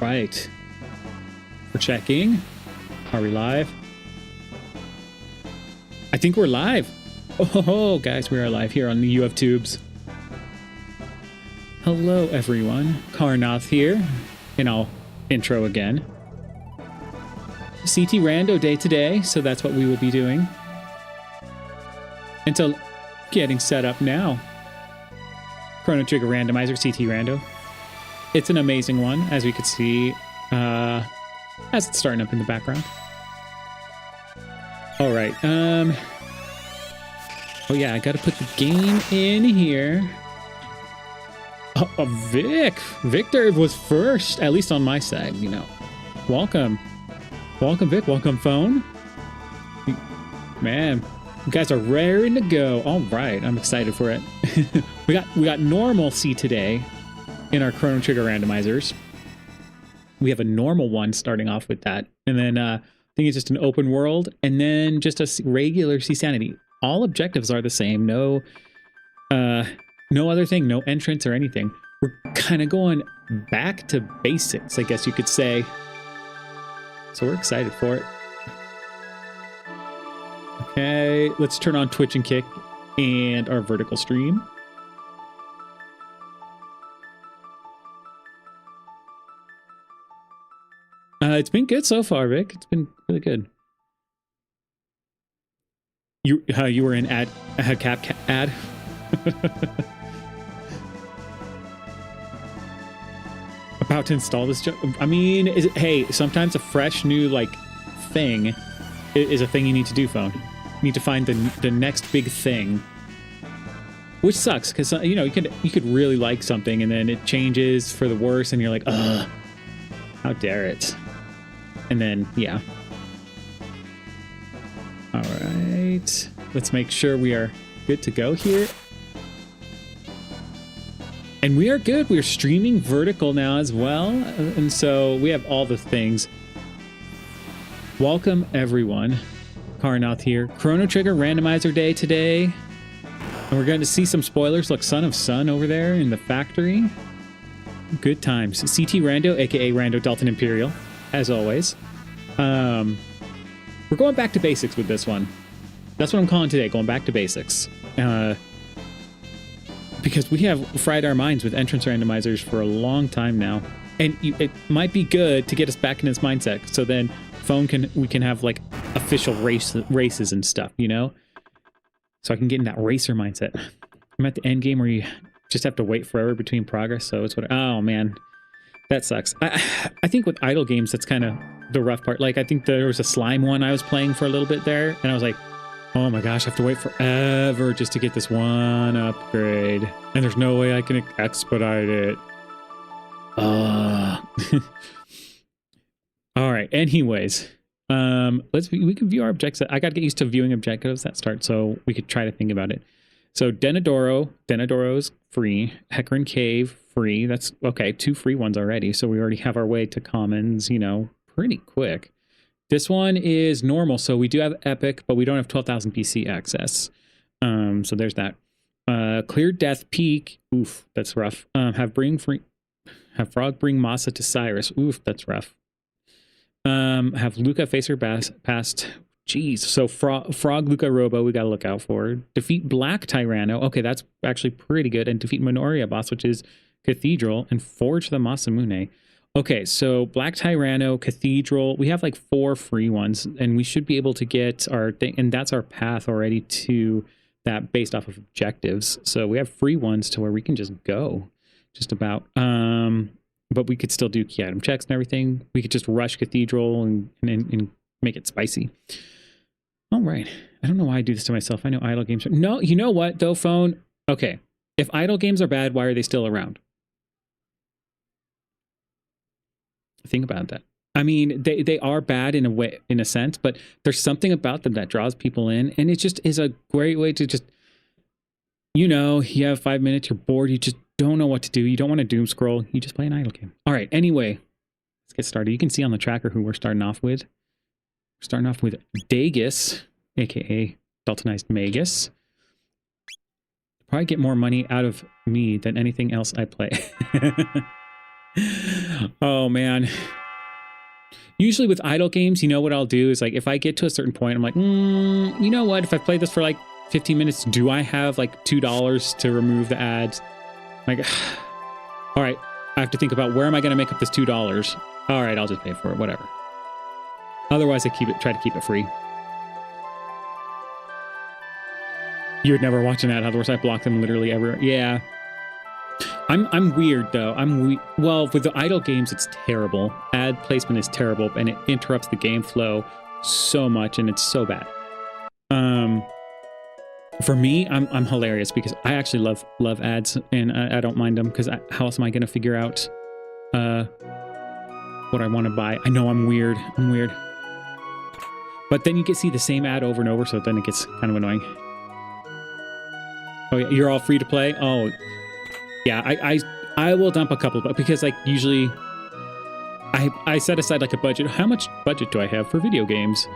Right. We're checking. Are we live? I think we're live. Oh, guys, we are live here on the U of Tubes. Hello, everyone. Carnoth here, and I'll intro again. CTRando day today, so that's what we will be doing. Until getting set up now. Chrono Trigger Randomizer, CTRando. It's an amazing one, as we could see, as it's starting up in the background. All right. Oh yeah, I gotta put the game in here. Victor was first, at least on my side, you know. Welcome, Vic. Welcome, phone. Man, you guys are raring to go. All right, I'm excited for it. we got normalcy today in our Chrono Trigger randomizers. We have a normal one starting off with that, and then I think it's just an open world, and then just a regular csanity. All objectives are the same. No other thing. No entrance or anything. We're kind of going back to basics, I guess you could say. So we're excited for it. Okay, let's turn on Twitch and Kick and our vertical stream. It's been good so far, Vic. It's been really good. You were in a cap ad. About to install this. I mean, hey, sometimes a fresh new thing is a thing you need to do. Phone. You need to find the next big thing, which sucks because you know you could really like something and then it changes for the worse and you're like, ugh, how dare it? And then yeah. All right, let's make sure we are good to go here. And we are good. We're streaming vertical now as well. And so we have all the things. Welcome, everyone. Carnoth here. Chrono Trigger Randomizer Day today. And we're going to see some spoilers. Look, Son of Sun over there in the factory. Good times. CTRando, a.k.a. Rando-Dalton Imperial, as always. We're going back to basics with this one. That's what I'm calling today, going back to basics. Because we have fried our minds with entrance randomizers for a long time now. And it might be good to get us back in this mindset. So then we can have official races and stuff, you know? So I can get in that racer mindset. I'm at the end game where you just have to wait forever between progress. So it's oh man, that sucks. I think with idle games, that's kind of the rough part. I think there was a slime one I was playing for a little bit there. And I was like, oh my gosh, I have to wait forever just to get this one upgrade. And there's no way I can expedite it. All right, anyways. We can view our objectives. I got to get used to viewing objectives that start, so we could try to think about it. So Denadoro's free. Hecarim Cave, free. That's okay, 2 free ones already. So we already have our way to commons, you know, pretty quick. This one is normal, so we do have epic, but we don't have 12,000 PC access. So there's that. Clear Death Peak. Oof, that's rough. Have Frog bring Masa to Cyrus. Oof, that's rough. Have Luca face her past. Jeez. So Frog Luca Robo, we gotta look out for. Defeat Black Tyranno. Okay, that's actually pretty good. And defeat Minoria boss, which is Cathedral, and forge the Masamune. Okay, so Black Tyranno, Cathedral, we have 4 free ones, and we should be able to get our thing, and that's our path already to that based off of objectives. So we have free ones to where we can just go, just about. But we could still do key item checks and everything. We could just rush Cathedral and make it spicy. All right, I don't know why I do this to myself. I know idle games are... No, you know what, though, phone? Okay, if idle games are bad, why are they still around? Think about that. I mean, they are bad in a way, in a sense, but there's something about them that draws people in, and it just is a great way to just, you know, you have 5 minutes, you're bored, you just don't know what to do, you don't want to doom scroll, you just play an idle game. All right, anyway, let's get started. You can see on the tracker who we're starting off with. We're starting off with Dagus, aka Daltonized Magus. Probably get more money out of me than anything else I play. Oh, man. Usually with idle games, you know what I'll do is like if I get to a certain point, I'm like, you know what? If I played this for like 15 minutes, do I have like $2 to remove the ads? Like, all right, I have to think about where am I going to make up this $2? All right, I'll just pay for it, whatever. Otherwise, I try to keep it free. You would never watch an ad, otherwise I block them literally ever. Yeah. I'm weird though. Well, with the idle games, it's terrible. Ad placement is terrible, and it interrupts the game flow so much, and it's so bad. For me, I'm hilarious because I actually love ads, and I don't mind them because how else am I going to figure out what I want to buy? I know I'm weird. But then you can see the same ad over and over, so then it gets kind of annoying. Oh yeah, you're all free to play? Oh, yeah, I will dump a couple, but because like usually I set aside like a budget. How much budget do I have for video games?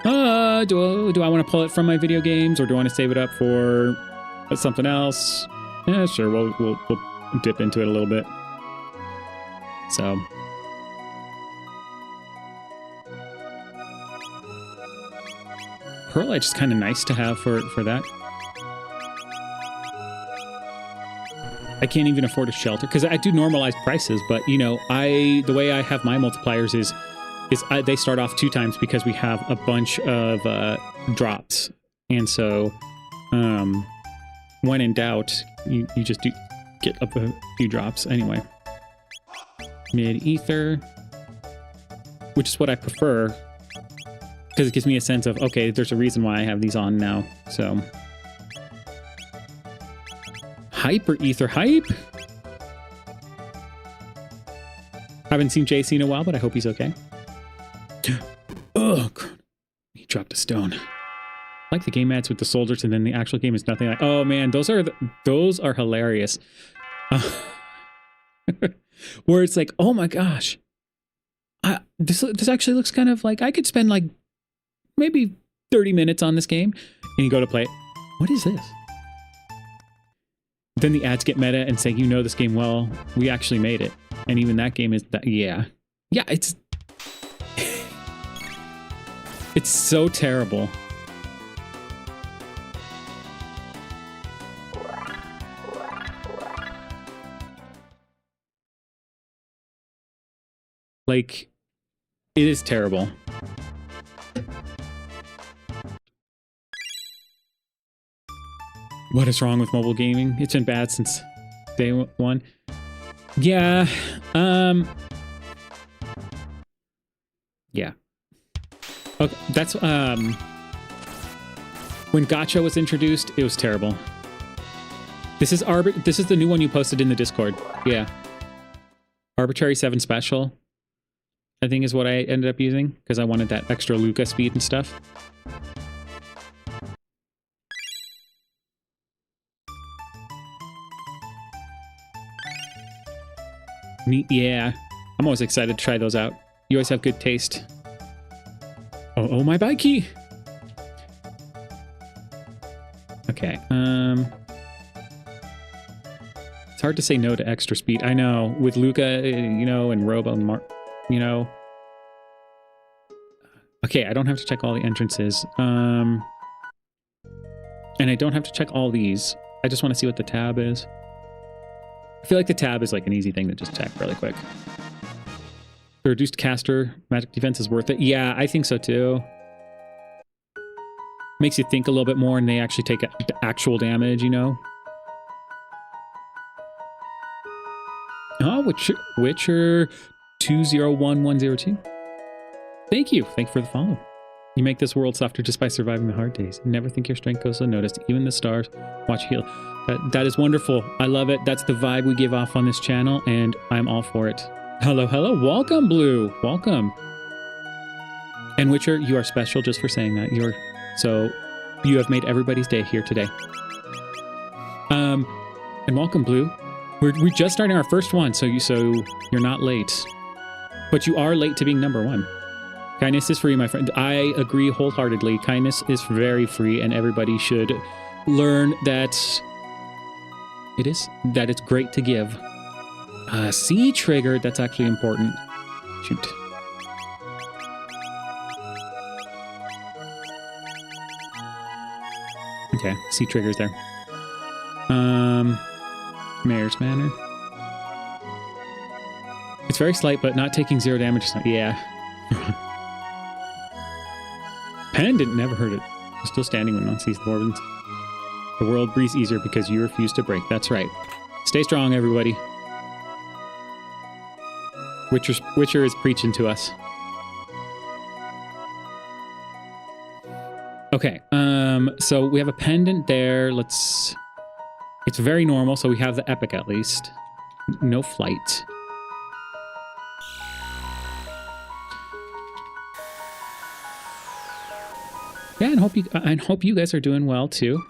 Do I want to pull it from my video games, or do I want to save it up for something else? Yeah, sure, we'll dip into it a little bit. So Pearl Edge is kind of nice to have for that. I can't even afford a shelter because I do normalize prices, but you know, the way I have my multipliers is they start off 2 times because we have a bunch of drops, and so when in doubt, you just get up a few drops anyway. Mid ether, which is what I prefer because it gives me a sense of okay, there's a reason why I have these on now. So. Hyper ether hype. Haven't seen JC in a while, but I hope he's okay. Oh, he dropped a stone. I like the game ads with the soldiers, and then the actual game is nothing like. Oh man, those are hilarious. Where it's like, oh my gosh, this actually looks kind of like I could spend like maybe 30 minutes on this game, and you go to play it. What is this? Then the ads get meta and say, you know this game well, we actually made it. And even that game is that, yeah. Yeah, it's so terrible. Like, it is terrible. What is wrong with mobile gaming? It's been bad since day 1. Yeah. Yeah. Okay, that's when Gacha was introduced, it was terrible. This is the new one you posted in the Discord. Yeah. Arbitrary 7 special, I think is what I ended up using because I wanted that extra Luca speed and stuff. Neat, yeah. I'm always excited to try those out. You always have good taste. Oh, my bikey! Okay, it's hard to say no to extra speed. I know, with Luca, you know, and Robo and you know. Okay, I don't have to check all the entrances. And I don't have to check all these. I just want to see what the tab is. I feel like the tab is like an easy thing to just check really quick. The reduced caster magic defense is worth it. Yeah, I think so too. Makes you think a little bit more, and they actually take actual damage, you know? Oh, Witcher 201102. Thank you. Thank you for the follow. You make this world softer just by surviving the hard days. Never think your strength goes unnoticed. Even the stars watch heal. That is wonderful. I love it. That's the vibe we give off on this channel, and I'm all for it. Hello, hello. Welcome, Blue. Welcome. And Witcher, you are special just for saying that. So you have made everybody's day here today. And welcome, Blue. We're just starting our first one, so you're not late. But you are late to being number 1. Kindness is free, my friend. I agree wholeheartedly. Kindness is very free, and everybody should learn that it's great to give. C triggered. That's actually important. Shoot. Okay, C triggers there. Mayor's Manor. It's very slight, but not taking 0 damage. Yeah. Pendant never hurt it. It's still standing when one sees the Morbans. The world breathes easier because you refuse to break. That's right. Stay strong, everybody. Witcher is preaching to us. Okay. So we have a pendant there. Let's... It's very normal, so we have the epic at least. No flight. Yeah, and hope you guys are doing well too.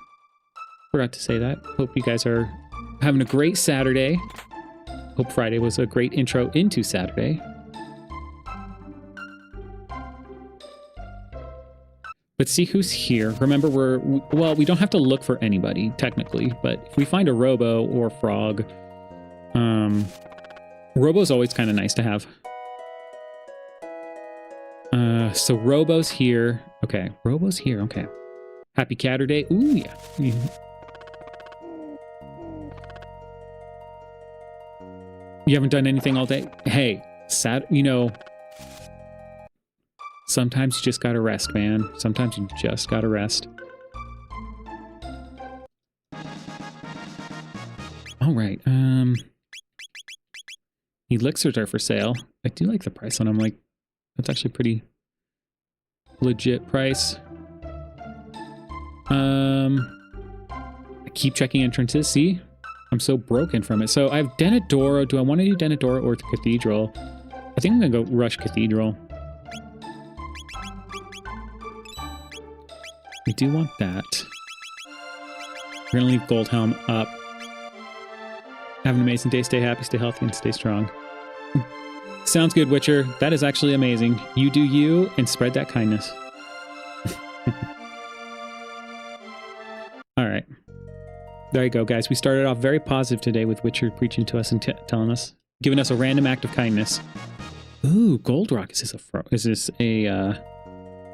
Forgot to say that. Hope you guys are having a great Saturday. Hope Friday was a great intro into Saturday. Let's see who's here. Remember, we don't have to look for anybody, technically, but if we find a Robo or Frog, Robo's always kind of nice to have. So Robo's here. Okay, Robo's here, okay. Happy Catterday. Ooh, yeah. You haven't done anything all day? Hey, you know... Sometimes you just gotta rest, man. Sometimes you just gotta rest. Alright, elixirs are for sale. I do like the price on them, like, that's actually pretty legit price. I keep checking entrances, see? I'm so broken from it. So I have Denadoro. Do I want to do Denadoro or the Cathedral? I think I'm gonna go rush Cathedral. We do want that. We're gonna leave Goldhelm up. Have an amazing day. Stay happy, stay healthy, and stay strong. Sounds good, Witcher. That is actually amazing. You do you, and spread that kindness. All right. There you go, guys. We started off very positive today with Witcher preaching to us and telling us, giving us a random act of kindness. Ooh, Gold Rock. Is this a...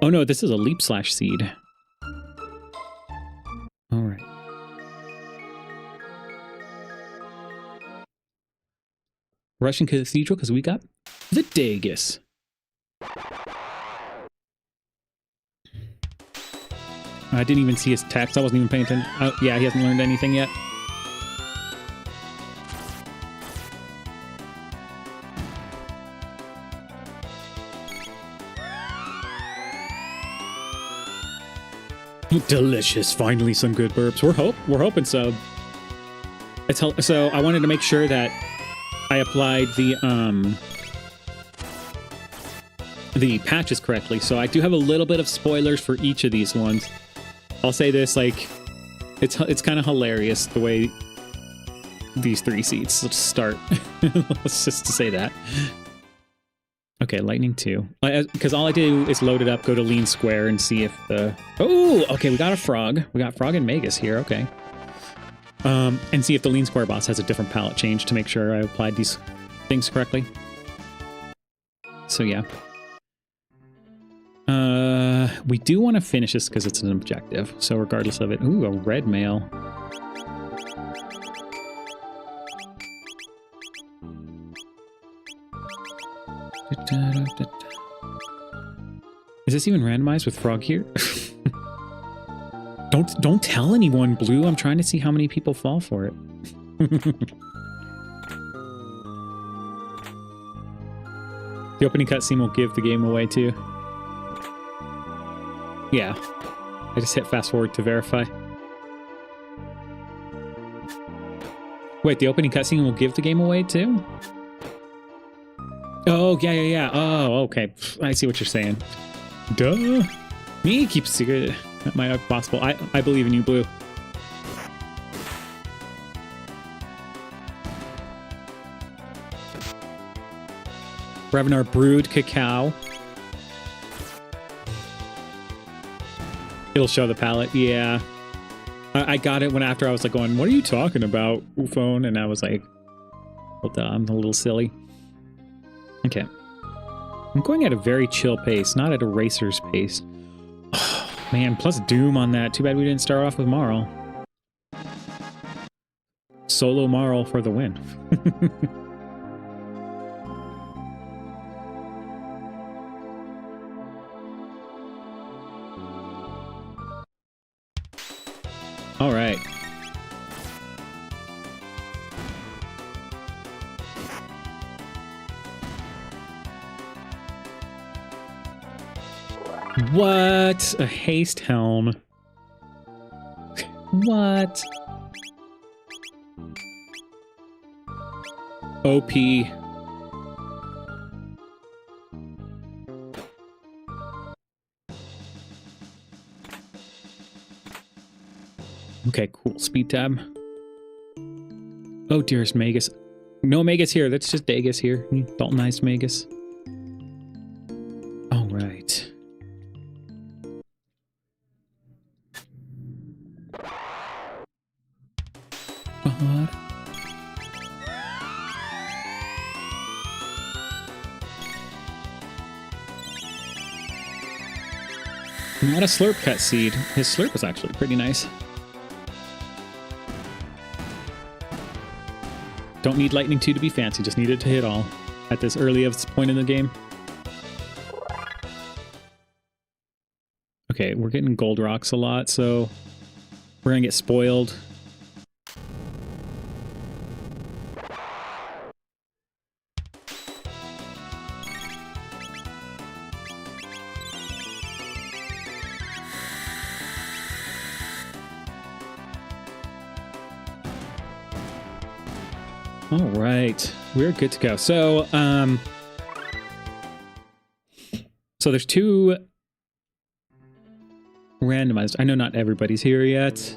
Oh no, this is a Leap Slash Seed. All right. Russian Cathedral, because we got the Dagus. I didn't even see his text. I wasn't even paying attention. Oh, yeah, he hasn't learned anything yet. Delicious. Finally, some good burps. We're hoping so. So I wanted to make sure that I applied the patches correctly. So I do have a little bit of spoilers for each of these ones. I'll say this, like, it's kind of hilarious the way these 3 seats start. Let's just say that. Okay, Lightning 2. Because all I do is load it up, go to Lean Square, and see if the... Oh, okay, we got a Frog. We got Frog and Magus here, okay. And see if the Lean Square boss has a different palette change to make sure I applied these things correctly. So, yeah. We do want to finish this because it's an objective. So, regardless of it... Ooh, a red mail. Is this even randomized with Frog here? Don't tell anyone, Blue. I'm trying to see how many people fall for it. The opening cutscene will give the game away too. Yeah. I just hit fast forward to verify. Wait, the opening cutscene will give the game away too? Oh, yeah. Oh, okay. I see what you're saying. Duh. Me keep secret. That might be possible. I believe in you, Blue. We're having our brewed cacao. It'll show the palette. Yeah. I got it after I was like going, what are you talking about, Ufone? And I was like, I'm a little silly. Okay. I'm going at a very chill pace, not at a racer's pace. Oh, man, plus Doom on that. Too bad we didn't start off with Marl. Solo Marl for the win. All right. What? A haste helm. What? OP. Okay, cool. Speed tab. Oh, dearest Magus. No Magus here. That's just Dagus here. Daltonized Magus. All right. Not a slurp cut seed. His slurp was actually pretty nice. Don't need Lightning 2 to be fancy, just need it to hit all at this early of point in the game. Okay, we're getting gold rocks a lot, so we're gonna get spoiled. All right, we're good to go. So, so there's two randomized. I know not everybody's here yet,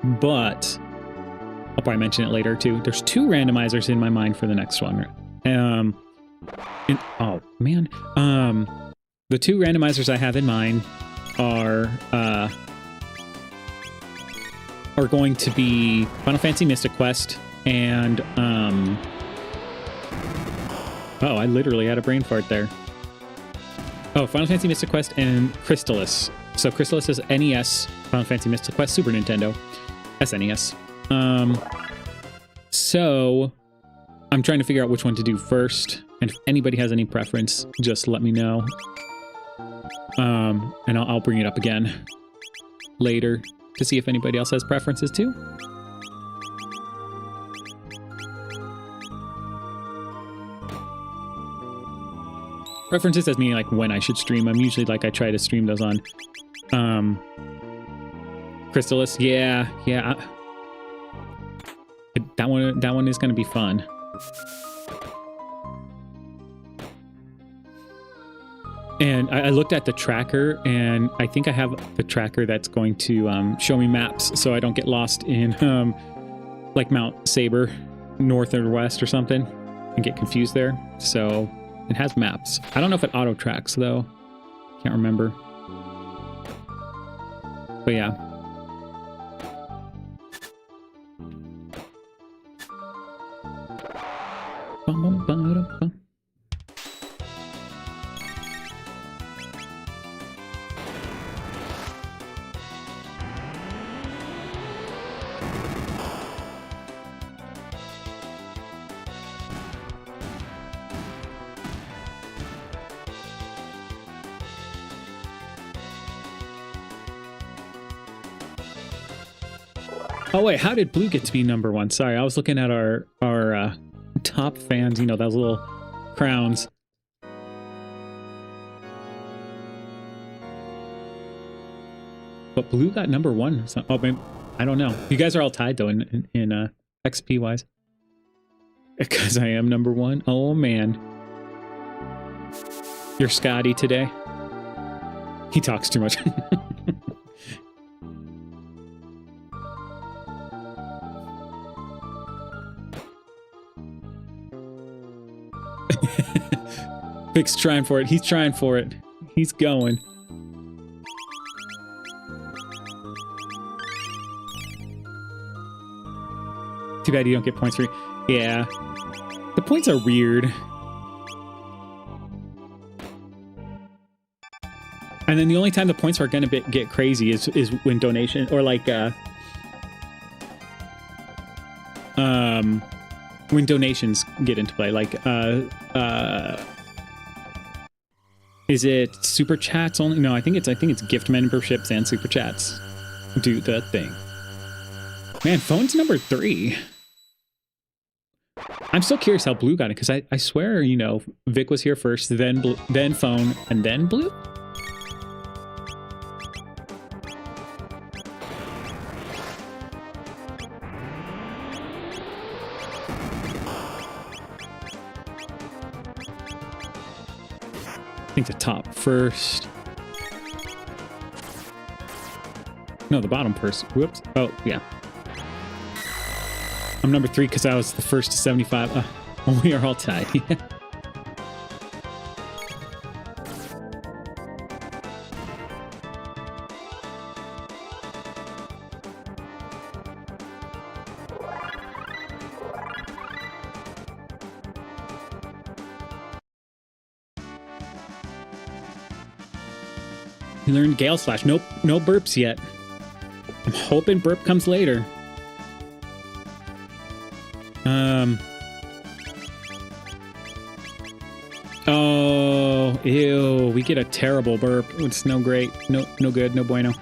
but I'll probably mention it later too. There's two randomizers in my mind for the next one. Oh man, the two randomizers I have in mind are going to be Final Fantasy Mystic Quest and oh, I literally had a brain fart there. Oh, Final Fantasy Mystic Quest and Crystallis. So Crystallis is NES, Final Fantasy Mystic Quest, Super Nintendo, SNES. So I'm trying to figure out which one to do first, and if anybody has any preference, just let me know. And I'll bring it up again later to see if anybody else has preferences too. Preferences as meaning like when I should stream. I'm usually like I try to stream those on Crystallis. Yeah. That one is going to be fun. And I looked at the tracker, and I think I have the tracker that's going to show me maps so I don't get lost in like Mount Saber, north or west or something, and get confused there. So it has maps. I don't know if it auto tracks though. Can't remember. But yeah. Oh wait, how did Blue get to be number one? Sorry, I was looking at our top fans, you know, those little crowns. But Blue got number one. So, oh, maybe, I don't know. You guys are all tied though in XP wise. Because I am number one. Oh man. You're Scotty today. He talks too much. Vic's trying for it. He's trying for it. He's going. Too bad you don't get points for it. Yeah. The points are weird. And then the only time the points are going to get crazy is when donation or like when donations get into play. Like is it super chats only? No, I think it's gift memberships and super chats do the thing. Man, phone's number 3. I'm still curious how Blue got it, because I swear, you know, Vic was here first, then phone, and then Blue? I think the top first. No, the bottom first. Whoops. Oh, yeah. I'm number 3 because I was the first to 75. We are all tied. You learned Gale Slash. Nope, no burps yet. I'm hoping burp comes later. Oh, ew, we get a terrible burp. It's no great. No good. No bueno.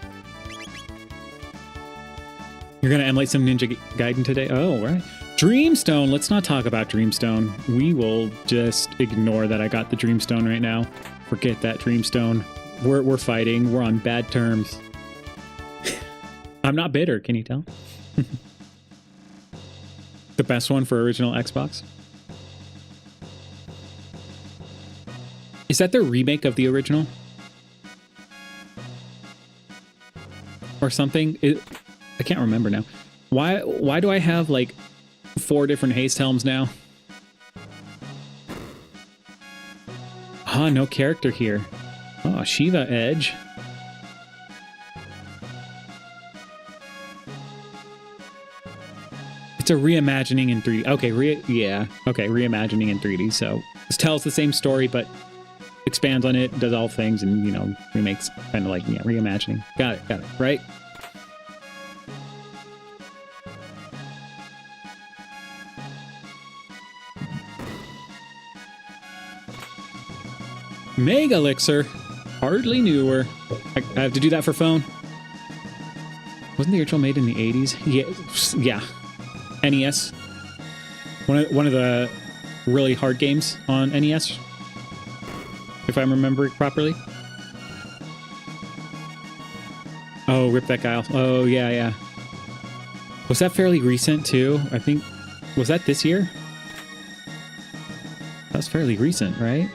You're gonna emulate some Ninja Gaiden today? Oh, right. Dreamstone. Let's not talk about Dreamstone. We will just ignore that I got the Dreamstone right now. Forget that Dreamstone. We're fighting. We're on bad terms. I'm not bitter, can you tell? The best one for original Xbox? Is that the remake of the original? Or something? I can't remember now. Why do I have like 4 different haste helms now? Ah, no character here. Oh, Shiva Edge. It's a reimagining in 3D. Okay, reimagining in 3D. So this tells the same story, but expands on it, does all things, and, you know, remakes, kind of like, yeah, reimagining. Got it, right? Mega Elixir. Hardly knew her. I have to do that for phone. Wasn't the original made in the 80s? Yeah. NES. One of the really hard games on NES, if I'm remembering properly. Oh, rip that guy off. Oh, yeah. Was that fairly recent, too? I think... Was that this year? That's fairly recent, right?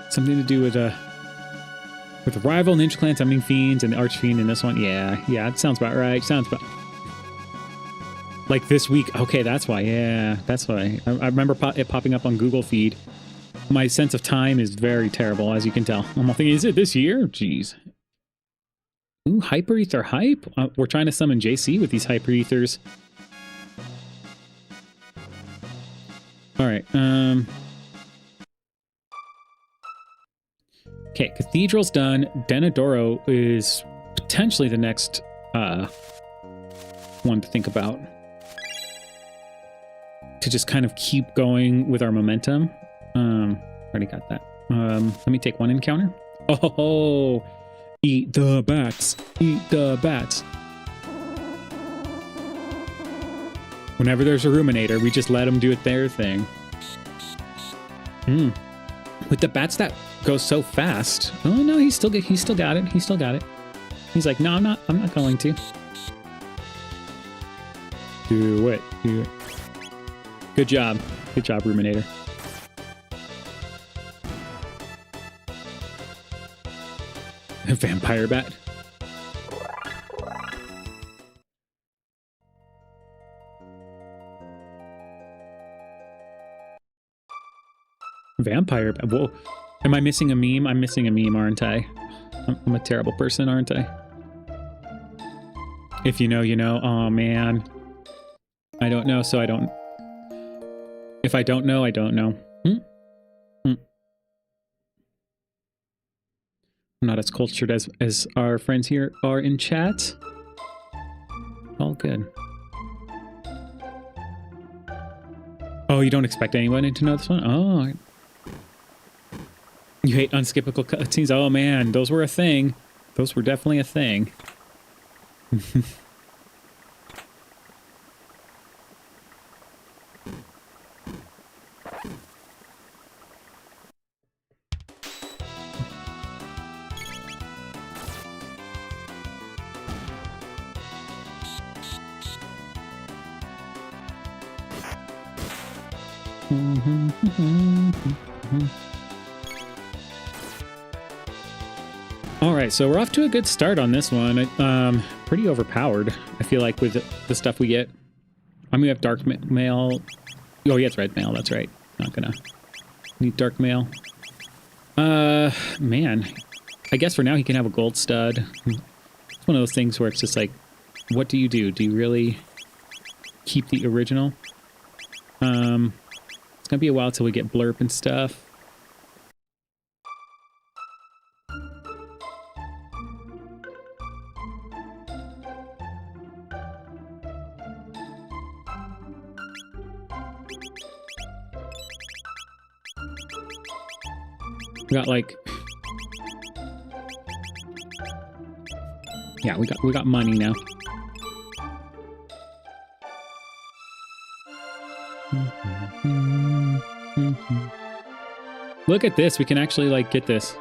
Something to do with rival ninja clan summoning fiends and the archfiend in this one. Yeah, it sounds about right. Sounds about like this week. Okay, that's why. Yeah, that's why. I remember it popping up on Google feed. My sense of time is very terrible, as you can tell. I'm all thinking, is it this year? Jeez. Ooh, Hyper Ether hype. We're trying to summon JC with these Hyper Ethers. All right. Okay, Cathedral's done. Denadoro is potentially the next one to think about. To just kind of keep going with our momentum. Already got that. Let me take one encounter. Oh, eat the bats. Eat the bats. Whenever there's a Ruminator, we just let them do their thing. With the bats that goes so fast. Oh no, he still got it. He still got it. He's like, no, I'm not going to. Do it. Good job, Ruminator. A vampire bat. Vampire bat. Whoa. Am I missing a meme? I'm missing a meme, aren't I? I'm a terrible person, aren't I? If you know, you know. Oh, man. I don't know, so I don't... If I don't know, I don't know. I'm not as cultured as our friends here are in chat. All good. Oh, you don't expect anyone to know this one? Oh. You hate unskippable cutscenes? Oh, man. Those were a thing. Those were definitely a thing. All right, so we're off to a good start on this one. Pretty overpowered, I feel like, with the stuff we get. I mean, we have dark mail. Oh, yeah, it's red mail. That's right. Not gonna need dark mail. Man, I guess for now he can have a gold stud. It's one of those things where it's just like, what do you do? Do you really keep the original? It's gonna be a while till we get blurb and stuff. We got like, yeah, we got money now. Look at this, we can actually like get this.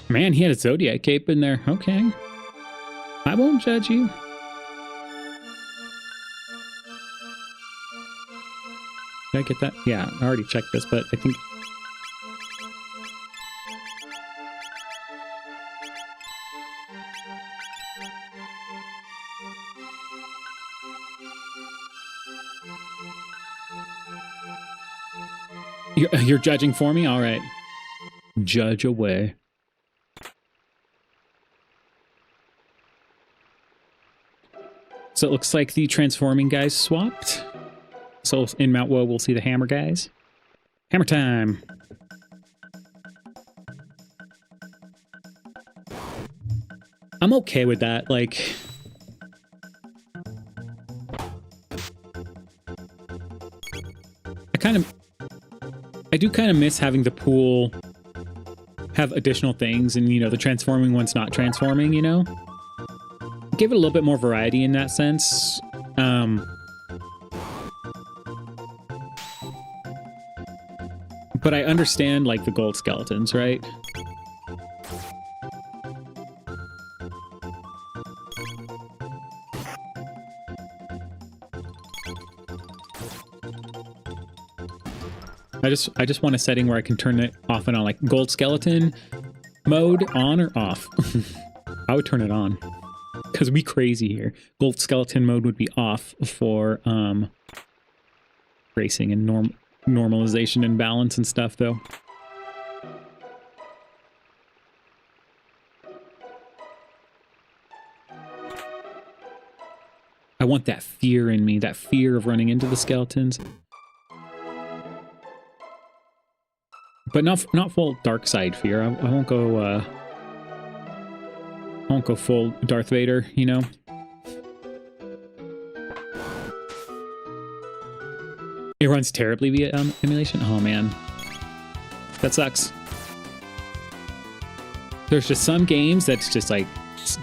Man, he had a Zodiac cape in there. Okay. I won't judge you. Did I get that? Yeah, I already checked this, but I think... You're judging for me? All right. Judge away. So it looks like the transforming guys swapped. So in Mount Woe, we'll see the hammer guys. Hammer time! I'm okay with that, like... I do kind of miss having the pool have additional things and, you know, the transforming one's not transforming, you know? Give it a little bit more variety in that sense. But I understand, like, the gold skeletons, right? I just want a setting where I can turn it off and on, like gold skeleton mode on or off. I would turn it on because we crazy here. Gold skeleton mode would be off for racing and normalization and balance and stuff, though. I want that fear in me, that fear of running into the skeletons. But not full dark side fear. I won't go full Darth Vader, you know. It runs terribly via emulation. Oh man, that sucks. There's just some games that's just like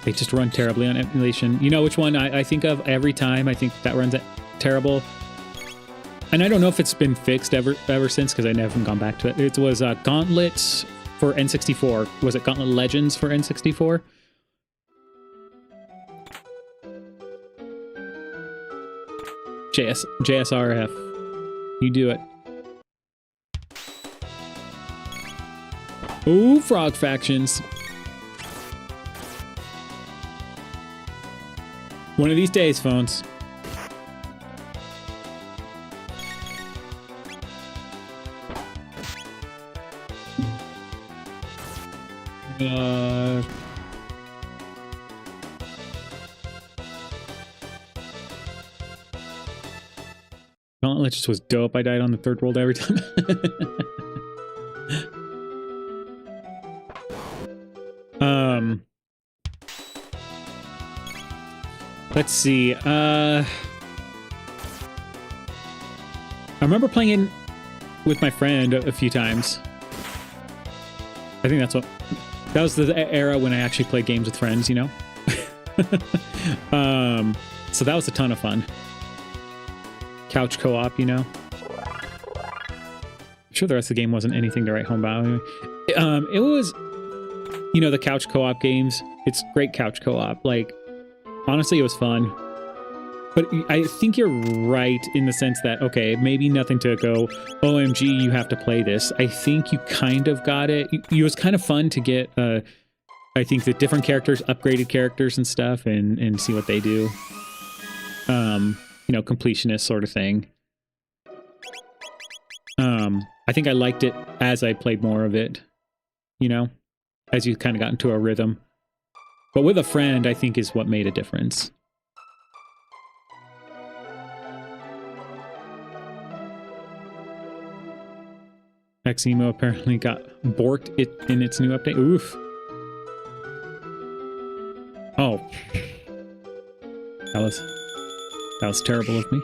they just run terribly on emulation. You know which one I think of every time? I think that runs terrible. And I don't know if it's been fixed ever since, because I never gone back to it. It was Gauntlet for N64. Was it Gauntlet Legends for N64? JSRF. You do it. Ooh, frog factions. One of these days, phones. Gauntlet just was dope. I died on the third world every time. Let's see. I remember playing it with my friend a few times. I think that was the era when I actually played games with friends, you know? So that was a ton of fun. Couch co-op, you know? I'm sure the rest of the game wasn't anything to write home about. Anyway. It was, you know, the couch co-op games. It's great couch co-op. Like, honestly, it was fun. But I think you're right in the sense that, okay, maybe nothing to go, OMG, you have to play this. I think you kind of got it. It was kind of fun to get, I think, the different characters, upgraded characters and stuff, and see what they do. You know, completionist sort of thing. I think I liked it as I played more of it, you know, as you kind of got into a rhythm. But with a friend, I think is what made a difference. Xemo apparently got borked in its new update. Oof. Oh. That was terrible of me.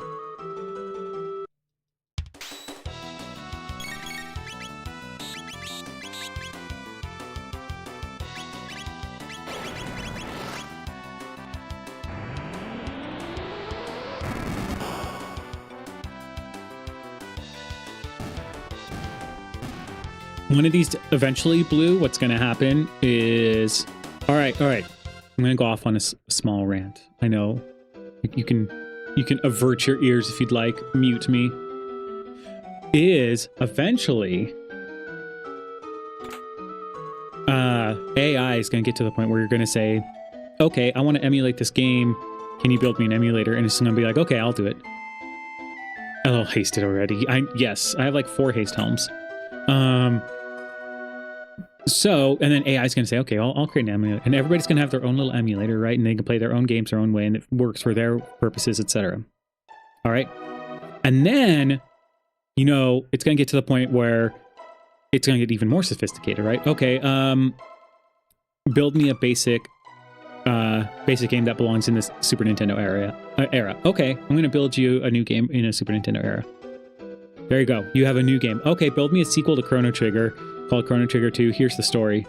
One of these eventually, Blue, what's going to happen is... All right. I'm going to go off on a small rant. I know you can avert your ears if you'd like. Mute me. Is eventually... AI is going to get to the point where you're going to say, okay, I want to emulate this game. Can you build me an emulator? And it's going to be like, okay, I'll do it. A little hasted already. Yes, I have like 4 haste helms. So, and then AI is going to say, okay, I'll create an emulator. And everybody's going to have their own little emulator, right? And they can play their own games their own way, and it works for their purposes, etc. All right? And then, you know, it's going to get to the point where it's going to get even more sophisticated, right? Okay, build me a basic game that belongs in this Super Nintendo era. Okay, I'm going to build you a new game in a Super Nintendo era. There you go. You have a new game. Okay, build me a sequel to Chrono Trigger called Chrono Trigger 2. Here's the story.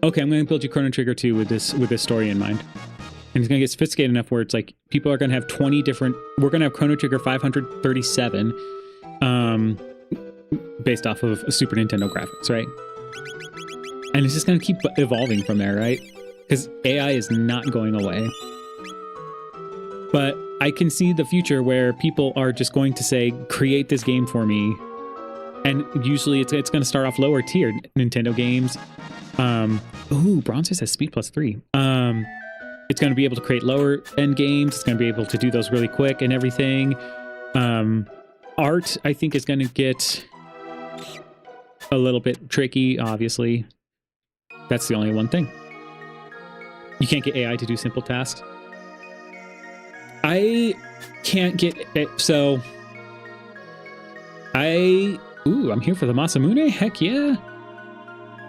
Okay, I'm going to build you Chrono Trigger 2 with this story in mind. And it's going to get sophisticated enough where it's like people are going to have 20 different... We're going to have Chrono Trigger 537 based off of Super Nintendo graphics, right? And it's just going to keep evolving from there, right? Because AI is not going away. But I can see the future where people are just going to say, create this game for me. And usually it's going to start off lower tier Nintendo games. Ooh, Bronze says speed +3. It's going to be able to create lower end games. It's going to be able to do those really quick and everything. Art, I think, is going to get a little bit tricky, obviously. That's the only one thing. You can't get AI to do simple tasks. I can't get it, so I'm here for the Masamune. Heck yeah.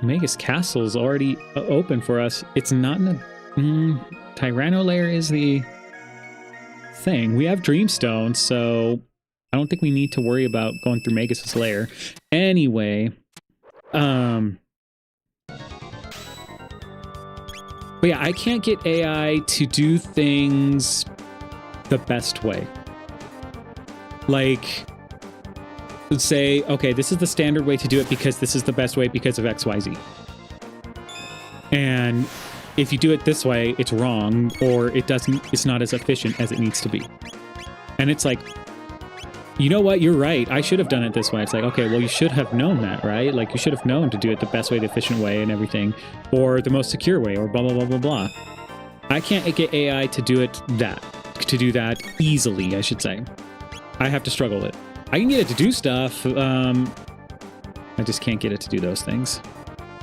Magus Castle's already open for us. It's not in a Tyranno layer is the thing. We have Dreamstone, so I don't think we need to worry about going through Magus's lair. Anyway, but yeah, I can't get AI to do things the best way. Like, say, okay, this is the standard way to do it because this is the best way because of XYZ. And if you do it this way, it's wrong, or it's not as efficient as it needs to be. And it's like, you know what, you're right, I should have done it this way. It's like, okay, well, you should have known that, right? Like, you should have known to do it the best way, the efficient way and everything, or the most secure way, or blah, blah, blah, blah, blah. I can't get AI to do it that. to do that easily, I should say. I have to struggle with it. I can get it to do stuff. I just can't get it to do those things.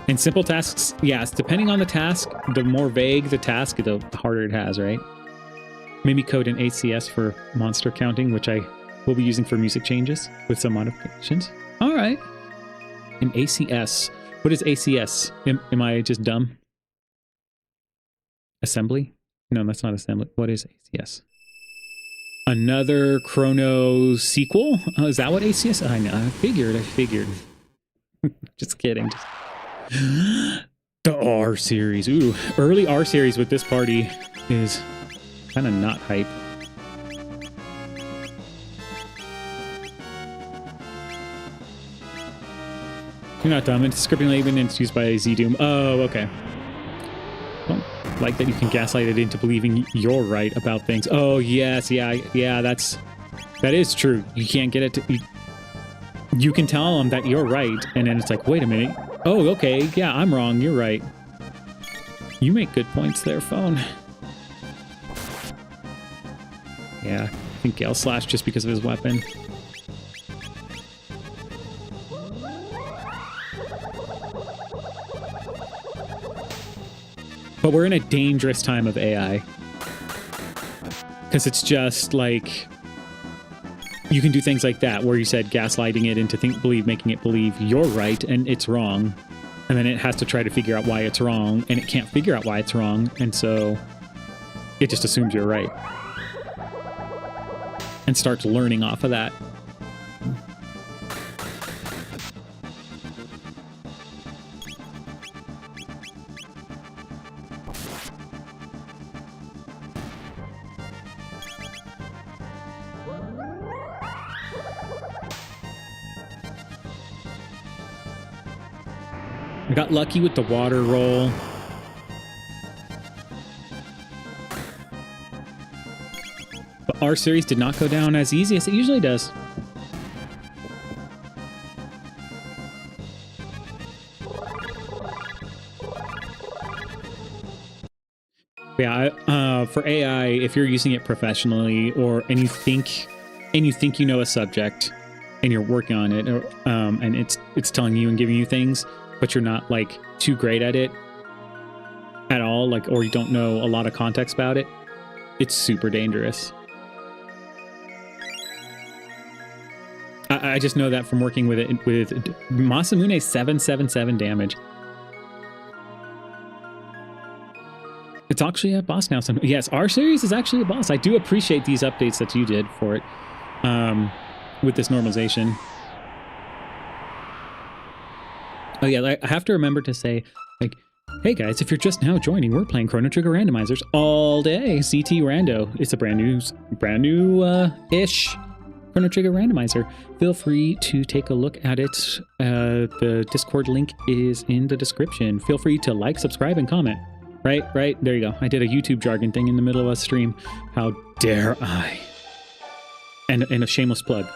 And simple tasks, yes, depending on the task, the more vague the task, the harder it has, right? Maybe code an ACS for monster counting, which I will be using for music changes with some modifications. All right. An ACS. What is ACS? Am I just dumb? Assembly? No, that's not assembly. What is ACS? Another Chrono sequel? Oh, is that what ACS? I know. I figured. Just kidding. The R series. Ooh, early R series with this party is kind of not hype. You're not dumb. It's scripting labeling and it's used by Z-Doom. Oh, okay. Well, like that you can gaslight it into believing you're right about things. Oh, yes. Yeah, that is true. You can't get it to... You can tell them that you're right, and then it's like, wait a minute. Oh, okay. Yeah, I'm wrong. You're right. You make good points there, phone. Yeah, I think Gale Slash just because of his weapon. But we're in a dangerous time of AI. Because it's just like... You can do things like that, where you said gaslighting it into making it believe you're right and it's wrong. And then it has to try to figure out why it's wrong, and it can't figure out why it's wrong, and so it just assumes you're right. And starts learning off of that. I got lucky with the water roll. But our series did not go down as easy as it usually does. Yeah, for AI, if you're using it professionally and you think you know a subject and you're working on it, and it's telling you and giving you things, but you're not like too great at it at all, like, or you don't know a lot of context about it, it's super dangerous. I just know that from working with it with Masamune 777 damage. It's actually a boss now. Yes, our series is actually a boss. I do appreciate these updates that you did for it with this normalization. Oh yeah, I have to remember to say, like, hey guys, if you're just now joining, we're playing Chrono Trigger Randomizers all day. CTRando. It's a brand new-ish Chrono Trigger Randomizer. Feel free to take a look at it. The Discord link is in the description. Feel free to like, subscribe, and comment. Right, there you go. I did a YouTube jargon thing in the middle of a stream. How dare I? And a shameless plug.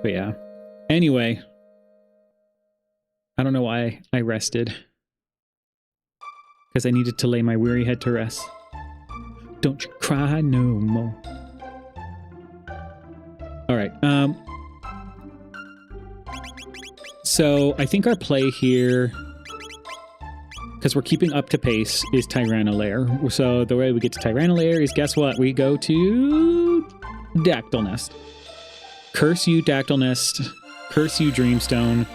But yeah. Anyway, I don't know why I rested. Because I needed to lay my weary head to rest. Don't you cry no more. Alright, so I think our play here, because we're keeping up to pace, is Tyranno Lair. So the way we get to Tyranno Lair is, guess what? We go to Dactyl Nest. Curse you, Dactyl Nest. Curse you, Dreamstone.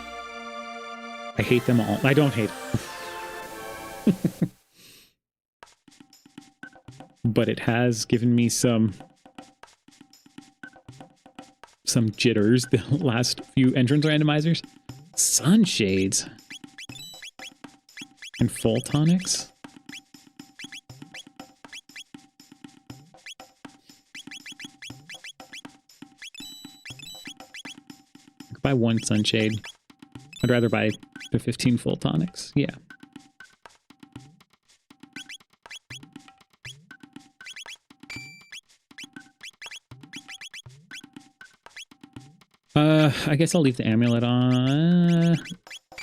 I hate them all. I don't hate them. But it has given me some jitters the last few entrance randomizers. Sunshades. And full tonics. I could buy one sunshade. I'd rather buy the 15 full tonics. Yeah. I guess I'll leave the amulet on.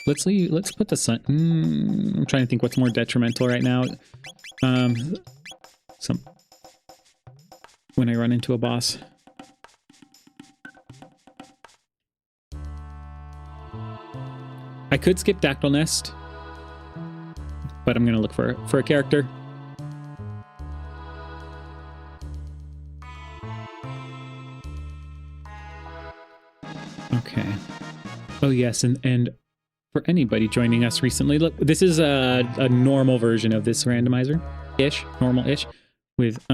Let's put the sun. I'm trying to think what's more detrimental right now. Some when I run into a boss. I could skip Dactyl Nest, but I'm gonna look for a character. Okay. Oh yes, and for anybody joining us recently, look, this is a normal version of this randomizer-ish, normal-ish, with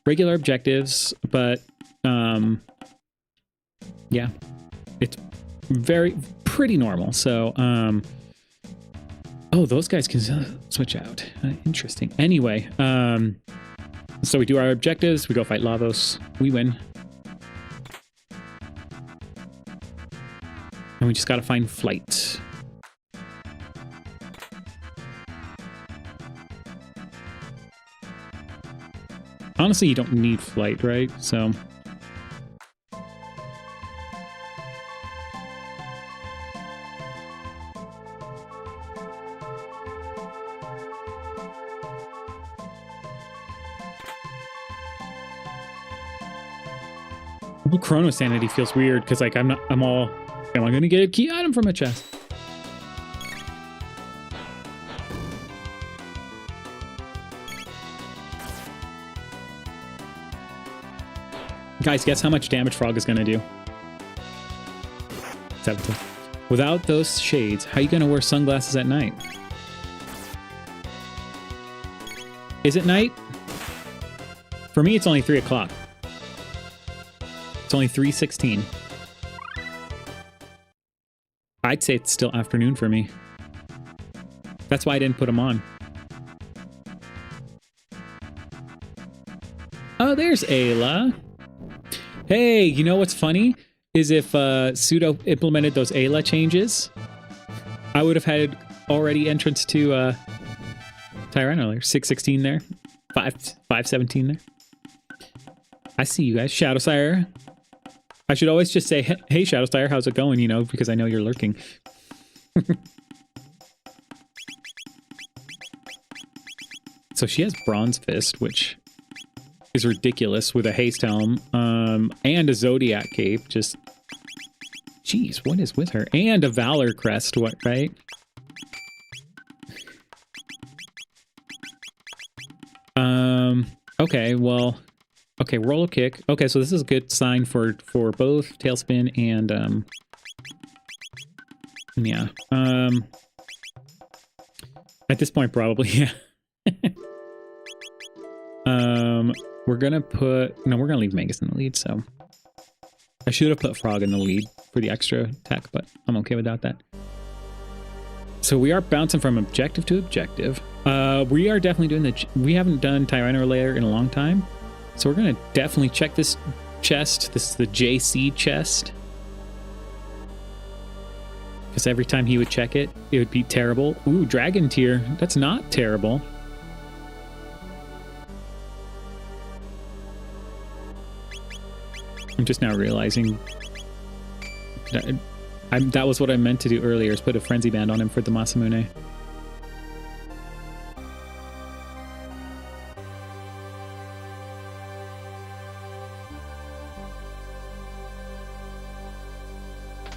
regular objectives, but yeah, it's pretty normal. So oh, those guys can switch out. Interesting. Anyway, so we do our objectives, we go fight Lavos, we win. And we just gotta find flight. Honestly, you don't need flight, right? So... Chrono sanity feels weird because like am I gonna get a key item from a chest? Guys, guess how much damage Frog is gonna do? 17. Without those shades, how are you gonna wear sunglasses at night? Is it night? For me, it's only 3 o'clock. It's only 3:16. I'd say it's still afternoon for me. That's why I didn't put them on. Oh, there's Ayla. Hey, you know what's funny? Is if Sudo implemented those Ayla changes, I would have had already entrance to Tyranno earlier. 6:16 there. 5:17 there. I see you guys. Shadowsire. I should always just say, hey, Shadowsire, how's it going? You know, because I know you're lurking. So she has Bronze Fist, which is ridiculous with a Haste Helm, and a Zodiac Cape. Just, jeez, what is with her? And a Valor Crest, what, right? Okay, well... Okay, roll a kick. Okay, so this is a good sign for both Tailspin and yeah. At this point, probably, yeah. We're gonna leave Magus in the lead. So I should have put Frog in the lead for the extra attack, but I'm okay without that. So we are bouncing from objective to objective. We are definitely doing we haven't done Tyranno layer in a long time. So we're going to definitely check this chest. This is the JC chest. Because every time he would check it, it would be terrible. Ooh, Dragon Tier. That's not terrible. I'm just now realizing that was what I meant to do earlier, is put a Frenzy Band on him for the Masamune.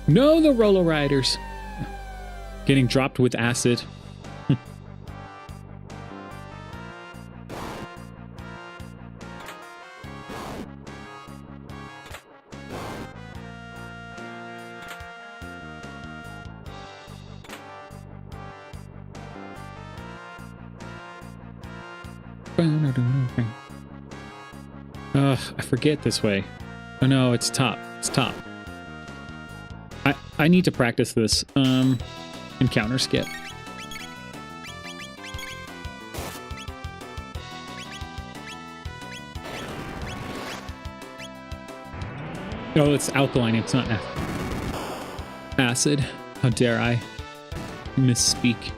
No, the Rolo Riders. Getting dropped with acid. I forget this way. Oh no, it's top. It's top. I need to practice this encounter skip. Oh, it's alkaline. It's not acid. How dare I misspeak?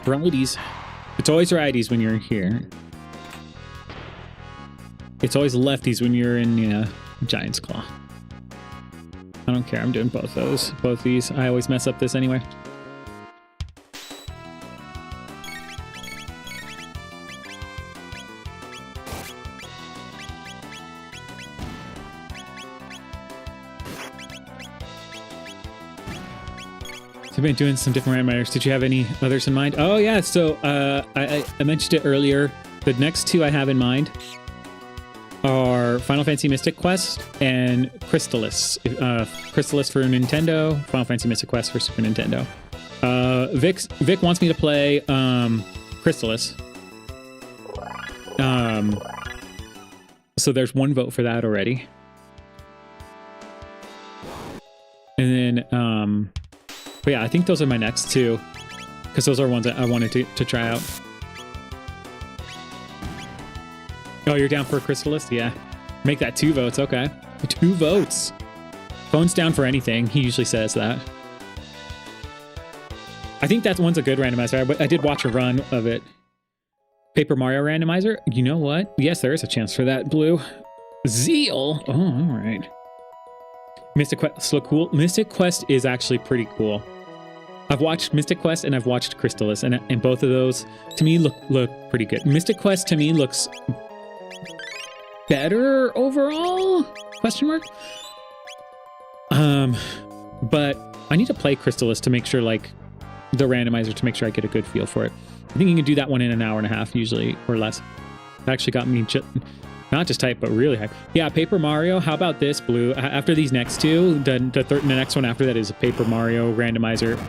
Varieties. It's always righties when you're here. It's always lefties when you're in Giant's Claw. I don't care. I'm doing both those. Both these. I always mess up this anyway. So I've been doing some different randomizers. Did you have any others in mind? Oh yeah, so I mentioned it earlier. The next two I have in mind are Final Fantasy Mystic Quest and Crystallis. Crystallis for Nintendo, Final Fantasy Mystic Quest for Super Nintendo. Vic wants me to play Crystallis. So there's one vote for that already. And then but yeah, I think those are my next two, because those are ones that I wanted to try out. Oh, you're down for Crystallis? Yeah. Make that 2 votes. Okay. 2 votes. Phone's down for anything. He usually says that. I think that one's a good randomizer, but I did watch a run of it. Paper Mario randomizer? You know what? Yes, there is a chance for that, Blue. Zeal? Oh, all right. Mystic Quest look cool. Mystic Quest is actually pretty cool. I've watched Mystic Quest and I've watched Crystallis, and both of those to me look pretty good. Mystic Quest to me looks better overall? Question mark. But I need to play Crystallis to make sure, like, the randomizer, to make sure I get a good feel for it. I think you can do that one in an hour and a half usually, or less. It actually got me not just hype, but really hype. Yeah, Paper Mario. How about this, Blue? After these next two, the next one after that is a Paper Mario randomizer.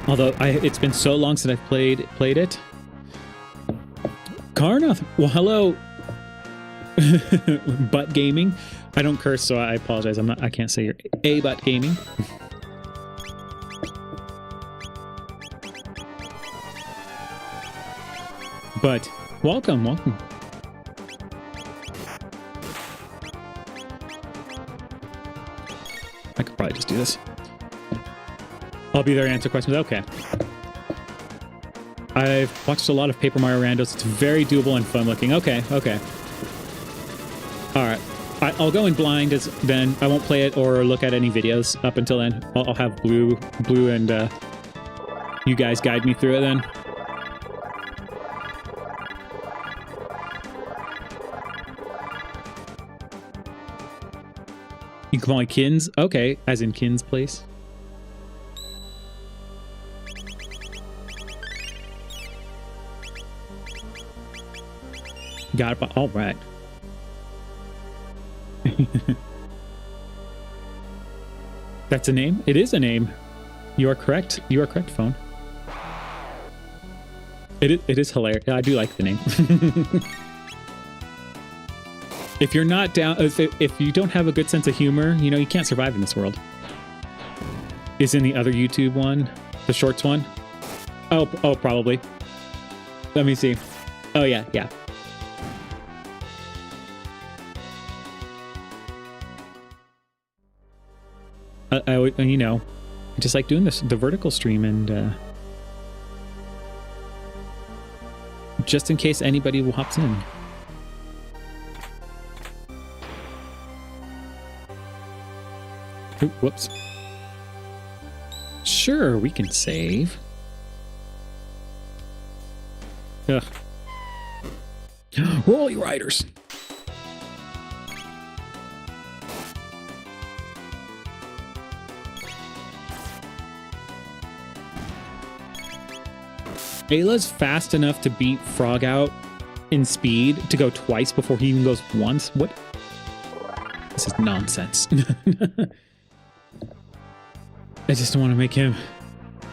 Although it's been so long since I've played it. Karnath. Well, hello. Butt gaming. I don't curse, so I apologize. I can't say you're a butt gaming. But welcome. I could probably just do this. I'll be there to answer questions. Okay. I've watched a lot of Paper Mario Randos. It's very doable and fun looking. Okay. All right. I'll go in blind then. I won't play it or look at any videos up until then. I'll have Blue and you guys guide me through it then. You can call me Kins? Okay, as in Kins Place. Got it. All right. That's a name? It is a name. You are correct. You are correct, phone. It is hilarious. I do like the name. If you're not down, if you don't have a good sense of humor, you can't survive in this world. Is in the other YouTube one, the shorts one? Oh, probably. Let me see. Oh yeah. I just like doing the vertical stream, and just in case anybody hops in. Ooh, whoops. Sure, we can save. Ugh. Rolly Riders. Ayla's fast enough to beat Frog out in speed to go twice before he even goes once. What? This is nonsense. I just don't want to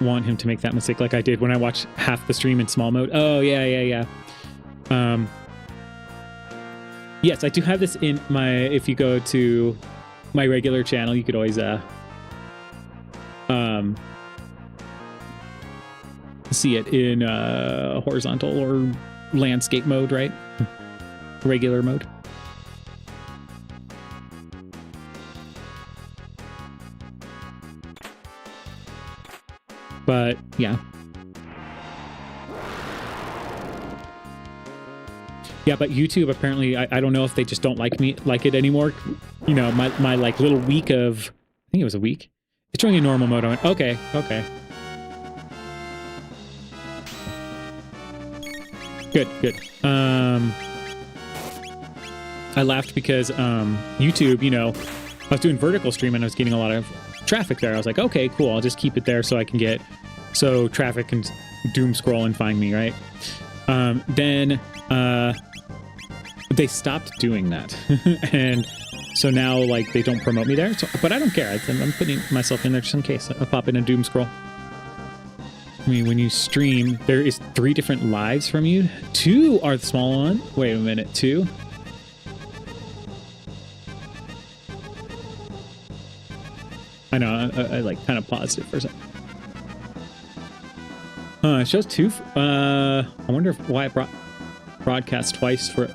want him to make that mistake like I did when I watched half the stream in small mode. Oh, yeah. Yes, I do have this in if you go to my regular channel, you could always, see it in horizontal or landscape mode, right? regular mode. But yeah. Yeah, but YouTube apparently, I don't know if they just don't like it anymore. You know, my like little week of, I think it was a week. It's showing in normal mode. I went, okay. Good. I laughed because YouTube, you know, I was doing vertical stream and I was getting a lot of traffic there. I was like, okay, cool. I'll just keep it there so I can get, so traffic can doom scroll and find me, right? Then they stopped doing that. And so now, like, they don't promote me there. So, but I don't care. I'm putting myself in there just in case. I'll pop in a doom scroll. I mean, when you stream, there is 3 different lives from you. 2 are the small one. Wait a minute, 2? I know, I like kind of paused it for a second. It shows 2. I wonder why it broadcast twice for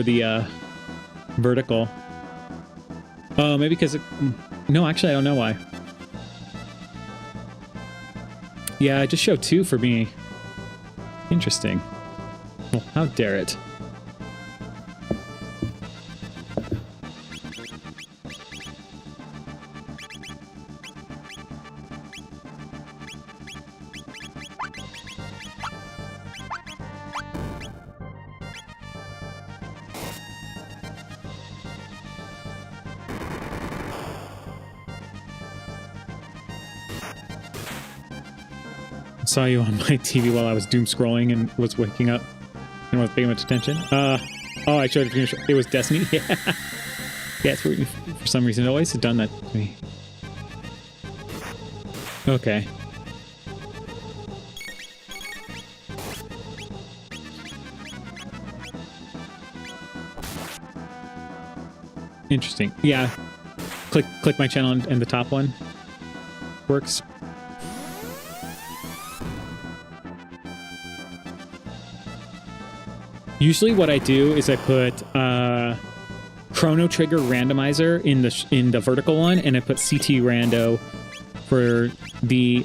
the vertical. Oh, maybe because it... No, actually, I don't know why. Yeah, it just showed 2 for me. Interesting. Well, how dare it. Saw you on my TV while I was doom scrolling and was waking up and wasn't paying much attention. Oh, I showed it. It was Destiny. Yeah, it's for some reason it always has done that to me. Okay. Interesting. Yeah. Click my channel and the top one works. Usually what I do is I put Chrono Trigger Randomizer in the vertical one, and I put CTRando for the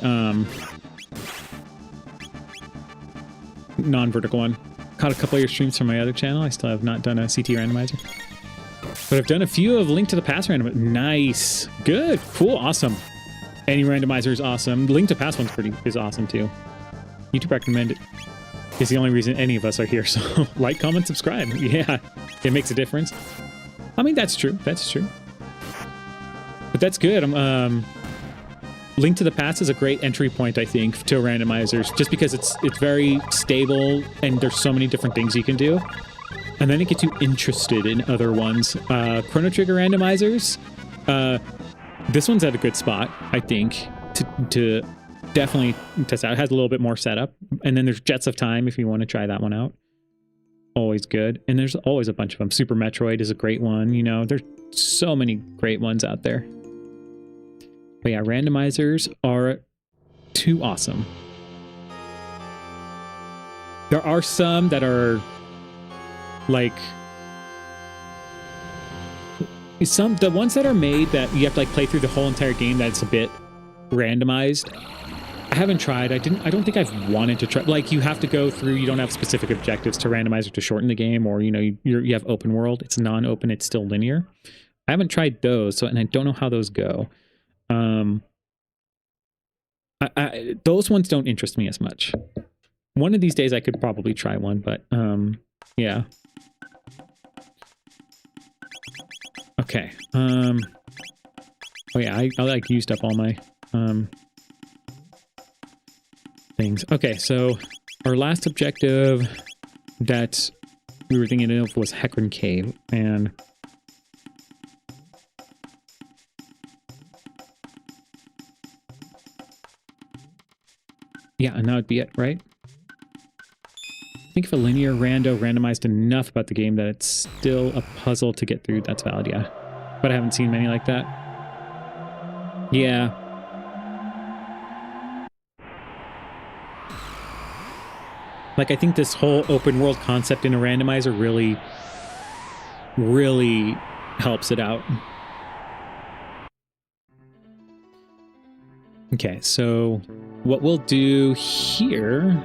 non-vertical one. Caught a couple of your streams from my other channel. I still have not done a CT randomizer. But I've done a few of Link to the Past randomizer. Nice. Good. Cool. Awesome. Any randomizer is awesome. Link to Past one's is awesome too. YouTube recommend it. Is the only reason any of us are here. So like, comment, subscribe. Yeah, it makes a difference. I mean, that's true. That's true. But that's good. Link to the Past is a great entry point, I think, to randomizers, just because it's very stable and there's so many different things you can do. And then it gets you interested in other ones. Chrono Trigger randomizers. This one's at a good spot, I think, to definitely test out. It has a little bit more setup. And then there's Jets of Time if you want to try that one out. Always good. And there's always a bunch of them. Super Metroid is a great one. You know, there's so many great ones out there. But yeah, randomizers are too awesome. There are some that are like the ones that are made that you have to like play through the whole entire game that's a bit randomized. I haven't tried. I don't think I've wanted to try. Like, you have to go through, you don't have specific objectives to randomize or to shorten the game, or, you know, you have open world. It's non-open, it's still linear. I haven't tried those, so, and I don't know how those go. Those ones don't interest me as much. One of these days I could probably try one, but yeah. Okay. Oh yeah, I like used up all my things. Okay, so our last objective that we were thinking of was Hecarim Cave, and yeah, and that would be it, right? I think if a linear rando randomized enough about the game that it's still a puzzle to get through, that's valid, yeah. But I haven't seen many like that. Yeah. Like, I think this whole open world concept in a randomizer really helps it out. Okay, so what we'll do here...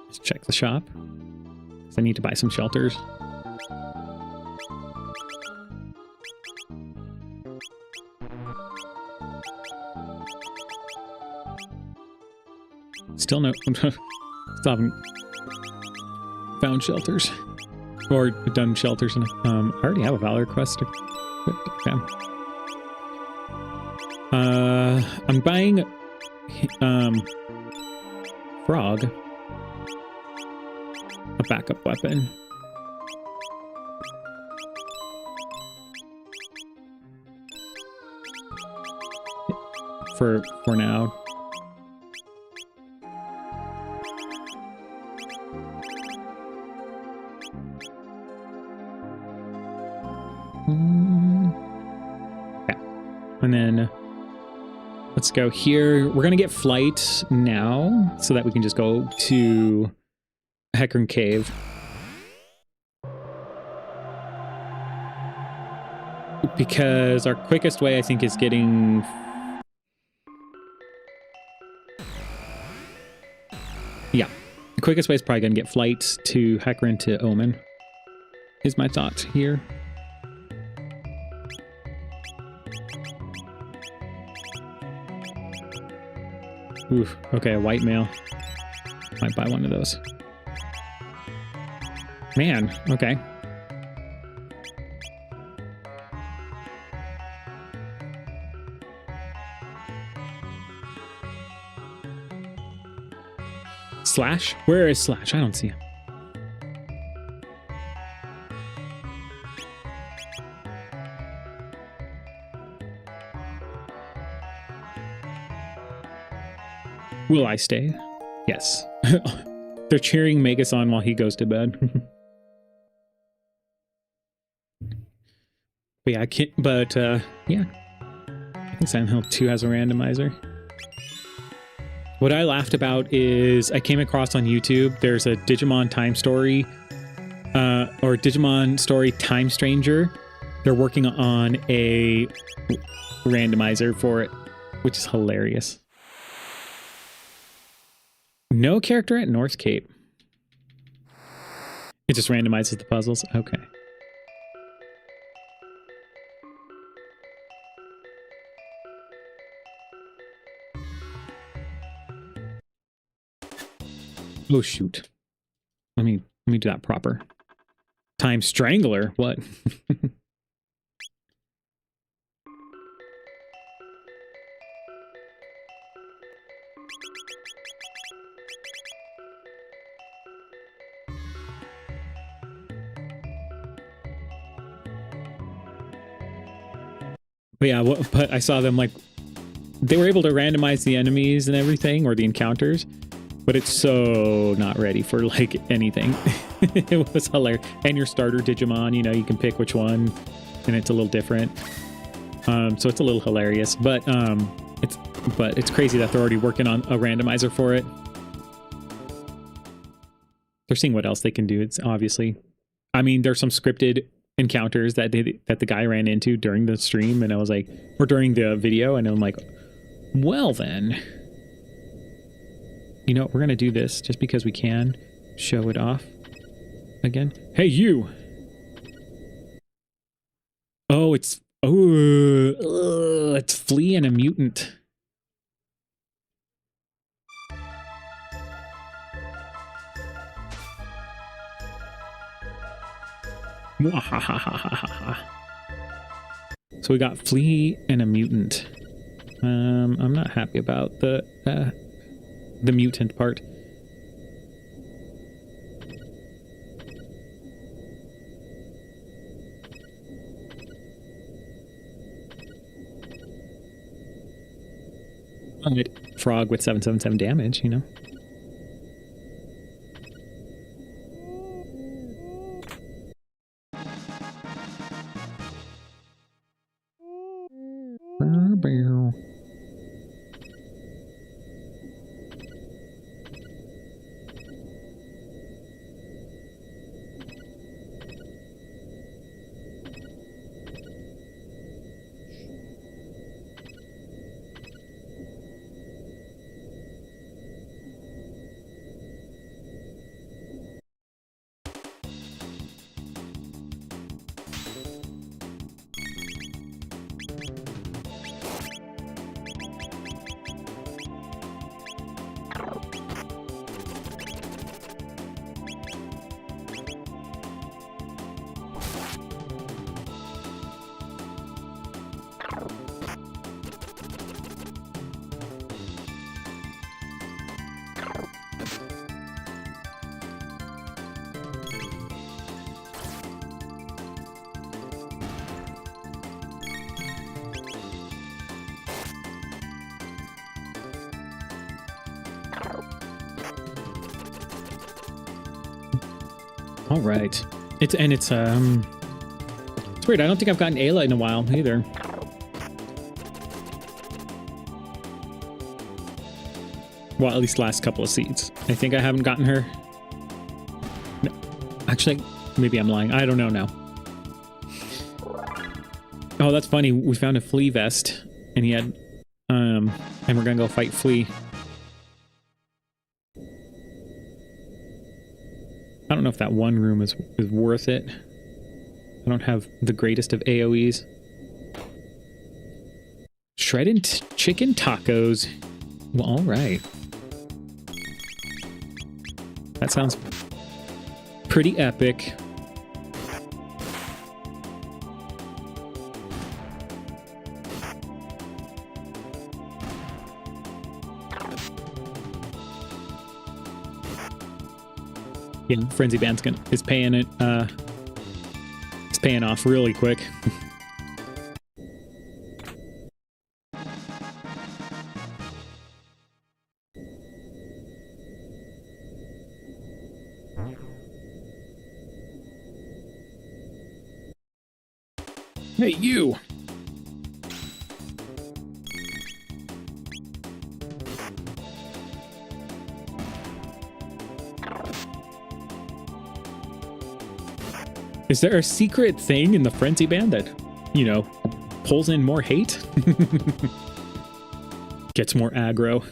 Let's check the shop. I need to buy some shelters. Still no... Still haven't found shelters. Or done shelters. I already have a Valor quest. Okay. I'm buying... Frog. A backup weapon. For now. Yeah. And then let's go here. We're gonna get flight now so that we can just go to Hecarim Cave. Because our quickest way, I think, is getting... Yeah. The quickest way is probably going to get flight to Hecarim to Omen. Is my thought here. Oof. Okay, a white male. Might buy one of those. Man, okay. Slash? Where is Slash? I don't see him. Will I stay? Yes. They're cheering Magus on while he goes to bed. But yeah, I can't, but yeah. I think Silent Hill 2 has a randomizer. What I laughed about is I came across on YouTube, there's a Digimon Time Story, or Digimon Story Time Stranger. They're working on a randomizer for it, which is hilarious. No character at North Cape. It just randomizes the puzzles? Okay. Oh shoot. Let me do that proper. Time Strangler? What? But yeah, but I saw them, like, they were able to randomize the enemies and everything, or the encounters, but it's so not ready for, like, anything. It was hilarious. And your starter Digimon, you know, you can pick which one, and it's a little different. So it's a little hilarious, but it's crazy that they're already working on a randomizer for it. They're seeing what else they can do. It's obviously, I mean, there's some scripted encounters that the guy ran into during the stream, and I was like, or during the video, and I'm like, well then, you know, we're gonna do this just because we can show it off again. Hey, you. Oh, it's Flea and a mutant. So we got Flea and a mutant. I'm not happy about the mutant part. Frog with 777 damage, you know. All right. It's weird. I don't think I've gotten Ayla in a while either. Well, at least last couple of seeds. I think I haven't gotten her. No. Actually, maybe I'm lying. I don't know now. Oh, that's funny. We found a flea vest, and he had, and we're gonna go fight Flea. I don't know if that one room is worth it. I don't have the greatest of AoEs. Shredded chicken tacos. Well, all right. That sounds pretty epic. Yeah, Frenzy Band's is paying it. It's paying off really quick. Hey, you! Is there a secret thing in the Frenzy Band that, you know, pulls in more hate? Gets more aggro.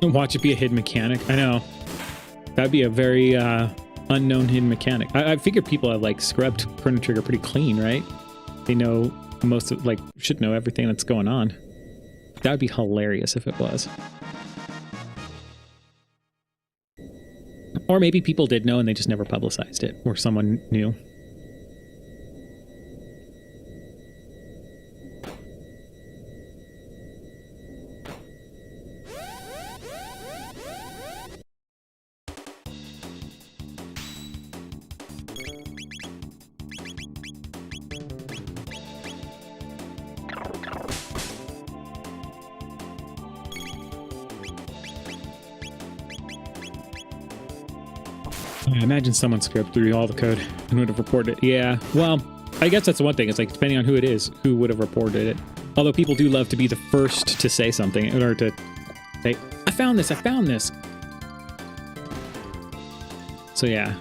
Watch it be a hidden mechanic. I know. That'd be a very unknown hidden mechanic. I figure people have like scrubbed Chrono Trigger pretty clean, right? They know most of, like, should know everything that's going on. That would be hilarious if it was. Or maybe people did know and they just never publicized it, or someone knew. I imagine someone scrubbed through all the code and would have reported it. Yeah, well, I guess that's the one thing. It's like, depending on who it is, who would have reported it. Although people do love to be the first to say something, or to say, I found this, I found this. So yeah.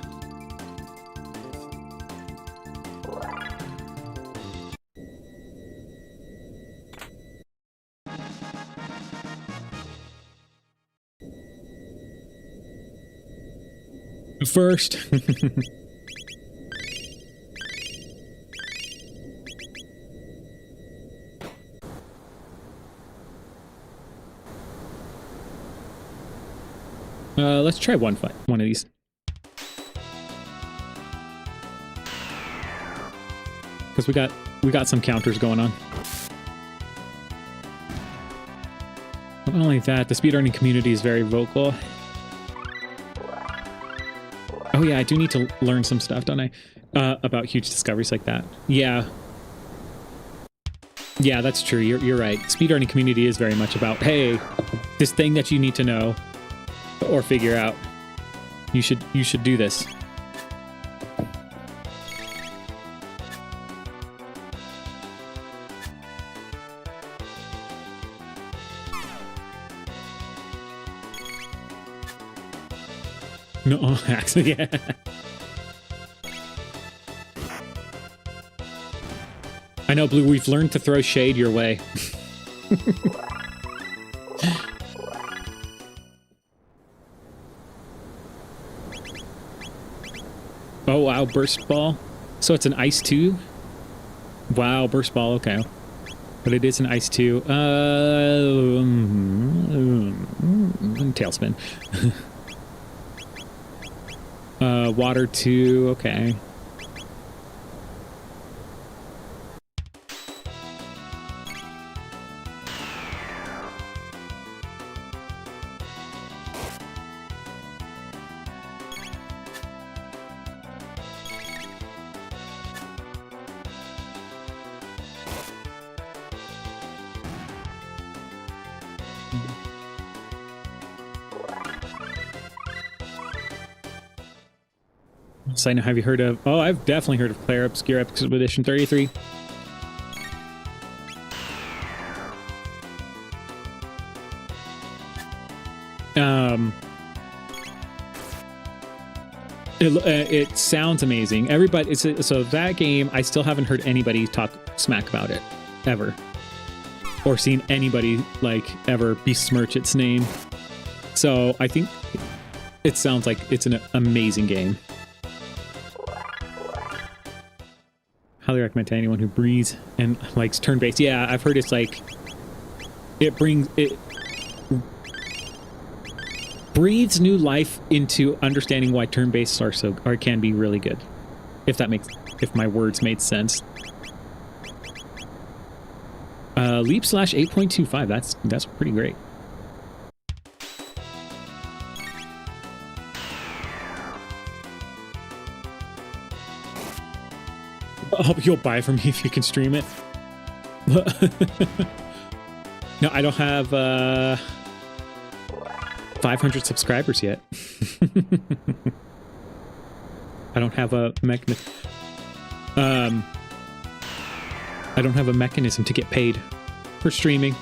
First. Let's try one of these. Because we got some counters going on. Not only that, the speedrunning community is very vocal. Oh yeah, I do need to learn some stuff, don't I? About huge discoveries like that. Yeah. Yeah, that's true. You're right. Speedrunning community is very much about, hey, this thing that you need to know or figure out. You should do this. No, actually, yeah. I know, Blue, we've learned to throw shade your way. Oh, wow, burst ball. So it's an ice 2? Wow, burst ball, okay. But it is an ice 2. Tailspin. Water 2, okay. So I know, have you heard of... Oh, I've definitely heard of Claire Obscure Expedition 33. It sounds amazing. Everybody, so that game, I still haven't heard anybody talk smack about it, ever. Or seen anybody, like, ever besmirch its name. So I think it sounds like it's an amazing game. Highly recommend to anyone who breathes and likes turn-based. Yeah, I've heard it's like it breathes new life into understanding why turn-based are can be really good. If my words made sense. Leap slash 8.25. That's pretty great. Oh, you'll buy from me if you can stream it. No, I don't have 500 subscribers yet. I don't have a mechanism to get paid for streaming.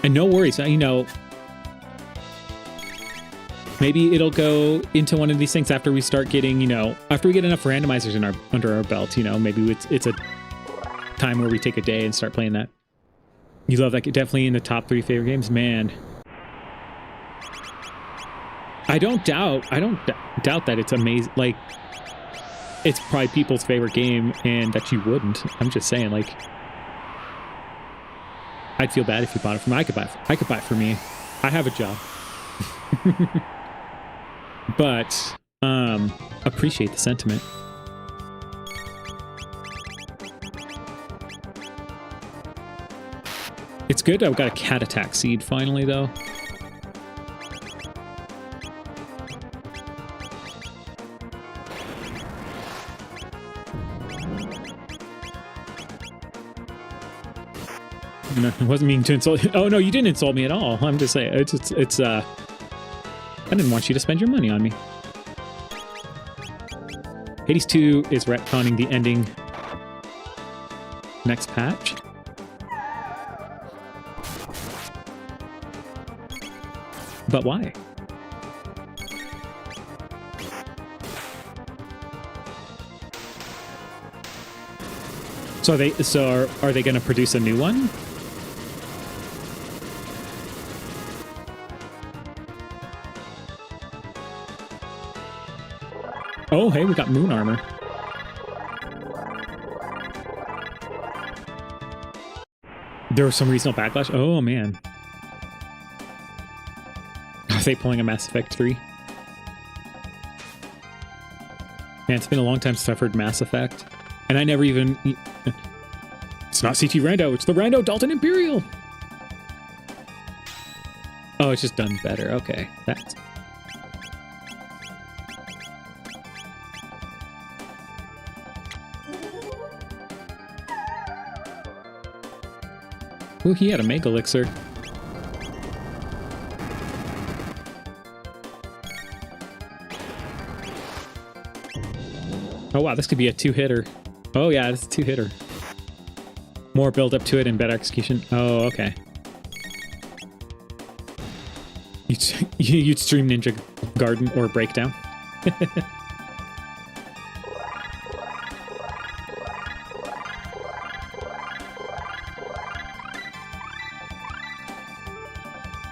And no worries, you know, maybe it'll go into one of these things after we start getting, you know, after we get enough randomizers under our belt, you know, maybe it's a time where we take a day and start playing that. You love that? Definitely in the top 3 favorite games, man. I don't doubt that it's amazing. Like, it's probably people's favorite game, and that you wouldn't. I'm just saying, like, I'd feel bad if you bought it for me. I could buy it for me. I have a job. But appreciate the sentiment. It's good I've got a cat attack seed finally, though. No, it wasn't meaning to insult you. Oh no, you didn't insult me at all. I'm just saying it's I didn't want you to spend your money on me. Hades 2 is retconning the ending next patch. But why? So are they going to produce a new one? Oh, hey, we got moon armor. There was some regional backlash. Oh, man. Are they pulling a Mass Effect 3? Man, it's been a long time since I've heard Mass Effect. And I never even... It's not CTRando, it's the Rando-Dalton Imperial! Oh, it's just done better. Okay, that's... Ooh, he had a Mega Elixir. Oh wow, this could be a 2-hitter. Oh yeah, it's a 2-hitter. More build up to it and better execution. Oh, okay. You'd stream Ninja Garden or Breakdown.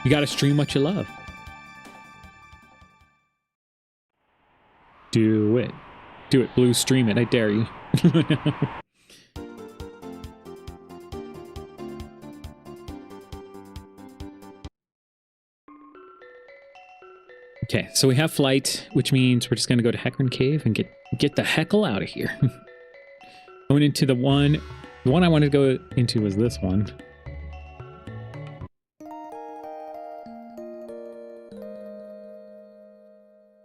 You gotta stream what you love. Do it. Do it, Blue. Stream it. I dare you. Okay, so we have flight, which means we're just gonna go to Hecarim Cave and get the heckle out of here. Going into the one I wanted to go into was this one.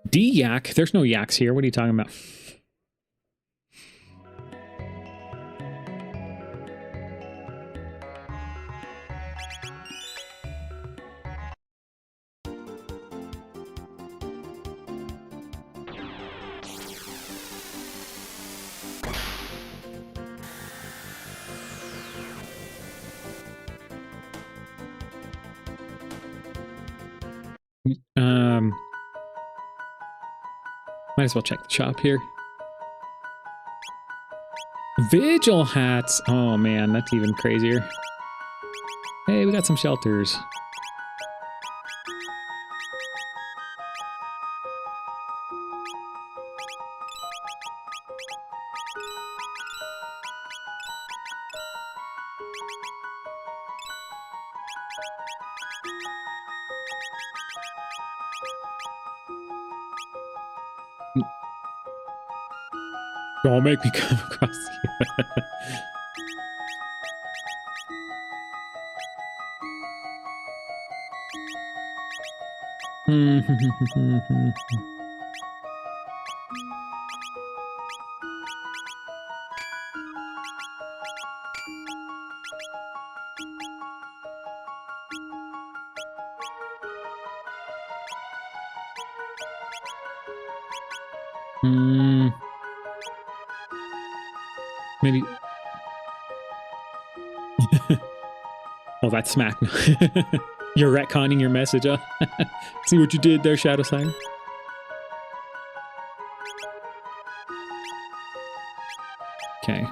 D-Yak? There's no yaks here. What are you talking about? Might as well check the shop here. Vigil hats. Oh man, that's even crazier. Hey, we got some shelters. Don't make me come across you. Maybe. Oh, that's smack. You're retconning your message, huh? See what you did there, Shadow Sire? Okay,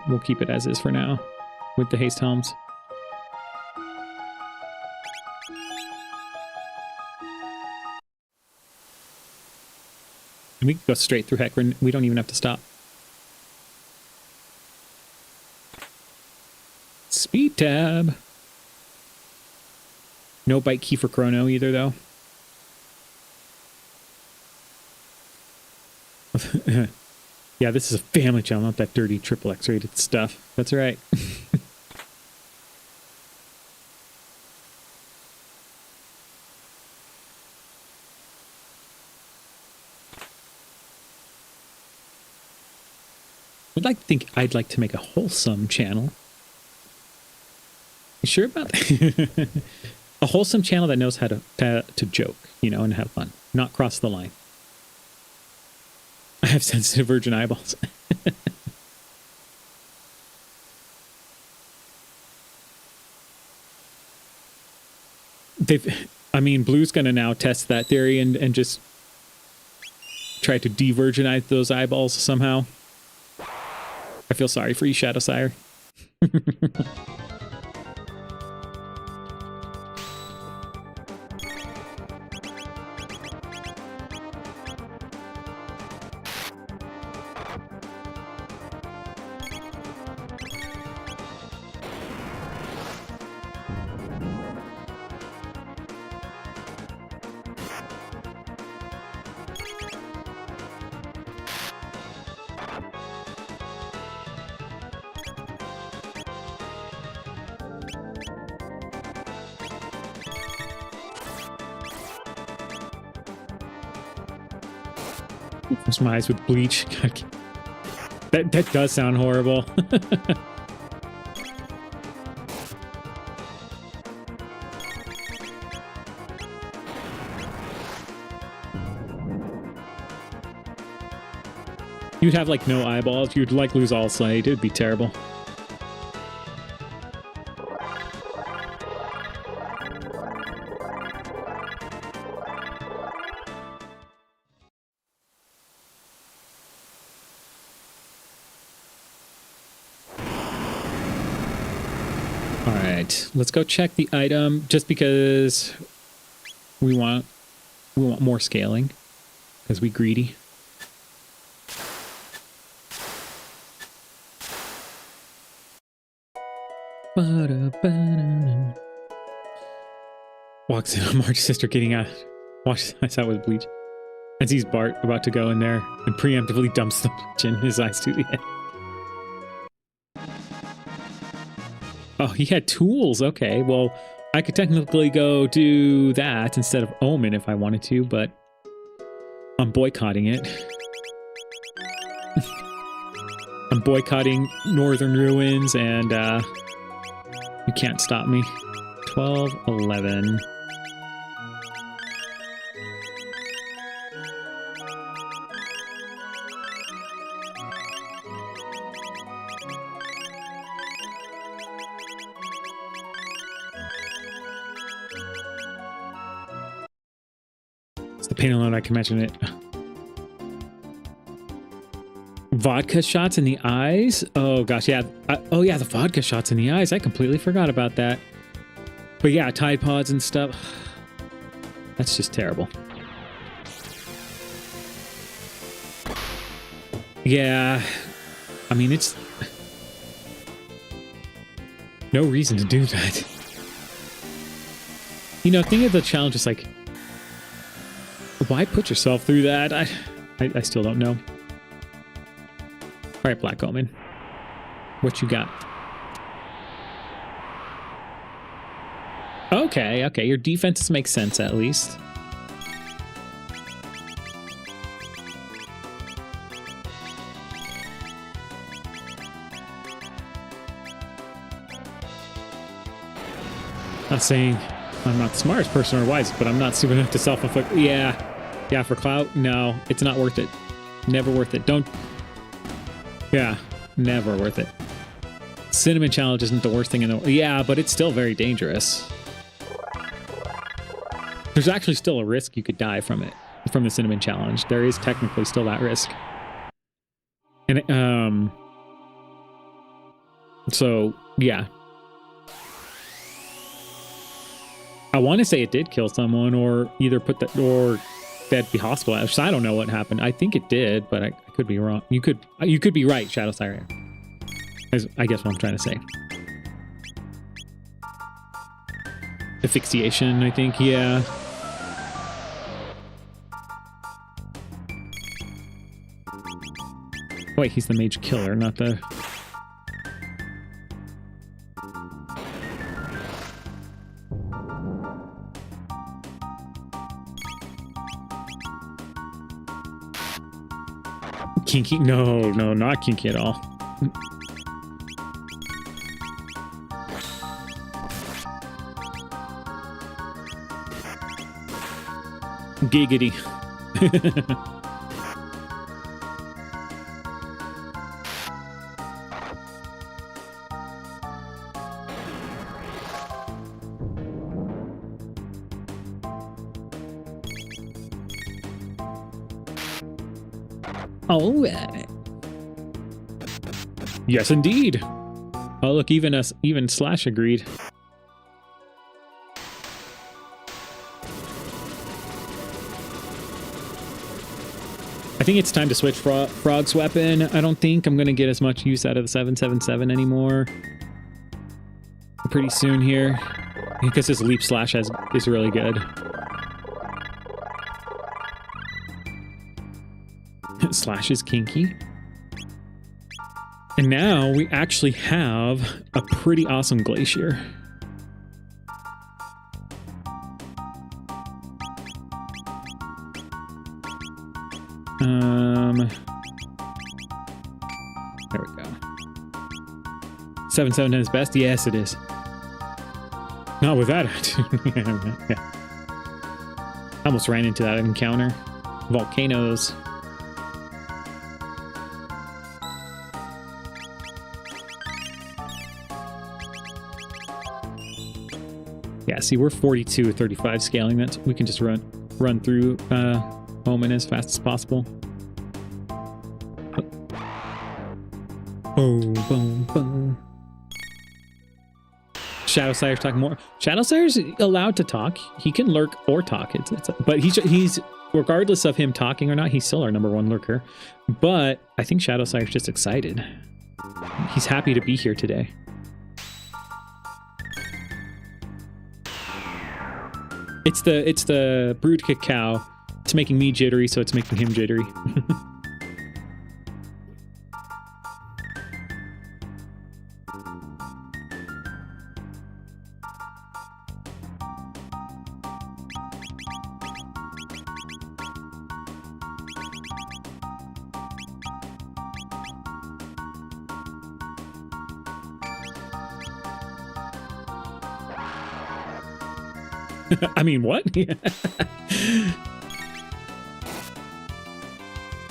we'll keep it as is for now with the haste helms. And we can go straight through Hecarim. We don't even have to stop. Speed tab. No bite key for Chrono either, though. Yeah, this is a family channel, not that dirty triple X rated stuff. That's right. I'd like to make a wholesome channel. You sure about that? A wholesome channel that knows how to joke, you know, and have fun, not cross the line. I have sensitive virgin eyeballs. I mean, Blue's gonna now test that theory and just try to de-virginize those eyeballs somehow. I feel sorry for you, Shadow Sire. My eyes with bleach. That does sound horrible. You'd have like no eyeballs. You'd like lose all sight. It'd be terrible. Let's go check the item just because we want more scaling because we greedy. Walks in on Marge's sister getting out. Watch us out with bleach. And sees Bart about to go in there and preemptively dumps the bleach in his eyes to the head. Oh, he had tools. Okay, well, I could technically go do that instead of Omen if I wanted to, but I'm boycotting it. I'm boycotting Northern Ruins, and you can't stop me. 12, 11. The pain alone, I can imagine it. Vodka shots in the eyes? Oh gosh, yeah. Oh yeah, the vodka shots in the eyes. I completely forgot about that. But yeah, Tide Pods and stuff. That's just terrible. Yeah. I mean, it's... no reason to do that. You know, think of the challenge is like... why put yourself through that? I still don't know. All right, Black Omen. What you got? Okay, okay. Your defenses make sense, at least. Not saying I'm not the smartest person or wisest, but I'm not stupid enough to self-inflict. Yeah, for clout, no, it's not worth it. Never worth it. Don't. Yeah, never worth it. Cinnamon challenge isn't the worst thing in the world. Yeah, but it's still very dangerous. There's actually still a risk you could die from it, from the cinnamon challenge. There is technically still that risk. And so yeah. I want to say it did kill someone, or either put that, or that'd be hospitalized. I don't know what happened. I think it did, but I could be wrong. You could be right, Shadow Sire. I guess what I'm trying to say. Asphyxiation, I think, yeah. Oh, wait, he's the mage killer, not the... Kinky? No, not kinky at all. Giggity. All right. Yes, indeed. Oh, look, even Slash agreed. I think it's time to switch Frog's weapon. I don't think I'm going to get as much use out of the 777 anymore pretty soon here, because his Leap Slash is really good. Slash is kinky. And now we actually have a pretty awesome Glacier. There we go. 779 is best? Yes, it is. Not with that attitude. Yeah. I almost ran into that encounter. Volcanoes. Yeah, see, we're 42 or 35 scaling. That's we can just run through Omen as fast as possible. Boom, boom, boom. Shadow Sire's talking more. Shadow Sire's allowed to talk. He can lurk or talk. But he's regardless of him talking or not, he's still our #1 lurker. But I think Shadow Sire's just excited. He's happy to be here today. It's the brewed cacao. It's making me jittery, so it's making him jittery. I mean, what?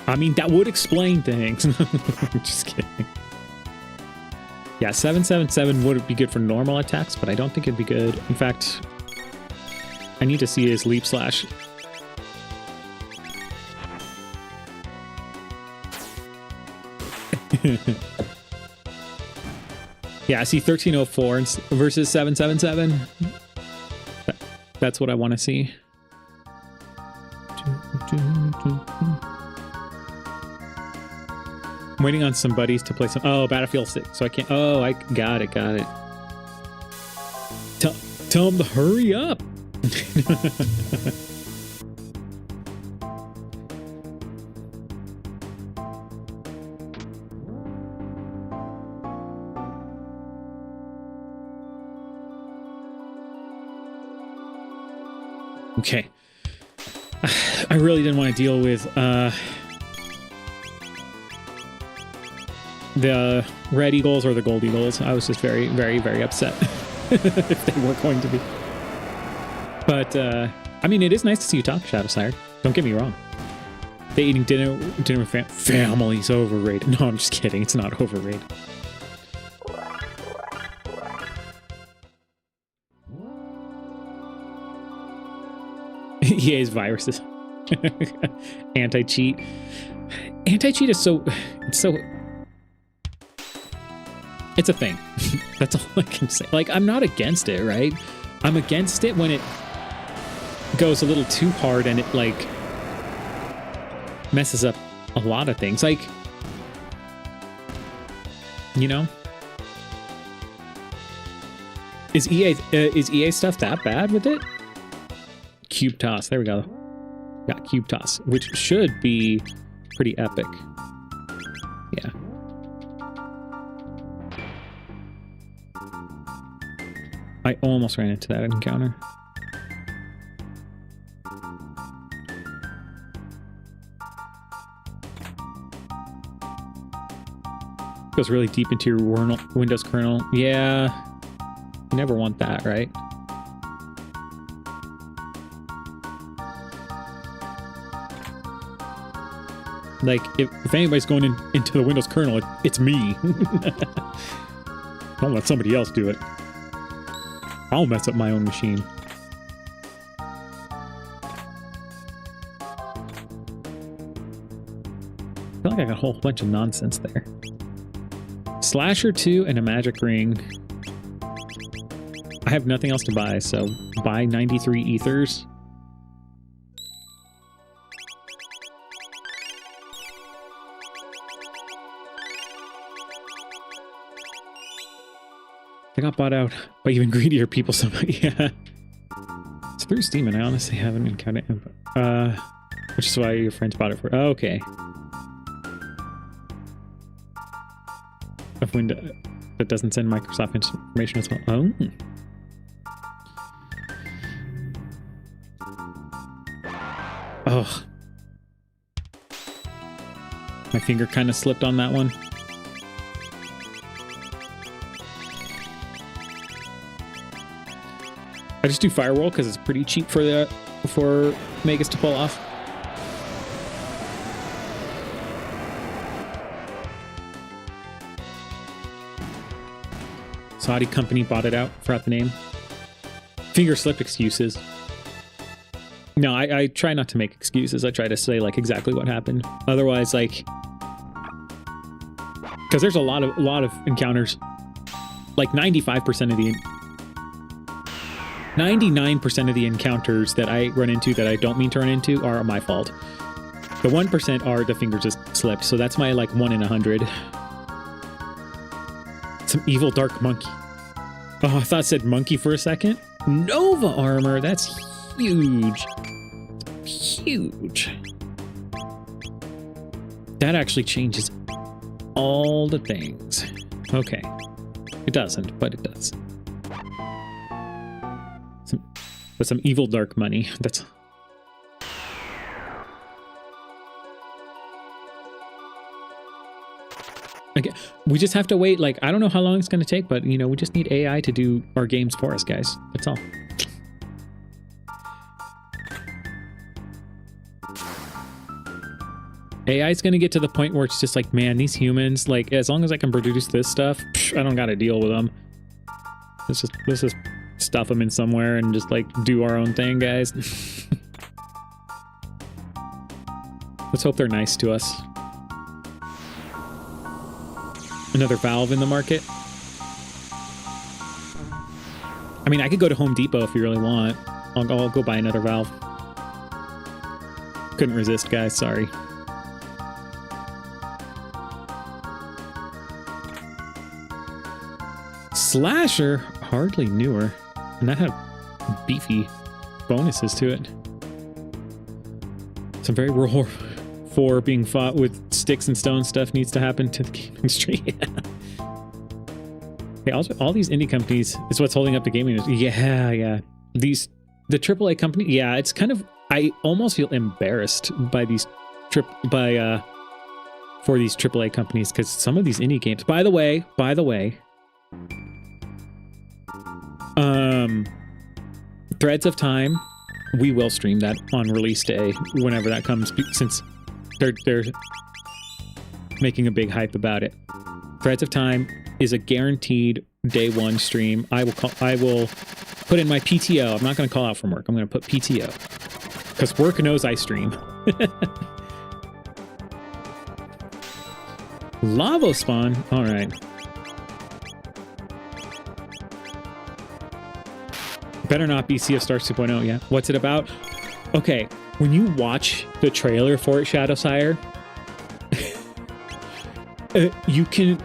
I mean, that would explain things. Just kidding. Yeah, 777 would be good for normal attacks, but I don't think it'd be good. In fact, I need to see his Leap Slash. Yeah, I see 1304 versus 777. That's what I want to see. I'm waiting on some buddies to play some. Oh, Battlefield 6. So I can't. Oh, I got it. Got it. Tell them to hurry up. Okay. I really didn't want to deal with the Red Eagles or the Gold Eagles. I was just very, very, very upset if they were going to be. But, I mean, it is nice to see you talk, Shadowsire. Don't get me wrong. They eating dinner with family's overrated. No, I'm just kidding. It's not overrated. EA's viruses. Anti-cheat. Anti-cheat is so... It's a thing. That's all I can say. Like, I'm not against it, right? I'm against it when it goes a little too hard and it, like, messes up a lot of things. Like, you know? Is EA stuff that bad with it? Cube toss. There we go. Got cube toss, which should be pretty epic. Yeah. I almost ran into that encounter. Goes really deep into your Windows kernel. Yeah. You never want that, right? Like, if anybody's going into the Windows kernel, it's me. Don't let somebody else do it. I'll mess up my own machine. I feel like I got a whole bunch of nonsense there. Slasher 2 and a magic ring. I have nothing else to buy, so buy 93 ethers. I got bought out by even greedier people, so yeah. It's through Steam, and I honestly haven't encountered it. Which is why your friends bought it for. Oh, okay. Of window that doesn't send Microsoft information as well. Oh. Oh. My finger kind of slipped on that one. I just do Firewall because it's pretty cheap for Magus to pull off. Saudi company bought it out. Forgot the name. Finger slipped excuses. No, I try not to make excuses. I try to say like exactly what happened. Otherwise, like, because there's a lot of encounters. Like 99% of the encounters that I run into that I don't mean to run into are my fault. The 1% are the finger just slipped, so that's my like 1 in 100. Some evil dark monkey. Oh, I thought it said monkey for a second. Nova armor, that's huge. Huge. That actually changes all the things. Okay. It doesn't, but it does. Some evil dark money. That's... Okay, we just have to wait. Like, I don't know how long it's going to take, but, you know, we just need AI to do our games for us, guys. That's all. AI is going to get to the point where it's just like, man, these humans, like, as long as I can produce this stuff, I don't got to deal with them. Let's just stuff them in somewhere and just like do our own thing, guys. Let's hope they're nice to us. another Valve in the market. I mean, I could go to Home Depot if you really want. I'll go buy another Valve. Couldn't resist, guys. Sorry. Slasher, hardly newer, and that had beefy bonuses to it. Some very World War IV being fought with sticks and stone stuff needs to happen to the gaming industry. Okay, also, all these indie companies is what's holding up the gaming industry. Yeah. The AAA company, yeah, it's kind of, I almost feel embarrassed by these for these AAA companies, because some of these indie games, by the way, Threads of Time, we will stream that on release day whenever that comes, since they're making a big hype about it. Threads of Time is a guaranteed day one stream. I will put in my PTO. I'm not going to call out from work. I'm going to put PTO because work knows I stream. Lavo spawn. All right. Better not be Sea of Stars 2.0. Yeah. What's it about? Okay. When you watch the trailer for it, Shadowsire, you can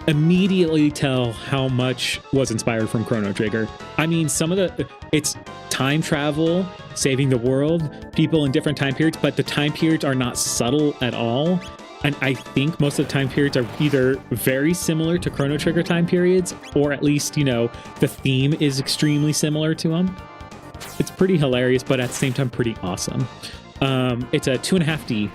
immediately tell how much was inspired from Chrono Trigger. I mean, it's time travel, saving the world, people in different time periods, but the time periods are not subtle at all. And I think most of the time periods are either very similar to Chrono Trigger time periods, or at least, the theme is extremely similar to them. It's pretty hilarious, but at the same time, pretty awesome. It's a 2.5D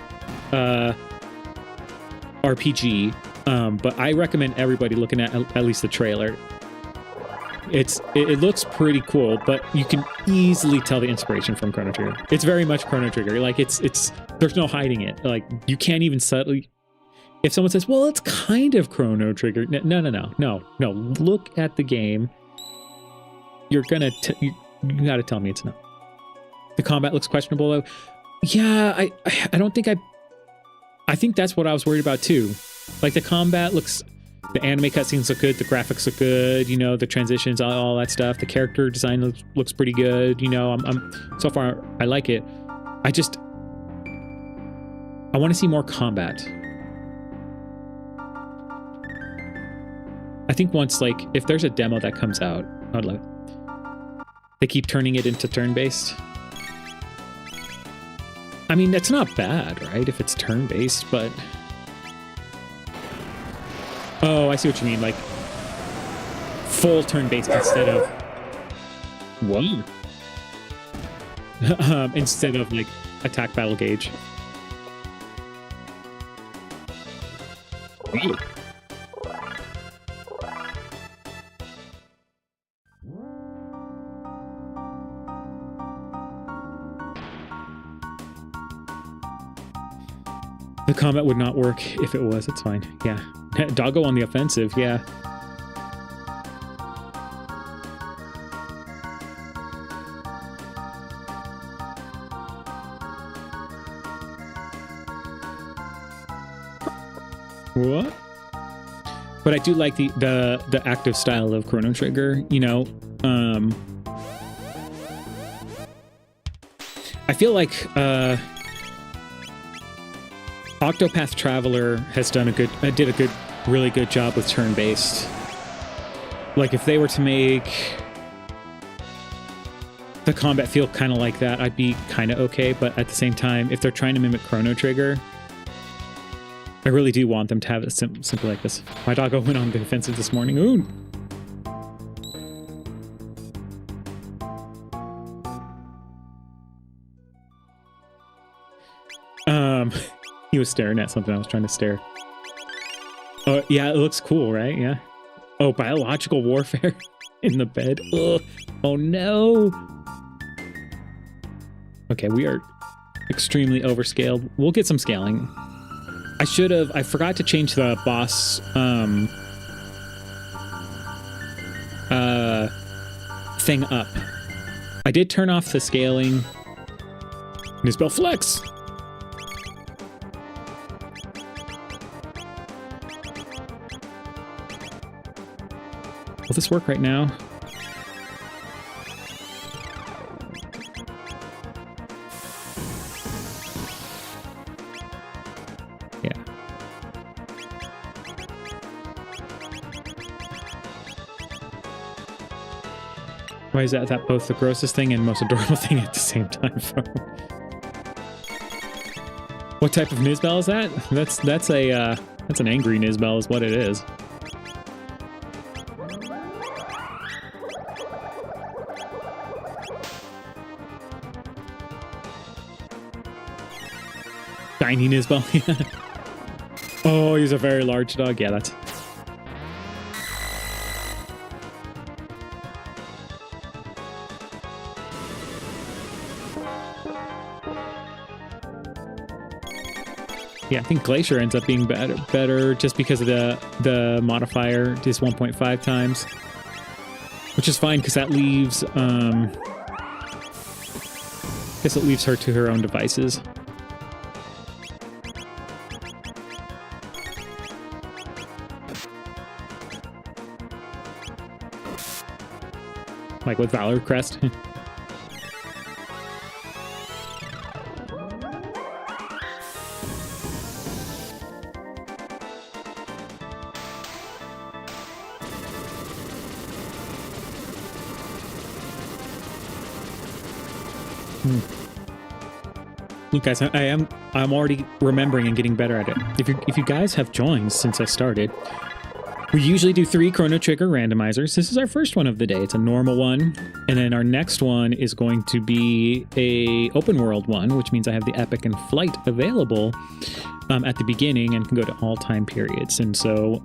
RPG, but I recommend everybody looking at least the trailer. It looks pretty cool, but you can easily tell the inspiration from Chrono Trigger. It's very much Chrono Trigger. Like there's no hiding it. Like you can't even subtly. If someone says, "Well, it's kind of Chrono Trigger," no. Look at the game. You're gonna you gotta tell me it's not. The combat looks questionable though. Yeah, I don't think I think that's what I was worried about too. Like the combat looks. The anime cutscenes look good. The graphics look good. The transitions, all that stuff. The character design looks pretty good. I'm so far I like it. I want to see more combat. I think once, like, if there's a demo that comes out, I'd love it. They keep turning it into turn-based. I mean, that's not bad, right? If it's turn-based, but. Oh, I see what you mean. Like, full turn-based instead of... Whoa. Instead of, like, attack battle gauge. Whoa. The combat would not work if it was. It's fine. Yeah. Doggo on the offensive, yeah. What? But I do like the active style of Chrono Trigger, I feel like Octopath Traveler has did a really good job with turn-based. Like, if they were to make the combat feel kind of like that, I'd be kind of okay. But at the same time, if they're trying to mimic Chrono Trigger, I really do want them to have it simple like this. My doggo went on the offensive this morning. Ooh. He was staring at something I was trying to stare. Oh, yeah, it looks cool, right? Yeah. Oh, biological warfare in the bed. Ugh. Oh, no. Okay, we are extremely overscaled. We'll get some scaling. I forgot to change the boss thing up. I did turn off the scaling. New spell flex. Will this work right now? Yeah. Why is that both the grossest thing and most adorable thing at the same time? What type of Nizbel is that? That's an angry Nizbel is what it is. Tiny Nizbel. Oh, he's a very large dog. Yeah, that's... Yeah, I think Glacier ends up being better just because of the modifier is 1.5 times, which is fine because that leaves I guess it leaves her to her own devices. Like with Valor Crest. Look, guys, I'm already remembering and getting better at it. If you guys have joined since I started, we usually do 3 Chrono Trigger randomizers. This is our first one of the day. It's a normal one, and then our next one is going to be a open world one, which means I have the Epic and Flight available at the beginning and can go to all time periods. And so,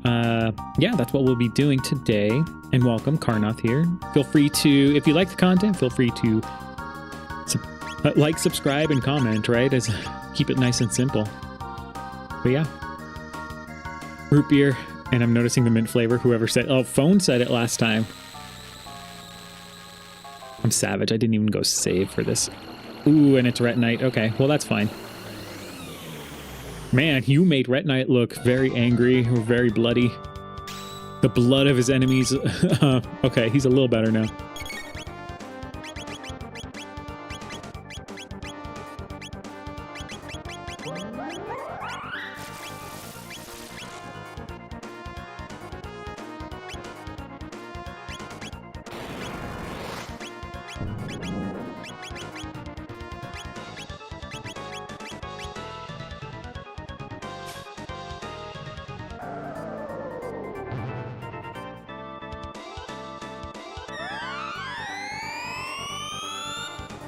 yeah, that's what we'll be doing today. And welcome, Karnoth here. Feel free to, if you like the content, feel free to like, subscribe, and comment, right? Keep it nice and simple. But yeah. Root beer, and I'm noticing the mint flavor. Whoever said, oh, Phone said it last time. I'm savage. I didn't even go save for this. Ooh, and it's Retinite. Okay, well, that's fine. Man, you made Retinite look very angry or very bloody. The blood of his enemies. Okay, he's a little better now.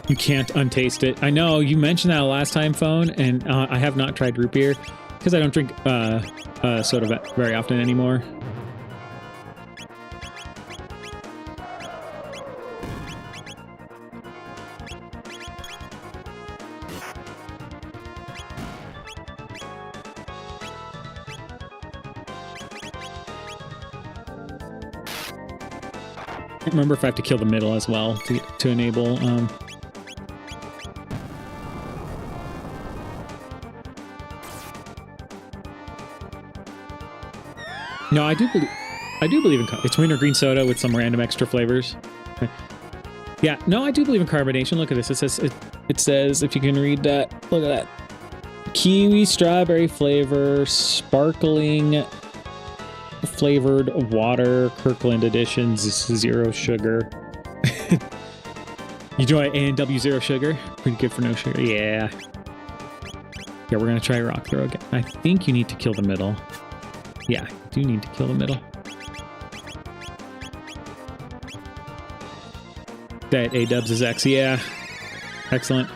You can't untaste it. I know you mentioned that last time, Phone, and I have not tried root beer because I don't drink soda very often anymore. I can't remember if I have to kill the middle as well to enable. No, I do believe in it's wintergreen soda with some random extra flavors. Yeah, no, I do believe in carbonation. Look at this. It says if you can read that. Look at that. Kiwi strawberry flavor, sparkling flavored water, Kirkland editions, 0 sugar. You enjoy A&W 0 sugar? Pretty good for no sugar. Yeah. Yeah, we're gonna try rock throw again. I think you need to kill the middle. Yeah, you do need to kill the middle. That A-dubs is X. Yeah. Excellent.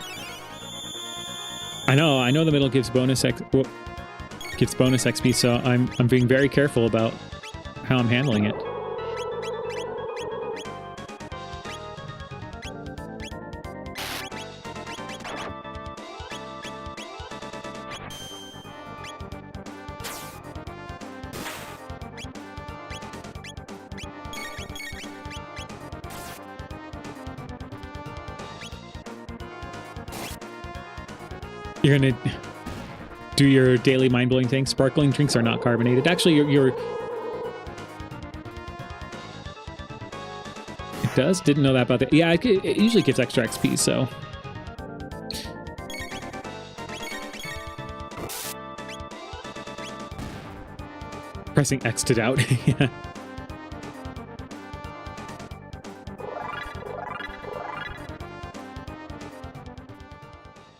I know the middle gives bonus XP, so I'm being very careful about how I'm handling it. You're gonna do your daily mind-blowing thing. Sparkling drinks are not carbonated. Actually, does? Didn't know that about that. Yeah, it usually gives extra XP, so. Pressing X to doubt. Yeah.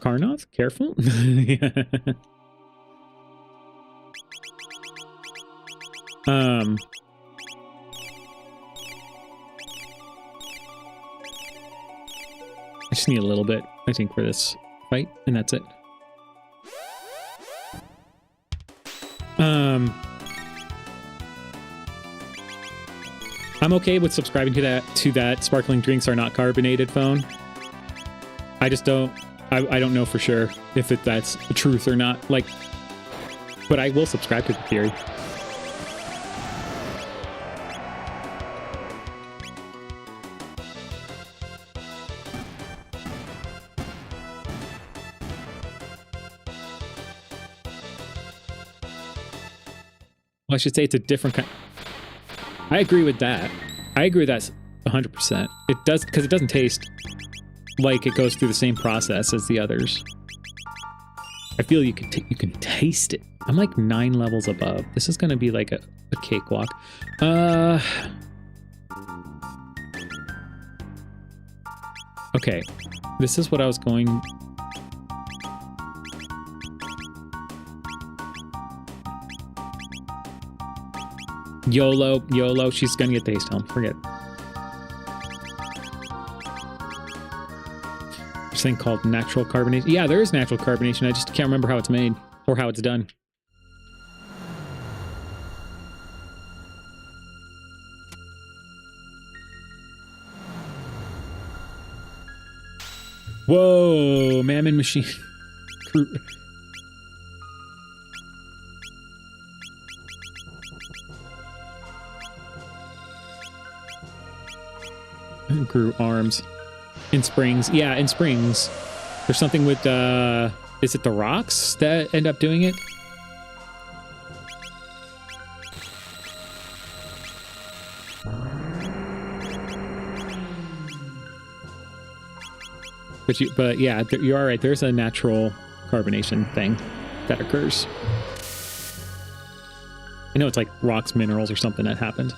Karnoth, careful. Yeah. I just need a little bit, I think, for this fight, and that's it. I'm okay with subscribing to that sparkling drinks are not carbonated phone. I just don't I don't know for sure if that's the truth or not. Like, but I will subscribe to the theory. Well, I should say it's a different kind. I agree with that. I agree with that 100%. It does, because it doesn't taste like it goes through the same process as the others. I feel you can taste it. I'm like 9 levels above. This is going to be like a cakewalk. Okay, this is what I was going. YOLO, she's gonna get the haste helm. Forget. This thing called natural carbonation. Yeah, there is natural carbonation. I just can't remember how it's made or how it's done. Whoa, Mammon machine. Grew arms in springs. Yeah, in springs. There's something with is it the rocks that end up doing it? But yeah, you are right. There's a natural carbonation thing that occurs. I know it's like rocks, minerals, or something that happened.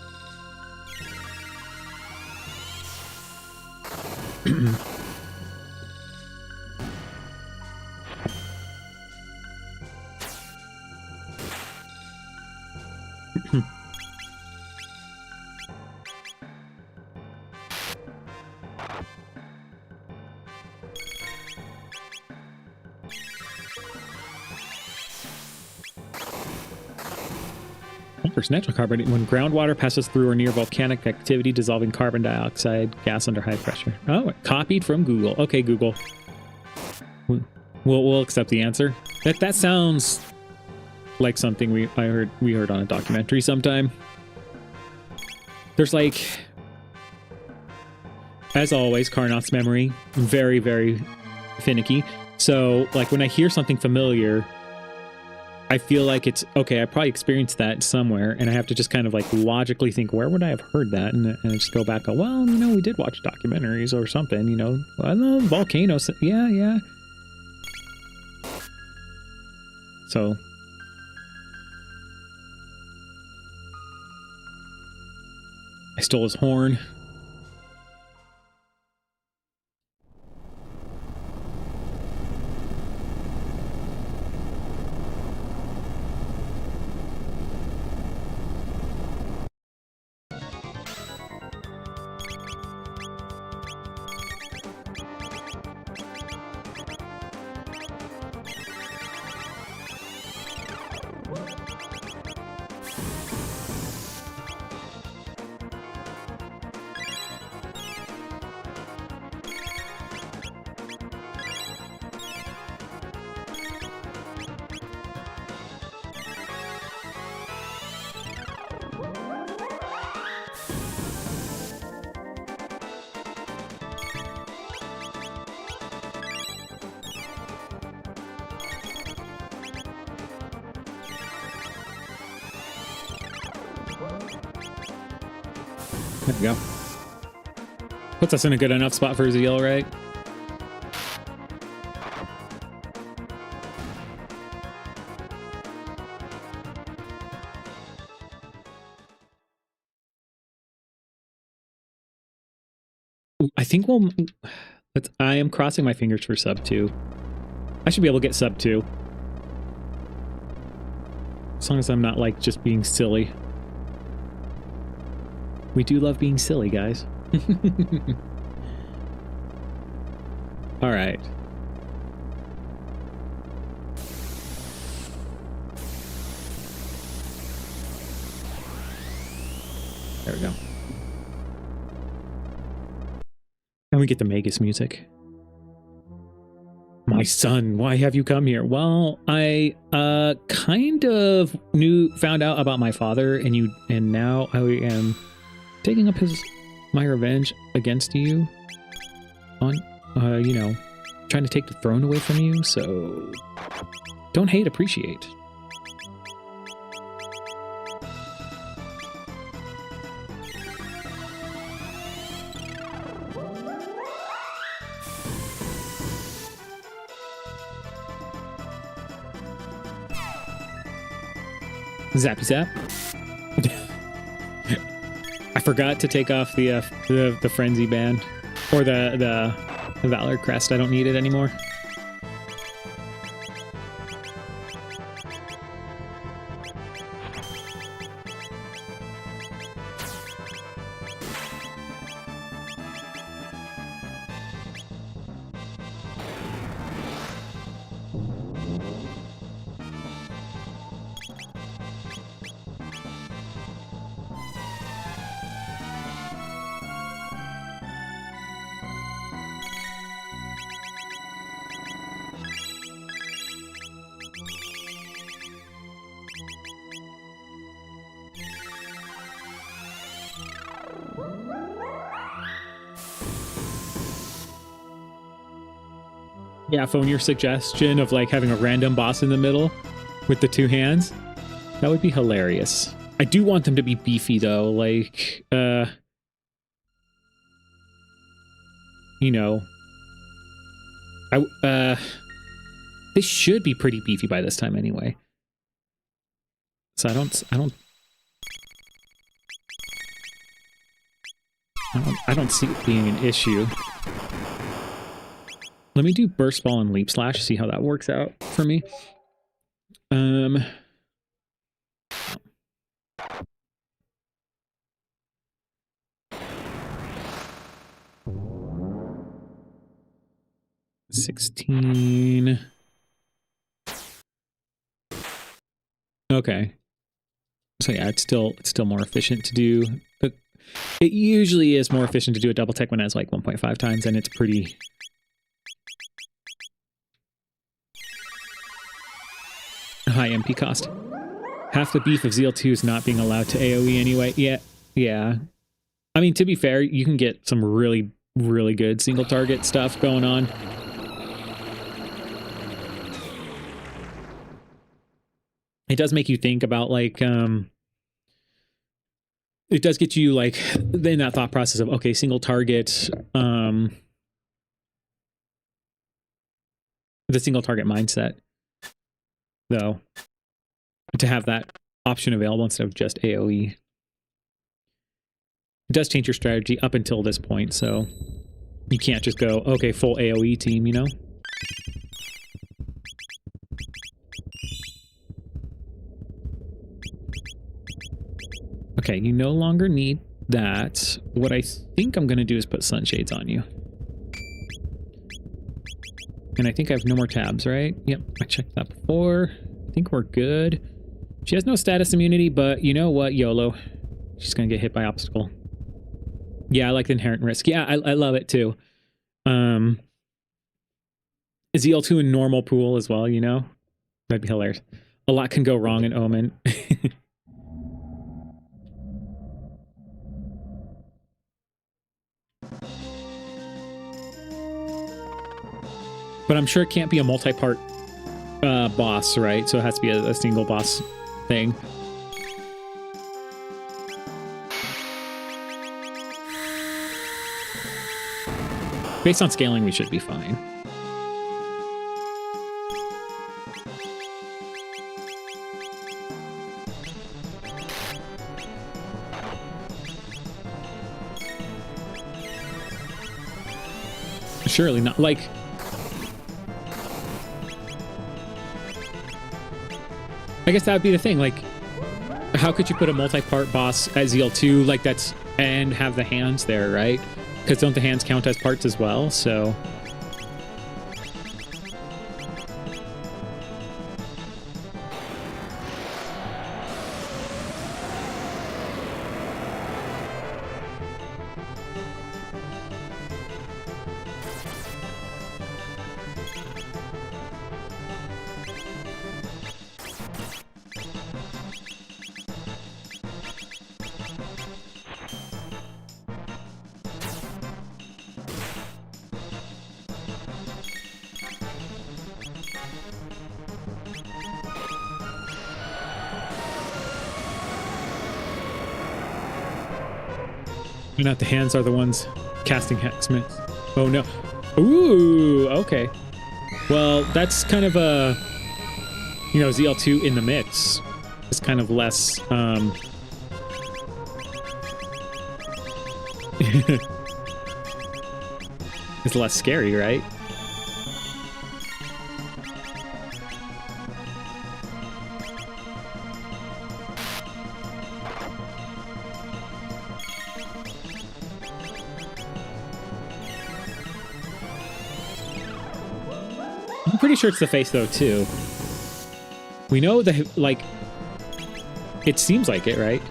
Natural carbon when groundwater passes through or near volcanic activity, dissolving carbon dioxide gas under high pressure. Oh, copied from Google. Okay, Google. We'll accept the answer. That sounds like something we heard on a documentary sometime. There's like, as always, Karnoth's memory very, very finicky. So like when I hear something familiar, I feel like it's, okay, I probably experienced that somewhere, and I have to just kind of like logically think, where would I have heard that? And I just go back, go, well, you know, we did watch documentaries or something, you know, I don't know, volcanoes, yeah. So. I stole his horn. There we go. Puts us in a good enough spot for Zeal, right? I think we'll... I am crossing my fingers for sub 2. I should be able to get sub 2. As long as I'm not, like, just being silly. We do love being silly, guys. All right. There we go. And we get the Magus music. My son, why have you come here? Well, I kind of found out about my father, and now I am taking up my revenge against you on you know, trying to take the throne away from you, so don't hate, appreciate. Zappy zap. I forgot to take off the frenzy band or the Valor crest. I don't need it anymore. Yeah, phone your suggestion of like having a random boss in the middle with the 2 hands. That would be hilarious. I do want them to be beefy though, like you know, they should be pretty beefy by this time anyway. So I don't see it being an issue. Let me do burst ball and leap slash, see how that works out for me. 16. Okay. So yeah, it's still more efficient to do, but it usually is more efficient to do a double tech when it has like 1.5 times, and it's pretty high MP cost. Half the beef of Zeal 2 is not being allowed to AoE anyway. Yeah. I mean, to be fair, you can get some really, really good single target stuff going on. It does make you think about, like, it does get you, like, in that thought process of, okay, single target, the single target mindset, though, to have that option available instead of just AoE. It does change your strategy up until this point, so you can't just go, okay, full AoE team, you know? Okay, you no longer need that. What I think I'm going to do is put sunshades on you. And I think I have no more tabs, right? Yep, I checked that before. I think we're good. She has no status immunity, but you know what? YOLO. She's going to get hit by obstacle. Yeah, I like the inherent risk. Yeah, I love it too. Zeal 2 in normal pool as well, you know? That'd be hilarious. A lot can go wrong in Omen. But I'm sure it can't be a multi-part boss, right? So it has to be a single boss thing. Based on scaling, we should be fine. Surely not. Like, I guess that would be the thing. Like, how could you put a multi-part boss at ZL2 like that's and have the hands there, right? Because don't the hands count as parts as well? So not the hands are the ones casting hexments. Oh no. Ooh, okay. Well, that's kind of a, you know, ZL2 in the mix. It's kind of less it's less scary, right? I'm pretty sure it's the face, though, too. We know that, like, it seems like it, right?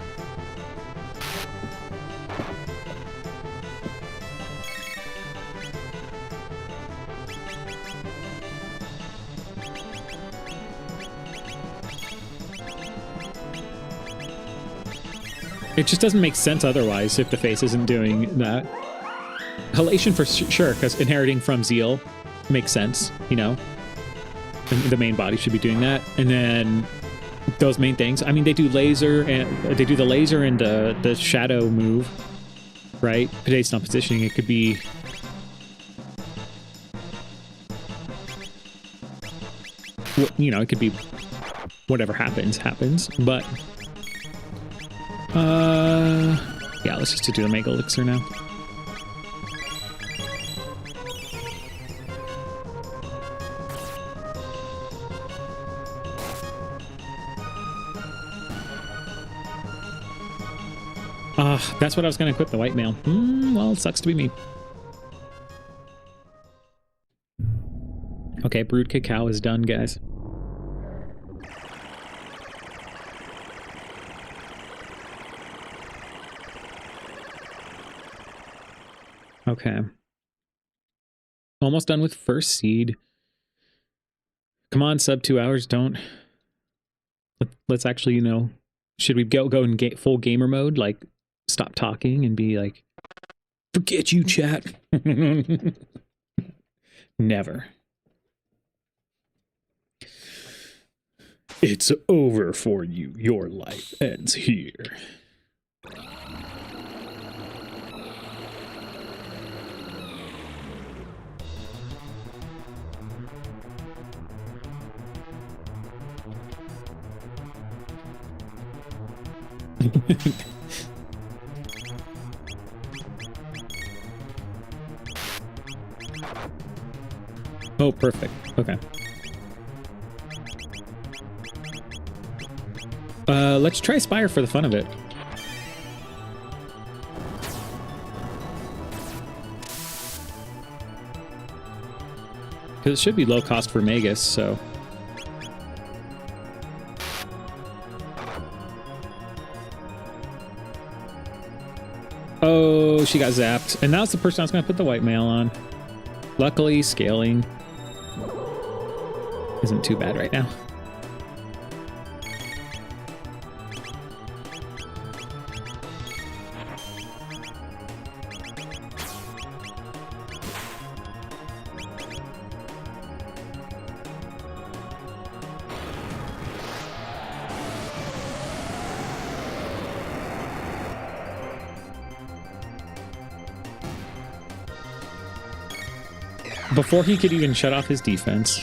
It just doesn't make sense otherwise if the face isn't doing that. Halation for sure, because inheriting from Zeal makes sense, you know? And the main body should be doing that. And then those main things. I mean, they do laser, and they do the laser and the shadow move, right? Based on positioning, it could be... You know, it could be whatever happens, but... yeah, let's just do the Mega Elixir now. That's what I was going to equip, the white mail. Well, it sucks to be me. Okay, brewed cacao is done, guys. Okay. Almost done with first seed. Come on, sub 2 hours. Don't. Let's actually, you know, should we go in full gamer mode? Like, stop talking and be like, forget you, chat. Never. It's over for you. Your life ends here. Oh, perfect. Okay. Let's try Spire for the fun of it. Because it should be low cost for Magus, so... Oh, she got zapped. And that's the person I was going to put the white mail on. Luckily, scaling isn't too bad right now. before he could even shut off his defense.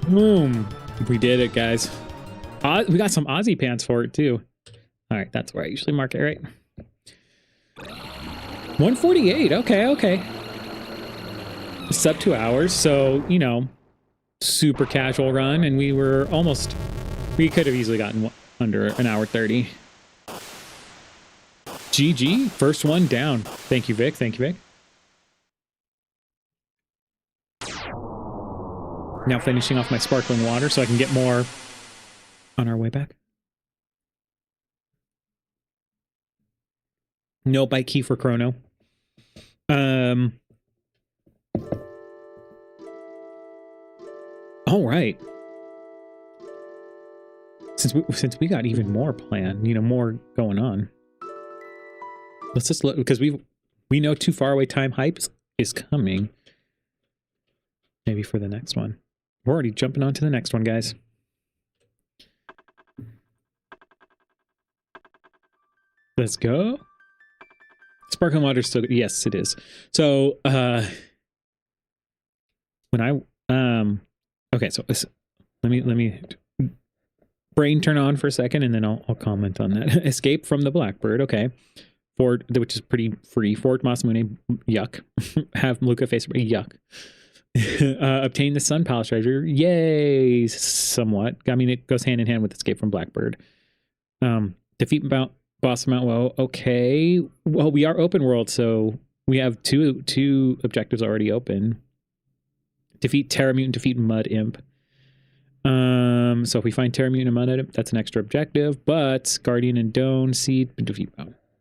Boom. We did it, guys. We got some Aussie pants for it, too. All right, that's where I usually mark it, right? 148. Okay, okay. Sub 2 hours, so, you know, super casual run, and we were almost... We could have easily gotten under an hour 30. GG. First one down. Thank you, Vic. Thank you, Vic. Now finishing off my sparkling water so I can get more on our way back. No bike key for Chrono. All right. Since we got even more planned, you know, more going on. Let's just look, because we know Too Far Away Time hype is coming. Maybe for the next one. We're already jumping on to the next one, guys. Let's go. Sparkling water still, yes, it is. So, when I, okay, so let me brain turn on for a second, and then I'll comment on that. Escape from the Blackbird, okay. Ford, which is pretty free. Fort Masamune, yuck. Have Luca face, yuck. Obtain the Sun Palace treasure, yay, somewhat. I mean, it goes hand in hand with Escape from Blackbird. Defeat boss Mount Woe, okay. Well, we are open world, so we have two objectives already open. Defeat Terra Mutant, defeat Mud Imp. So if we find Terra Mutant and Mud Imp, that's an extra objective. But Guardian and Doan, Seed, defeat.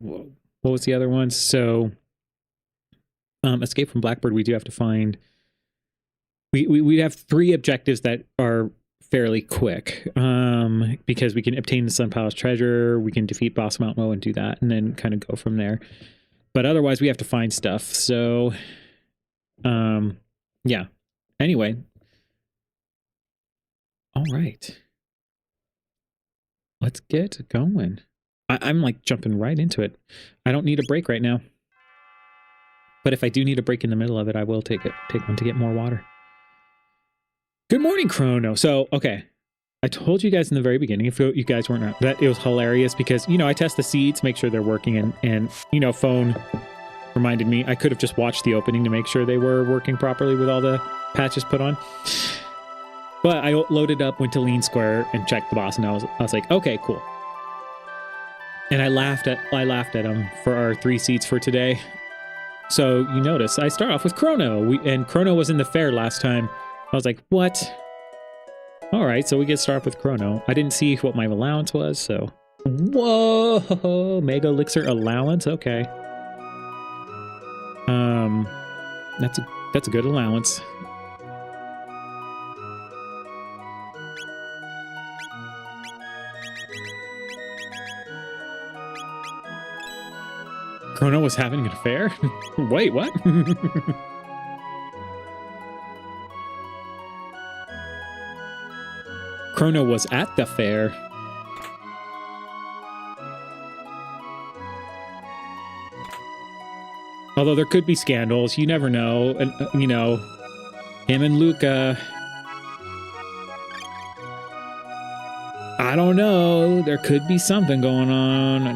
Whoa. What was the other one? So, Escape from Blackbird, we do have to find. We have 3 objectives that are fairly quick, because we can obtain the Sun Palace treasure, we can defeat Boss Mount Woe and do that, and then kind of go from there. But otherwise, we have to find stuff. So, yeah. Anyway. All right. Let's get going. I'm like jumping right into it. I don't need a break right now. But if I do need a break in the middle of it, I will take one to get more water. Good morning, Chrono. So, okay. I told you guys in the very beginning, if you guys weren't, that it was hilarious because, you know, I test the seeds, make sure they're working, and you know, phone reminded me. I could have just watched the opening to make sure they were working properly with all the patches put on. But I loaded up, went to Lean Square, and checked the boss, and I was like, okay, cool. And I laughed at him for our 3 seeds for today. So you notice I start off with Chrono, and Chrono was in the fair last time. I was like, what? All right, so we get started with Chrono. I didn't see what my allowance was, so... Whoa! Mega Elixir allowance? Okay. That's a good allowance. Chrono was having an affair? Wait, what? Chrono was at the fair. Although there could be scandals, you never know. And you know, him and Luca. I don't know. There could be something going on.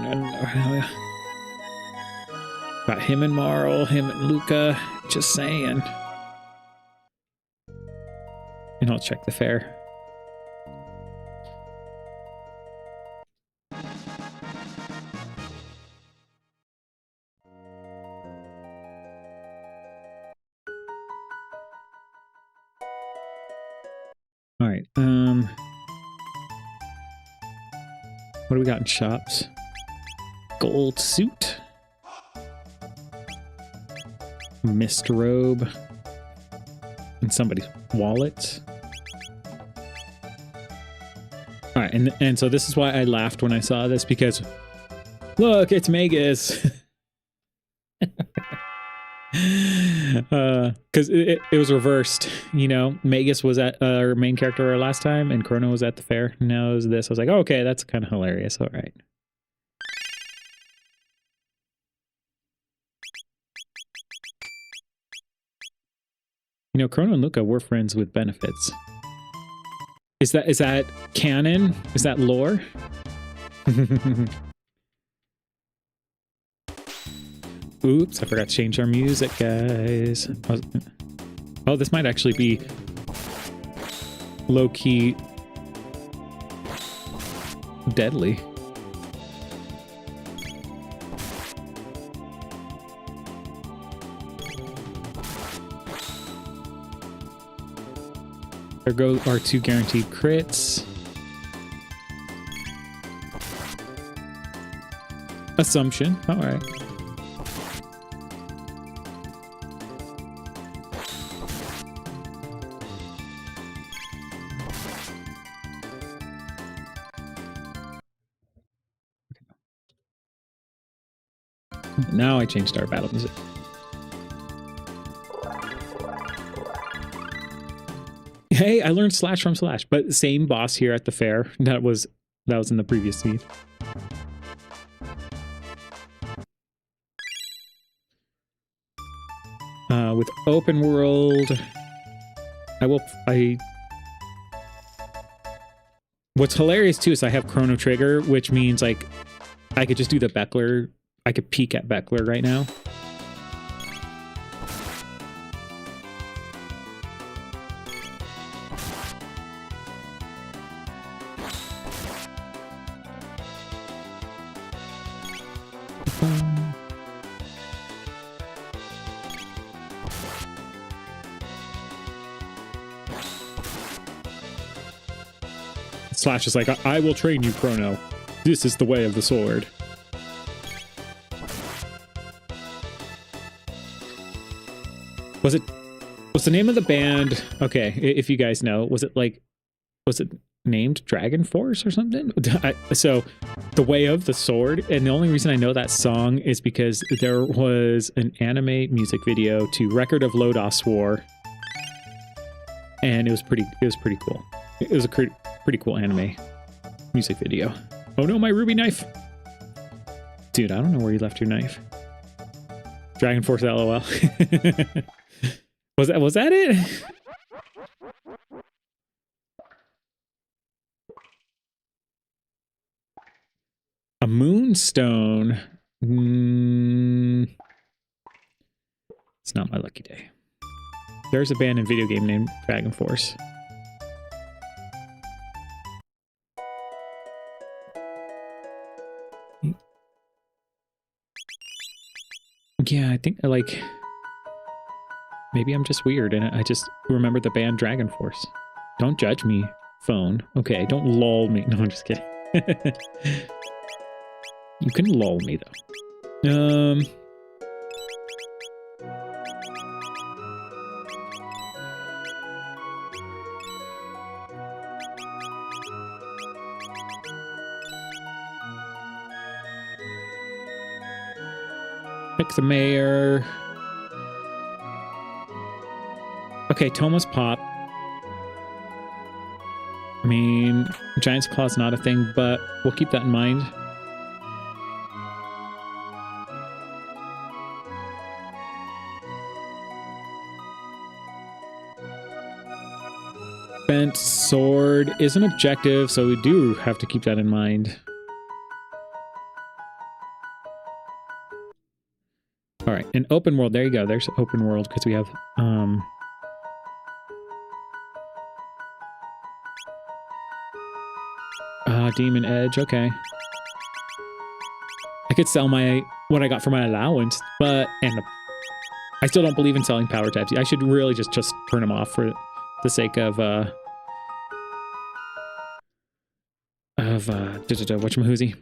About him and Marl, him and Luca. Just saying. And I'll check the fair. All right. What do we got in shops? Gold suit. Mist robe. And somebody's wallet. All right, and so this is why I laughed when I saw this, because look, it's Magus. Because it was reversed, you know. Magus was at our main character last time, and Chrono was at the fair. Now is this. I was like, oh, okay, that's kind of hilarious. All right. You know, Chrono and Luca were friends with benefits. Is that canon? Is that lore? Oops, I forgot to change our music, guys. Oh, this might actually be low-key deadly. There go our 2 guaranteed crits. Assumption. All right. Now I changed our battle music. Hey, I learned slash from slash, but same boss here at the fair. That was in the previous scene. With open world, what's hilarious too is I have Chrono Trigger, which means like I could just do the Beckler. I could peek at Beckler right now. Slash is like, I will train you, Chrono. This is the way of the sword. What's the name of the band? Okay, if you guys know, was it named Dragon Force or something? So, The Way of the Sword, and the only reason I know that song is because there was an anime music video to Record of Lodos War, and it was pretty cool. It was a pretty cool anime music video. Oh no, my ruby knife! Dude, I don't know where you left your knife. Dragon Force LOL. Was that it? A moonstone. It's not my lucky day. There's a band and video game named Dragon Force. Yeah, I think like maybe I'm just weird and I just remember the band Dragon Force. Don't judge me, phone. Okay, don't lull me. No, I'm just kidding. You can lull me though. Pick the mayor. Okay, Toma's Pop. I mean, Giant's Claw's not a thing, but we'll keep that in mind. Bent sword is an objective, so we do have to keep that in mind. All right, an open world. There you go. There's open world because we have Demon Edge. Okay, I could sell what I got for my allowance, but I still don't believe in selling power tabs. I should really just turn them off for the sake of whatchamahoozy.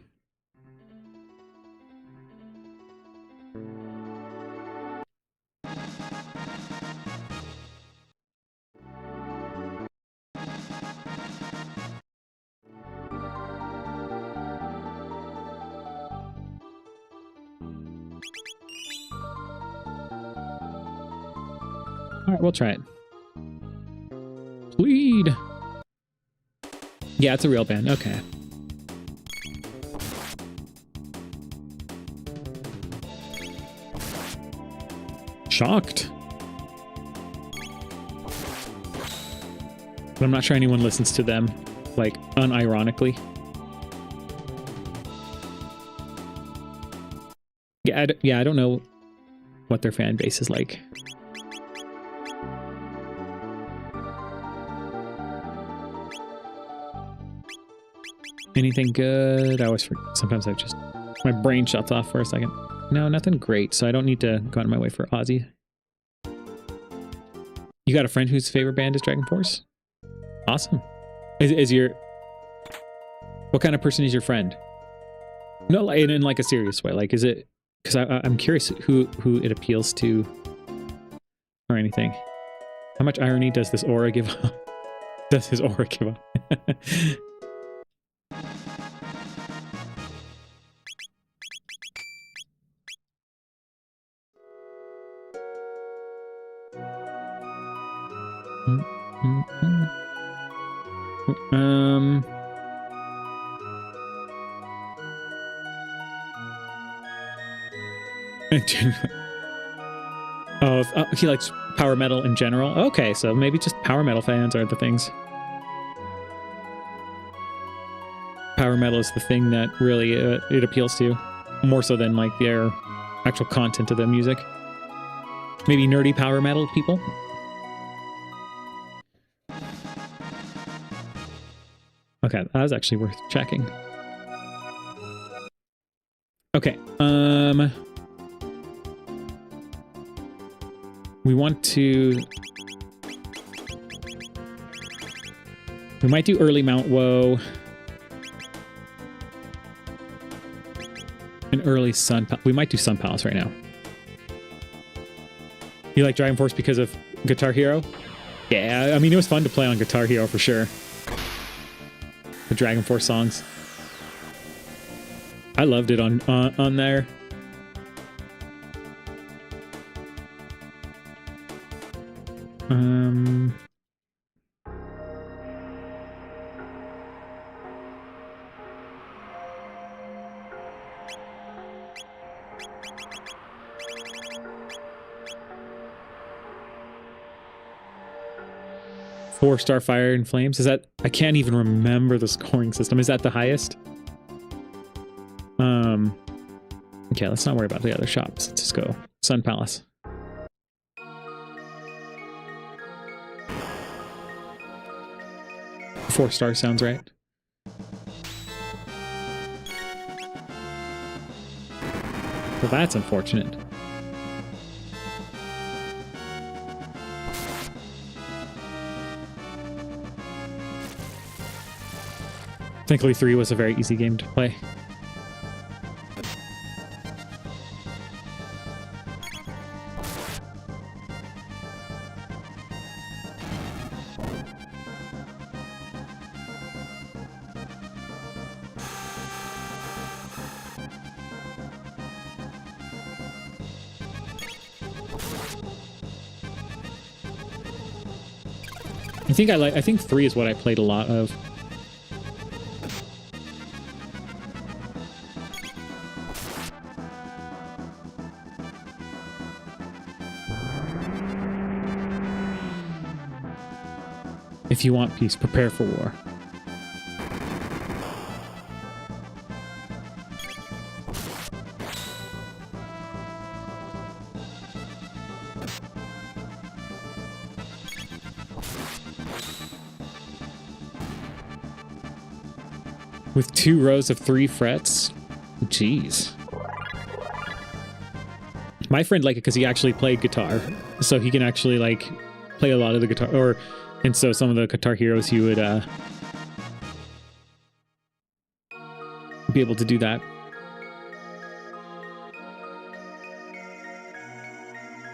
All right, we'll try it. Plead. Yeah, it's a real band. Okay. Shocked. But I'm not sure anyone listens to them, like, unironically. Yeah, I don't know what their fan base is like. Anything good? Sometimes my brain shuts off for a second. No, nothing great, so I don't need to go out of my way for Ozzy. You got a friend whose favorite band is Dragon Force? Awesome. What kind of person is your friend? No, in like a serious way. Like, is it, because I'm curious who it appeals to or anything. How much irony does this aura give off? Does his aura give off? Oh, he likes power metal in general. Okay, so maybe just power metal fans are the things. Power metal is the thing that really it appeals to, more so than like their actual content of the music. Maybe nerdy power metal people. Okay, that was actually worth checking. Okay, we might do early Mount Woe and early Sun Palace. We might do Sun Palace right now. You like Dragon Force because of Guitar Hero? Yeah, I mean, it was fun to play on Guitar Hero for sure. The Dragon Force songs. I loved it on there. Four-star Fire and Flames. Is that... I can't even remember the scoring system. Is that the highest? Okay, let's not worry about the other shops. Let's just go Sun Palace. Four-star sounds right. Well, that's unfortunate. Thankfully, 3 was a very easy game to play. I think 3 is what I played a lot of. If you want peace, prepare for war. With 2 rows of 3 frets? Jeez. My friend liked it because he actually played guitar. So he can actually, like, play a lot of the guitar. And so some of the Guitar Heroes, he would be able to do that.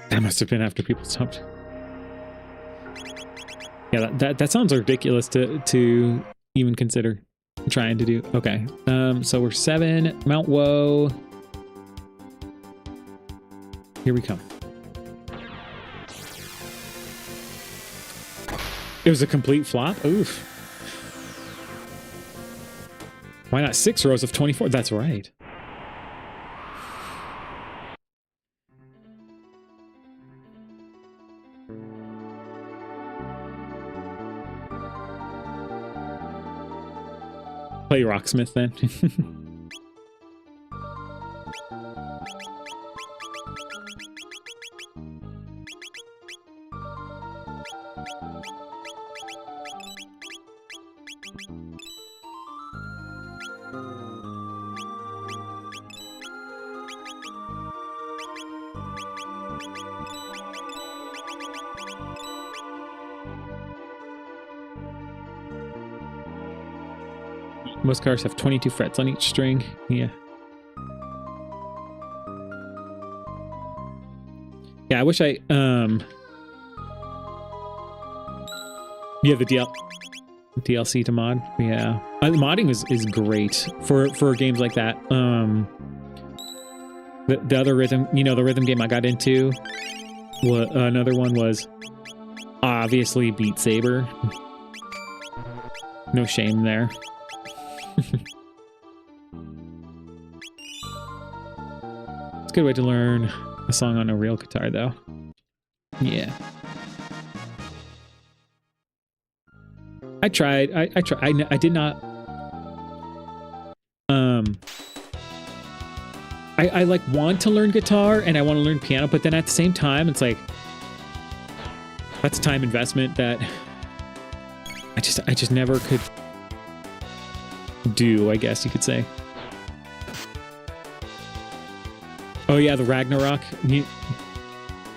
That must have been after people stopped. Yeah, that sounds ridiculous to even consider trying to do. Okay, so we're 7. Mount Woe. Here we come. It was a complete flop? Oof. Why not 6 rows of 24? That's right. Play Rocksmith then. Most cars have 22 frets on each string. Yeah. Yeah, I wish I yeah, the DLC to mod. Yeah. Modding is great for games like that. The other rhythm, you know, the rhythm game I got into, another one was obviously Beat Saber. No shame there. It's a good way to learn a song on a real guitar, though. Yeah. I tried. I tried. I did not. I like want to learn guitar and I want to learn piano, but then at the same time, it's like that's a time investment that I just never could do, I guess you could say. Oh yeah, the Ragnarok.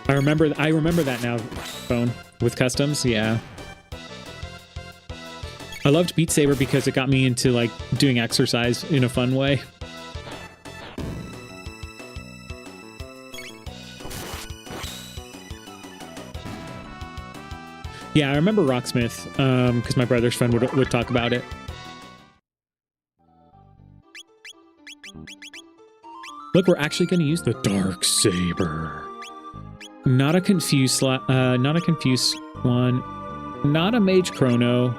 I remember that now, Phone, with customs. Yeah. I loved Beat Saber because it got me into like doing exercise in a fun way. Yeah, I remember Rocksmith because my brother's friend would talk about it. Look, we're actually going to use the Dark Saber. Not a confused one. Not a Mage Chrono.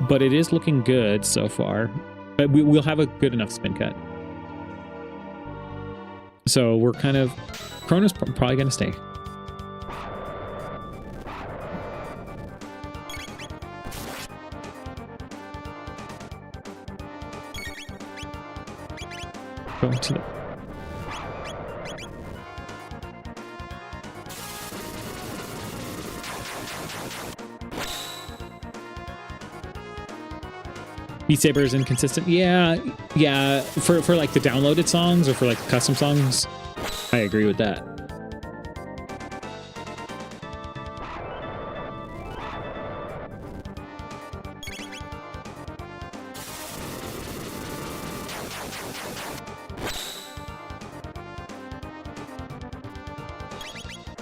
But it is looking good so far. But we'll have a good enough spin cut. So we're kind of... Chrono's probably going to stay. Go to the... Beat Saber is inconsistent. Yeah. For like the downloaded songs or for like the custom songs, I agree with that.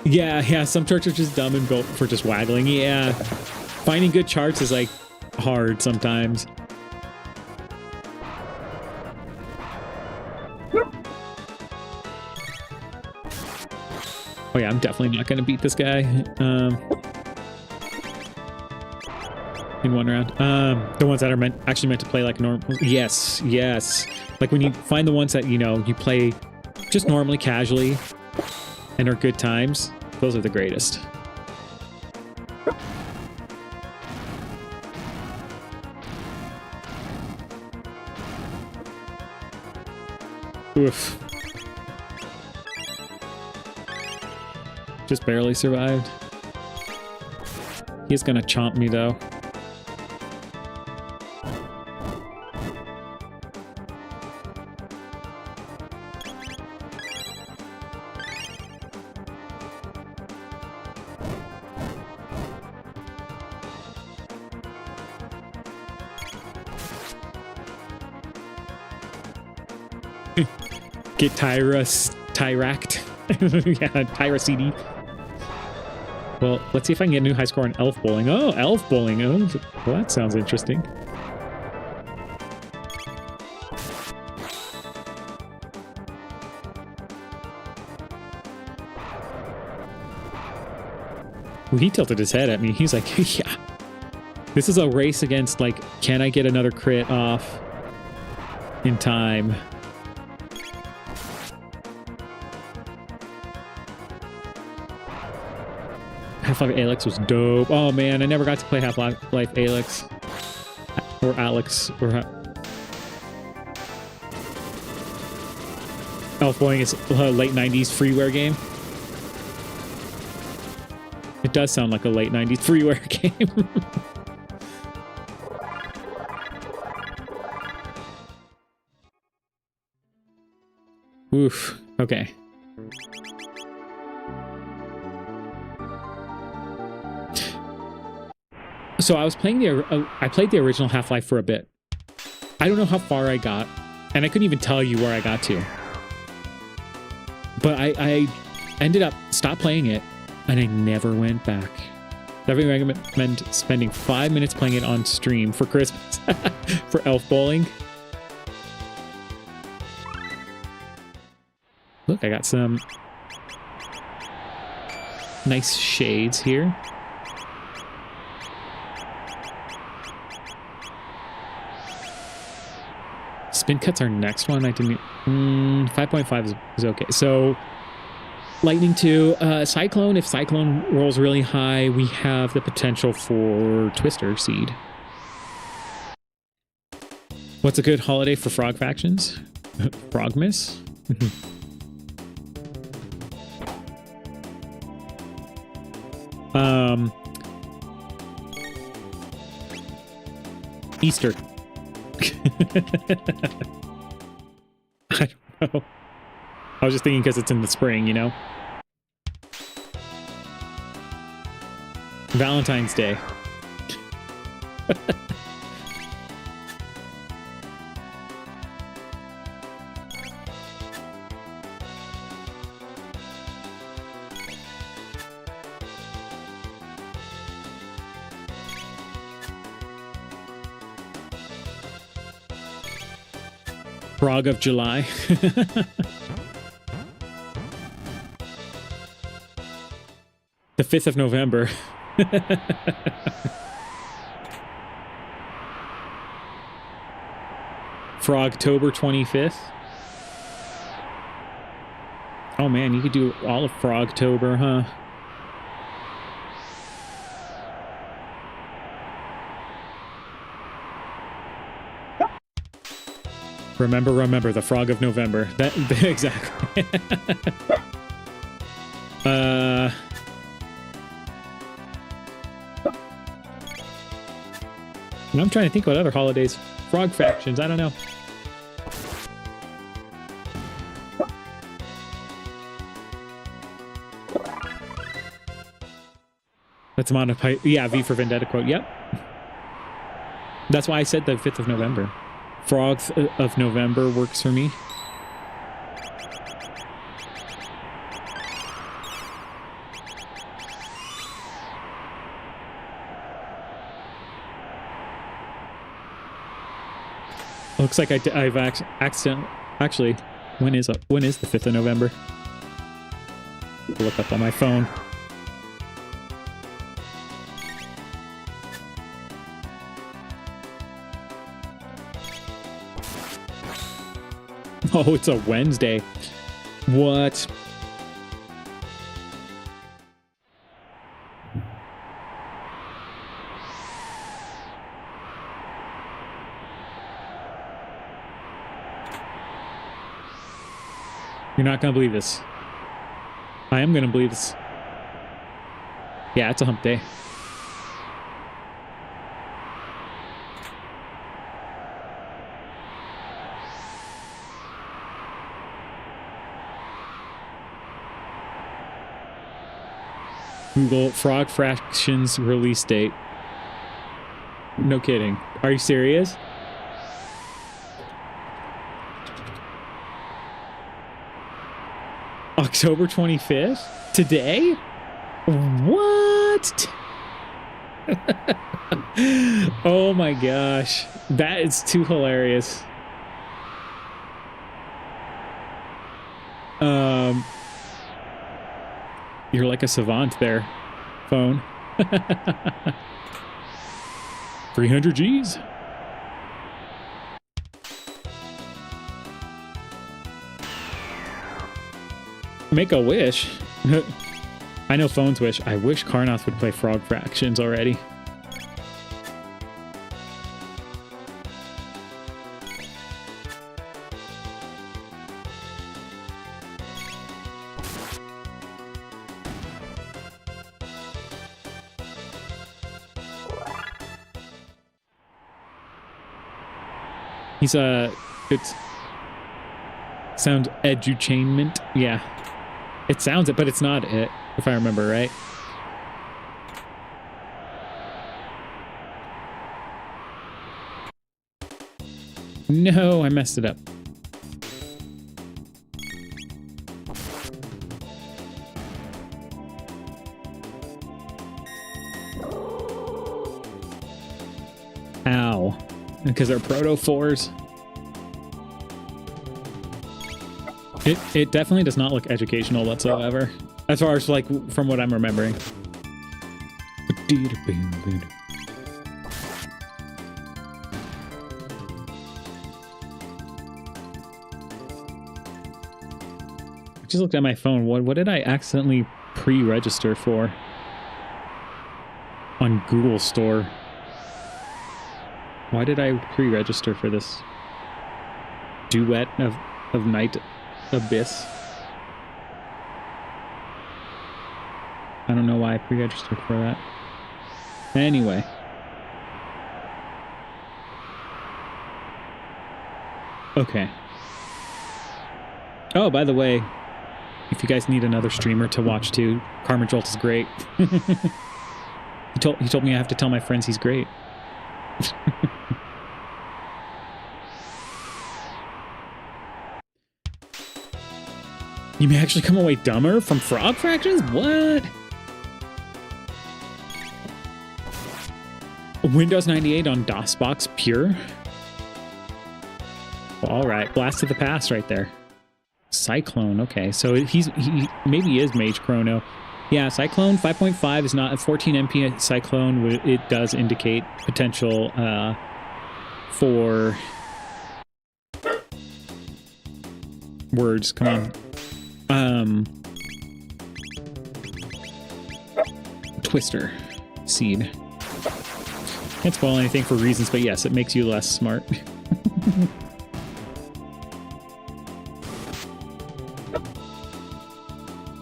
Yeah, some charts are just dumb and built for just waggling. Yeah, finding good charts is like hard sometimes. Oh yeah, I'm definitely not going to beat this guy in one round. The ones that are actually meant to play like normal. Yes. Like when you find the ones that, you know, you play just normally, casually, and are good times, those are the greatest. Oof. Just barely survived. He's gonna chomp me though. Get Tyracked. Yeah, Tyra CD. Well, let's see if I can get a new high score on elf bowling. Oh, elf bowling. Oh, well, that sounds interesting. Well, he tilted his head at me. He's like, yeah. This is a race against, like, can I get another crit off in time? Half-Life Alyx was dope. Oh man, I never got to play Half-Life Alyx. Or Alex. Or Elf Bowling is a late 90s freeware game. It does sound like a late 90s freeware game. Oof. Okay. So I was playing I played the original Half-Life for a bit. I don't know how far I got, and I couldn't even tell you where I got to. But I ended up stopped playing it, and I never went back. I recommend spending 5 minutes playing it on stream for Christmas for Elf Bowling. Look, I got some nice shades here. Spin Cut's our next one. I didn't... 5.5 is okay. So, Lightning 2. Cyclone. If Cyclone rolls really high, we have the potential for Twister Seed. What's a good holiday for Frog factions? Frogmas? Easter. I don't know. I was just thinking because it's in the spring, you know? Valentine's Day. Frog of July. The 5th of November. Frogtober 25th. Oh man, you could do all of Frogtober, huh? Remember, the Frog of November. That exactly. And I'm trying to think what other holidays. Frog factions, I don't know. That's Monopipe. Yeah, V for Vendetta quote. Yep. That's why I said the 5th of November. Frogs of November works for me. Looks like I've accidentally... Actually, when is the 5th of November? Look up on my phone. Oh, it's a Wednesday. What? You're not going to believe this. I am going to believe this. Yeah, it's a hump day. Google Frog Fractions release date. No kidding. Are you serious? October 25th? Today? What? Oh my gosh. That is too hilarious. You're like a savant there, phone. 300 G's. Make a wish. I know phones wish. I wish Carnoth would play Frog Fractions already. He's it's sounds edutainment. Yeah. It sounds it, but it's not it, if I remember right. No, I messed it up. Ow. Because they're Proto 4s. It definitely does not look educational whatsoever. As far as, like, from what I'm remembering. I just looked at my phone. What did I accidentally pre-register for? On Google Store. Why did I pre-register for this? Duet of Night Abyss. I don't know why I pre-registered for that. Anyway. Okay. Oh, by the way, if you guys need another streamer to watch too, Karma Jolt is great. He told me I have to tell my friends he's great. You may actually come away dumber from Frog Fractions? What? Windows 98 on DOSBox Pure? Well, all right, blast to the past right there. Cyclone, okay, so he maybe is Mage Chrono. Yeah, Cyclone 5.5 is not a 14 MP Cyclone. It does indicate potential for words. Come on. Twister seed. Can't spoil anything for reasons, but yes, it makes you less smart.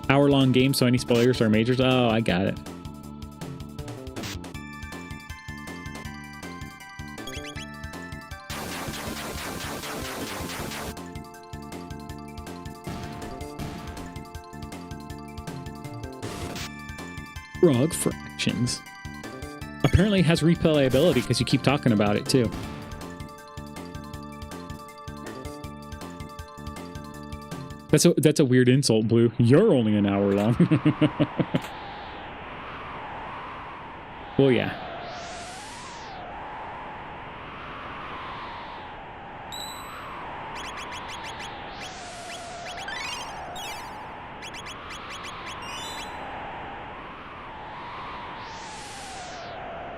Hour-long game, so any spoilers are majors. Oh, I got it. Frog Fractions. Apparently it has replayability because you keep talking about it too. That's a weird insult, Blue. You're only an hour long. Well, yeah.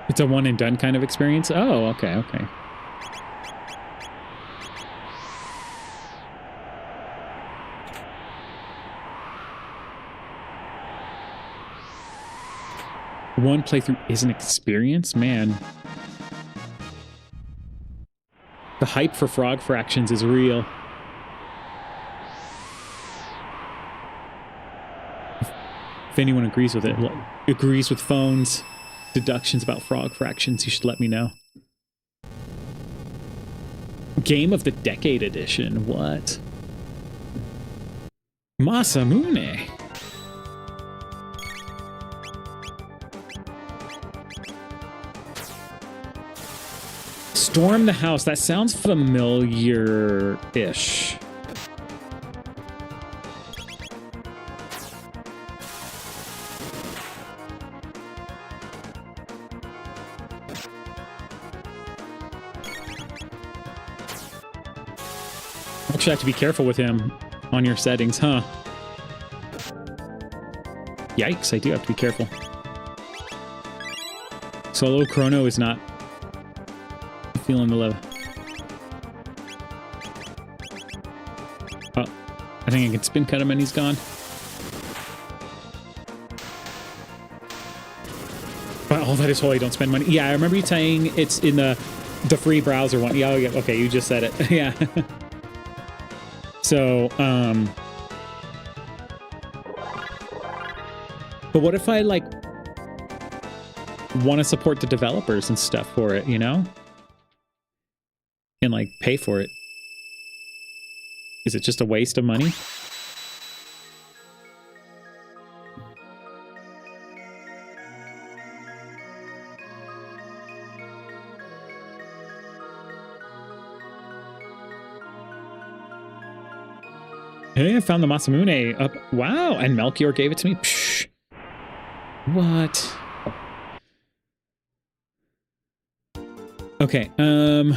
It's a one and done kind of experience? Oh, okay, okay. One playthrough is an experience? Man. The hype for Frog Fractions is real. If anyone agrees with it, agrees with phones, deductions about frog fractions, you should let me know. Game of the Decade Edition. What? Masamune. Storm the house. That sounds familiar-ish. Actually, have to be careful with him on your settings, huh? Yikes, I do have to be careful. Solo Chrono is not feeling the love. Oh, I think I can spin cut him and he's gone. But all that is holy, don't spend money. Yeah, I remember you saying it's in the free browser one. Yeah, okay, you just said it. Yeah. So, but what if I, like, want to support the developers and stuff for it, you know? And, like, pay for it. Is it just a waste of money? Hey, I found the Masamune up. Wow, and Melchior gave it to me. Psh. What? Okay, I'm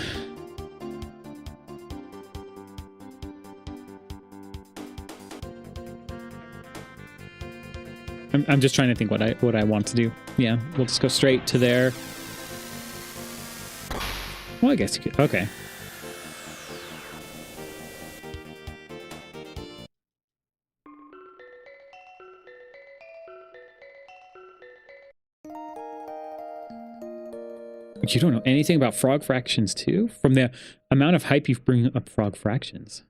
just trying to think what I want to do. Yeah, we'll just go straight to there. Well, I guess you could. Okay. You don't know anything about frog fractions too? From the amount of hype you bring up frog fractions.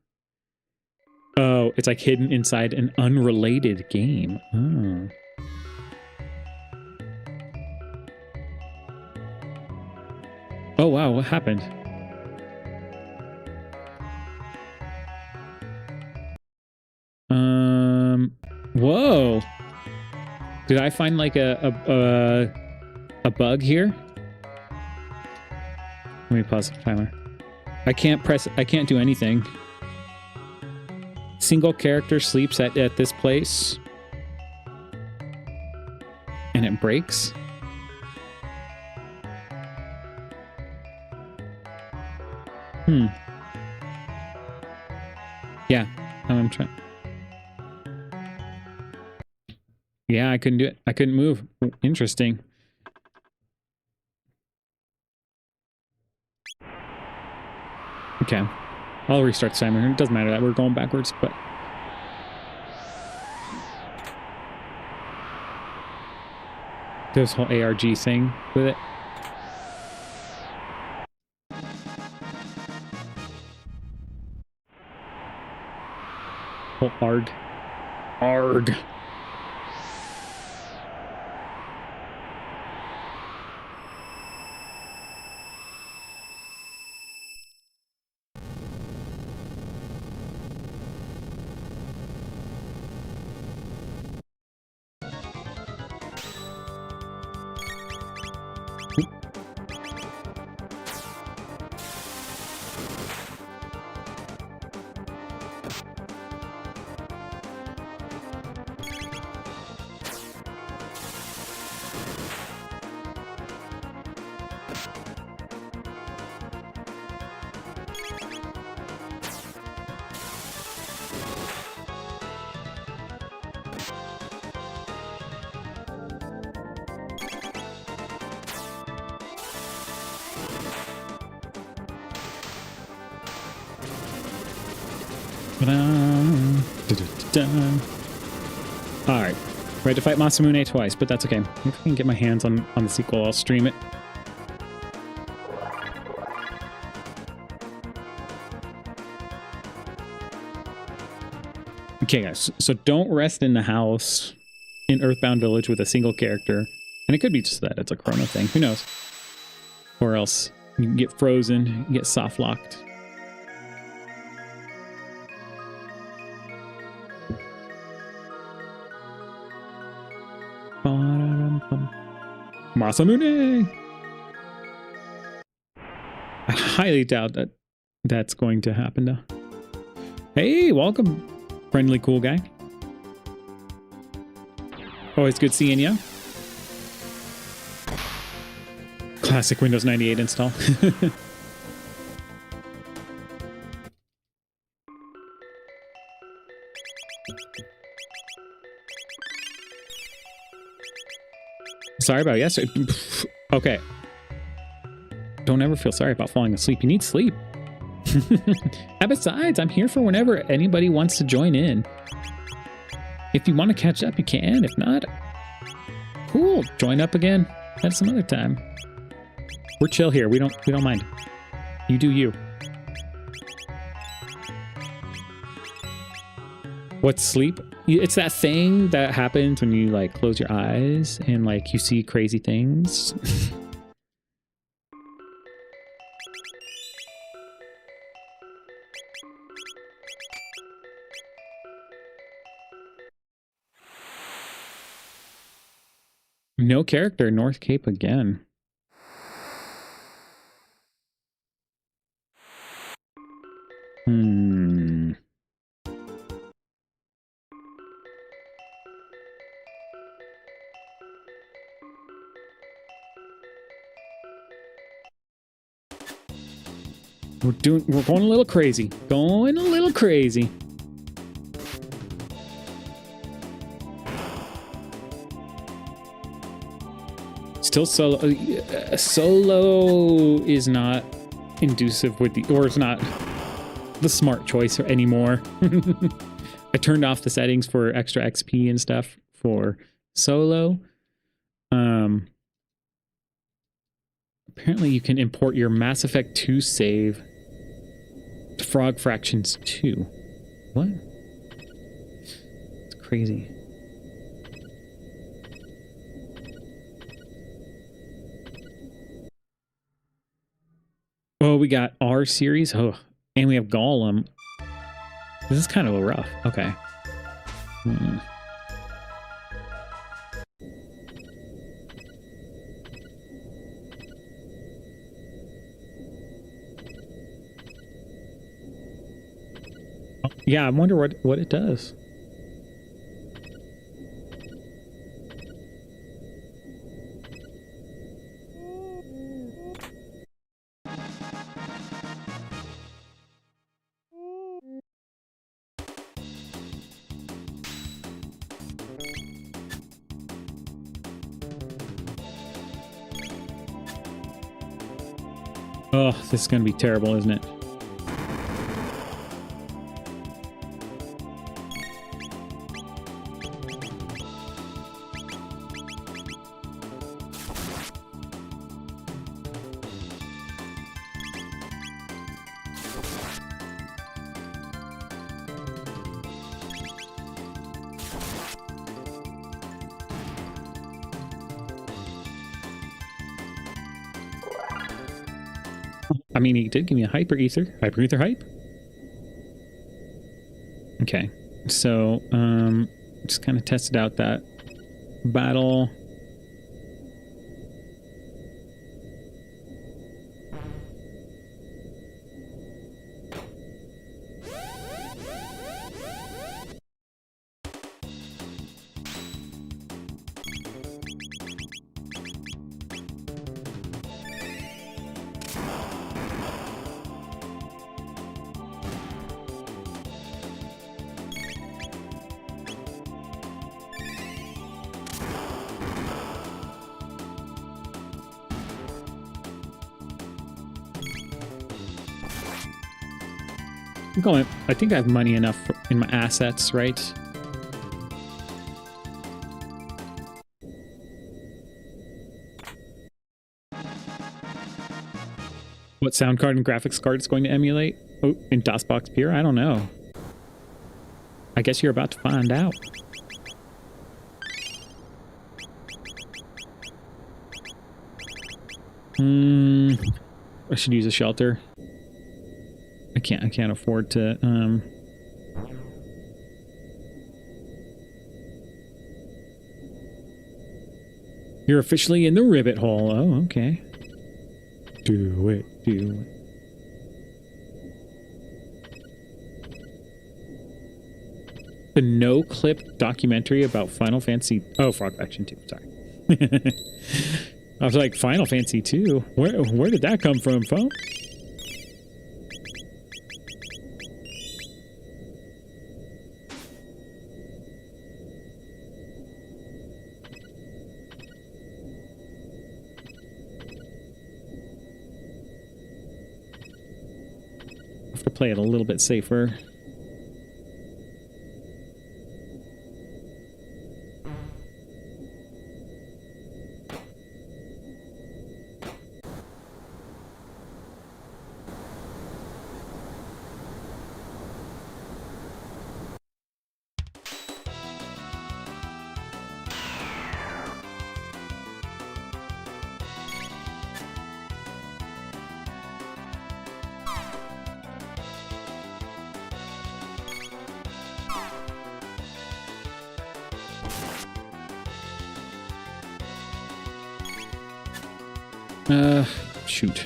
Oh, it's like hidden inside an unrelated game. Oh. Oh wow, what happened? Whoa. Did I find like a bug here? Let me pause the timer. I can't do anything. Single character sleeps at this place. And it breaks. Yeah, I'm trying. Yeah, I couldn't do it. I couldn't move. Interesting. Okay, I'll restart the timer. It doesn't matter that we're going backwards, but this whole ARG thing with it. Oh, ARG. ARG. Alright. Ready to fight Masamune twice, but that's okay. If I can get my hands on the sequel, I'll stream it. Okay, guys. So don't rest in the house in Earthbound Village with a single character. And it could be just that. It's a Chrono thing. Who knows? Or else you can get frozen, you can get soft locked. Masamune! I highly doubt that that's going to happen though. Hey, welcome, friendly cool guy. Always good seeing you. Classic Windows 98 install. Sorry about yesterday. Okay. Don't ever feel sorry about falling asleep. You need sleep. And besides, I'm here for whenever anybody wants to join in. If you want to catch up, you can. If not, cool. Join up again at some other time. We're chill here. We don't mind. You do you. What's sleep? It's that thing that happens when you like close your eyes and like you see crazy things. No character, North Cape again. We're going a little crazy. Going a little crazy. Still solo. Solo is not inducive with the, or it's not the smart choice anymore. I turned off the settings for extra XP and stuff for solo. Apparently you can import your Mass Effect 2 save to Frog Fractions 2. What? It's crazy. Oh, we got our series. Oh, and we have Golem. This is kind of rough. Okay. Yeah, I wonder what it does. Oh, this is going to be terrible, isn't it? I mean, he did give me a hyper ether hype. Okay, so just kind of tested out that battle. I'm going, I think I have money enough in my assets, right? What sound card and graphics card it's going to emulate? Oh, in DOSBox Pure? I don't know. I guess you're about to find out. I should use a shelter. I can't afford to, You're officially in the ribbit hole. Oh, okay. Do it. The no-clip documentary about Final Fantasy... Oh, Frog Action 2. Sorry. I was like, Final Fantasy 2? Where did that come from, phone? Have to play it a little bit safer. Shoot.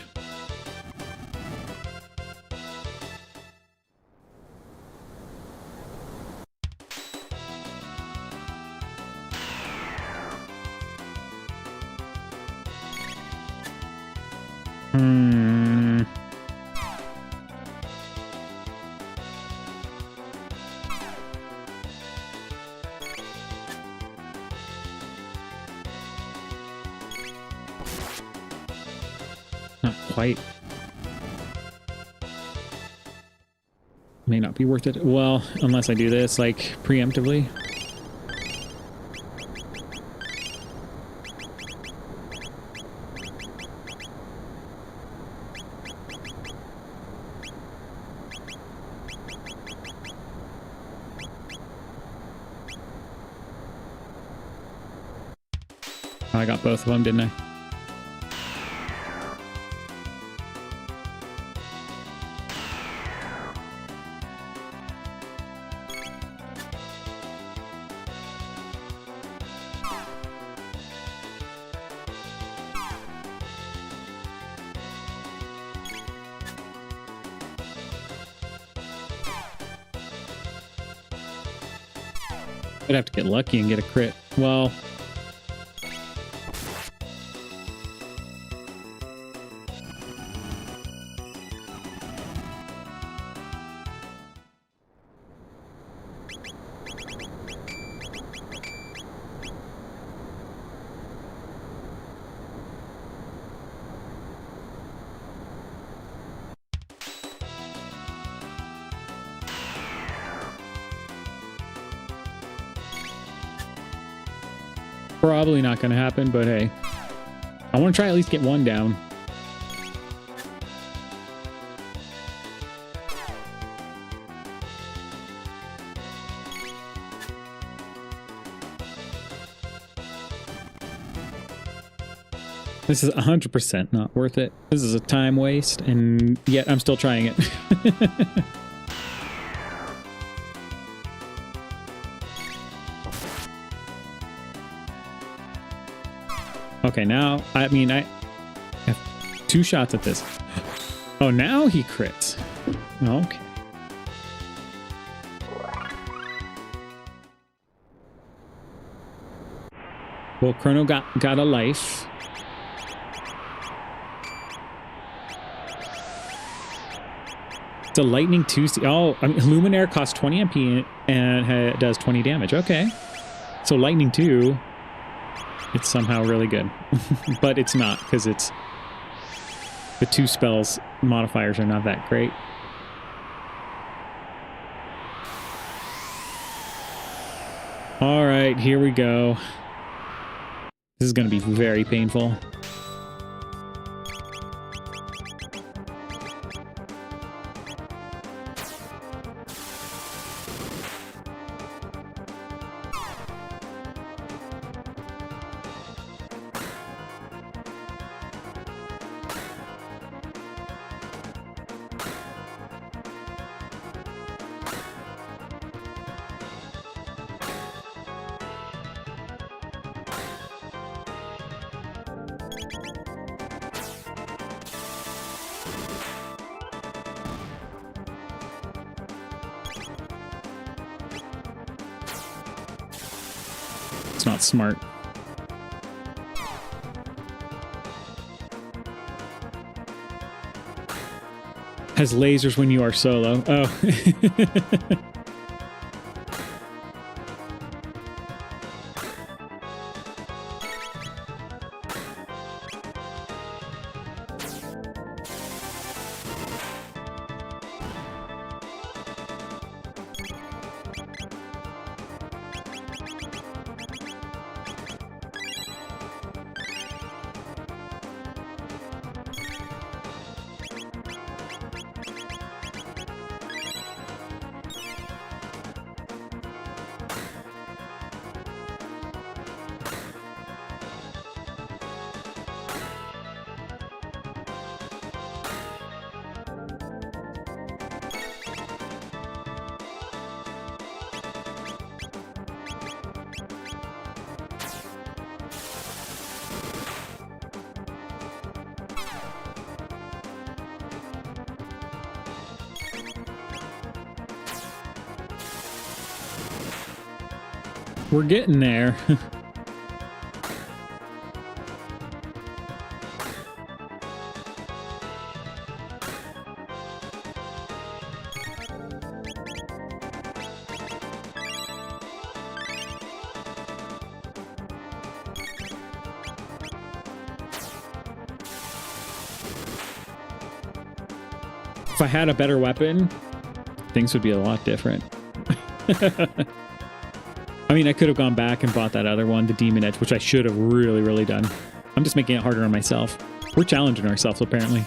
Not quite. May not be worth it. Well, unless I do this, like, preemptively. Oh, I got both of them, didn't I? I'd have to get lucky and get a crit. Well... Probably not going to happen, but hey. I want to try at least get one down. This is 100% not worth it. This is a time waste, and yet I'm still trying it. Okay, now, I mean, I have 2 shots at this. Oh, now he crits. Okay. Well, Chrono got a life. It's a lightning 2. Oh, I mean, Luminaire costs 20 MP and does 20 damage. Okay. So lightning 2... It's somehow really good. But it's not, because it's... The 2 spells modifiers are not that great. Alright, here we go. This is going to be very painful. That's not smart. Has lasers when you are solo. Oh. We're getting there. If I had a better weapon, things would be a lot different. I mean, I could have gone back and bought that other one, the Demon Edge, which I should have really done. I'm just making it harder on myself. We're challenging ourselves, apparently.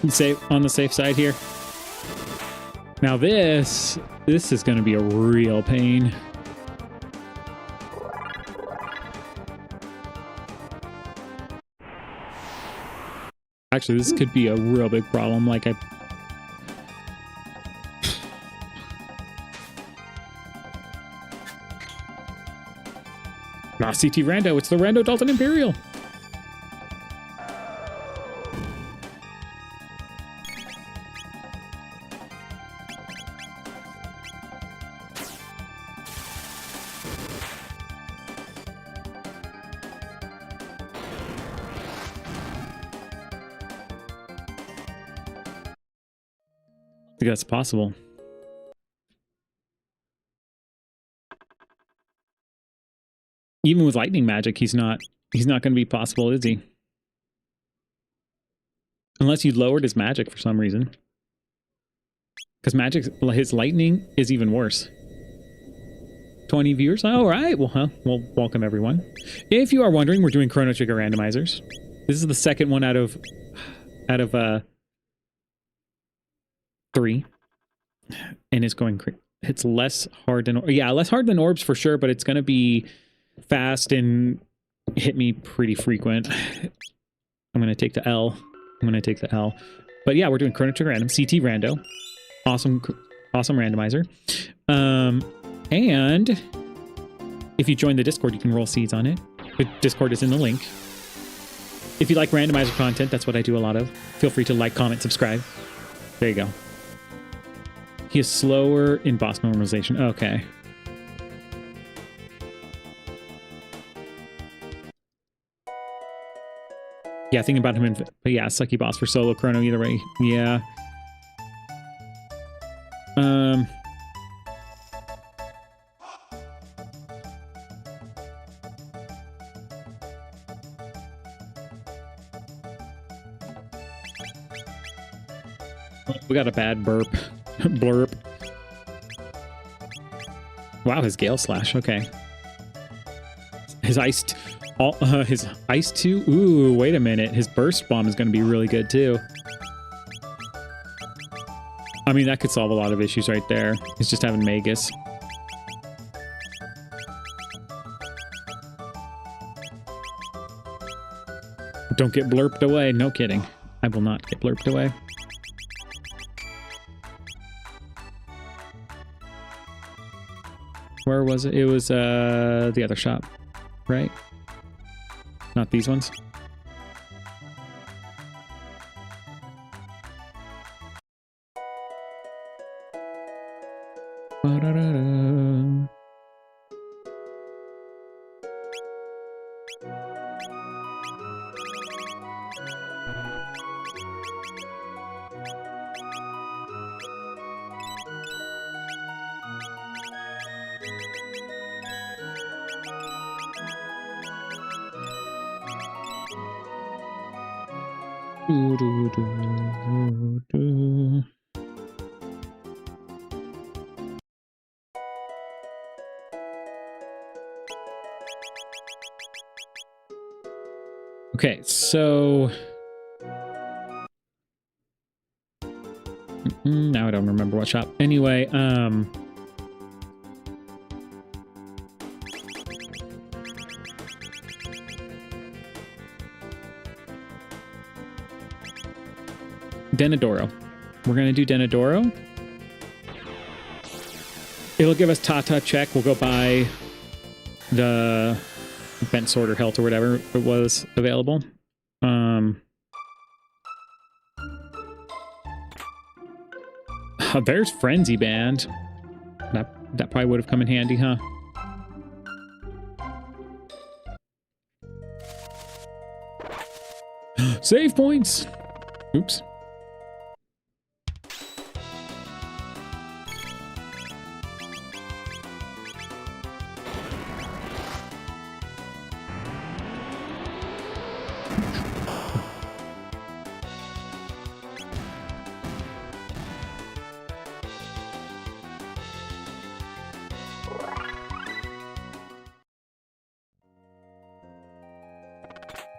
Safe on the safe side here. Now this is going to be a real pain. Actually, this could be a real big problem. Like CT Rando. It's the Rando-Dalton Imperial. I think that's possible. Even with lightning magic, he's not going to be possible, is he? Unless you lowered his magic for some reason. Because his lightning is even worse. 20 viewers? All right. Well, welcome everyone. If you are wondering, we're doing Chrono Trigger randomizers. This is the second one out of 3, and it's less hard than less hard than orbs for sure, but it's gonna be fast and hit me pretty frequent. I'm gonna take the L. But yeah, we're doing Chrono Trigger random, CT Rando, awesome randomizer. And if you join the Discord, you can roll seeds on it. The Discord is in the link. If you like randomizer content, that's what I do a lot of. Feel free to like, comment, subscribe. There you go. He is slower in boss normalization. Okay. Yeah, thinking about him in... But yeah, sucky boss for solo Chrono either way. Yeah. We got a bad burp. Blurp. Wow, his Gale Slash. Okay. His iced... his Ice 2? Ooh, wait a minute. His Burst Bomb is going to be really good, too. I mean, that could solve a lot of issues right there. He's just having Magus. Don't get blurped away. No kidding. I will not get blurped away. Where was it? It was the other shop, right? Not these ones. Okay, so now I don't remember what shop. Anyway, Denadoro. We're gonna do Denadoro. It'll give us Tata check. We'll go buy the Bent Sword or Helt or whatever it was available. There's Frenzy Band. That probably would have come in handy, huh? Save points! Oops.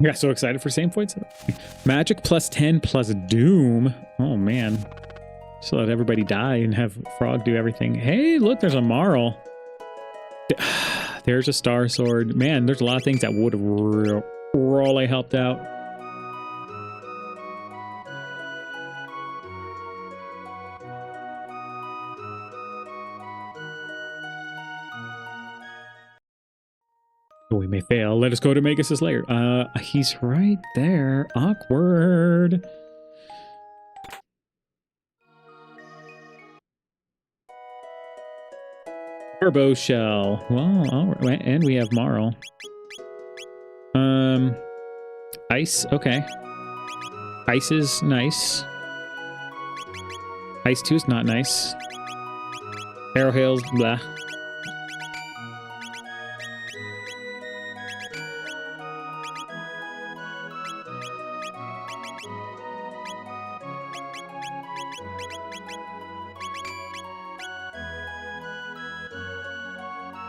Yeah, so excited for same points. Magic plus 10 plus Doom. Oh, man. Just let everybody die and have Frog do everything. Hey, look, there's a Marl. There's a Star Sword. Man, there's a lot of things that would have really helped out. We may fail. Let us go to Magus' lair. He's right there. Awkward. Turbo Shell. Well, all right. And we have Marl. Ice. Okay. Ice is nice. Ice 2 is not nice. Arrow Hails, blah.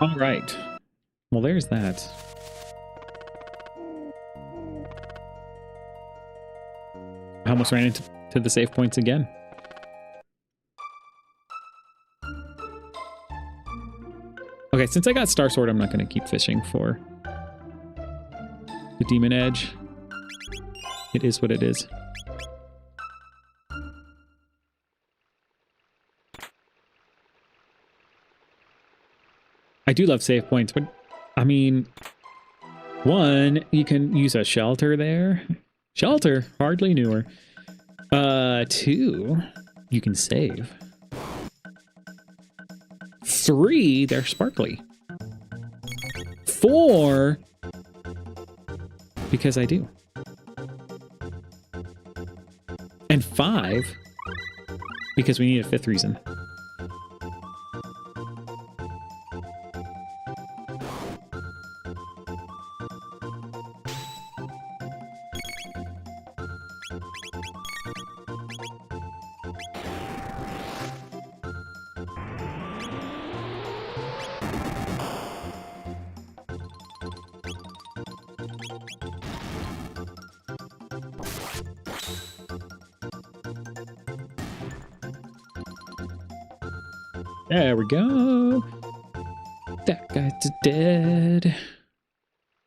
All right. Well, there's that. I almost ran into the save points again. Okay, since I got Star Sword, I'm not going to keep fishing for the Demon Edge. It is what it is. I do love save points, but I mean, one, you can use a shelter there. Shelter, hardly newer. Two, you can save. Three, they're sparkly. Four, because I do. 5 because we need a 5th reason. There we go. That guy's dead.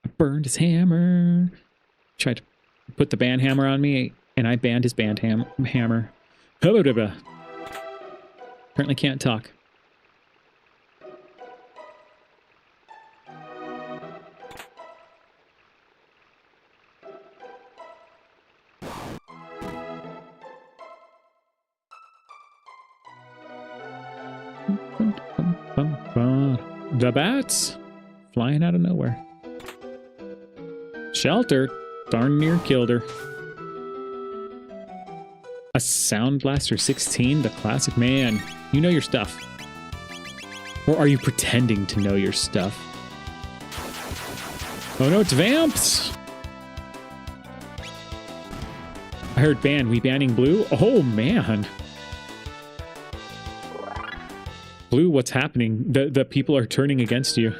I burned his hammer. Tried to put the band hammer on me, and I banned his band hammer. Apparently can't talk. The bats flying out of nowhere. Shelter darn near killed her. A Sound Blaster 16, the classic. Man, you know your stuff. Or are you pretending to know your stuff? Oh no, it's Vamps! I heard ban. We banning blue? Oh man. Blue, what's happening? The people are turning against you.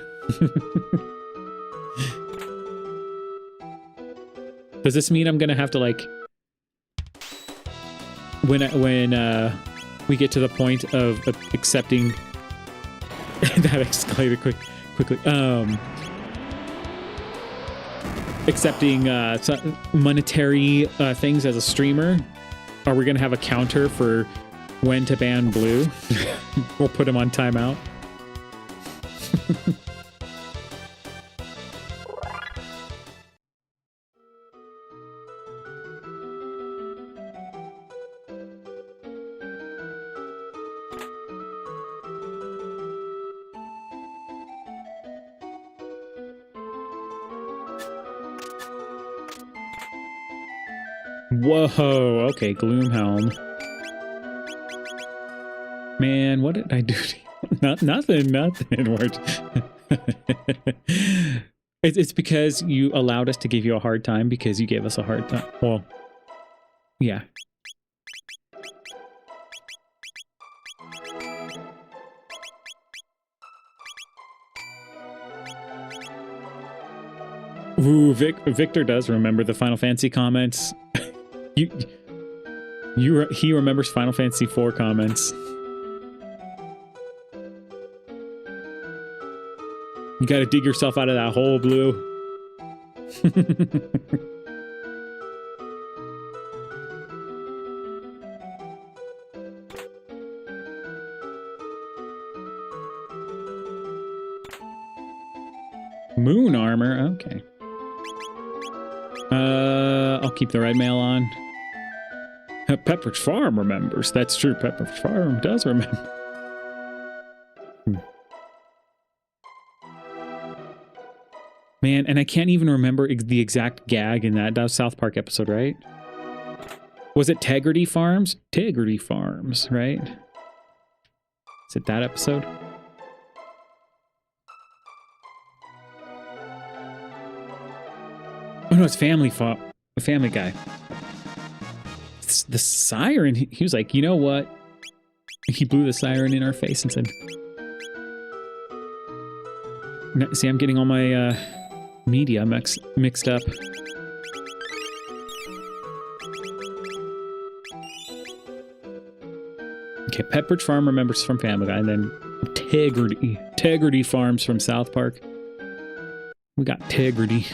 Does this mean I'm gonna have to like when we get to the point of accepting that escalated quickly accepting monetary things as a streamer? Are we gonna have a counter for when to ban blue? We'll put him on timeout. Whoa, okay, Gloomhelm. Man, what did I do to you? Nothing. It's because you allowed us to give you a hard time because you gave us a hard time. Well, yeah. Ooh, Victor does remember the Final Fantasy comments. He remembers Final Fantasy 4 comments. You gotta dig yourself out of that hole, Blue. Moon armor, okay. I'll keep the red mail on. Pepperidge Farm remembers. That's true. Pepperidge Farm does remember. Man, and I can't even remember the exact gag in that. That was South Park episode, right? Was it Tegrity Farms? Tegrity Farms, right? Is it that episode? Oh no, it's Family Guy. The siren, he was like, you know what? He blew the siren in our face and said, see, I'm getting all my media mixed up. Okay, Pepperidge Farm remembers from Family Guy, and then Tegrity Farms from South Park. We got Tegrity.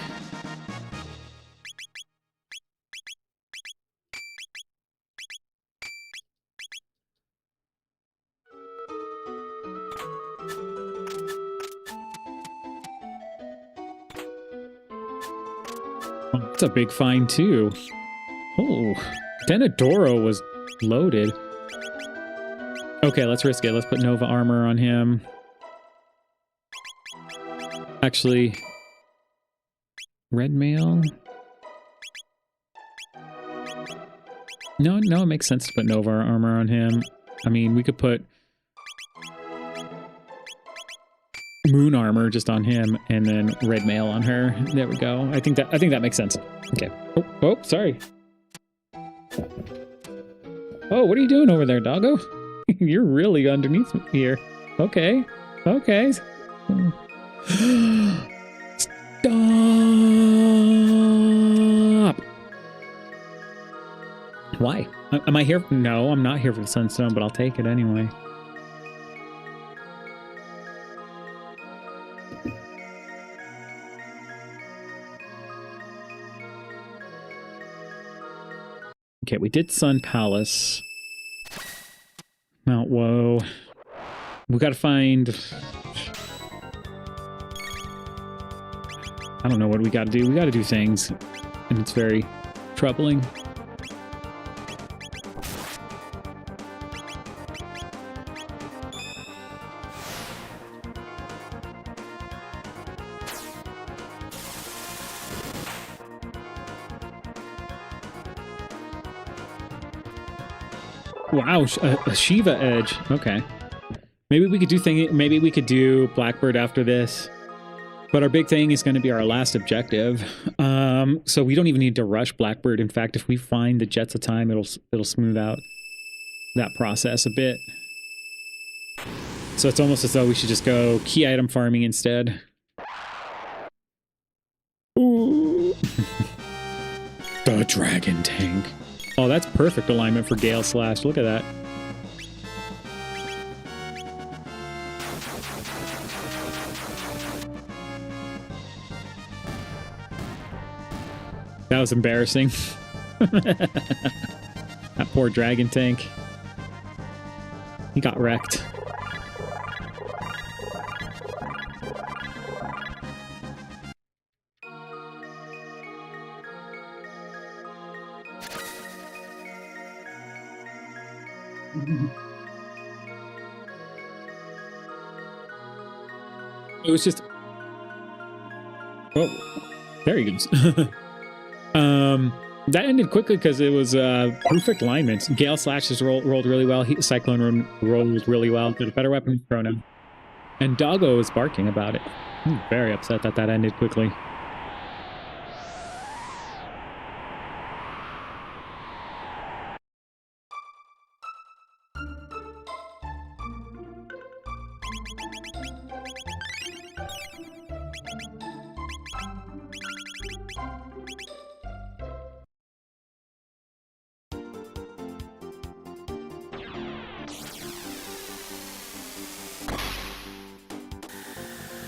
That's a big find, too. Oh, Denadoro was loaded. Okay, let's risk it. Let's put Nova armor on him. Actually, red mail. No, it makes sense to put Nova armor on him. I mean, we could put moon armor just on him and then red mail on her. There we go. I think that makes sense. Okay. Oh, sorry. Oh, what are you doing over there, doggo? You're really underneath here. Okay. Okay. Stop. Why? Am I here? No, I'm not here for the sunstone, but I'll take it anyway. Okay, we did Sun Palace. Mount Woe. We gotta find... I don't know what we gotta do. We gotta do things. And it's very troubling. Wow, a Shiva Edge. Okay. Maybe we could do maybe we could do Blackbird after this. But our big thing is going to be our last objective. So we don't even need to rush Blackbird. In fact, if we find the Jets of Time, it'll smooth out that process a bit. So it's almost as though we should just go key item farming instead. Ooh. The Dragon Tank. Oh, that's perfect alignment for Gale Slash. Look at that. That was embarrassing. That poor Dragon Tank. He got wrecked. It was just... Oh, there he goes. That ended quickly because it was perfect alignment. Gale Slashes rolled really well. Cyclone rolled really well. Did a better weapon, Chrono. And Doggo was barking about it. I'm very upset that that ended quickly.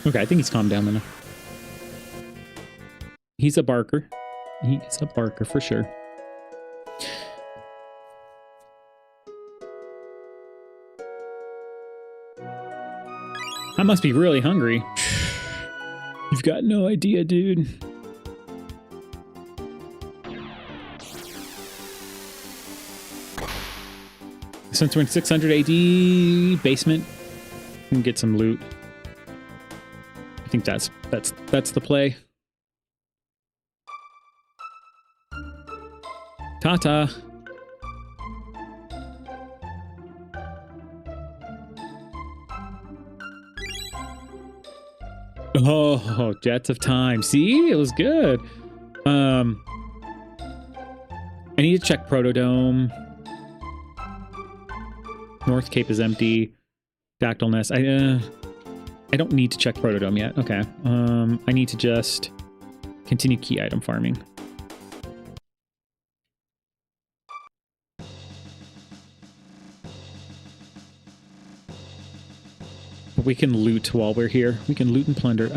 Okay, I think he's calmed down enough. He's a barker. He's a barker for sure. I must be really hungry. You've got no idea, dude. Since we're in 600 AD basement, we can get some loot. I think that's the play. Ta-ta. Oh, Jets of Time. See? It was good. I need to check Protodome. North Cape is empty. Dactyl Nest. I don't need to check Protodome yet. Okay. I need to just continue key item farming. We can loot while we're here. We can loot and plunder.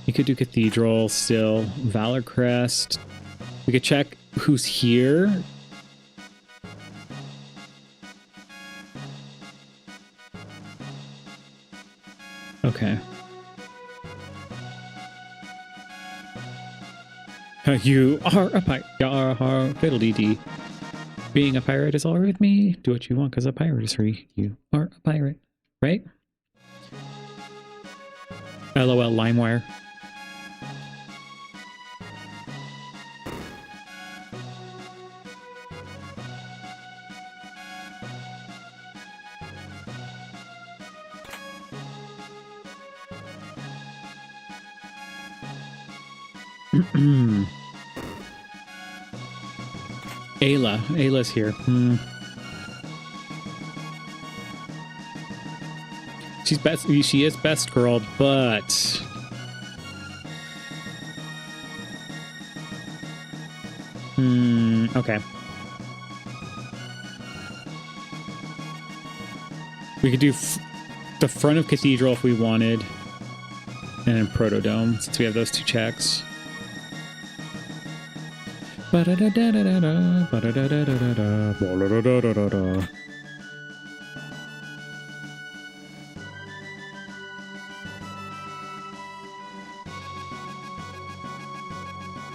We could do Cathedral still. Valor Crest. We could check who's here. Okay. You are a pirate. Fiddle dee dee. Being a pirate is all right with me. Do what you want because a pirate is free. You are a pirate. Right? LOL LimeWire. Ayla. Ayla's here. She's best. She is best girl, but okay. We could do the front of Cathedral if we wanted, and then Protodome since we have those two checks. I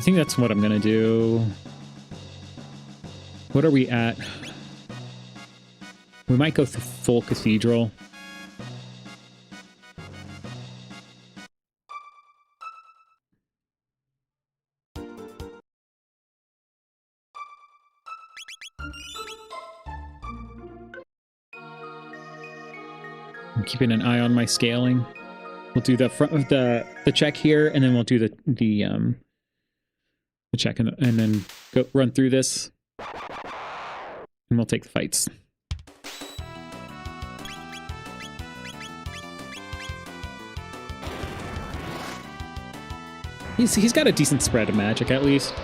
think that's what I'm gonna do. What are we at? We might go through full Cathedral. I'm keeping an eye on my scaling. We'll do the front of the check here, and then we'll do the check and then go run through this, and we'll take the fights. He's got a decent spread of magic at least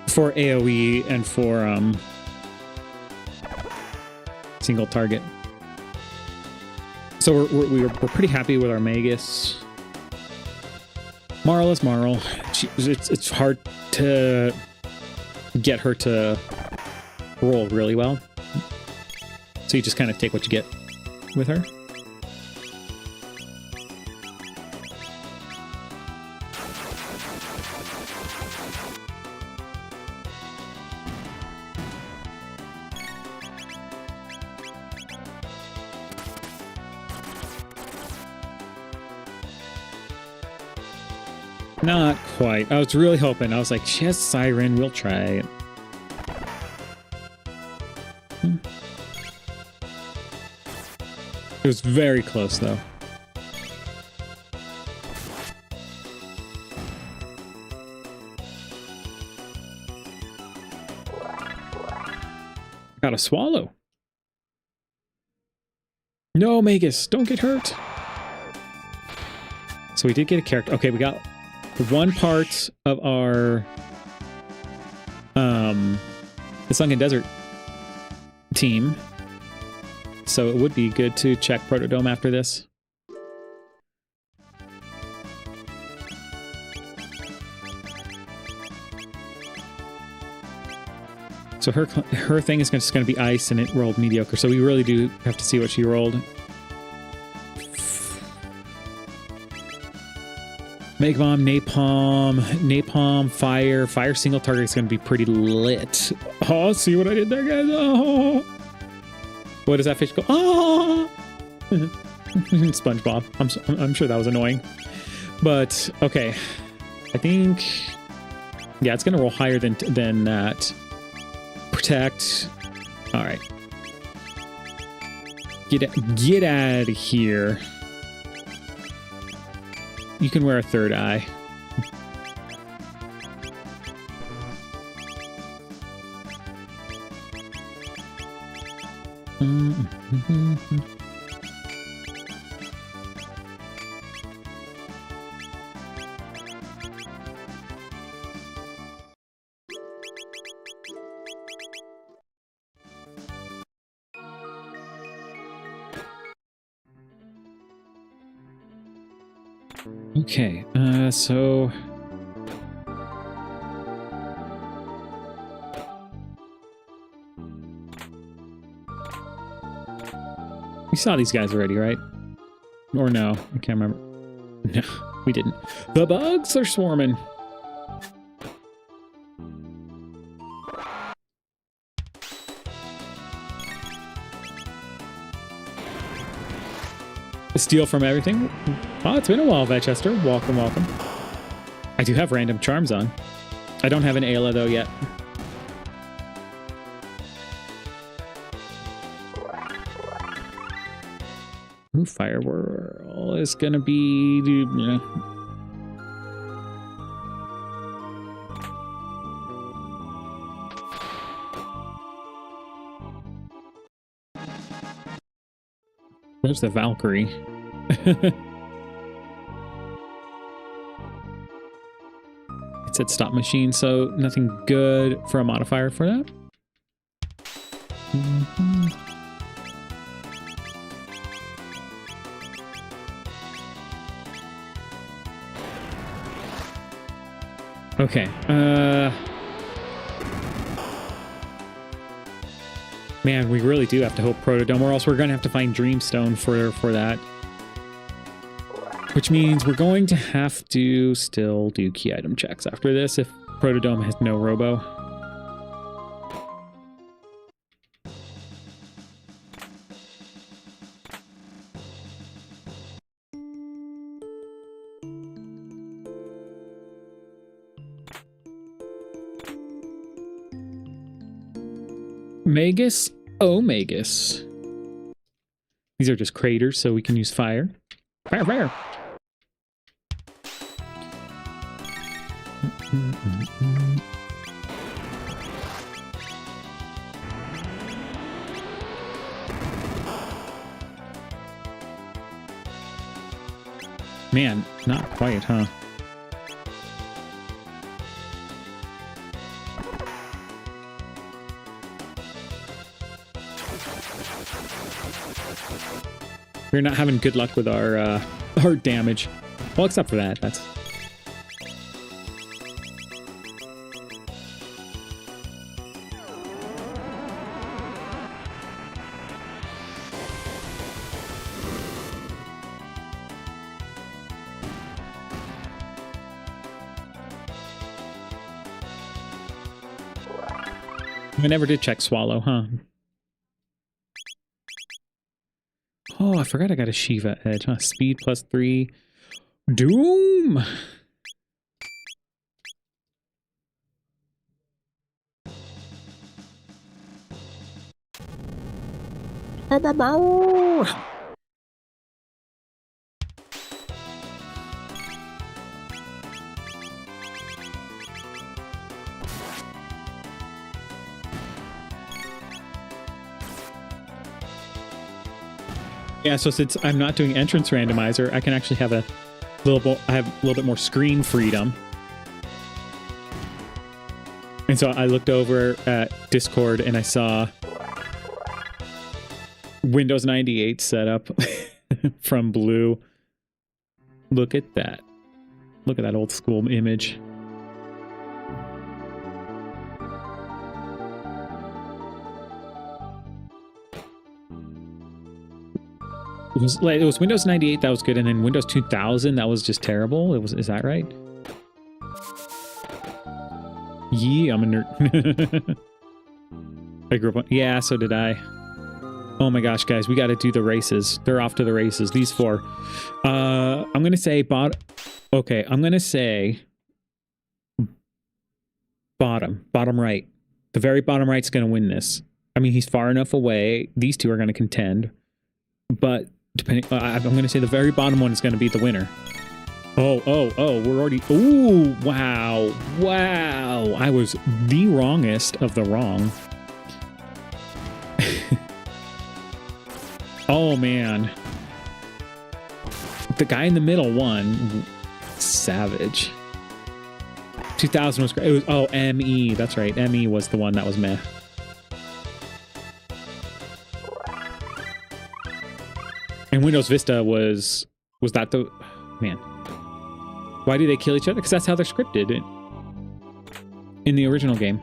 for AoE and for single target. So we're pretty happy with our Magus. Marl is Marl. It's hard to get her to roll really well. So you just kind of take what you get with her. Not quite. I was really hoping. I was like, she has Siren. We'll try it. It was very close, though. Got a swallow. No, Magus, don't get hurt. So we did get a character. Okay, we got one part of our the Sunken Desert team. So it would be good to check Protodome after this. So her thing is just going to be ice, and it rolled mediocre. So we really do have to see what she rolled. Mega Bomb, Napalm, Fire single target is going to be pretty lit. Oh, see what I did there, guys? Oh, what does that fish go? Oh, SpongeBob. I'm sure that was annoying, but okay. I think yeah, it's going to roll higher than that. Protect. All right, get out of here. You can wear a third eye. Okay, so we saw these guys already, right? Or no? I can't remember. No, we didn't. The bugs are swarming. Steal from everything. Oh, it's been a while, Vetchester. Welcome, welcome. I do have random charms on. I don't have an Ayla though yet. Ooh, Firewhirl is gonna be There's the Valkyrie. It said stop machine, so nothing good for a modifier for that. Okay. Man, we really do have to hope Protodome, or else we're going to have to find Dreamstone for that. Which means we're going to have to still do key item checks after this if Protodome has no robo. Magus? Oh, Magus. These are just craters, so we can use fire. Fire, fire! Man, not quite, huh? We're not having good luck with our damage. Well, except for that. That's... I never did check Swallow, huh? Oh, I forgot I got a Shiva Edge, huh? Speed +3. Doom! Yeah, so since I'm not doing entrance randomizer, I can actually have a little bit more screen freedom. And so I looked over at Discord and I saw Windows 98 setup from Blue. Look at that. Look at that old school image. It was Windows 98 that was good, and then Windows 2000 that was just terrible. Is that right? Yeah, I'm a nerd. I grew up on, yeah, so did I. Oh my gosh, guys, we got to do the races. They're off to the races. These four. I'm gonna say okay, I'm gonna say bottom right. The very bottom right's gonna win this. I mean, he's far enough away. These two are gonna contend, but. Depending, I'm going to say the very bottom one is going to be the winner. Oh, we're already... Ooh, wow. Wow. I was the wrongest of the wrong. Oh, man. The guy in the middle won. Savage. 2000 was great. It was, oh, ME. That's right. ME was the one that was meh. And Windows Vista was that the... Man. Why do they kill each other? Because that's how they're scripted in the original game.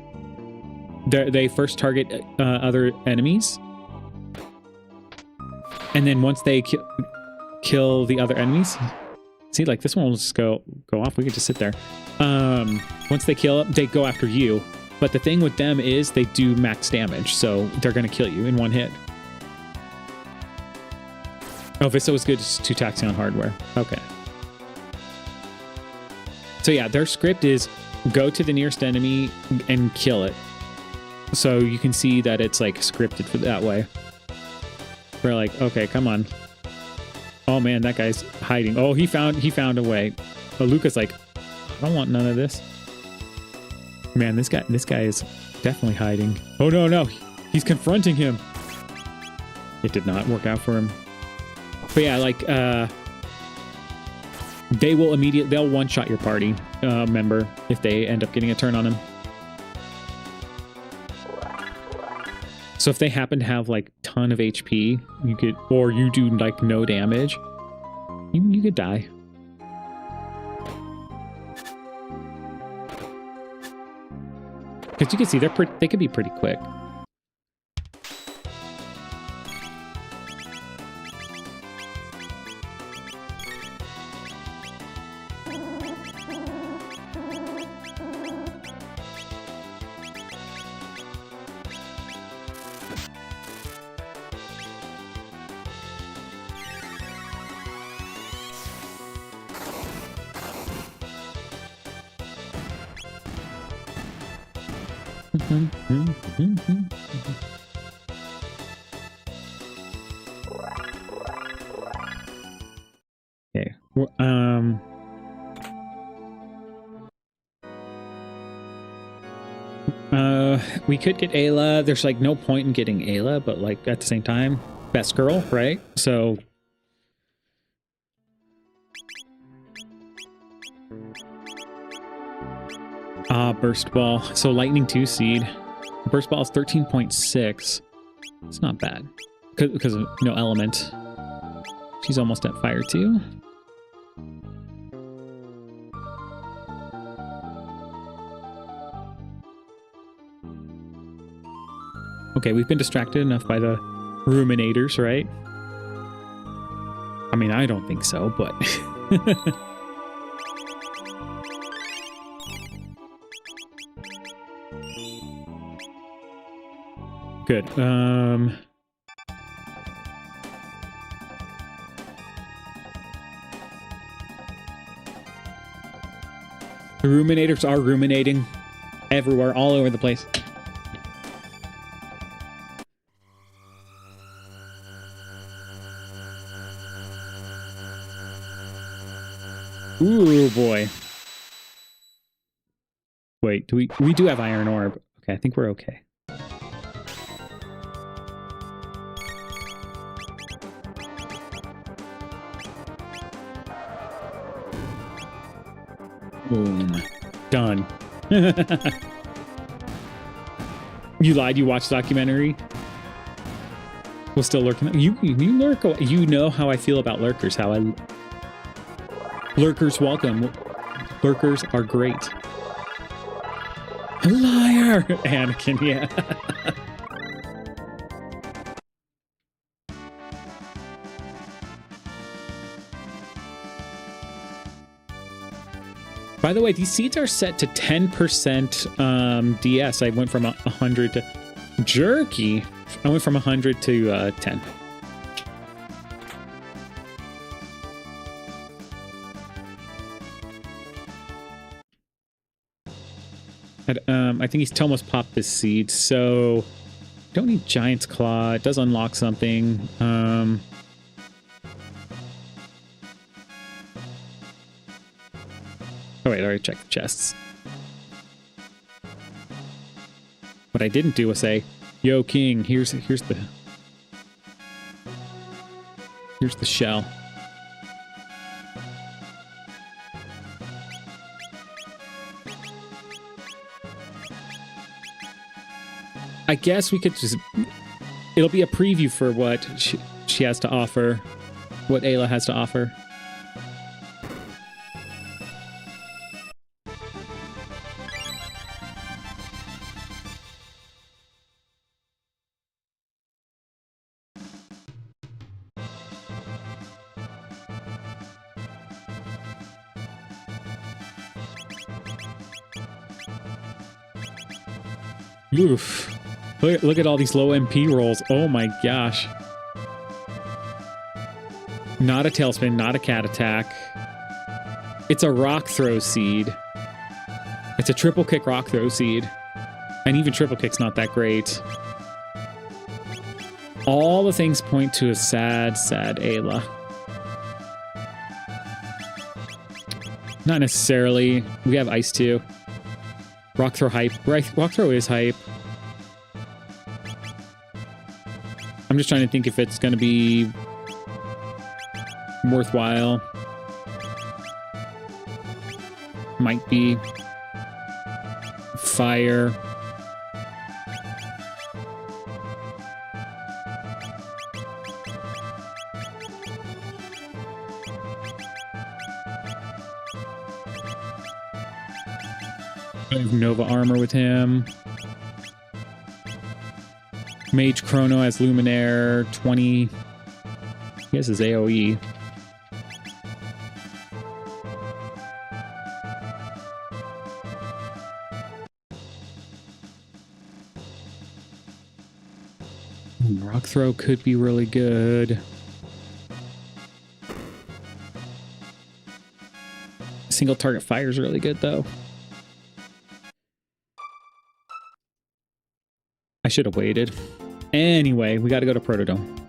They first target other enemies. And then once they kill the other enemies... See, like this one will just go off. We could just sit there. Once they kill it, they go after you. But the thing with them is they do max damage. So they're going to kill you in one hit. Oh, Vista was good to Taxion hardware. Okay. So yeah, their script is go to the nearest enemy and kill it. So you can see that it's like scripted for that way. We're like, okay, come on. Oh man, that guy's hiding. Oh, he found a way. But Luca's like, I don't want none of this. Man, this guy is definitely hiding. Oh no, he's confronting him. It did not work out for him. But yeah, like, they'll one-shot your party member if they end up getting a turn on him. So if they happen to have like ton of HP, you could, or you do like no damage, you could die. Because you can see they could be pretty quick. Okay. We could get Ayla. There's like no point in getting Ayla, but like at the same time, best girl, right? So burst ball. So lightning 2 seed. Burst ball is 13.6. It's not bad because of no element. She's almost at fire 2. Okay, we've been distracted enough by the ruminators, right? I mean, I don't think so, but... Good. The ruminators are ruminating everywhere, all over the place. Ooh, boy. Wait, we do have iron orb. Okay, I think we're okay. Boom. Done. You lied, you watched the documentary? We're still lurking. You lurk. You know how I feel about lurkers. Lurkers welcome. Lurkers are great. Liar! Anakin, yeah. By the way, these seeds are set to 10% DS. I went from 100 to... Jerky! I went from 100 to 10. I think he's almost popped this seed, so... Don't need Giant's Claw. It does unlock something. Oh wait, I already checked the chests. What I didn't do was say, "Yo, King, here's the shell." I guess we could just... It'll be a preview for what she has to offer, what Ayla has to offer. Oof. Look at all these low MP rolls. Oh my gosh. Not a tailspin, not a cat attack. It's a rock throw seed. It's a triple kick rock throw seed. And even triple kick's not that great. All the things point to a sad, sad Ayla. Not necessarily. We have ice too. Rock throw hype. Rock throw is hype. I'm just trying to think if it's going to be worthwhile. Might be fire. I have Nova armor with him. Mage Chrono has Luminaire 20. He has his AoE. Rock Throw could be really good. Single target fire is really good though. I should have waited. Anyway, we got to go to Protodome.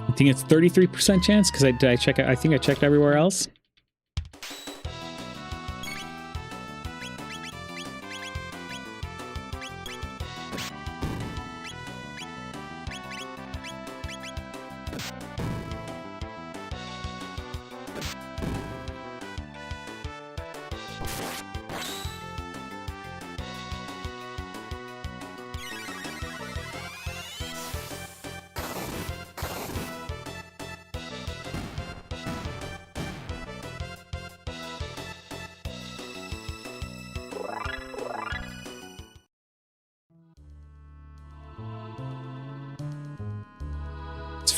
I think it's 33% chance because did I check it? I think I checked everywhere else.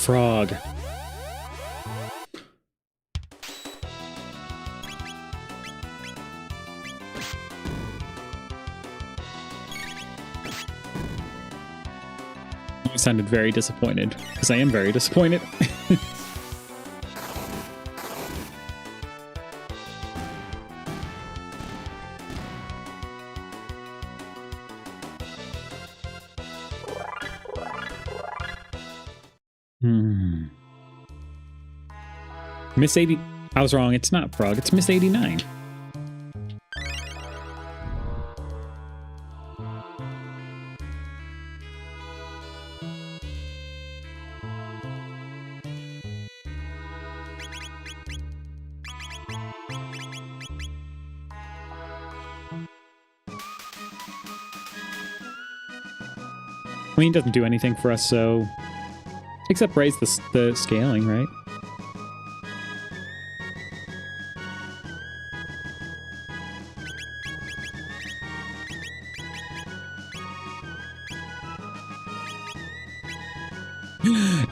Frog. You sounded very disappointed, because I am very disappointed. Miss 80. I was wrong. It's not Frog. It's Miss 89. I mean, it doesn't do anything for us, so... Except raise the scaling, right?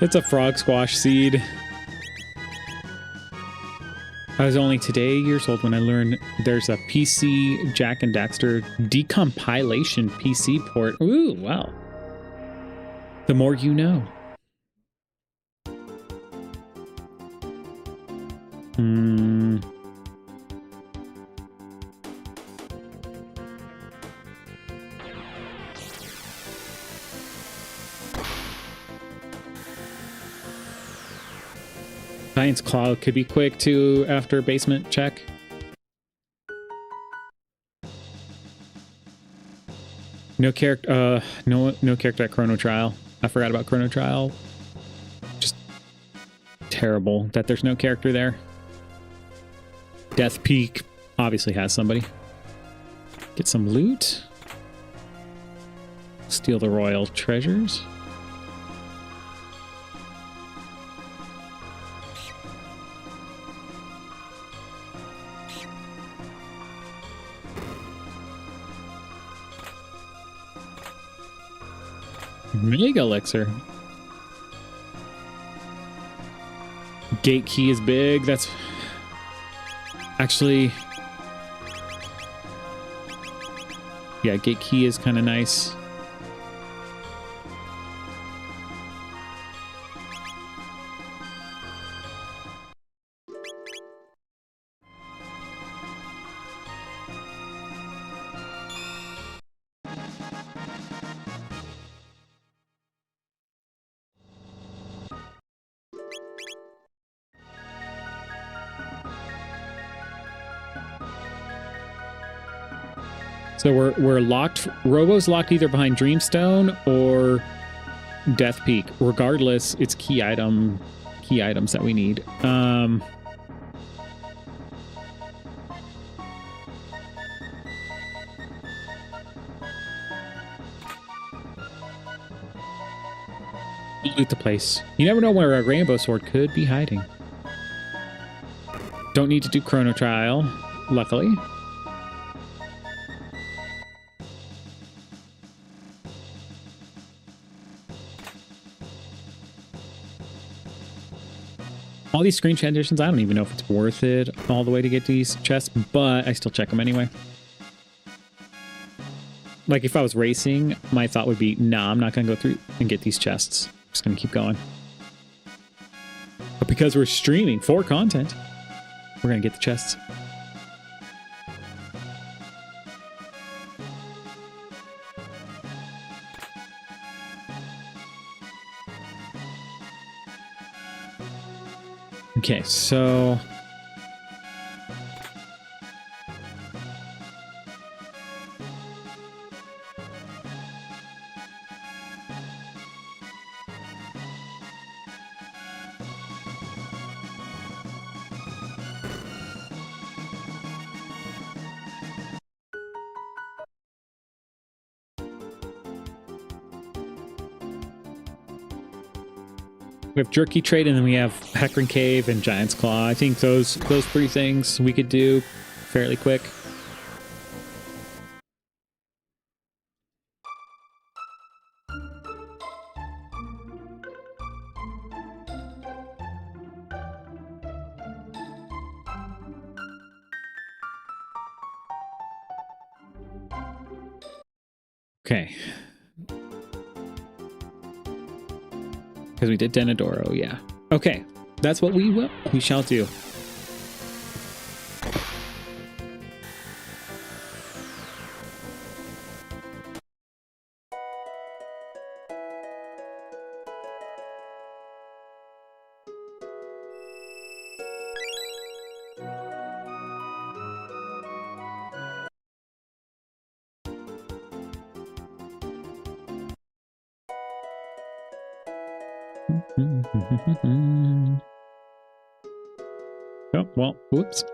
It's a frog squash seed. I was only today years old when I learned there's a PC Jack and Daxter decompilation PC port. Ooh, wow. The more you know. Giant's Claw could be quick too after basement check. No character no character at Chrono Trial. I forgot about Chrono Trial. Just terrible that there's no character there. Death Peak obviously has somebody. Get some loot. Steal the royal treasures. Mega Elixir. Gate key is big. That's actually... Yeah, gate key is kind of nice. So we're locked. Robo's locked either behind Dreamstone or Death Peak. Regardless, it's key items that we need. Loot the place. You never know where a rainbow sword could be hiding. Don't need to do Chrono Trial, luckily. All these screen transitions, I don't even know if it's worth it all the way to get these chests, but I still check them anyway. Like if I was racing, my thought would be, nah, I'm not going to go through and get these chests. I'm just going to keep going. But because we're streaming for content, we're going to get the chests. Okay, so we have Jerky Trade, and then we have Hecarim Cave and Giant's Claw. I think those three things we could do fairly quick. Okay. Because we did Denadoro, yeah. Okay, that's what we shall do. Oh, well, whoops.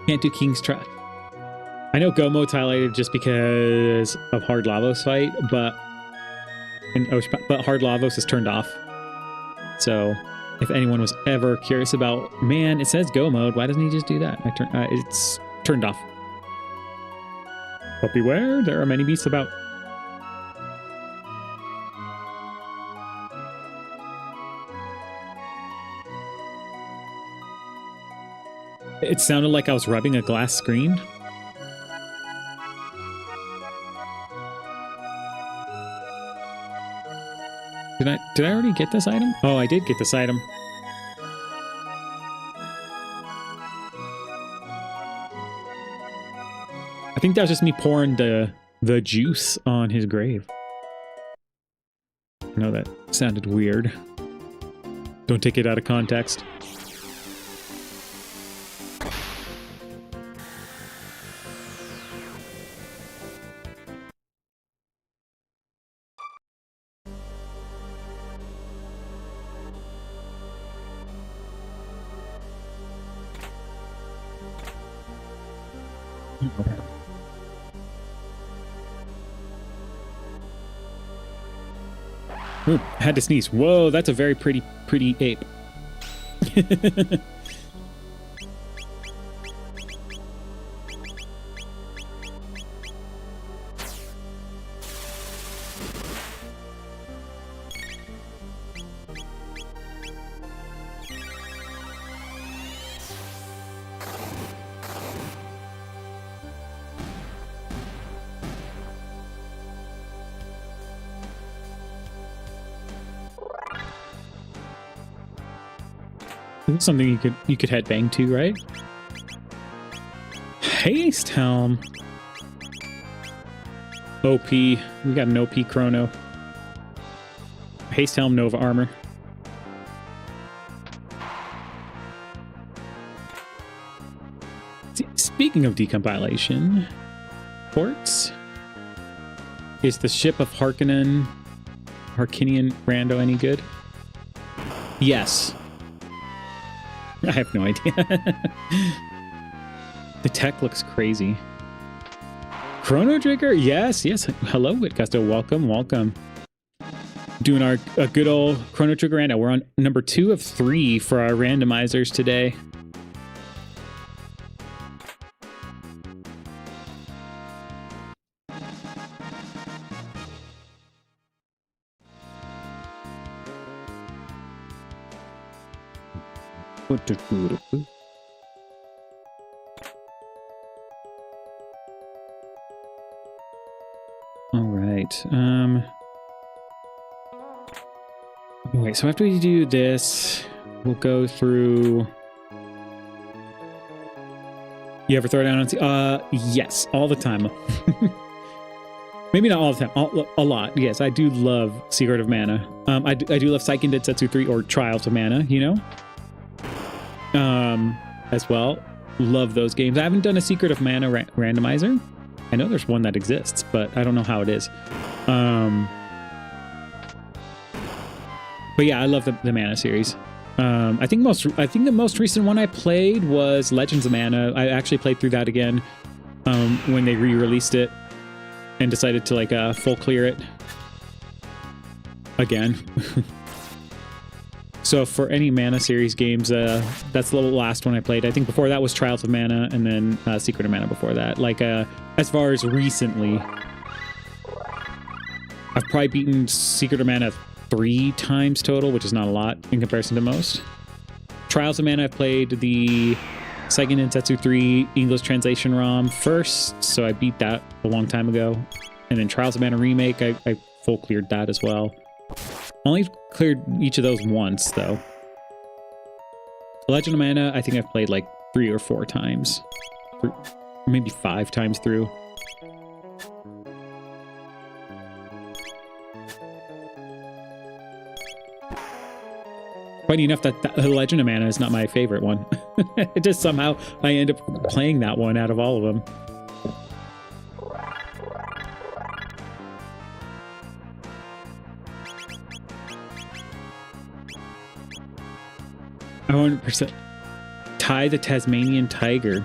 Can't do King's Trap. I know Go mode's highlighted just because of Hard Lavos fight, but Hard Lavos is turned off. So if anyone was ever curious about, man, it says Go mode, why doesn't he just do that? It's turned off. But beware, there are many beasts about. It sounded like I was rubbing a glass screen. Did I already get this item? Oh, I did get this item. I think that was just me pouring the juice on his grave. I know that sounded weird. Don't take it out of context. Ooh, had to sneeze. Whoa, that's a very pretty ape. This is something you could headbang to, right? Haste Helm. OP. We got an OP Chrono. Haste Helm Nova Armor. Speaking of decompilation ports, is the ship of Harkonnen Rando any good? Yes. I have no idea. The tech looks crazy. Chrono Trigger? Yes, yes. Hello, Whitgusto. Welcome, welcome. Doing a good old Chrono Trigger rando. We're on number 2 of 3 for our randomizers today. All right. Wait, so after we do this, we'll go through. You ever throw down on yes, all the time. Maybe not all the time, a lot. Yes, I do love Secret of Mana. I do love Seiken Densetsu 3 or Trials of Mana, you know? As well. Love those games. I haven't done a Secret of Mana randomizer. I know there's one that exists, but I don't know how it is. But yeah, I love the Mana series. I think the most recent one I played was Legends of Mana. I actually played through that again when they re-released it and decided to like full clear it again. So for any Mana series games, that's the last one I played. I think before that was Trials of Mana, and then Secret of Mana before that. Like as far as recently, I've probably beaten Secret of Mana 3 times total, which is not a lot in comparison to most. Trials of Mana, I've played the Seiken Densetsu 3 English translation ROM first, so I beat that a long time ago. And then Trials of Mana Remake, I full cleared that as well. Only cleared each of those once, though. Legend of Mana, I think I've played like 3 or 4 times. Maybe 5 times through. Funny enough, that Legend of Mana is not my favorite one. It just somehow I end up playing that one out of all of them. I 100% Ty the Tasmanian Tiger.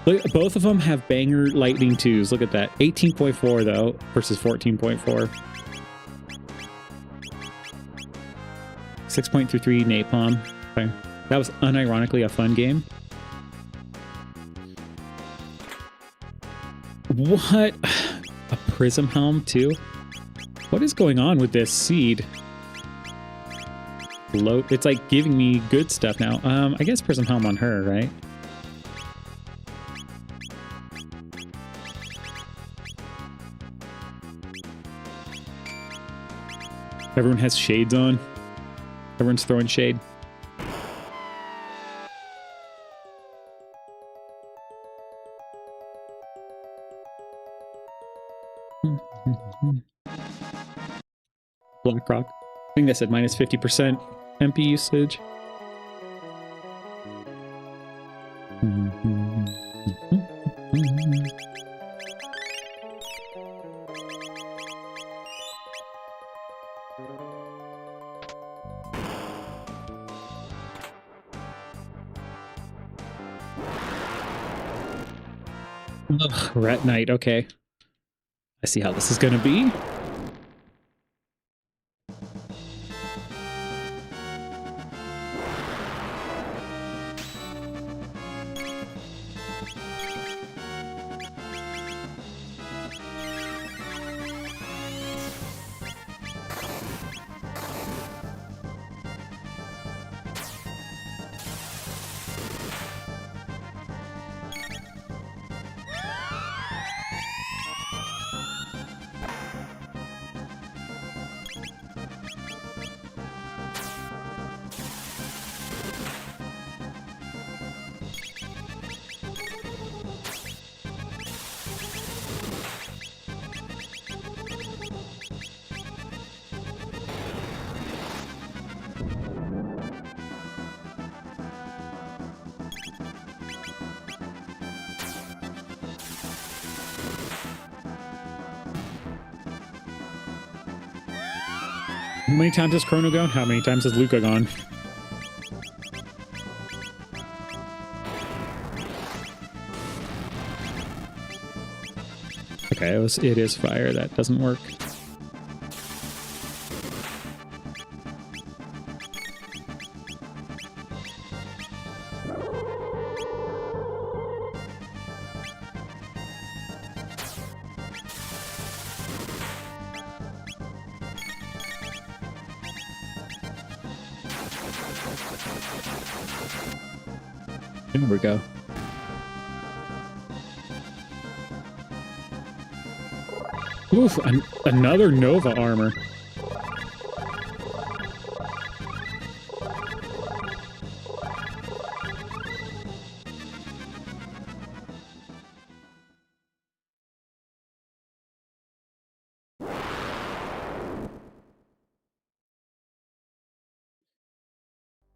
Look, both of them have banger lightning 2s. Look at that. 18.4 though versus 14.4. 6.33 Napalm. Okay. That was unironically a fun game. What? A Prism Helm too? What is going on with this seed? It's like giving me good stuff now. I guess Prism Helm on her, right? Everyone has shades on. Everyone's throwing shade. BlackRock. I think that said minus 50% MP usage. Ugh, Rat Knight, okay. I see how this is gonna be. How many times has Chrono gone? How many times has Luca gone? Okay, it is fire. That doesn't work. There we go. Oof, another Nova armor.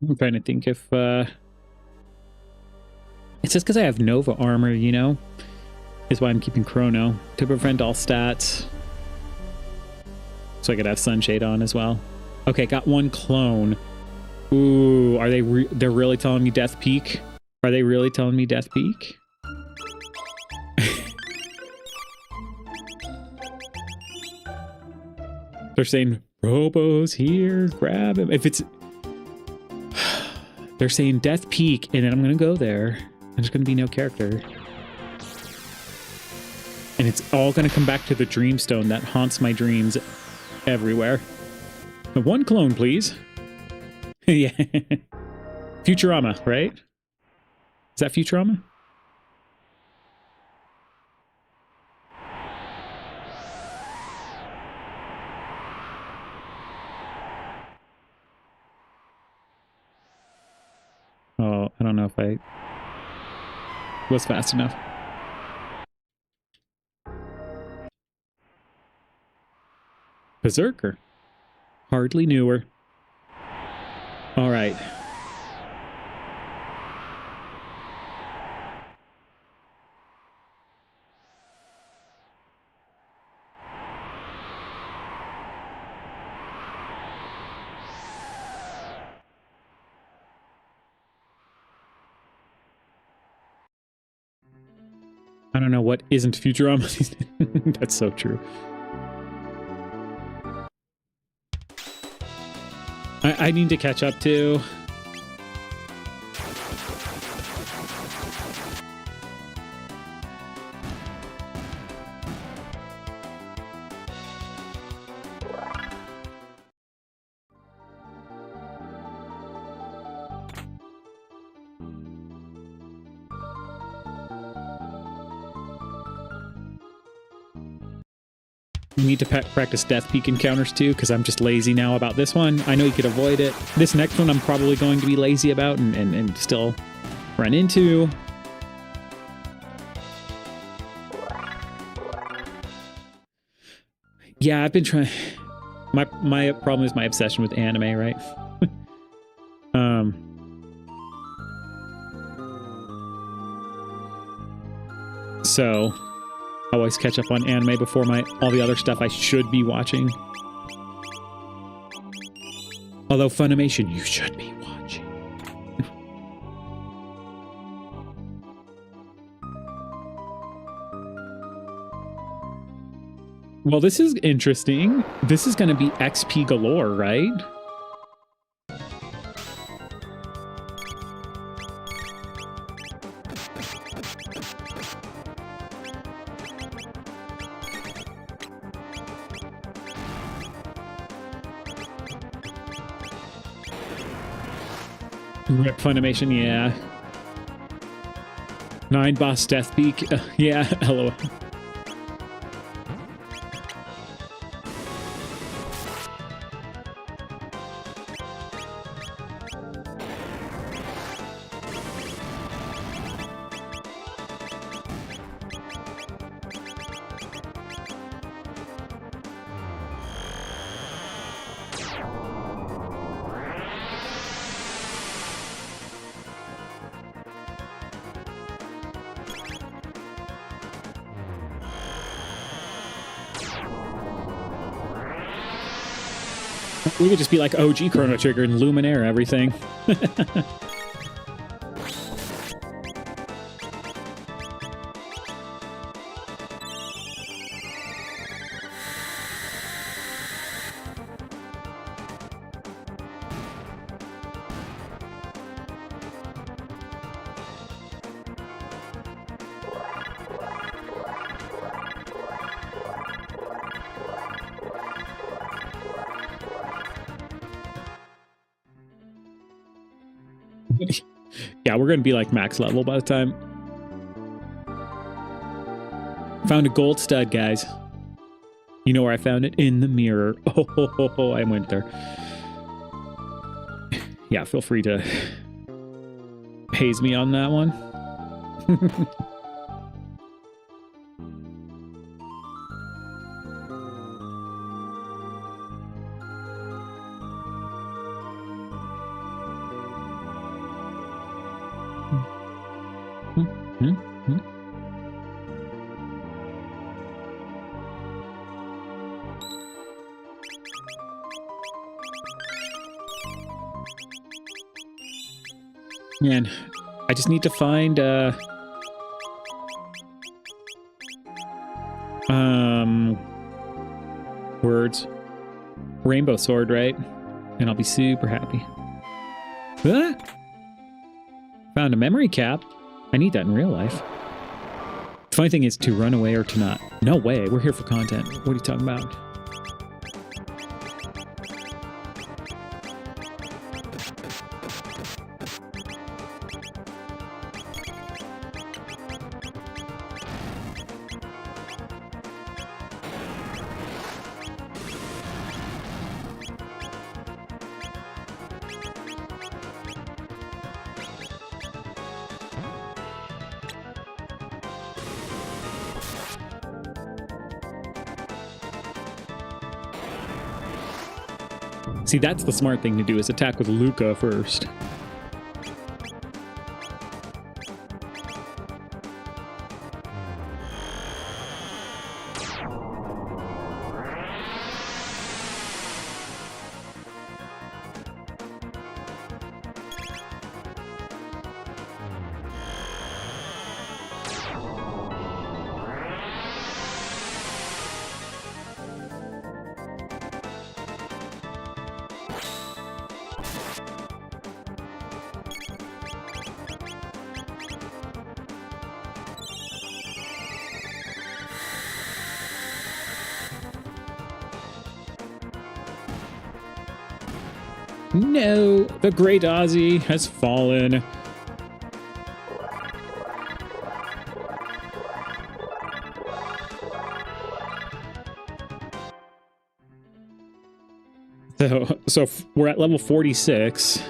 I'm trying to think if it's just because I have Nova armor, you know, is why I'm keeping Chrono to prevent all stats. So I could have Sunshade on as well. Okay, got one clone. Ooh, are they're really telling me Death Peak? Are they really telling me Death Peak? They're saying Robo's here, grab him. If it's they're saying Death Peak, and then I'm gonna go there. There's gonna be no character. And it's all gonna come back to the Dreamstone that haunts my dreams everywhere. One clone, please. Yeah. Futurama, right? Is that Futurama? Oh, I don't know if I was fast enough. Berserker. Hardly knew her. All right. I don't know what isn't Futurama. That's so true. I need to catch up too. You need to practice Death Peak encounters too, because I'm just lazy now about this one. I know you could avoid it. This next one I'm probably going to be lazy about and still run into. Yeah, I've been trying. My problem is my obsession with anime, right? So I always catch up on anime before all the other stuff I should be watching. Although Funimation, you should be watching. Well, this is interesting. This is going to be XP galore, right? Rip Funimation, yeah. 9 boss Death Peak, yeah, LOL. We could just be like OG Chrono Trigger and Luminaire everything. Yeah, we're gonna be like max level by the time. Found a gold stud, guys. You know where I found it? In the mirror. Oh, I went there. Yeah, feel free to haze me on that one. Man, I just need to find words. Rainbow sword, right? And I'll be super happy. Ah! Found a memory cap. I need that in real life. The funny thing is to run away or to not. No way, we're here for content. What are you talking about? See, that's the smart thing to do, is attack with Luca first. No, the great Ozzy has fallen. So we're at level 46.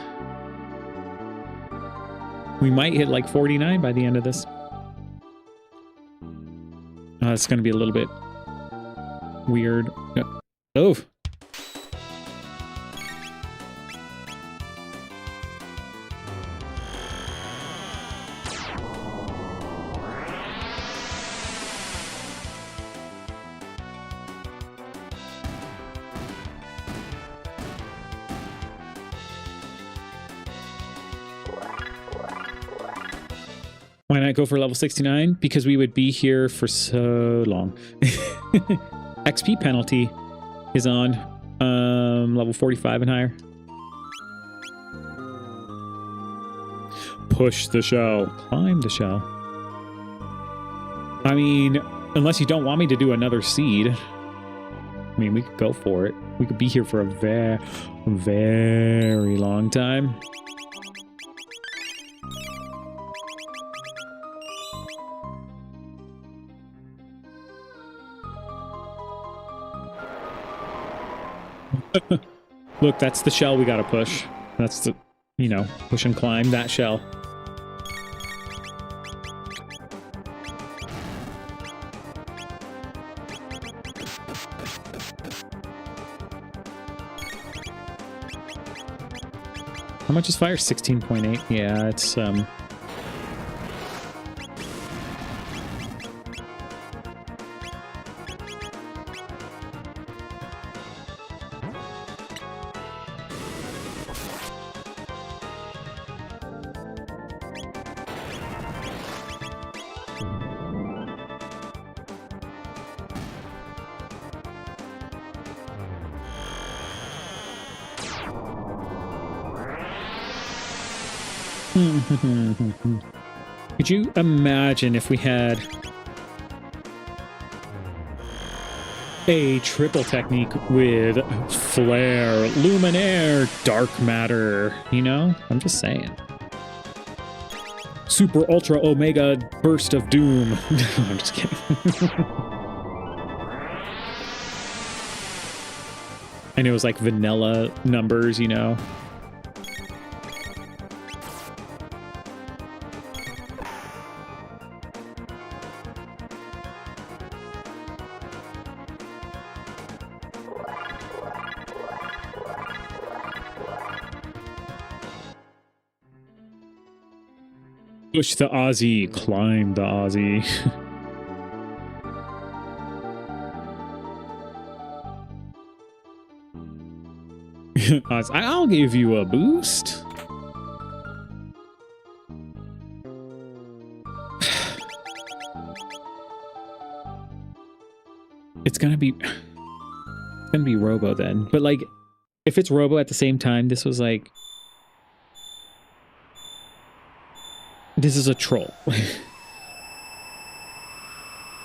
We might hit like 49 by the end of this. It's going to be a little bit weird. Oh. Why not go for level 69? Because we would be here for so long. XP penalty is on level 45 and higher. Push the shell. Climb the shell. I mean, unless you don't want me to do another seed. I mean, we could go for it. We could be here for a very, very long time. Look, that's the shell we gotta push. That's the, you know, push and climb that shell. How much is fire? 16.8. Yeah, it's Could you imagine if we had a triple technique with flare, luminaire, dark matter? You know? I'm just saying. Super ultra omega burst of doom. I'm just kidding. And it was like vanilla numbers, you know? Push the Aussie, climb the Aussie. I'll give you a boost. It's gonna be Robo then. But like, if it's Robo at the same time, this was like, this is a troll.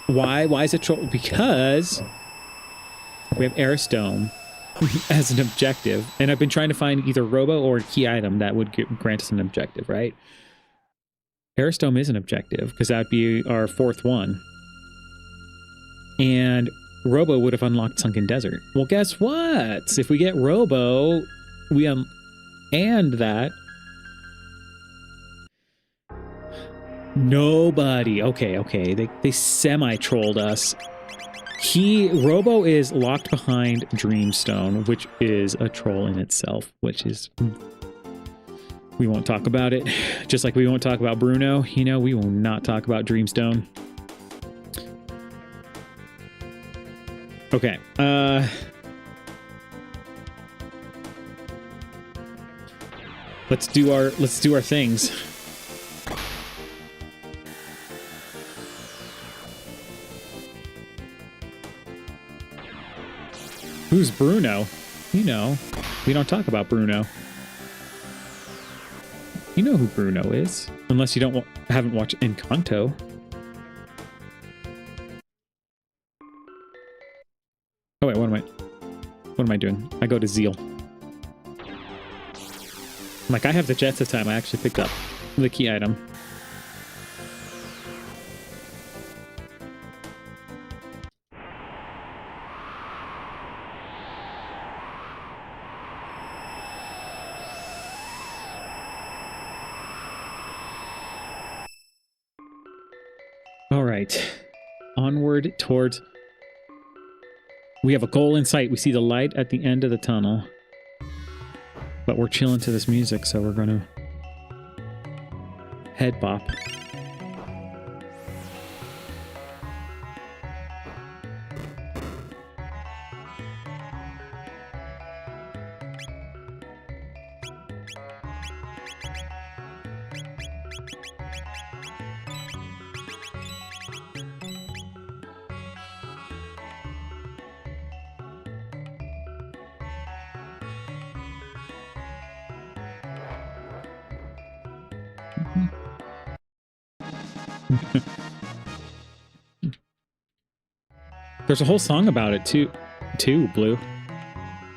Why is it troll? Because we have Aristome as an objective, and I've been trying to find either Robo or a key item that would grant us an objective, right? Aristome is an objective, because that would be our fourth one. And Robo would have unlocked Sunken Desert. Well, guess what? If we get Robo, we and that. Nobody. Okay. They semi-trolled us. Robo is locked behind Dreamstone, which is a troll in itself, which is... We won't talk about it. Just like we won't talk about Bruno, you know, we will not talk about Dreamstone. Okay. Let's do our things. Who's Bruno? You know, we don't talk about Bruno. You know who Bruno is, unless you haven't watched Encanto. Oh wait, what am I doing? I go to Zeal. Like, I have the Jets of Time. I actually picked up the key item. All right, onward towards... We have a goal in sight. We see the light at the end of the tunnel. But we're chilling to this music, so we're going to head bop. There's a whole song about it too, Blue.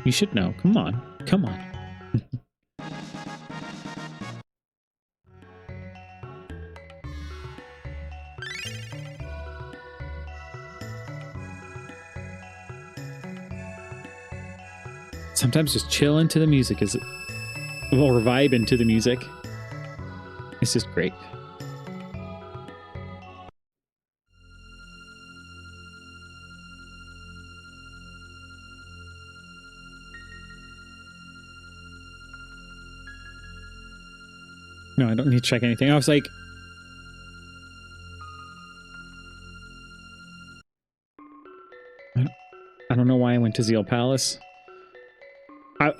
You should know. Come on. Come on. Sometimes just chilling to the music is, or vibing to the music. It's just great. No, I don't need to check anything. I was like... I don't know why I went to Zeal Palace. I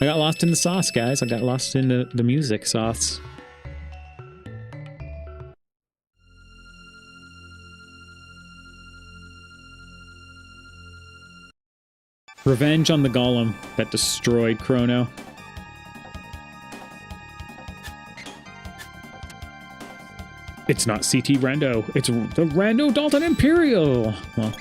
got lost in the sauce, guys. I got lost in the music sauce. Revenge on the golem that destroyed Chrono. It's not CTRando. It's the Rando-Dalton Imperial. Well,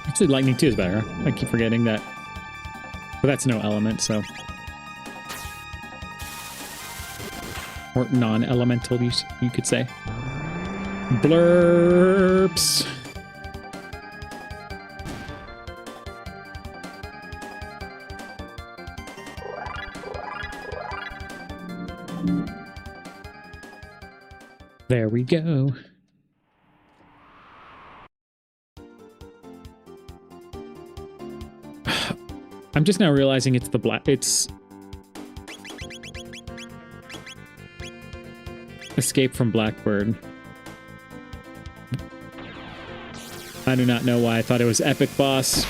actually, lightning 2 is better. I keep forgetting that. But that's no element, so. Or non-elemental, you could say. Blurps. There we go. I'm just now realizing it's the black. It's Escape from Blackbird. I do not know why I thought it was Epic Boss.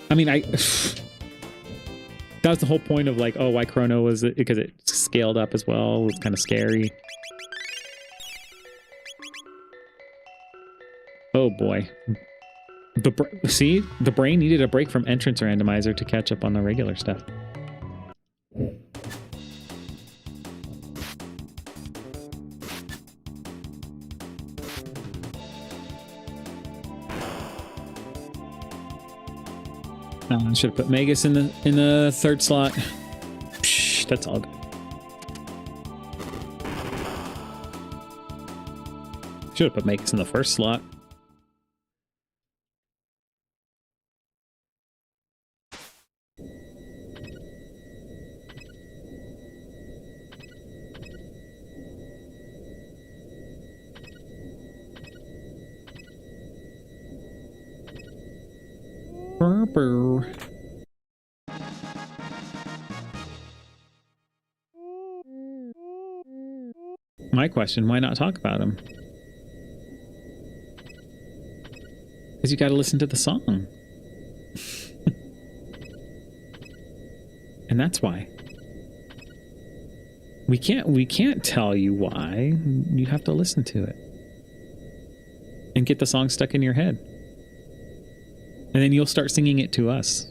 I mean, that was the whole point of like, oh, why Chrono was it, because it scaled up as well. It was kind of scary. Oh boy. See, the brain needed a break from Entrance Randomizer to catch up on the regular stuff. I should have put Magus in the third slot. Psh, that's all good. Should have put Magus in the first slot. My question, why not talk about him? Because you got to listen to the song. And that's why. We can't tell you why. You have to listen to it. And get the song stuck in your head. And then you'll start singing it to us.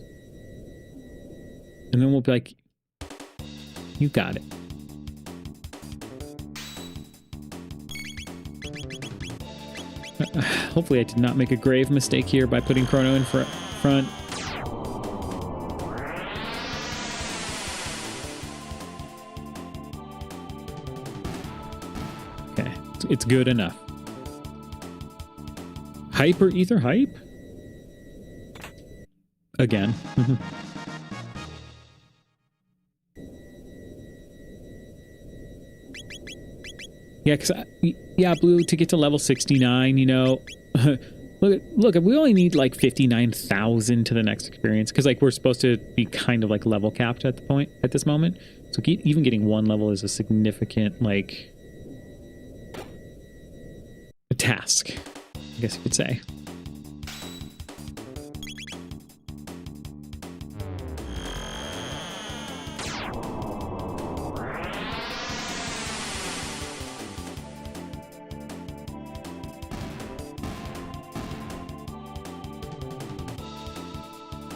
And then we'll be like, you got it. Hopefully I did not make a grave mistake here by putting Chrono in front. Okay, it's good enough. Hyper Ether Hype? Again. Yeah, because Blue, to get to level 69, you know, look, we only need like 59,000 to the next experience, because like we're supposed to be kind of like level capped at this moment. So even getting one level is a significant like a task, I guess you could say.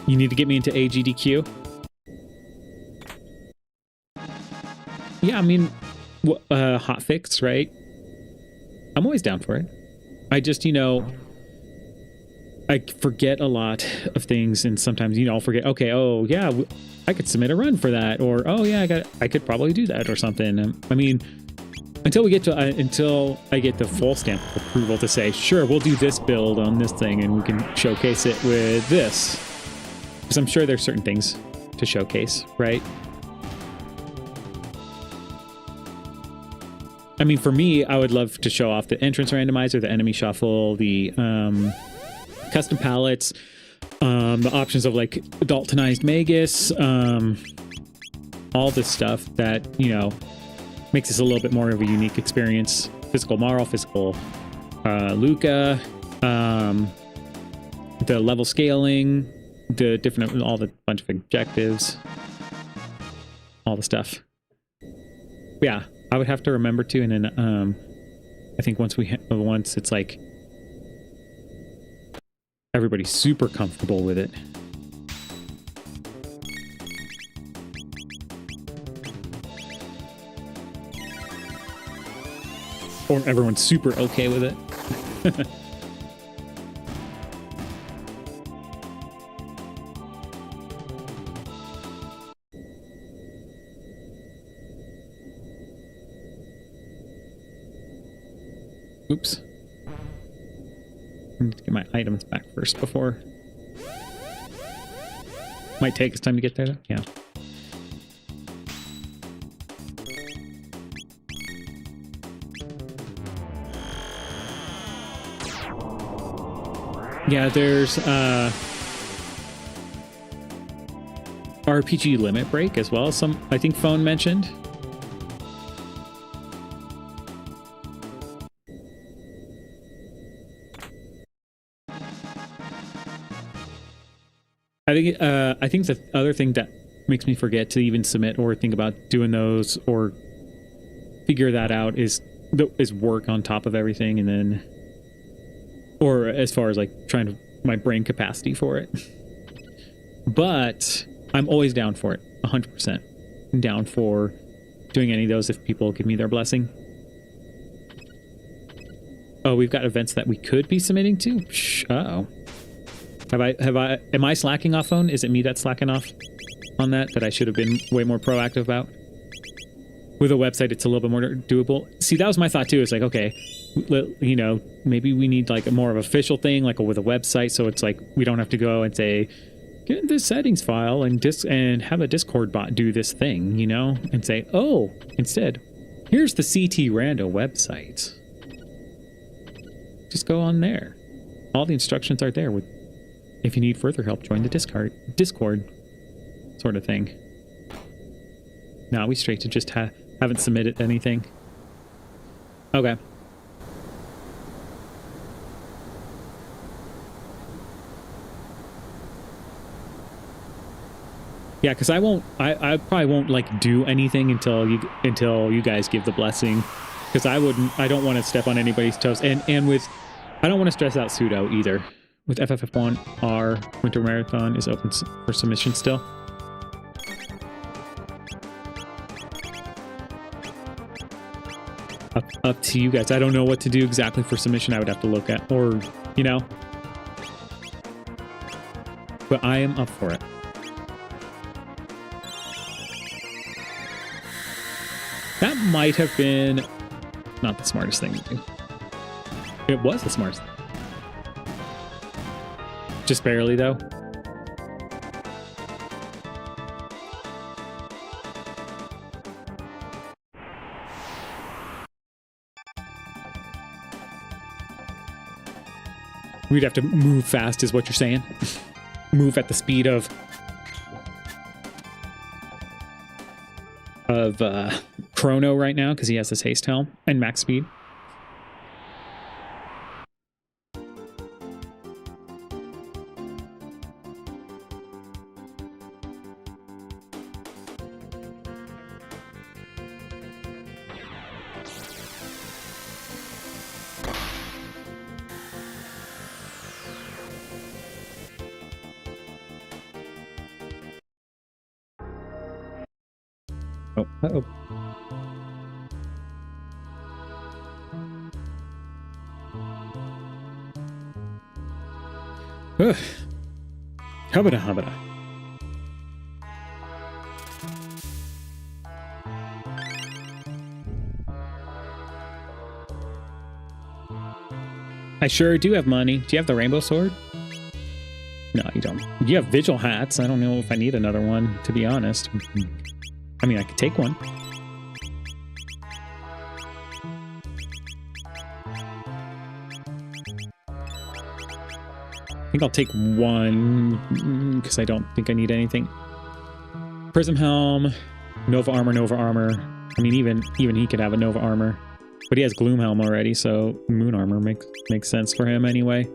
You need to get me into AGDQ? Yeah, I mean, hotfix, right? I'm always down for it. I just, you know, I forget a lot of things, and sometimes, you know, I'll forget, okay, oh, yeah, I could submit a run for that, or, oh, yeah, I could probably do that, or something. I mean, until I get the full stamp of approval to say, sure, we'll do this build on this thing, and we can showcase it with this. Because I'm sure there's certain things to showcase, right? I mean, for me, I would love to show off the entrance randomizer, the enemy shuffle, the custom palettes, the options of like Daltonized Magus, all this stuff that, you know, makes this a little bit more of a unique experience. Physical Marl, physical Luca, the level scaling, the different, all the bunch of objectives, all the stuff. Yeah, I would have to remember to, and then I think once it's like everybody's super comfortable with it. Or everyone's super okay with it. Oops. I need to get my items back first before. Might take us time to get there though. Yeah. Yeah, there's RPG limit break as well. Some, I think Phone mentioned. I think the other thing that makes me forget to even submit or think about doing those or figure that out is work on top of everything, and then, or as far as like trying to my brain capacity for it. But I'm always down for it, 100%. I'm down for doing any of those if people give me their blessing. Oh, we've got events that we could be submitting to. Uh-oh. Am I slacking off, Phone? Is it me that's slacking off on that I should have been way more proactive about? With a website, it's a little bit more doable. See, that was my thought too. It's like, okay, you know, maybe we need like a more of an official thing, like with a website. So it's like, we don't have to go and say, get this settings file and have a Discord bot do this thing, you know, and say, oh, instead, here's the CTRando website. Just go on there. All the instructions are there. If you need further help, join the Discord sort of thing. Now we straight to just haven't submitted anything. Okay. Yeah, because I probably won't like do anything until you guys give the blessing, because I don't want to step on anybody's toes, and I don't want to stress out Pseudo either. With FF4 our Winter Marathon is open for submission still. Up to you guys. I don't know what to do exactly for submission. I would have to look at, or, you know. But I am up for it. That might have been not the smartest thing to do. It was the smartest thing. Just barely, though. We'd have to move fast, is what you're saying? Move at the speed of Chrono right now, because he has this haste helm and max speed. Oh, uh-oh. Ugh. Hubba-da-hubba-da. I sure do have money. Do you have the rainbow sword? No, you don't. You have vigil hats. I don't know if I need another one, to be honest. I mean, I could take one. I think I'll take one because I don't think I need anything. Prism Helm, Nova Armor, Nova Armor. I mean, even he could have a Nova Armor, but he has Gloom Helm already, so Moon Armor makes sense for him anyway.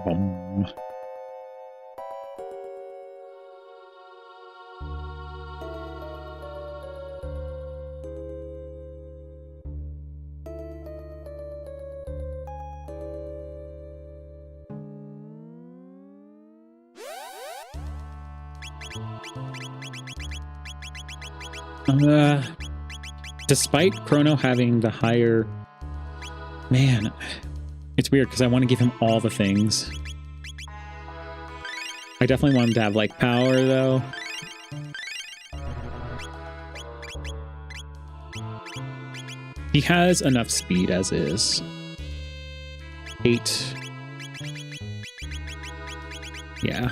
Bum. Despite Chrono having the higher... Man, it's weird because I want to give him all the things. I definitely want him to have, like, power, though. He has enough speed as is. 8. Yeah.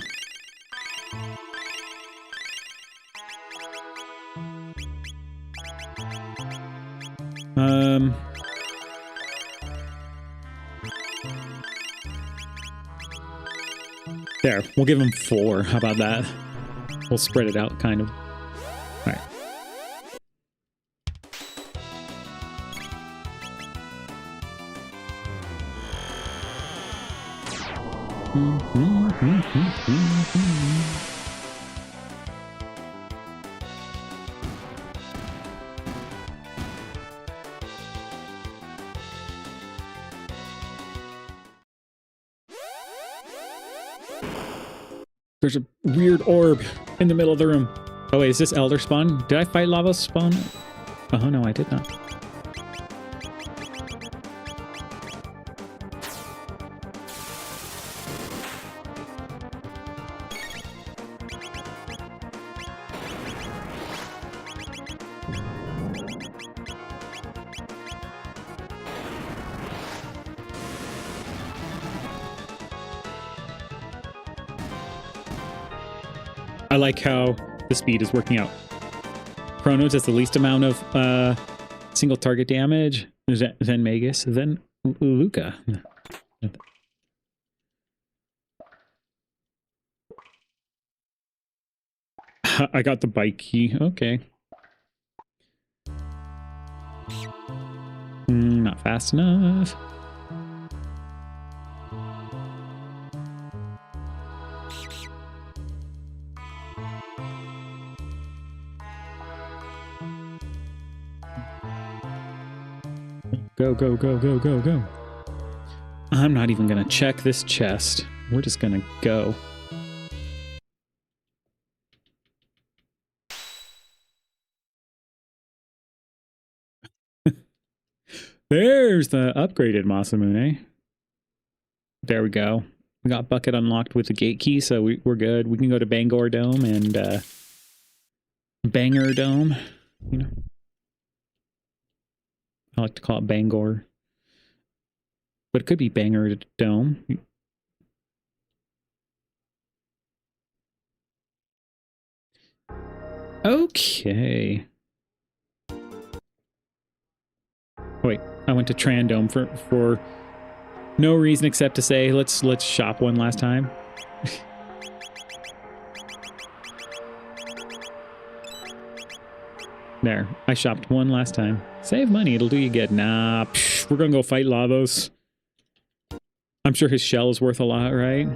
There, we'll give him 4. How about that? We'll spread it out, kind of. All right. There's a weird orb in the middle of the room. Oh wait, is this Elder Spawn? Did I fight Lava Spawn? Oh no, I did not. I like how the speed is working out. Chrono does the least amount of single target damage, then Magus, then Luca. I got the bike key. Okay. Not fast enough. Go, go, go, go, go, go. I'm not even gonna check this chest. We're just gonna go. There's the upgraded Masamune. There we go. We got Bucket unlocked with the gate key, so we're good. We can go to Bangor Dome and Banger Dome, you know. I like to call it Bangor. But it could be Banger Dome. Okay. Wait, I went to Trandome for no reason except to say let's shop one last time. There, I shopped one last time. Save money, it'll do you good. Nah, we're gonna go fight Lavos. I'm sure his shell is worth a lot, right?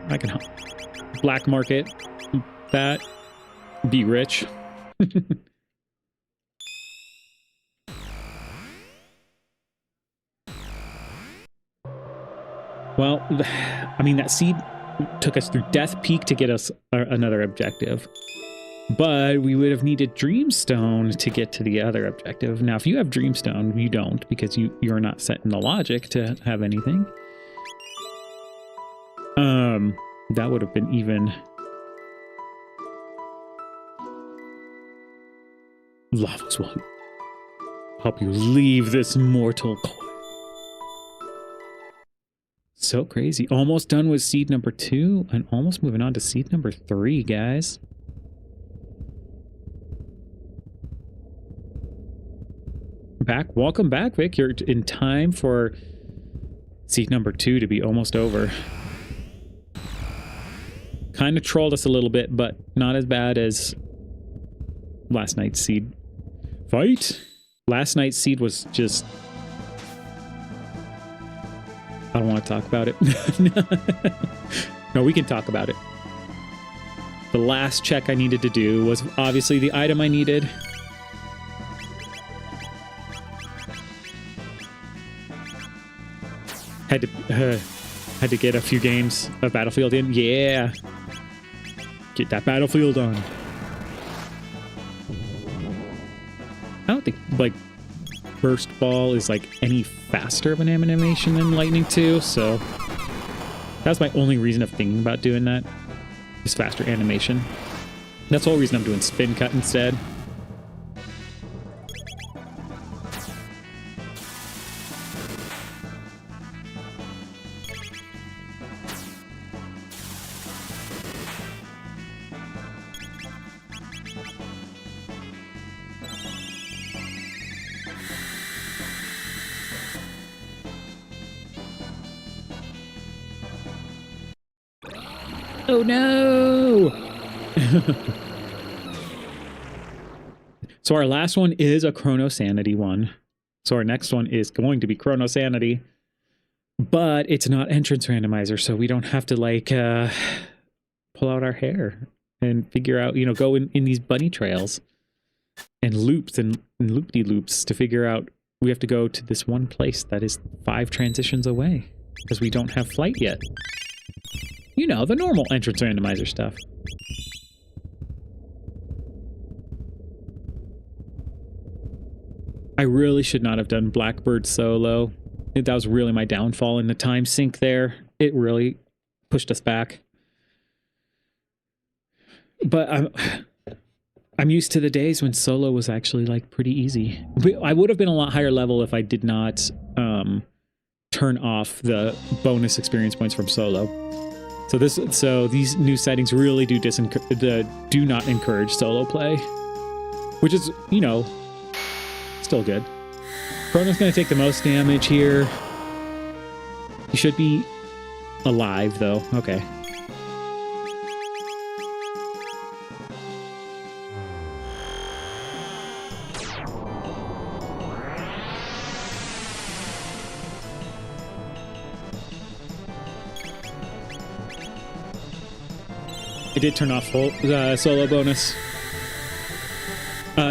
I can black market that. Be rich. Well, I mean, that seed took us through Death Peak to get us another objective. But we would have needed Dreamstone to get to the other objective. Now, if you have Dreamstone, you don't, because you're not set in the logic to have anything. That would have been even Lavos will help you leave this mortal coil. So crazy. Almost done with seed number 2 and almost moving on to seed number 3, guys. Back. Welcome back, Vic. You're in time for seed number 2 to be almost over. Kind of trolled us a little bit, but not as bad as last night's seed fight. Last night's seed was just... I don't want to talk about it. No, we can talk about it. The last check I needed to do was obviously the item I needed. Had to get a few games of Battlefield in. Yeah. Get that Battlefield on. I don't think, like, Burst Ball is, like, any faster of an animation than Lightning 2, so that's my only reason of thinking about doing that, is faster animation. That's the whole reason I'm doing Spin Cut instead. Oh no! So our last one is a Chrono Sanity one. So our next one is going to be Chrono Sanity. But it's not entrance randomizer, so we don't have to, like, pull out our hair and figure out, you know, go in these bunny trails and loops and loop-de-loops to figure out we have to go to this one place that is 5 transitions away because we don't have flight yet. You know, the normal entrance randomizer stuff. I really should not have done Blackbird solo. That was really my downfall in the time sink there. It really pushed us back. But I'm used to the days when solo was actually, like, pretty easy. I would have been a lot higher level if I did not turn off the bonus experience points from solo. So these new settings really do not encourage solo play, which is, you know, still good. Chrono's going to take the most damage here. He should be alive, though. Okay. I did turn off full solo bonus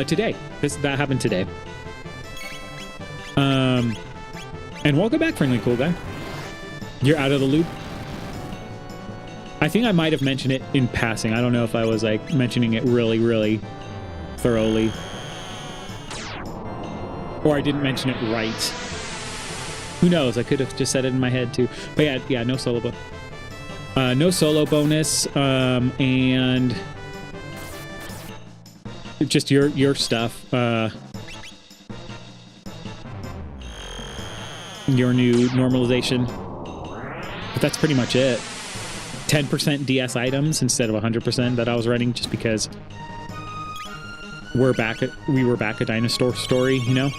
today. That happened today. And welcome back, friendly cool guy. You're out of the loop. I think I might have mentioned it in passing. I don't know if I was, like, mentioning it really, really thoroughly, or I didn't mention it right. Who knows? I could have just said it in my head too. But yeah, no solo bonus. No solo bonus, and just your stuff. Your new normalization. But that's pretty much it. 10% DS items instead of 100% that I was running, just because we were back at Dinosaur Story, you know?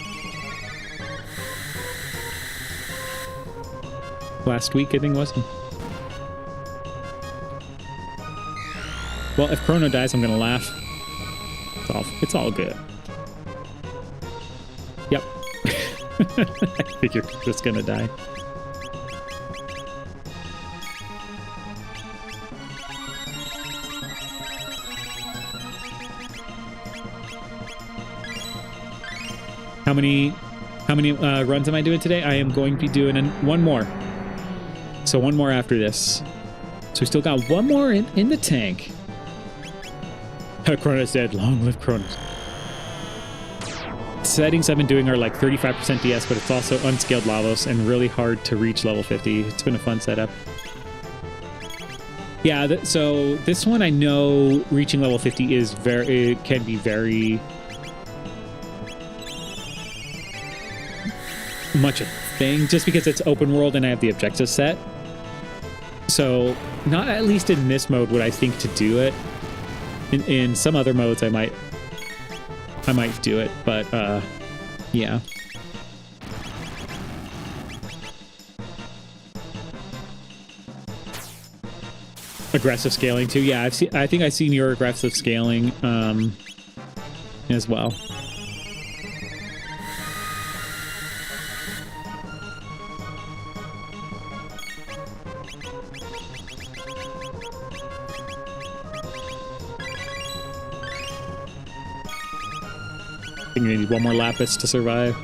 Last week, I think it was. Well, if Chrono dies, I'm gonna laugh. It's all good. Yep. I figured you're just gonna die. How many runs am I doing today? I am going to be doing one more. So one more after this. So we still got one more in the tank. Chrono's dead. Long live Chronos. Settings I've been doing are like 35% DS, but it's also unscaled Lavos and really hard to reach level 50. It's been a fun setup. Yeah, so this one I know reaching level 50 is can be very much a thing, just because it's open world and I have the objectives set. So not at least in this mode would I think to do it. In some other modes I might do it, but yeah. Aggressive scaling too. Yeah, I think I've seen your aggressive scaling as well. I think you need one more lapis to survive.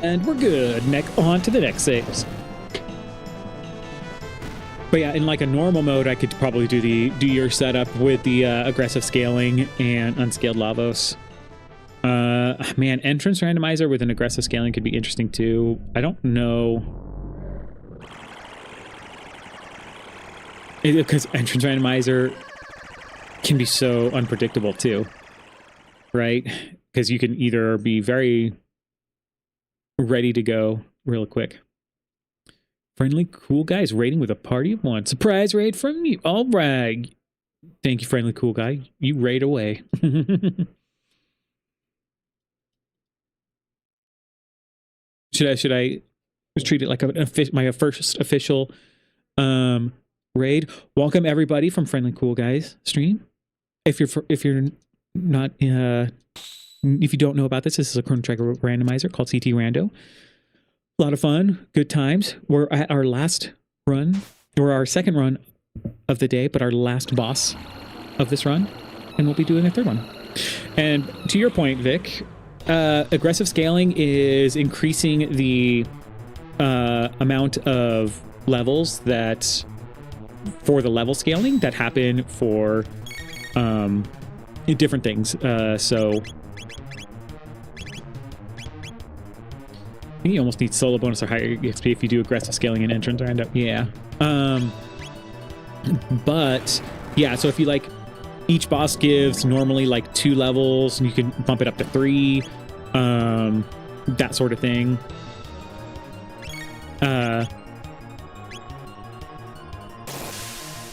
And we're good. On to the next saves. But yeah, in like a normal mode, I could probably do your setup with the aggressive scaling and unscaled Lavos. Man, entrance randomizer with an aggressive scaling could be interesting too. I don't know. Because entrance randomizer can be so unpredictable too, right? Because you can either be very ready to go real quick. Friendly cool guys raiding with a party of one. Surprise raid from you. All right. Thank you, friendly cool guy. You raid away. Should I just treat it like my first official raid? Welcome everybody from Friendly Cool Guys stream. If you're not if you don't know about this is a Chrono Trigger randomizer called CTRando. A lot of fun, good times. We're at our last run, or our second run of the day, but our last boss of this run, and we'll be doing a third one. And to your point, Vic, aggressive scaling is increasing the amount of levels that for the level scaling that happen for different things. So I think you almost need solo bonus or higher XP if you do aggressive scaling and entrance rando. Yeah. But yeah, so if you like, each boss gives normally like 2 levels, and you can bump it up to 3, that sort of thing.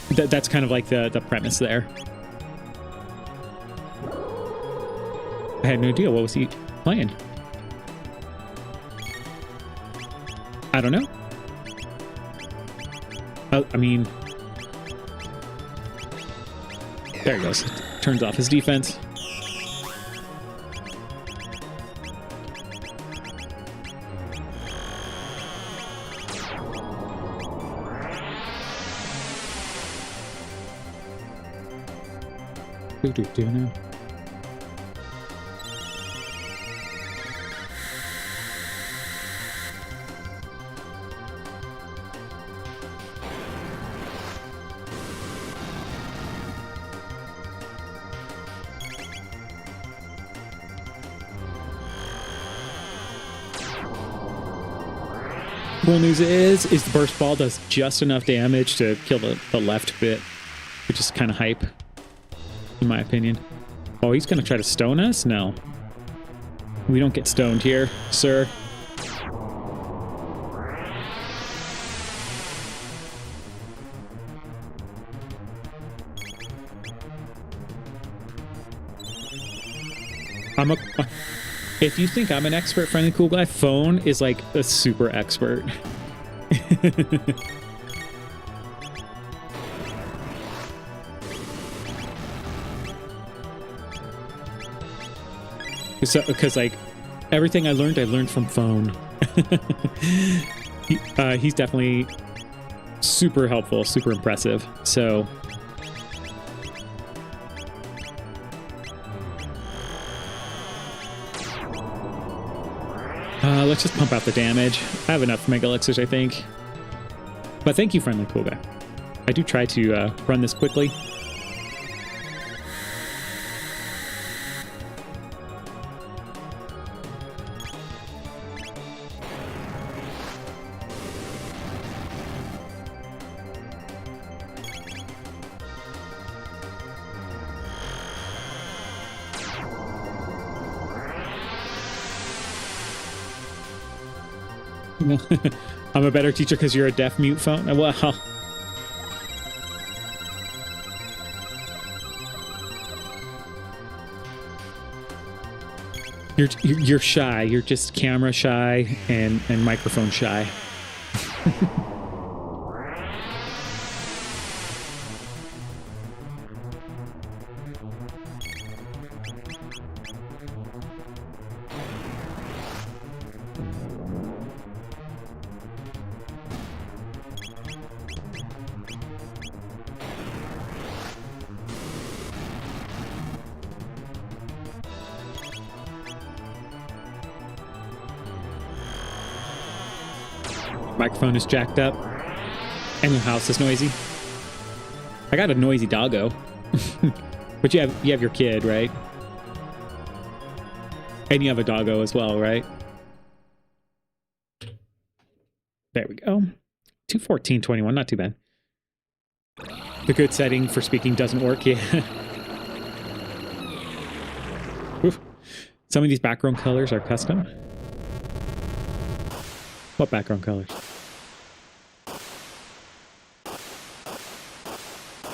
That's kind of like the premise there. I had no idea. What was he playing? I don't know. I mean, there he goes. Turns off his defense. Do now. Cool news is the burst ball does just enough damage to kill the left bit, which is kind of hype, in my opinion. Oh, he's going to try to stone us? No. We don't get stoned here, sir. If you think I'm an expert, friendly cool guy, phone is like a super expert. Because like everything I learned from phone. He's definitely super helpful, super impressive. So let's just pump out the damage. I have enough Mega Elixirs, I think. But thank you, friendly cool guy. I do try to run this quickly. I'm a better teacher because you're a deaf mute phone? Well, you're shy. You're just camera shy and microphone shy. Microphone is jacked up and your house is noisy. I got a noisy doggo. But you have your kid, right? And you have a doggo as well, right? There we go. 214.21, not too bad. The good setting for speaking doesn't work. Yeah. Some of these background colors are custom. What background colors?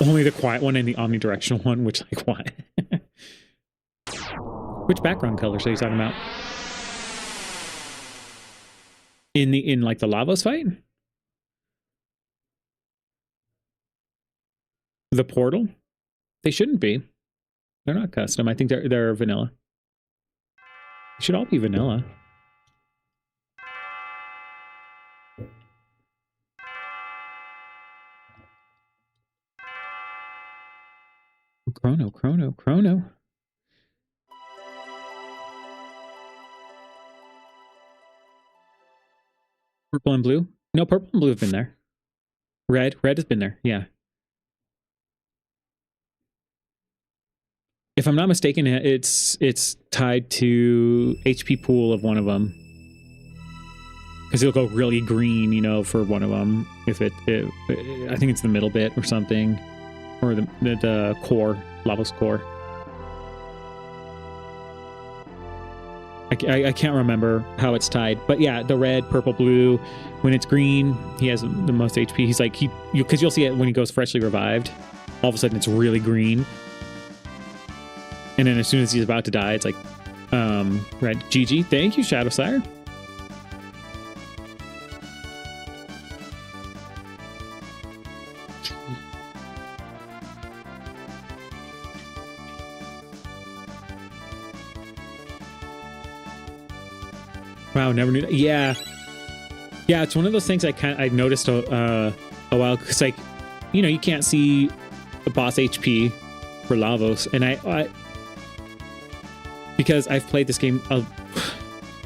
Only the quiet one and the omnidirectional one, which, like, what? Which background colors are you talking about? In like the Lavos fight? The portal? They shouldn't be. They're not custom. I think they're vanilla. They should all be vanilla. Chrono. Purple and blue? No, purple and blue have been there. Red has been there, yeah. If I'm not mistaken, it's tied to HP pool of one of them. Because it'll go really green, you know, for one of them. If I think it's the middle bit or something. Or the core, Lavos core. I can't remember how it's tied, but yeah, the red, purple, blue. When it's green, he has the most HP. He's like because you'll see it when he goes freshly revived. All of a sudden, it's really green, and then as soon as he's about to die, it's like red. GG, thank you, Shadowsire. Wow, never knew that. Yeah, it's one of those things I noticed a while, because, like, you know, you can't see the boss HP for Lavos, and I because I've played this game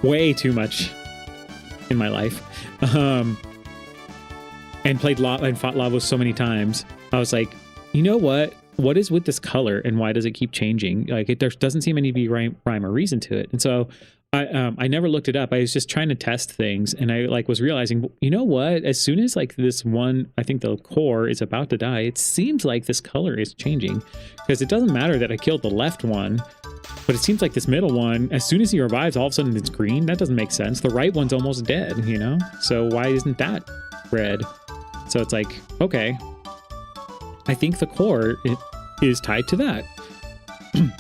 way too much in my life, and fought Lavos so many times. I was like, you know what? What is with this color, and why does it keep changing? Like, there doesn't seem any to be rhyme or reason to it, and so. I never looked it up. I was just trying to test things, and I was realizing, you know what? As soon as this one, I think the core is about to die, it seems like this color is changing, because it doesn't matter that I killed the left one, but it seems like this middle one, as soon as he revives, all of a sudden it's green. That doesn't make sense. The right one's almost dead, you know? So why isn't that red? So it's like, okay, I think the core is tied to that.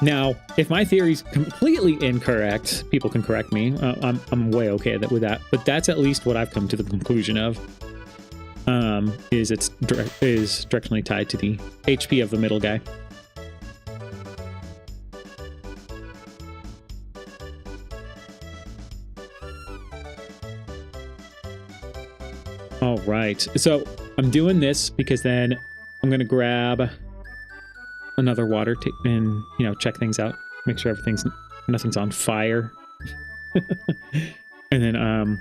Now, if my theory's completely incorrect, people can correct me. I'm way okay with that. But that's at least what I've come to the conclusion of. Is directionally tied to the HP of the middle guy. All right. So I'm doing this because then I'm going to grab another water and, you know, check things out. Make sure nothing's on fire. And then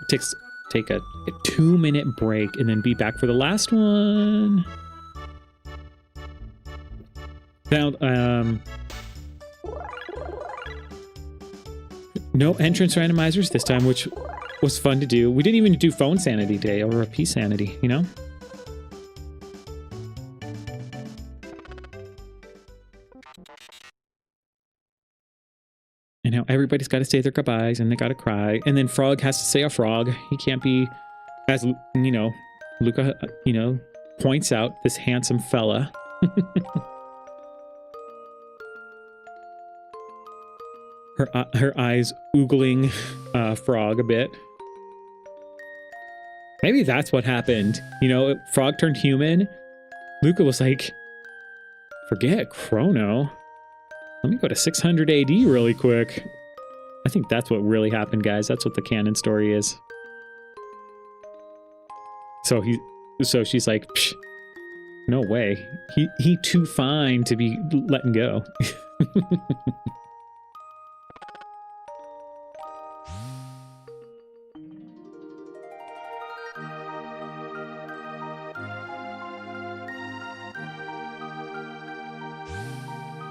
take a 2-minute break and then be back for the last one. Now, no entrance randomizers this time, which was fun to do. We didn't even do phone sanity day or a P sanity, you know? And now everybody's got to say their goodbyes and they got to cry. And then Frog has to say a frog. He can't be, as, you know, Luca, you know, points out, this handsome fella. Her eyes oogling Frog a bit. Maybe that's what happened. You know, Frog turned human. Luca was like, forget Chrono. Let me go to 600 AD really quick. I think that's what really happened, guys. That's what the canon story is. So she's like, psh, no way. He too fine to be letting go.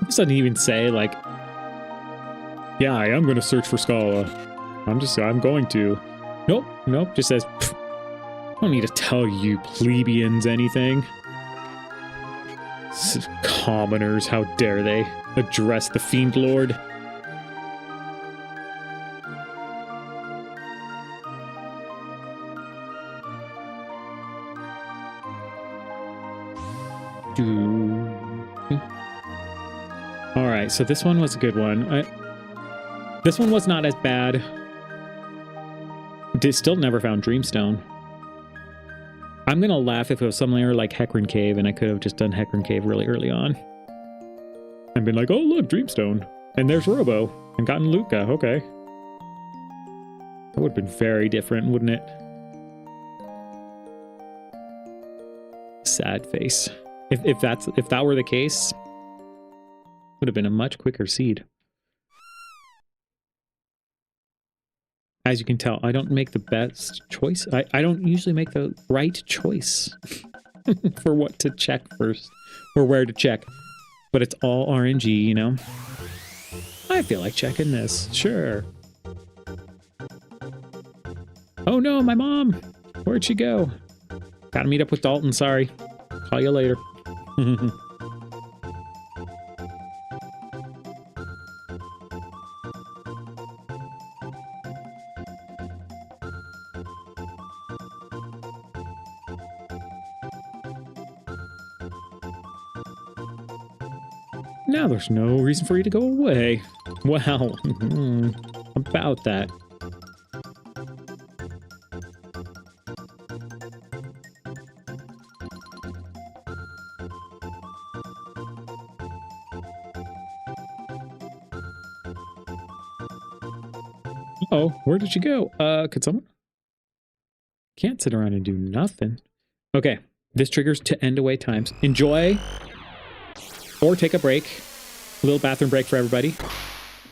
This doesn't even say, like, yeah, I am going to search for Scala. I'm going to. Nope. Just says, I don't need to tell you plebeians anything. Commoners, how dare they address the Fiend Lord. Alright, so this one was a good one. This one was not as bad. Still never found Dreamstone. I'm gonna laugh if it was somewhere like Hecarim Cave and I could have just done Hecarim Cave really early on. And been like, oh look, Dreamstone. And there's Robo. And gotten Luca, okay. That would have been very different, wouldn't it? Sad face. If that were the case, would have been a much quicker seed. As you can tell, I don't make the best choice. I don't usually make the right choice for what to check first or where to check. But it's all RNG, you know? I feel like checking this. Sure. Oh no, my mom! Where'd she go? Gotta meet up with Dalton, sorry. Call you later. Now there's no reason for you to go away. Well, about that. Oh, where did you go? Could someone? Can't sit around and do nothing. Okay, this triggers to end away times. Enjoy or take a break. A little bathroom break for everybody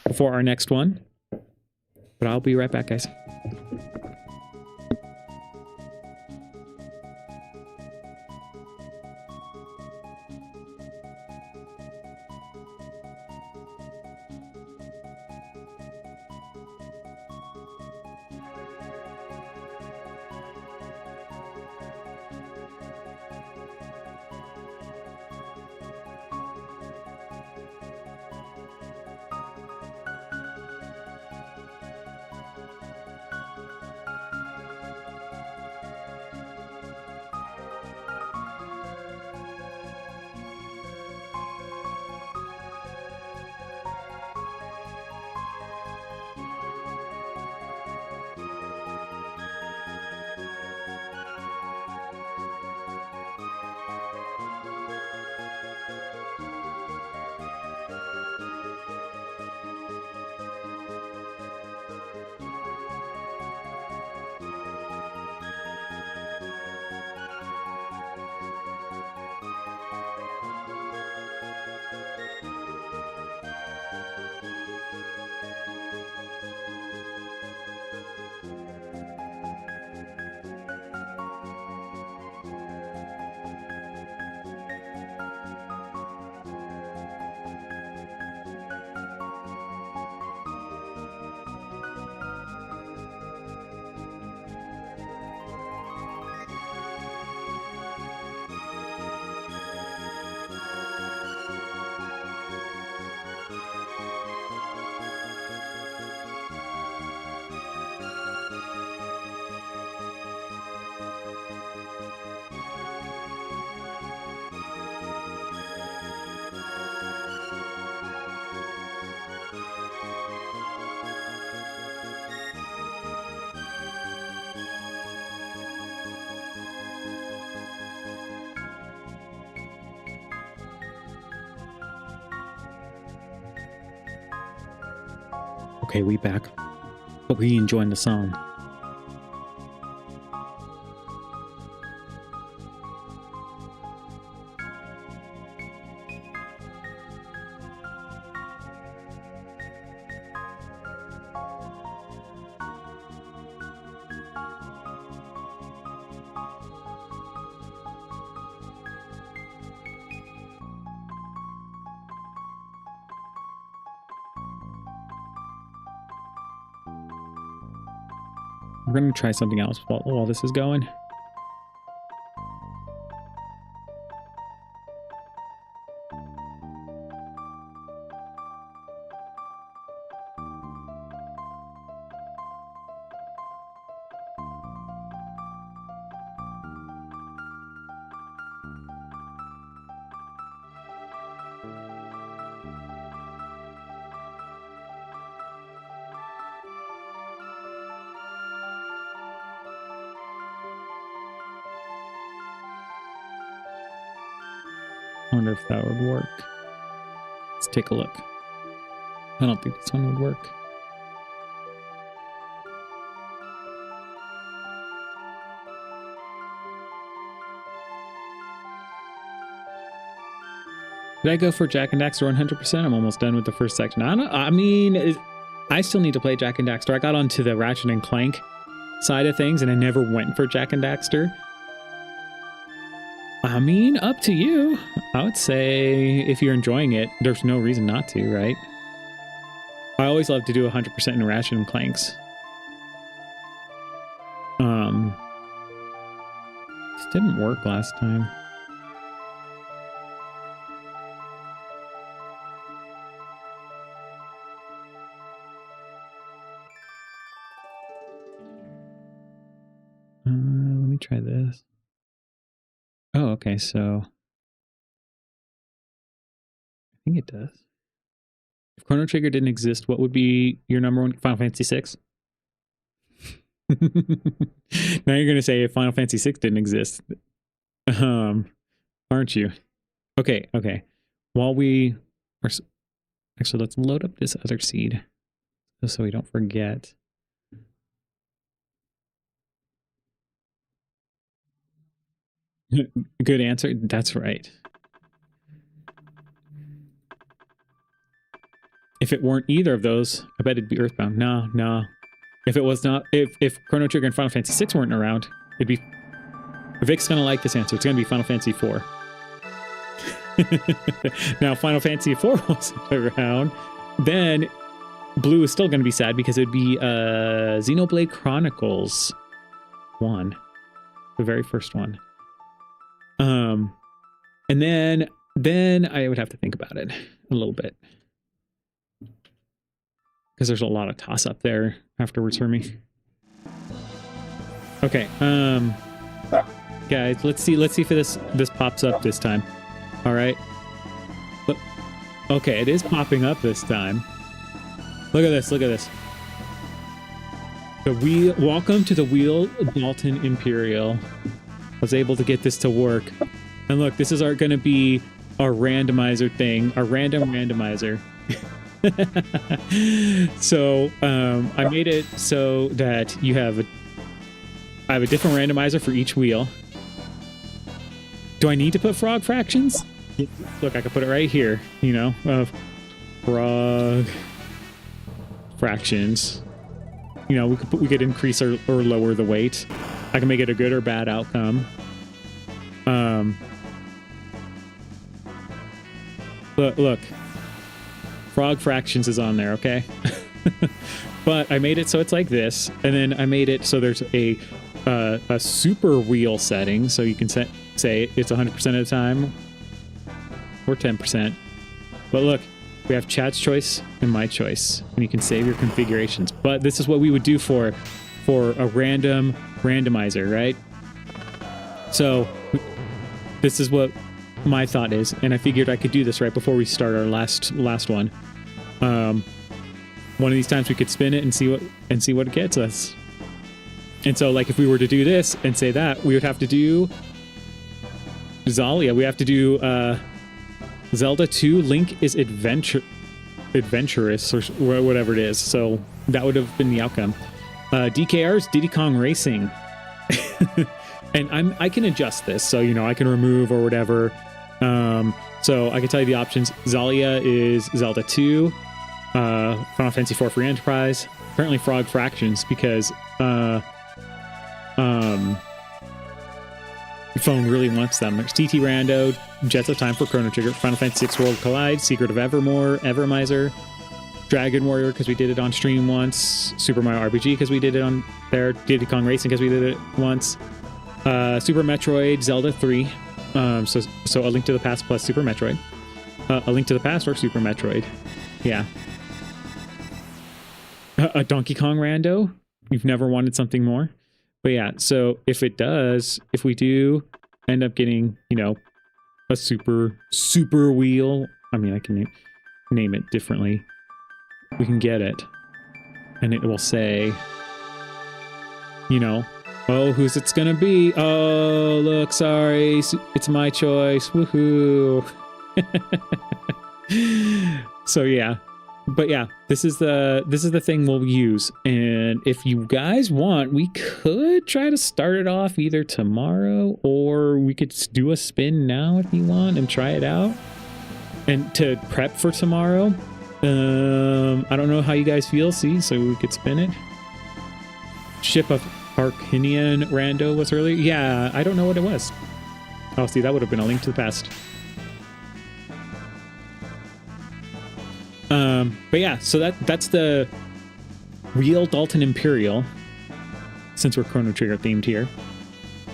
before our next one. But I'll be right back, guys. Okay, we back. But we enjoying the song. We're going to try something else while this is going. I wonder if that would work. Let's take a look. I don't think this one would work. Did I go for Jack and Daxter 100%? I'm almost done with the first section. I mean, I still need to play Jack and Daxter. I got onto the Ratchet and Clank side of things, and I never went for Jack and Daxter. I mean, up to you. I would say if you're enjoying it, there's no reason not to, right? I always love to do 100% in Ratchet and Clanks. This didn't work last time. Let me try this. Oh, okay, so I think it does. If Chrono Trigger didn't exist, what would be your number one? Final Fantasy VI? Now you're going to say if Final Fantasy VI didn't exist. Aren't you? Okay, okay. While we are... Actually, let's load up this other seed just so we don't forget. Good answer. That's right. If it weren't either of those, I bet it'd be Earthbound. No, no. If it was not, if Chrono Trigger and Final Fantasy VI weren't around, it'd be... Vic's gonna like this answer. It's gonna be Final Fantasy IV. Now, Final Fantasy IV wasn't around, then Blue is still gonna be sad because it'd be Xenoblade Chronicles 1. The very first one. And then I would have to think about it a little bit. Because there's a lot of toss up there afterwards for me. Okay, guys, let's see if this pops up this time. All right. But, okay, it is popping up this time. Look at this, look at this. Welcome to the Rando-Dalton Imperial. I was able to get this to work. And look, this is going to be our randomizer thing, our random randomizer. So I made it so that I have a different randomizer for each wheel. Do I need to put frog fractions? Look, I could put it right here, you know, frog fractions. You know, we could increase or lower the weight. I can make it a good or bad outcome. Look, frog fractions is on there, okay? But I made it so it's like this, and then I made it so there's a super wheel setting, so you can say it's 100% of the time, or 10%. But look, we have Chad's choice and my choice, and you can save your configurations. But this is what we would do for a random randomizer, right? So this is what my thought is, and I figured I could do this right before we start our last one. One of these times we could spin it and see what it gets us. And so, like, if we were to do this and say that, we would have to do Zalia. We have to do Zelda 2 Link is Adventure. adventurous or whatever it is. So that would have been the outcome. DKR's Diddy Kong Racing. And I can adjust this, so you know I can remove or whatever. So I can tell you the options. Zalia is Zelda 2, Final Fantasy 4 Free Enterprise, apparently Frog Fractions because Phone really wants them. There's CTRando, Jets of Time for Chrono Trigger, Final Fantasy 6 World Collide, Secret of Evermore, Evermizer, Dragon Warrior because we did it on stream once, Super Mario RPG because we did it on there, Diddy Kong Racing because we did it once, Super Metroid, Zelda 3, so A Link to the Past plus Super Metroid, A Link to the Past or Super Metroid, yeah. A Donkey Kong Rando, you've never wanted something more, but yeah. So if we do end up getting, you know, a super wheel, I mean, I can name it differently. We can get it, and it will say, you know, oh, who's it's gonna be? Oh, look, sorry, it's my choice. Woohoo! So yeah, but yeah, this is the thing we'll use, and if you guys want, we could try to start it off either tomorrow, or we could do a spin now if you want and try it out, and to prep for tomorrow. I don't know how you guys feel. See, so we could spin it. Ship of Arcinian Rando was earlier. Yeah, I don't know what it was. Oh, see, that would have been A Link to the Past. But yeah, so that's the real Dalton Imperial, since we're Chrono Trigger themed here.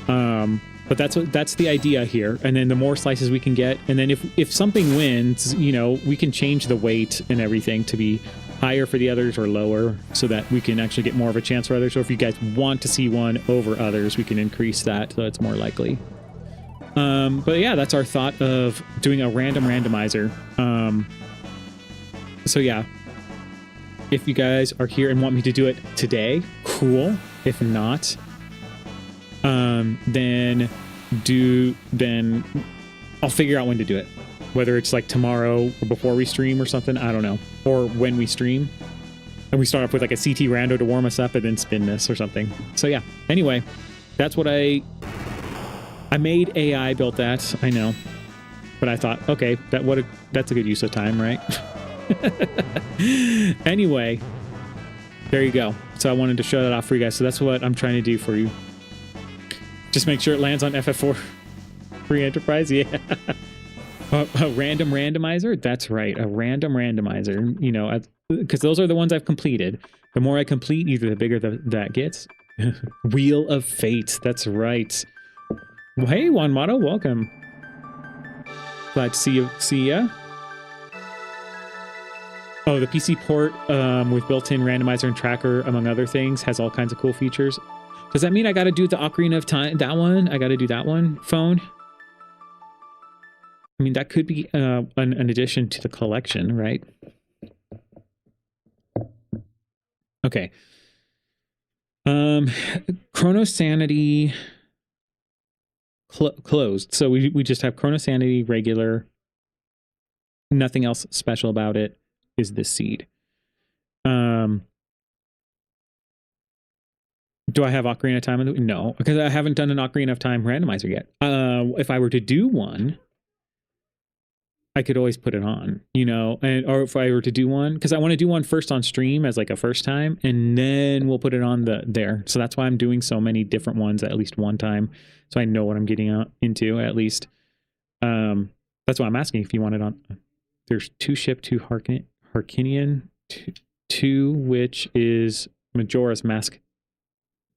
But that's the idea here. And then the more slices we can get, and then if something wins, you know, we can change the weight and everything to be higher for the others or lower, so that we can actually get more of a chance for others. So if you guys want to see one over others, we can increase that so it's more likely. But yeah, that's our thought of doing a random randomizer. So yeah, if you guys are here and want me to do it today, cool. If not, then I'll figure out when to do it, whether it's like tomorrow or before we stream or something, I don't know, or when we stream, and we start off with like a CTRando to warm us up and then spin this or something. So yeah, anyway, that's what I made. AI built that, I know, but I thought, okay, that's a good use of time, right? Anyway, there you go. So I wanted to show that off for you guys. So that's what I'm trying to do for you. Just make sure it lands on FF4 Free Enterprise. Yeah. A random randomizer. That's right. A random randomizer. You know, because those are the ones I've completed. The more I complete, either the bigger that gets. Wheel of Fate. That's right. Well, hey, Juan Mato, welcome. Glad to see you. See ya. Oh, the PC port with built-in randomizer and tracker, among other things, has all kinds of cool features. Does that mean I got to do the Ocarina of Time? That one? I got to do that one? Phone? I mean, that could be an addition to the collection, right? Okay. Chrono Sanity closed. So we just have Chrono Sanity regular. Nothing else special about it. Is this seed. Do I have Ocarina of Time? No, because I haven't done an Ocarina of Time randomizer yet. If I were to do one, I could always put it on, you know, or if I were to do one, because I want to do one first on stream as like a first time, and then we'll put it on there. So that's why I'm doing so many different ones at least one time, so I know what I'm getting into at least. That's why I'm asking if you want it on. There's 2 ship, 2 Harkinian, 2 which is Majora's Mask.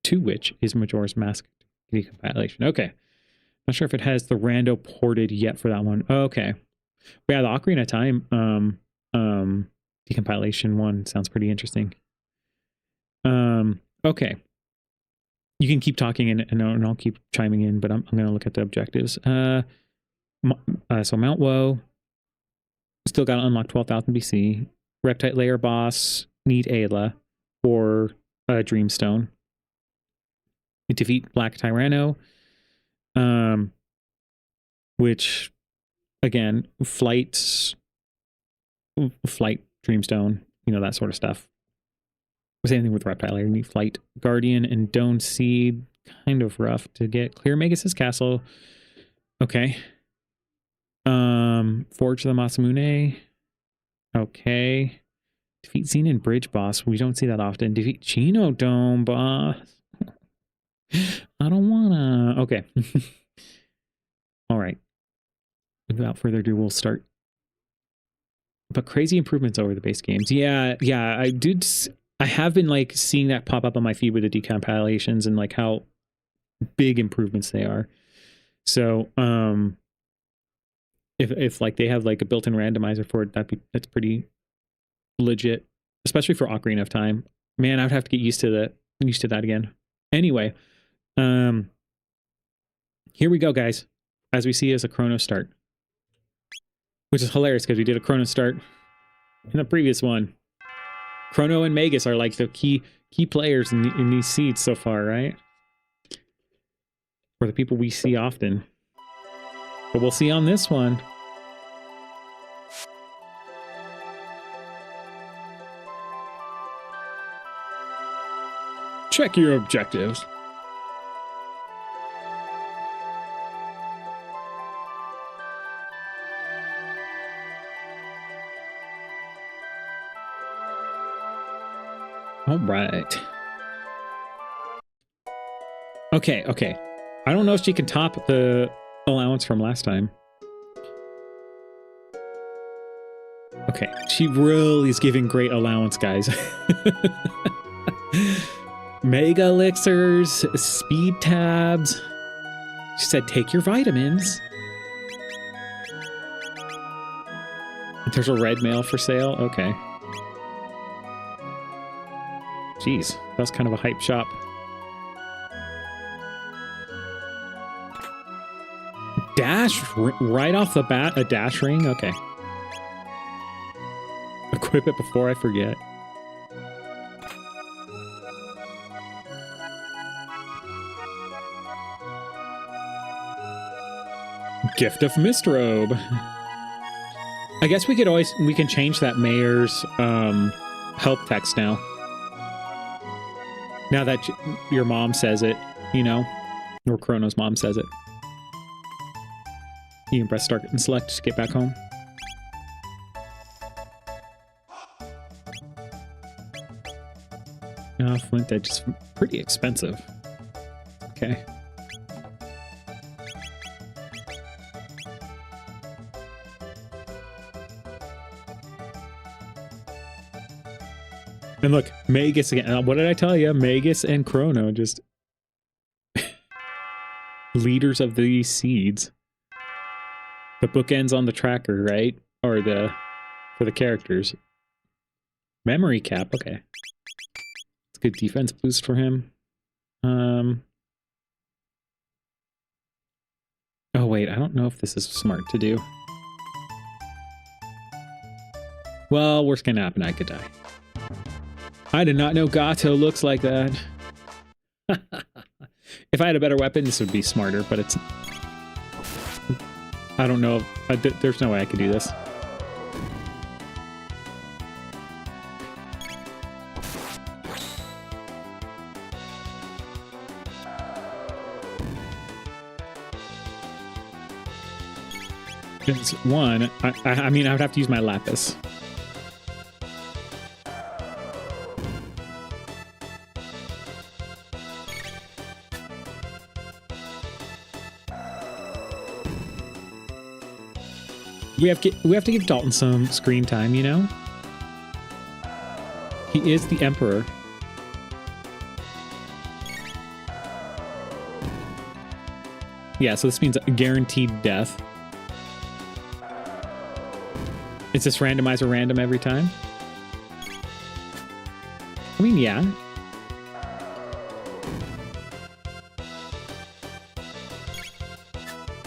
2 which is Majora's Mask decompilation. Okay. Not sure if it has the Rando ported yet for that one. Okay. But yeah, the Ocarina of Time decompilation one sounds pretty interesting. Okay. You can keep talking and I'll keep chiming in, but I'm going to look at the objectives. So Mount Woe. Still got to unlock 12,000 BC. Reptite Layer boss, need Ayla or Dreamstone. Defeat Black Tyranno, which again, flight Dreamstone, you know, that sort of stuff. Same thing with Reptile, Enemy Flight, Guardian, and Dome Seed. Kind of rough to get. Clear Magus' castle. Okay. Forge the Masamune. Okay. Defeat Xenon Bridge boss. We don't see that often. Defeat Chino Dome boss. I don't wanna. Okay. All right. Without further ado, we'll start. But crazy improvements over the base games. Yeah, I have been like seeing that pop up on my feed with the decompilations and like how big improvements they are. So, if like they have like a built-in randomizer for it, that's pretty legit, especially for Ocarina of Time. Man, I would have to get used to that again. Anyway, here we go, guys. As we see as a Chrono start, which is hilarious because we did a Chrono start in the previous one. Chrono and Magus are like the key players in these seeds so far, right? Or the people we see often. But we'll see on this one. Check your objectives. All right. Okay. I don't know if she can top the allowance from last time. Okay, she really is giving great allowance, guys. Mega elixirs, speed tabs. She said, take your vitamins. There's a red mail for sale. Okay. Jeez, that's kind of a hype shop. Dash right off the bat, a dash ring? Okay. Equip it before I forget. Gift of Mistrobe. I guess we can change that mayor's help text now. Now that your mom says it, you know, or Chrono's mom says it. You can press start and select to get back home. Flint Edge is pretty expensive. Okay. And look, Magus again. What did I tell you? Magus and Chrono, just leaders of these seeds. The bookends on the tracker, right? Or for the characters. Memory cap, okay. It's a good defense boost for him. Oh wait, I don't know if this is smart to do. Well, worst can happen, I could die. I did not know Gato looks like that. If I had a better weapon, this would be smarter, but it's... I don't know. There's no way I could do this. It's one, I mean, I would have to use my lapis. We have to give Dalton some screen time, you know? He is the Emperor. Yeah, so this means a guaranteed death. Is this randomizer random every time? I mean, yeah.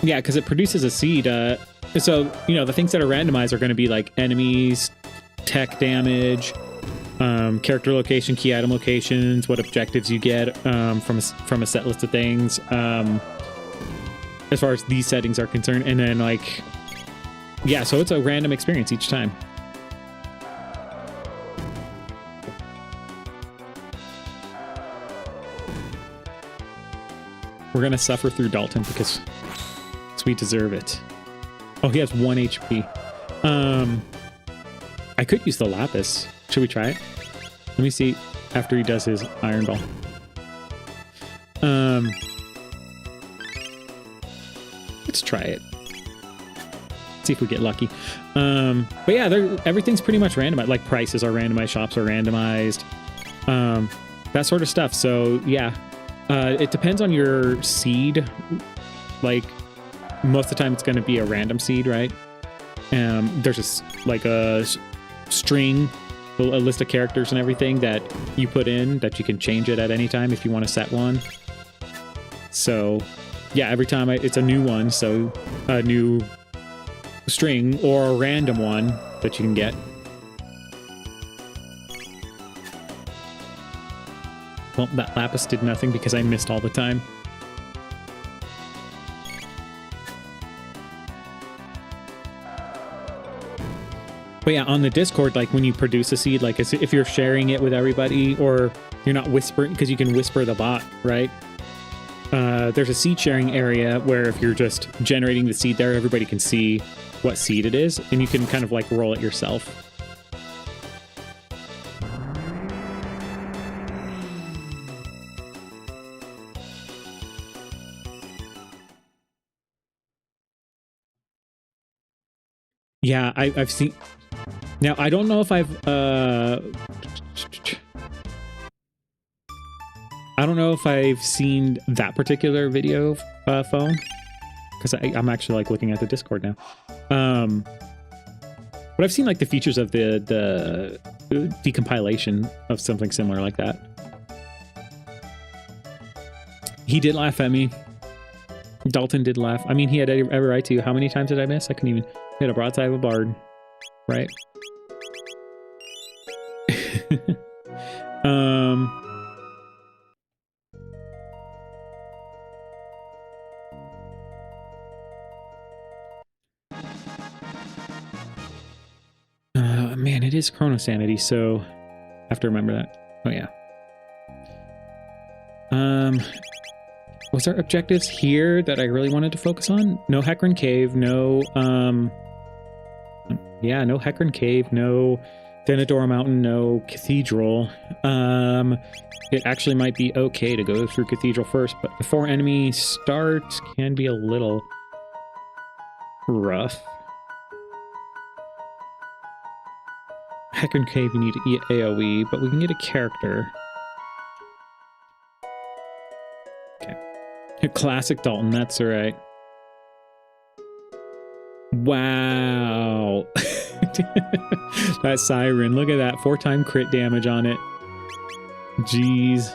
Yeah, because it produces a seed. So, you know, the things that are randomized are going to be like enemies, tech damage, character location, key item locations, what objectives you get from a set list of things, as far as these settings are concerned. And then, like, yeah, so it's a random experience each time. We're gonna suffer through Dalton because we deserve it. Oh, he has 1 HP. I could use the Lapis. Should we try it? Let me see after he does his Iron Ball. Let's try it. See if we get lucky. But yeah, everything's pretty much randomized. Like prices are randomized, shops are randomized, that sort of stuff. So yeah, it depends on your seed. Like most of the time, it's going to be a random seed, right? There's a string, a list of characters and everything that you put in that you can change it at any time if you want to set one. So yeah, every time it's a new one, so a new string or a random one that you can get. Well, that Lapis did nothing because I missed all the time. But yeah, on the Discord, like when you produce a seed, like if you're sharing it with everybody or you're not whispering, because you can whisper the bot, right? There's a seed sharing area where if you're just generating the seed there, everybody can see what seed it is, and you can kind of like roll it yourself. Yeah, I've seen... Now, I don't know if I don't know if I've seen that particular video phone, because I'm actually like looking at the Discord now. But I've seen like the features of the decompilation of something similar like that. He did laugh at me. Dalton did laugh. I mean, he had every right to. How many times did I miss? I couldn't even hit a broadside of a bard, right? Man, it is Chrono sanity, so I have to remember that. Oh yeah. Was there objectives here that I really wanted to focus on? No Hecarim Cave, no yeah, no Hecarim Cave, no Denadora Mountain, no Cathedral. It actually might be okay to go through Cathedral first, but before enemy start can be a little rough. Hecarim Cave, you need to eat AoE, but we can get a character. Okay. Classic Dalton, that's alright. Wow. That Siren, look at that. 4-time crit damage on it. Jeez.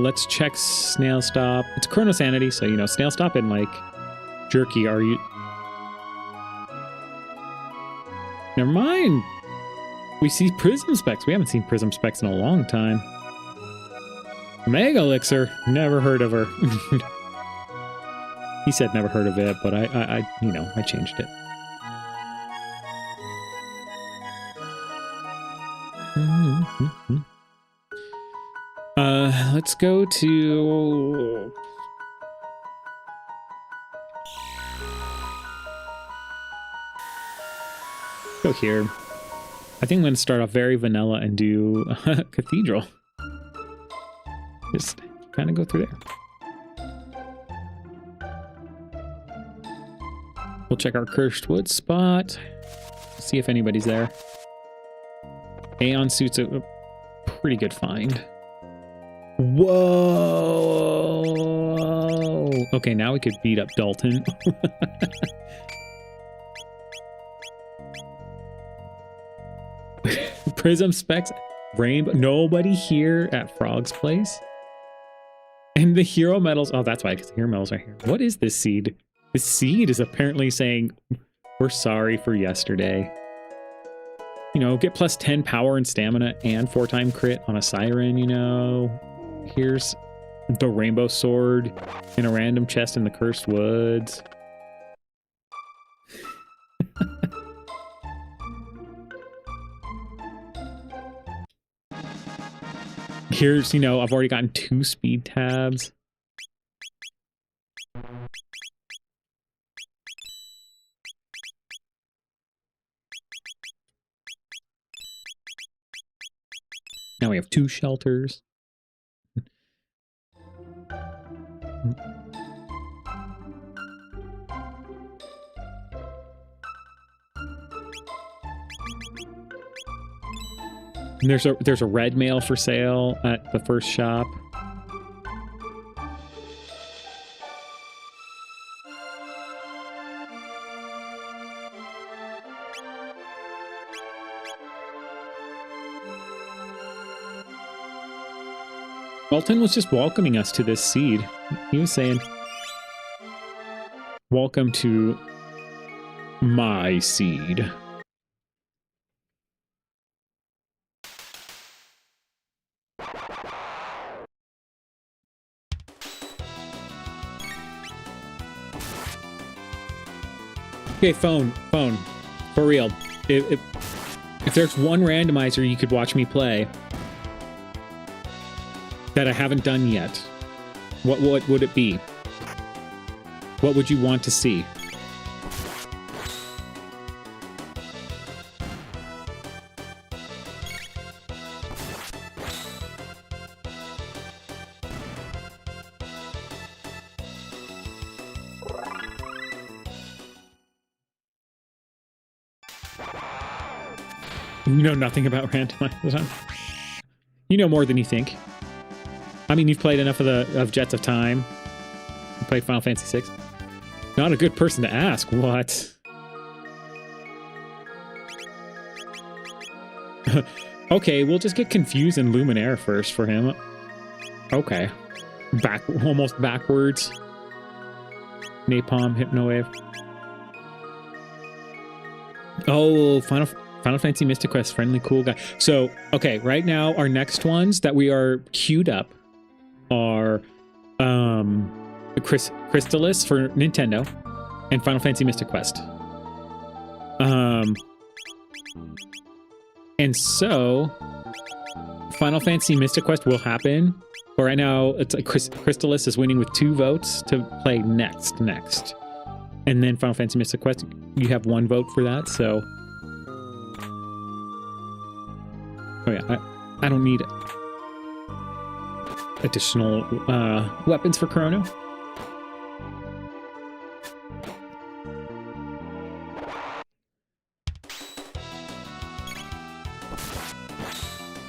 Let's check Snail Stop. It's Chrono sanity, so, you know, Snail Stop and, like, Jerky are you... Never mind. We see Prism Specs. We haven't seen Prism Specs in a long time. Mega Elixir. Never heard of her. He said never heard of it, but I you know, I changed it. Let's go to... Go here. I think I'm going to start off very vanilla and do Cathedral. Just kind of go through there. We'll check our Cursed Wood spot. See if anybody's there. Aeon Suit's a pretty good find. Whoa! Okay, now we could beat up Dalton. Prism Specs, Rainbow. Nobody here at Frog's Place. And the hero medals. Oh, that's why, because the hero medals are here. What is this seed? This seed is apparently saying, we're sorry for yesterday. You know, get plus 10 power and stamina and 4-time crit on a Siren, you know. Here's The rainbow sword in a random chest in the Cursed Woods. Here's, you know, I've already gotten 2 speed tabs. Now we have 2 shelters. And there's a red mail for sale at the first shop. Dalton was just welcoming us to this seed. He was saying, "Welcome to my seed." Okay, phone, for real. If there's one randomizer you could watch me play that I haven't done yet, what would it be? What would you want to see? You know nothing about Randomizer. You know more than you think. I mean, you've played enough of Jets of Time. You played Final Fantasy VI. Not a good person to ask. What? Okay, we'll just get confused in Luminaire first for him. Okay. Almost backwards. Napalm, Hypnowave. Oh, Final Fantasy Mystic Quest, friendly cool guy. So, okay, right now our next ones that we are queued up are Crystallis for Nintendo and Final Fantasy Mystic Quest. And so Final Fantasy Mystic Quest will happen, but right now it's like Crystallis is winning with 2 votes to play next. And then Final Fantasy Mystic Quest, you have 1 vote for that, so oh yeah, I don't need additional weapons for Chrono.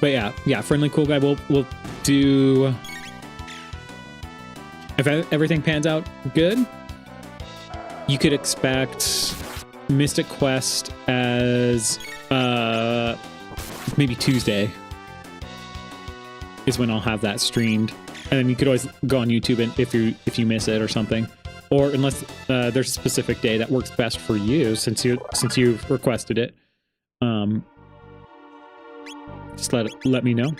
But yeah, friendly cool guy. We'll do, if everything pans out good, you could expect Mystic Quest as maybe Tuesday is when I'll have that streamed, and then you could always go on YouTube and if you miss it or something, or unless there's a specific day that works best for you since you've requested it. Just let me know.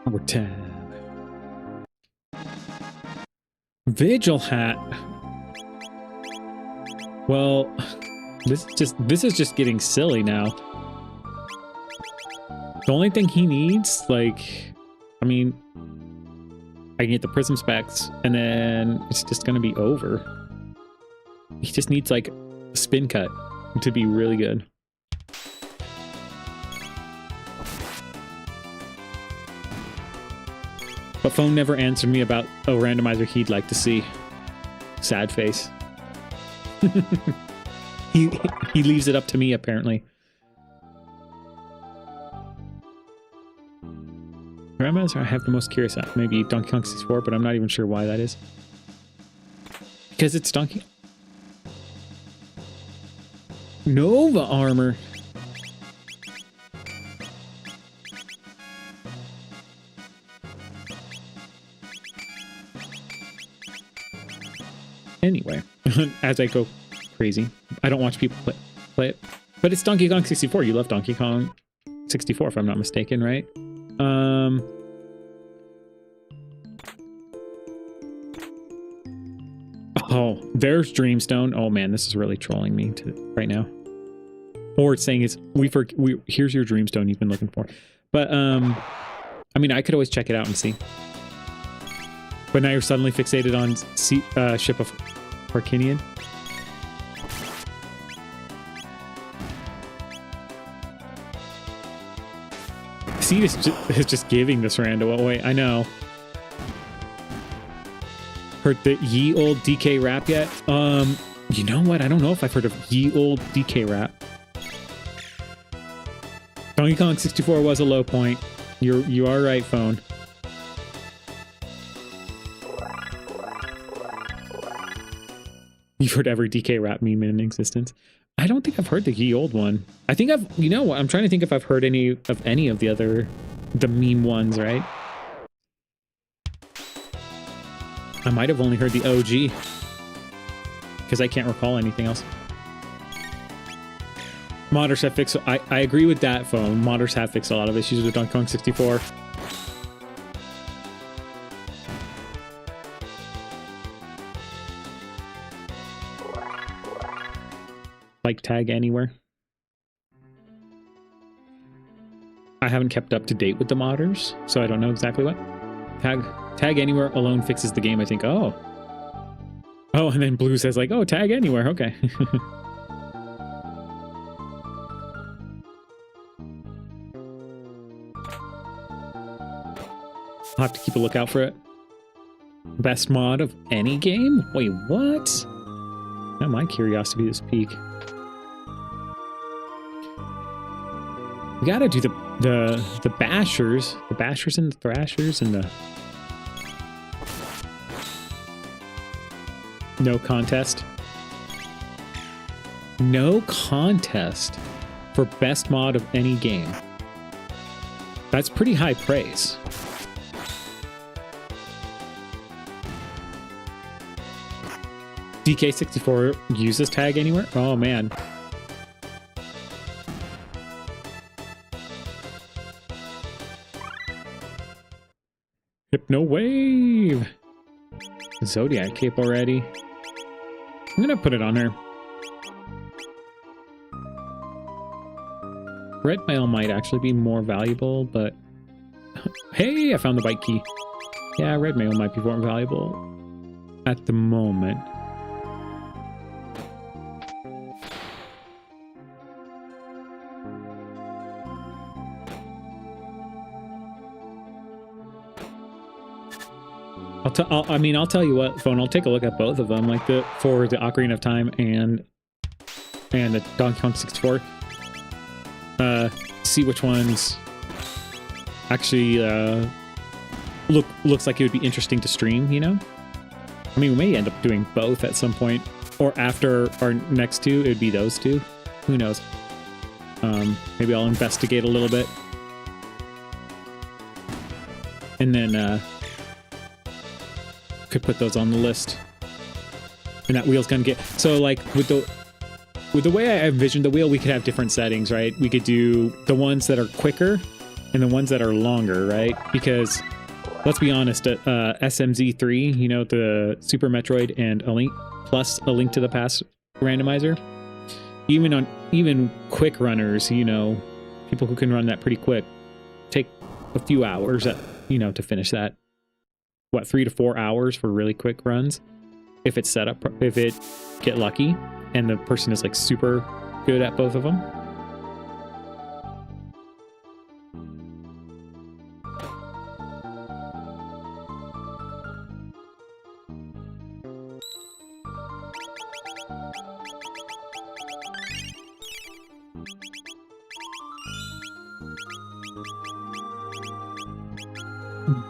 Number 10. Vigil hat. Well, this is just getting silly now. The only thing he needs, like, I mean, I can get the prism specs, and then it's just gonna be over. He just needs, like, a spin cut to be really good. But Phone never answered me about a randomizer he'd like to see. Sad face. He leaves it up to me, apparently. Randomizer I have the most curious at. Maybe Donkey Kong 64, but I'm not even sure why that is. Because it's Donkey... Nova armor. anyway. As I go crazy. I don't watch people play it. But it's Donkey Kong 64. You love Donkey Kong 64, if I'm not mistaken, right? Oh, there's Dreamstone. Oh man, this is really trolling me right now. Or it's saying it's here's your Dreamstone you've been looking for. But I mean, I could always check it out and see. But now you're suddenly fixated on Ship of Harkinian. Seed is just giving this rando away. I know. Heard the ye old DK rap yet? You know what? I don't know if I've heard of ye old DK rap. Donkey Kong 64 was a low point. You are right, phone. You've heard every DK rap meme in existence. I don't think I've heard the ye old one. I think you know what? I'm trying to think if I've heard any of the meme ones, right? I might have only heard the OG. Because I can't recall anything else. Modders have fixed... I agree with that, phone. Modders have fixed a lot of issues with Donkey Kong 64. Like tag anywhere. I haven't kept up to date with the modders, so I don't know exactly what. Tag anywhere alone fixes the game, I think. Oh, and then Blue says like, oh, tag anywhere. Okay. I'll have to keep a lookout for it. Best mod of any game? Wait, what? Now my curiosity is peak. We gotta do the bashers. The bashers and the thrashers and the... No contest. No contest for best mod of any game. That's pretty high praise. DK64 uses tag anywhere? Oh man. Hypno Wave! Zodiac Cape already. I'm gonna put it on her. Red Mail might actually be more valuable, but... Hey, I found the bike key. Yeah, Red Mail might be more valuable at the moment. I'll tell you what, phone. I'll take a look at both of them, like for the Ocarina of Time and the Donkey Kong 64. See which ones actually looks like it would be interesting to stream. You know, I mean, we may end up doing both at some point, or after our next two, it would be those two. Who knows? Maybe I'll investigate a little bit, and then. Could put those on the list, and that wheel's gonna get so like with the way I envisioned the wheel, we could have different settings, right? We could do the ones that are quicker and the ones that are longer, right? Because let's be honest, SMZ3, you know, the Super Metroid and A Link plus A Link to the Past randomizer, even quick runners, you know, people who can run that pretty quick, take a few hours to finish that. What, 3 to 4 hours for really quick runs if it's set up, if it get lucky and the person is like super good at both of them.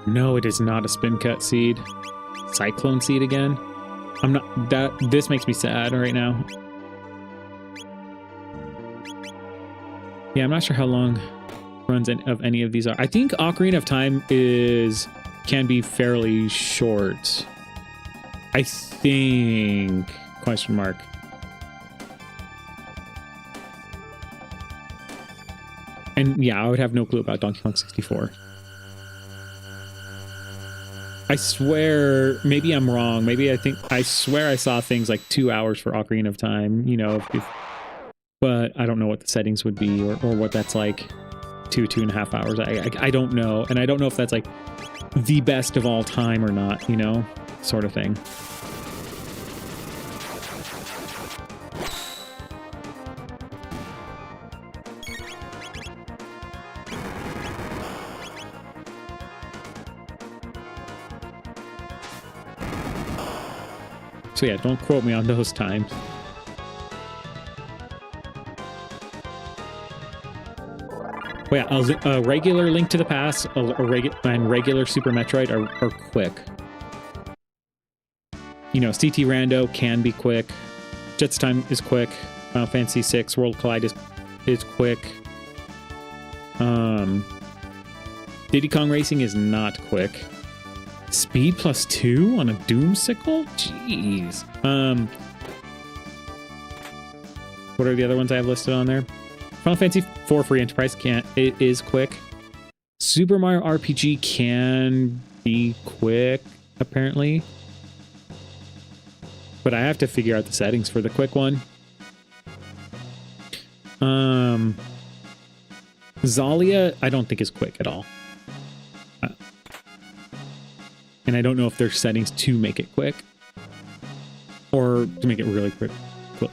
No, it is not a spin cut seed. Cyclone seed again. This makes me sad right now. Yeah, I'm not sure how long runs of any of these are. I think Ocarina of Time can be fairly short. I think, question mark. And yeah, I would have no clue about Donkey Kong 64. I swear, maybe I'm wrong. Maybe I swear I saw things like 2 hours for Ocarina of Time, you know, but I don't know what the settings would be or what that's like. 2.5 hours. I don't know. And I don't know if that's like the best of all time or not, you know, sort of thing. So yeah, don't quote me on those times. But yeah, a regular Link to the Past and regular Super Metroid are quick. You know, CTRando can be quick. Jet's Time is quick. Final Fantasy VI World Collide is quick. Diddy Kong Racing is not quick. Speed +2 on a Doomsicle? Jeez. What are the other ones I have listed on there? Final Fantasy IV Free Enterprise is quick. Super Mario RPG can be quick, apparently. But I have to figure out the settings for the quick one. Zalia, I don't think is quick at all. And I don't know if there's settings to make it quick. Or to make it really quick. Quick.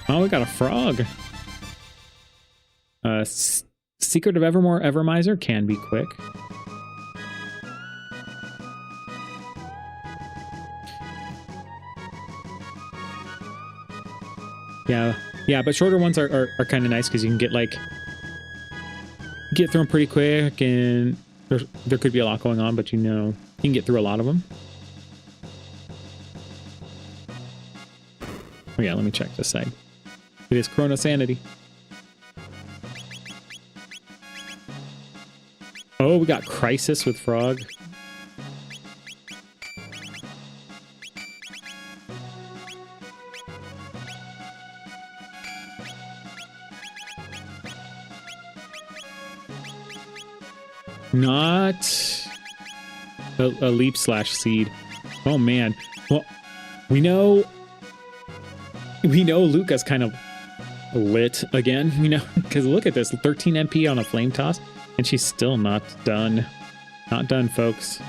Oh, we got a frog. Secret of Evermore Evermiser can be quick. Yeah, but shorter ones are kind of nice because you can get through them pretty quick, and there could be a lot going on, but you know, you can get through a lot of them. Oh yeah, let me check this side. It is Chrono Sanity. Oh, we got Crisis with Frog. Not a leap / seed. Oh man. Well, we know Luca's kind of lit again, you know, because look at this, 13 MP on a flame toss, and she's still not done. Not done, folks.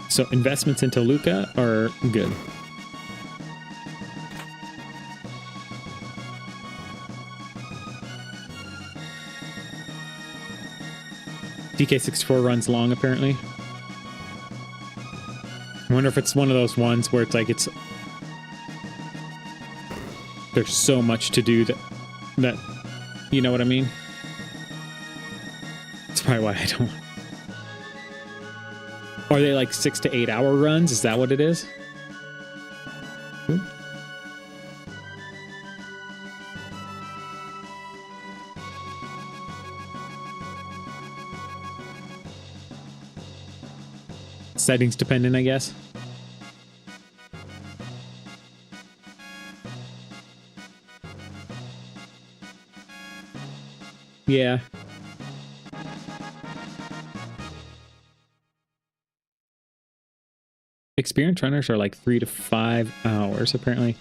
So investments into Luca are good. DK64 runs long, apparently. I wonder if it's one of those ones where it's like there's so much to do that you know what I mean? That's probably why I don't. Are they like 6 to 8 hour runs? Is that what it is? Ooh. Settings dependent, I guess. Yeah. Experience runners are like 3 to 5 hours, apparently.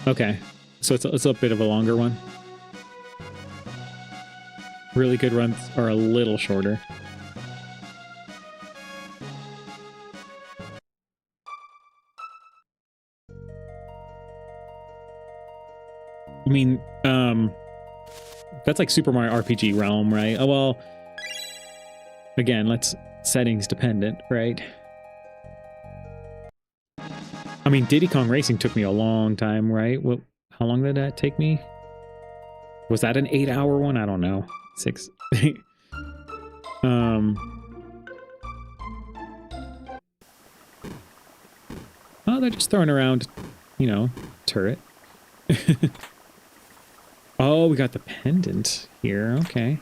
Okay. So it's a bit of a longer one. Really good runs are a little shorter. I mean, that's like Super Mario RPG realm, right? Oh, well, again, let's settings dependent, right? I mean, Diddy Kong Racing took me a long time, right? What? How long did that take me? Was that an 8-hour one? I don't know. 6. Oh, they're just throwing around you know, turret. Oh, we got the pendant here. Okay.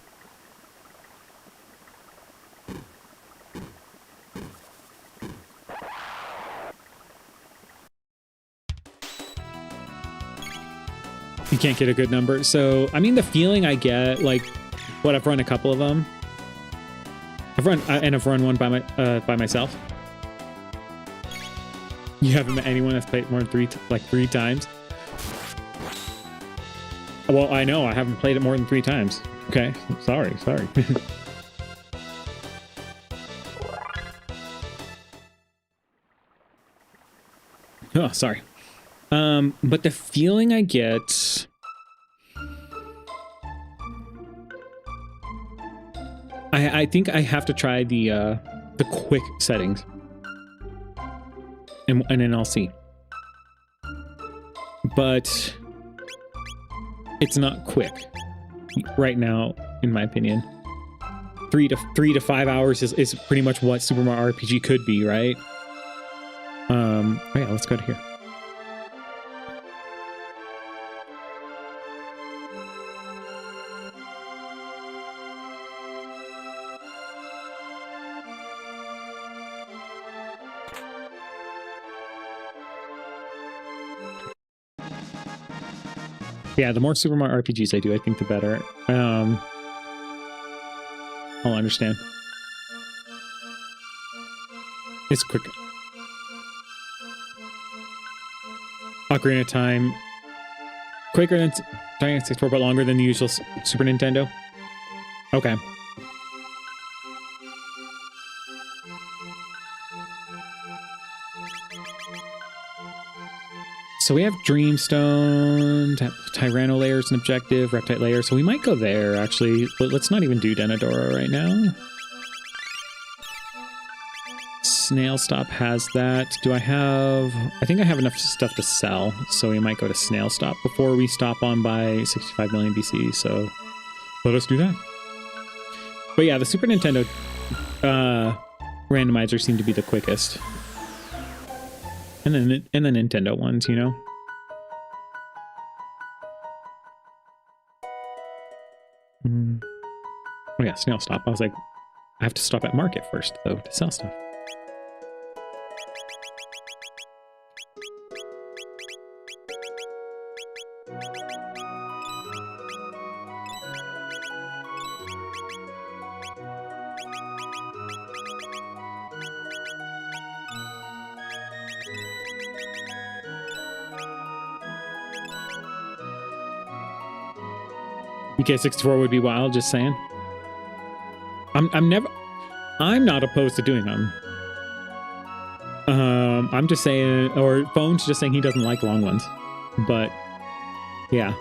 You can't get a good number. So, I mean, the feeling I get, like, what, I've run a couple of them. I've run one by myself. You haven't met anyone that's played more than three times? Well, I know. I haven't played it more than 3 times. Okay. Sorry. Oh, sorry. But the feeling I get... I think I have to try the quick settings. And then I'll see. But it's not quick right now, in my opinion. 3 to 5 hours is pretty much what Super Mario RPG could be, right? Oh yeah, let's go to here. Yeah, the more Super Mario RPGs I do, I think the better. I'll understand. It's quick. Ocarina of Time. Quicker than Dynamic 64, but longer than the usual Super Nintendo. Okay. So we have Dreamstone, Tyranno layer is an objective, Reptite layer, so we might go there, actually. But let's not even do Denadoro right now. Snail Stop has that. Do I have... I think I have enough stuff to sell, so we might go to Snail Stop before we stop on by 65 million BC, so let us do that. But yeah, the Super Nintendo randomizer seemed to be the quickest. And then the Nintendo ones, you know? Oh yeah, Snail Stop. I was like, I have to stop at Market first, though, to sell stuff. UK64 would be wild, just saying. I'm not opposed to doing them. I'm just saying, or Phone's just saying he doesn't like long ones. But yeah.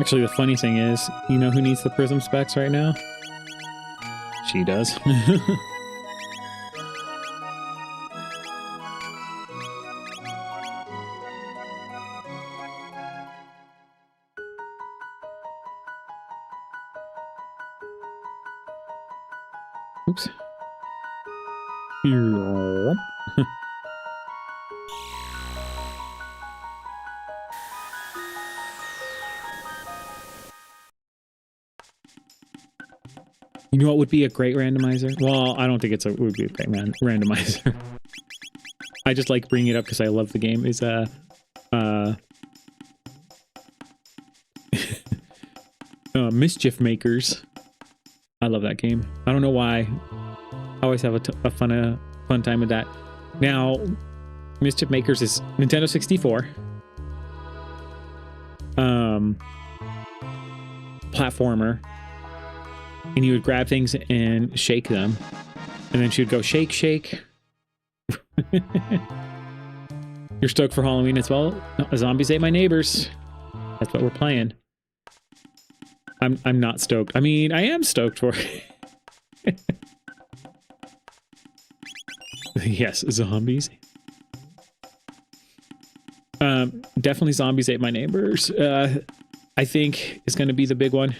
Actually, the funny thing is, you know who needs the prism specs right now? She does. Oops. You know what would be a great randomizer? Well, I don't think it would be a great randomizer. I just like bringing it up because I love the game. Is Mischief Makers. I love that game. I don't know why. I always have a fun time with that. Now, Mischief Makers is Nintendo 64. Platformer. And you would grab things and shake them. And then she would go, shake, shake. You're stoked for Halloween as well? No, zombies ate my neighbors. That's what we're playing. I'm not stoked. I mean, I am stoked for it. Yes, zombies. Definitely zombies ate my neighbors. I think is going to be the big one.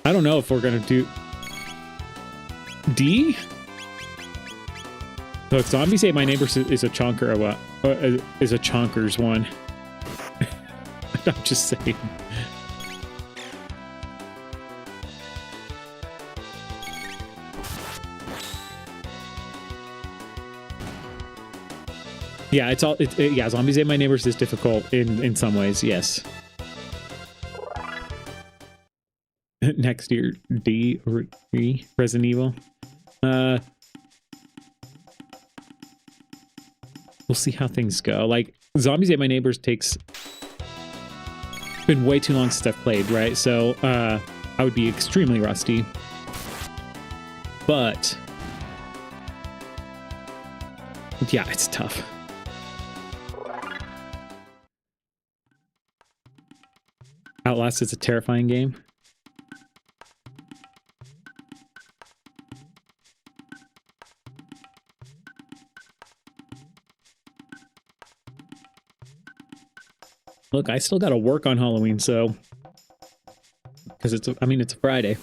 I don't know if we're going to do... D? Look, Zombies Ate My Neighbors is a chonker or what? Is a chonkers one. I'm just saying. Yeah, it's all. Yeah, Zombies Ate My Neighbors is difficult in some ways. Yes. Next year, D or E, Resident Evil. We'll see how things go. Like, Zombies Ate My Neighbors takes been way too long since I've played, right? So I would be extremely rusty. But yeah, it's tough. Outlast is a terrifying game. Look, I still got to work on Halloween, so because it's a Friday.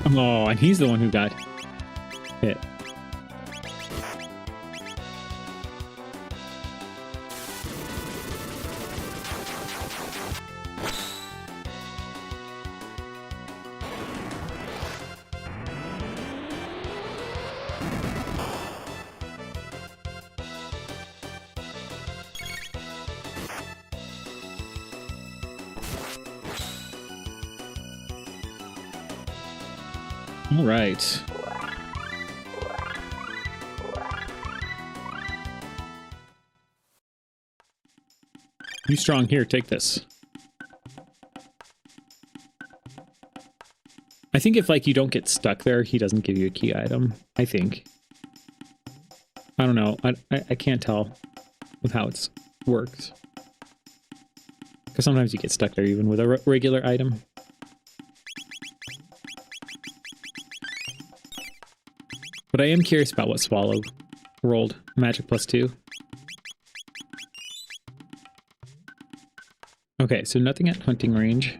Oh, and he's the one who got hit. All right. You strong here, take this. I think if like you don't get stuck there, he doesn't give you a key item. I think. I don't know. I can't tell with how it works. Because sometimes you get stuck there even with a regular item. But I am curious about what Swallow rolled. Magic +2. Okay, so nothing at hunting range.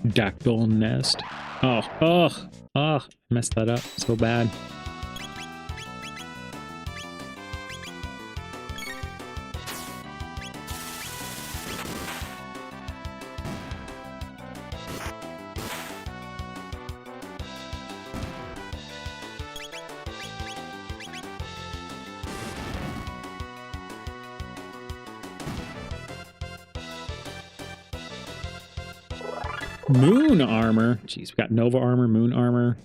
Dactyl nest. Oh, messed that up so bad. Moon armor. Jeez, we got Nova armor, moon armor.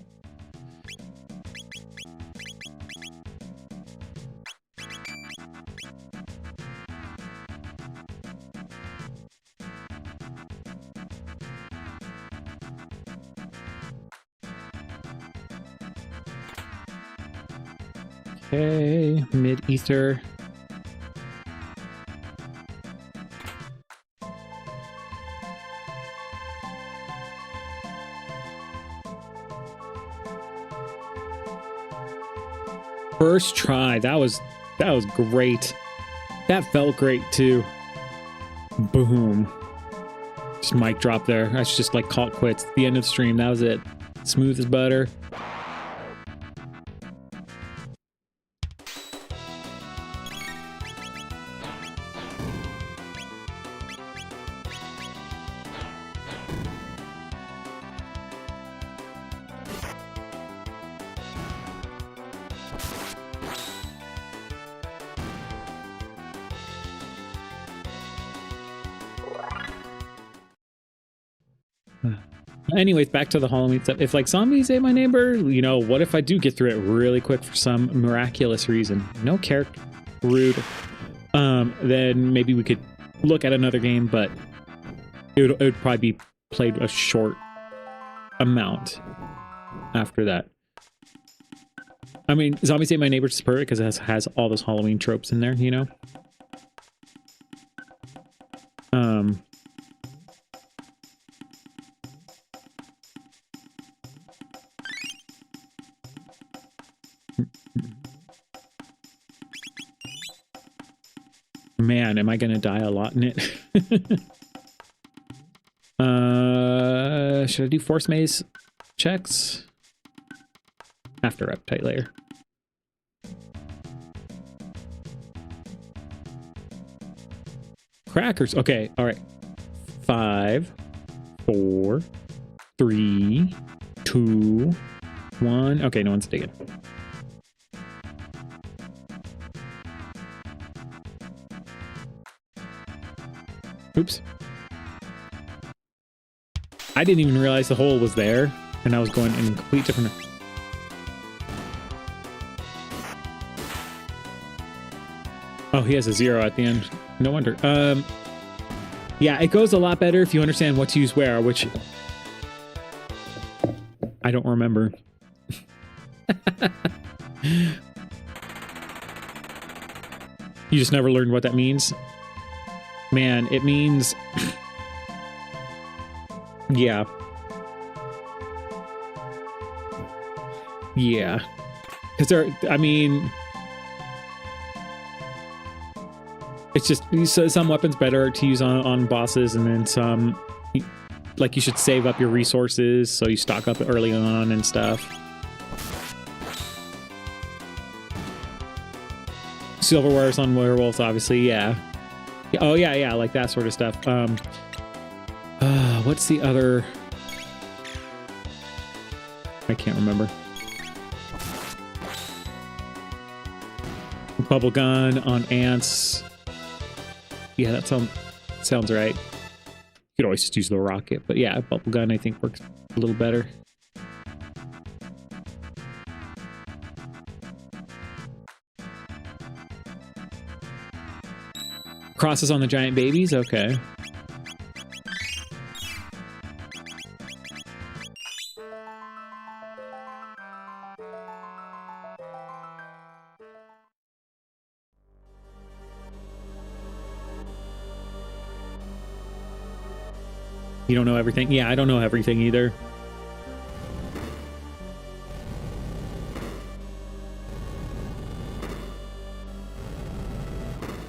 Okay, mid-ether. First try. That was great. That felt great too. Boom. Just mic drop there. I should just like call it quits. The end of the stream. That was it. Smooth as butter. Anyways, back to the Halloween stuff. If like Zombies Ate My Neighbor, you know, what if I do get through it really quick for some miraculous reason? No character, rude. Then maybe we could look at another game, but it would probably be played a short amount after that. I mean, Zombies Ate My Neighbor is perfect because it has all those Halloween tropes in there, you know? Man, am I gonna die a lot in it? Should I do force maze checks? After uptight layer. Crackers. Okay, all right. 5, 4, 3, 2, 1. Okay, no one's digging. Oops. I didn't even realize the hole was there, and I was going in a complete different... Oh, he has a 0 at the end. No wonder. Yeah, it goes a lot better if you understand what to use where, which... I don't remember. You just never learned what that means? Man, it means... Yeah. Yeah. Because there, I mean... It's just, some weapons better to use on bosses, and then some... Like, you should save up your resources, so you stock up early on and stuff. Silverware's on werewolves, obviously, yeah. Oh, yeah, yeah, like that sort of stuff. What's the other... I can't remember. Bubble gun on ants. Yeah, that sounds right. You could always just use the rocket, but yeah, bubble gun I think works a little better. Crosses on the giant babies, okay. You don't know everything? Yeah, I don't know everything either.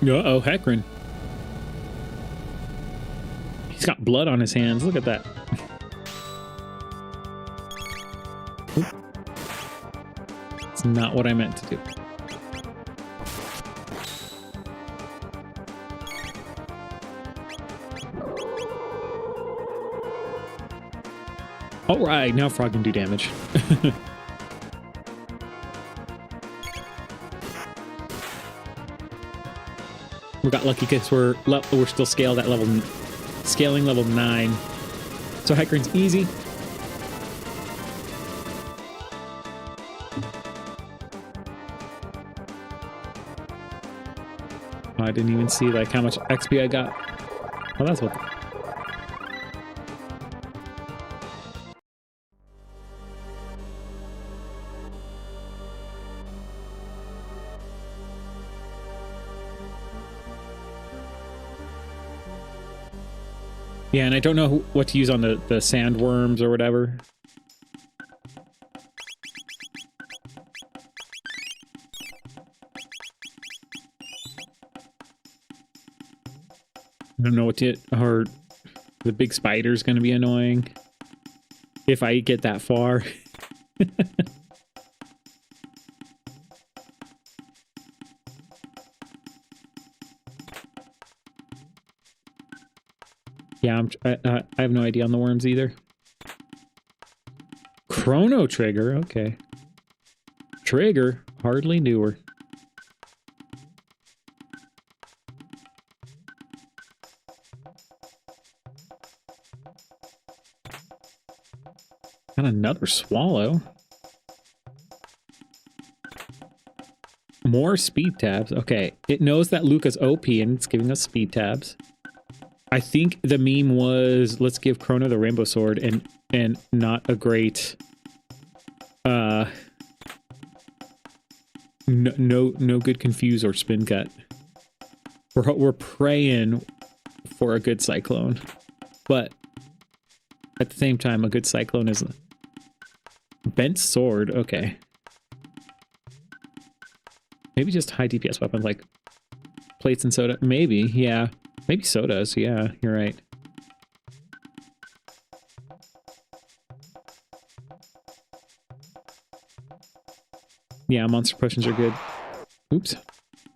Uh-oh, Hecarim. He's got blood on his hands. Look at that. It's not what I meant to do. All right, now Frog can do damage. We got lucky because we're still scaled at scaling level 9. So Hecarim's easy. Oh, I didn't even see like how much XP I got. Oh, that's what. Yeah, and I don't know what to use on the sandworms or whatever. I don't know what to... Or the big spider's going to be annoying. If I get that far. Yeah, I have no idea on the worms either. Chrono trigger, okay. Trigger, hardly knew her. Got another swallow. More speed tabs. Okay, it knows that Luca's OP and it's giving us speed tabs. I think the meme was, let's give Chrono the rainbow sword and not a great no good confuse or spin cut. We're praying for a good cyclone, but at the same time a good cyclone is bent sword. Okay, maybe just high DPS weapon like Plates and soda. Maybe, yeah. Maybe sodas. Yeah, you're right. Yeah, monster potions are good. Oops.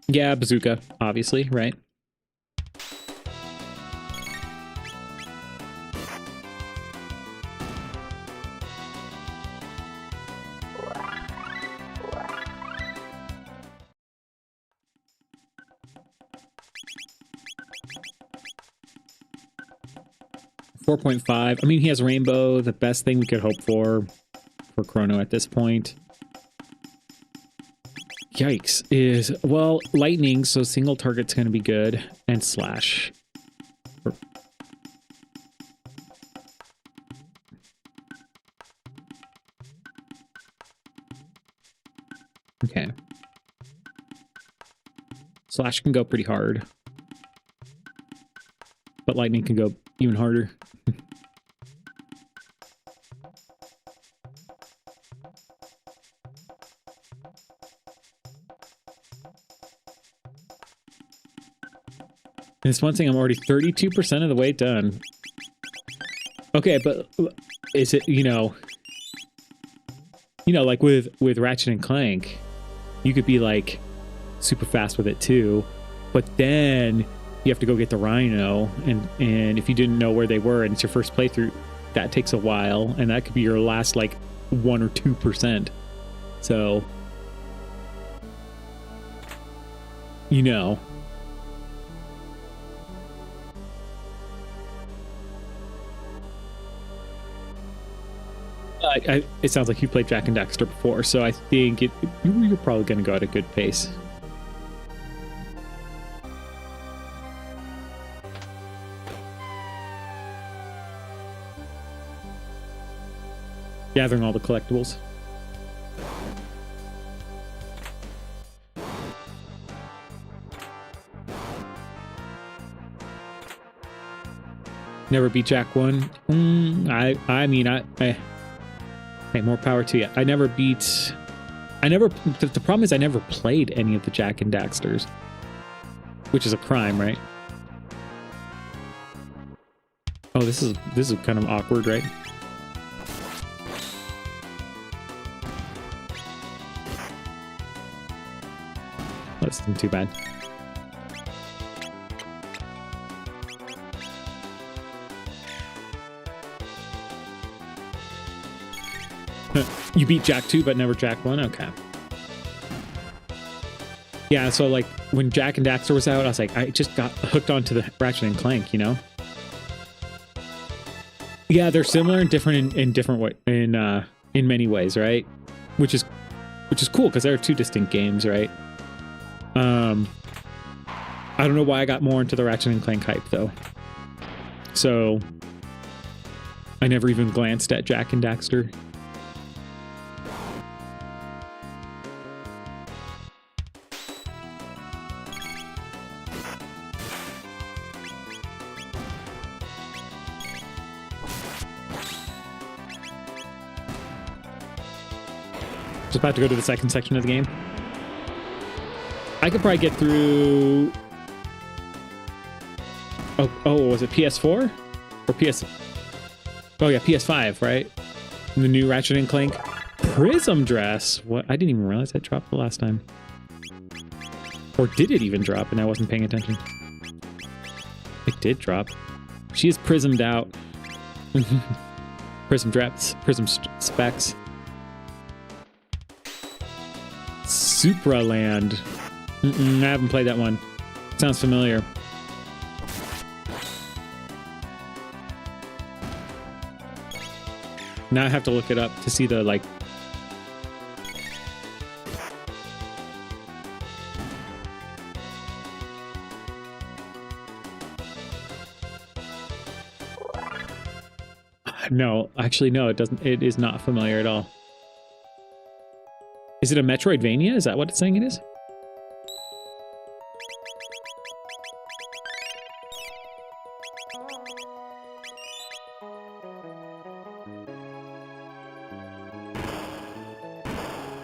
Yeah, bazooka, obviously, right? .5. I mean, he has rainbow, the best thing we could hope for Chrono at this point. Yikes. Is, well, lightning, so single target's going to be good. And slash. Okay. Slash can go pretty hard. But lightning can go even harder. And it's one thing, I'm already 32% of the way done. Okay, but is it, you know, like with Ratchet and Clank, you could be like super fast with it too, but then you have to go get the Rhino, and if you didn't know where they were and it's your first playthrough, that takes a while, and that could be your last like 1 or 2%. So, you know. It sounds like you played Jak and Daxter before, so I think you're probably going to go at a good pace. Gathering all the collectibles. Never beat Jak 1. I mean, hey, more power to you. The problem is I never played any of the Jak and Daxters, which is a crime, right? Oh, this is kind of awkward, right? That's not too bad. You beat Jak 2, but never Jak 1? Okay. Yeah, so like when Jak and Daxter was out, I was like, I just got hooked onto the Ratchet and Clank, you know? Yeah, they're similar and different in different way, in many ways, right? Which is cool because they're two distinct games, right? I don't know why I got more into the Ratchet and Clank hype though. So I never even glanced at Jak and Daxter. Just about to go to the second section of the game. I could probably get through... Oh, was it PS4? Or PS... Oh yeah, PS5, right? The new Ratchet and Clank Prism Dress. What? I didn't even realize that dropped the last time. Or did it even drop and I wasn't paying attention? It did drop. She is prismed out. Prism Dress, Prism Specs. Supraland. I haven't played that one. Sounds familiar. Now I have to look it up to see the, like... No, actually, no, it doesn't. It is not familiar at all. Is it a Metroidvania? Is that what it's saying it is?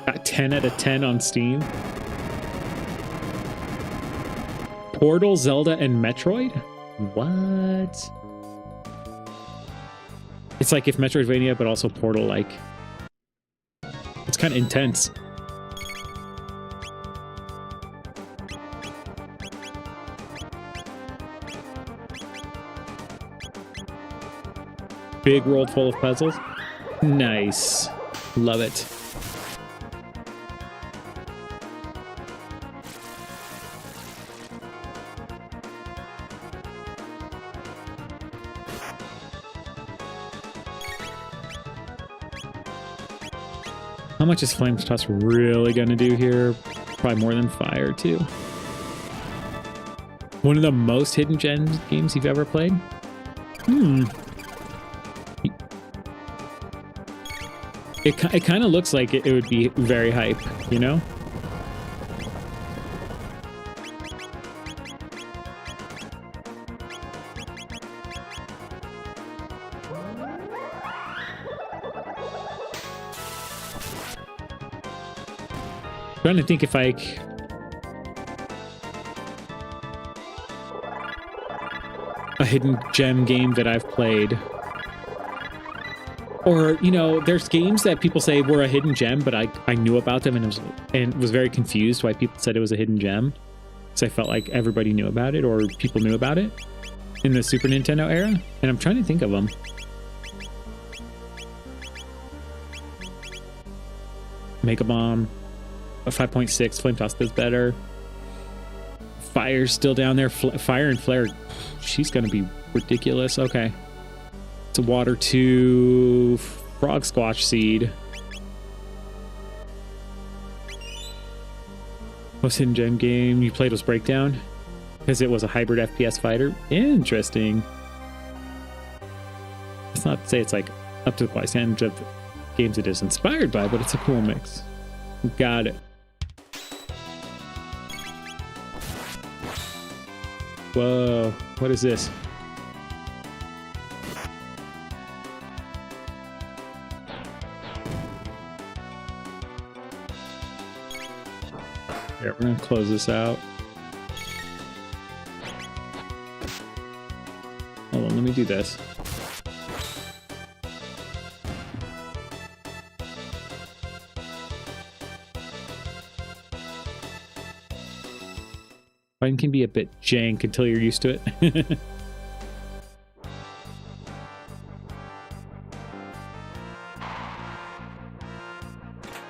Got 10 out of 10 on Steam. Portal, Zelda, and Metroid? What? It's like if Metroidvania, but also Portal-like. It's kind of intense. Big world full of puzzles. Nice. Love it. How much is Flame Toss really gonna do here? Probably more than fire, too. One of the most hidden gem games you've ever played? It kind of looks like it would be very hype, you know? Trying to think if a hidden gem game that I've played. Or, you know, there's games that people say were a hidden gem, but I knew about them and was very confused why people said it was a hidden gem. Because I felt like everybody knew about it or people knew about it in the Super Nintendo era. And I'm trying to think of them. Mega Bomb, a 5.6, Flame Toss does better. Fire's still down there. Fire and Flare, she's going to be ridiculous. Okay. It's a Water 2 Frog Squash Seed. Most hidden gem game you played was Breakdown? Because it was a hybrid FPS fighter? Interesting. It's not to say it's like up to the standards of the games it is inspired by, but it's a cool mix. Got it. Whoa, what is this? Here, we're gonna close this out. Hold on, let me do this. Fighting can be a bit jank until you're used to it.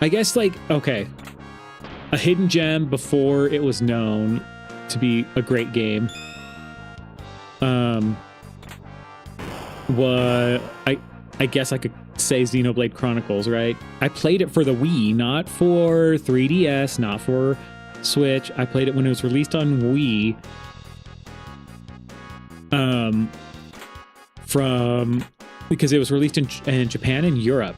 I guess, like, okay. A hidden gem before it was known to be a great game. I guess I could say Xenoblade Chronicles, right? I played it for the Wii, not for 3DS, not for Switch. I played it when it was released on Wii. Because it was released in Japan and Europe.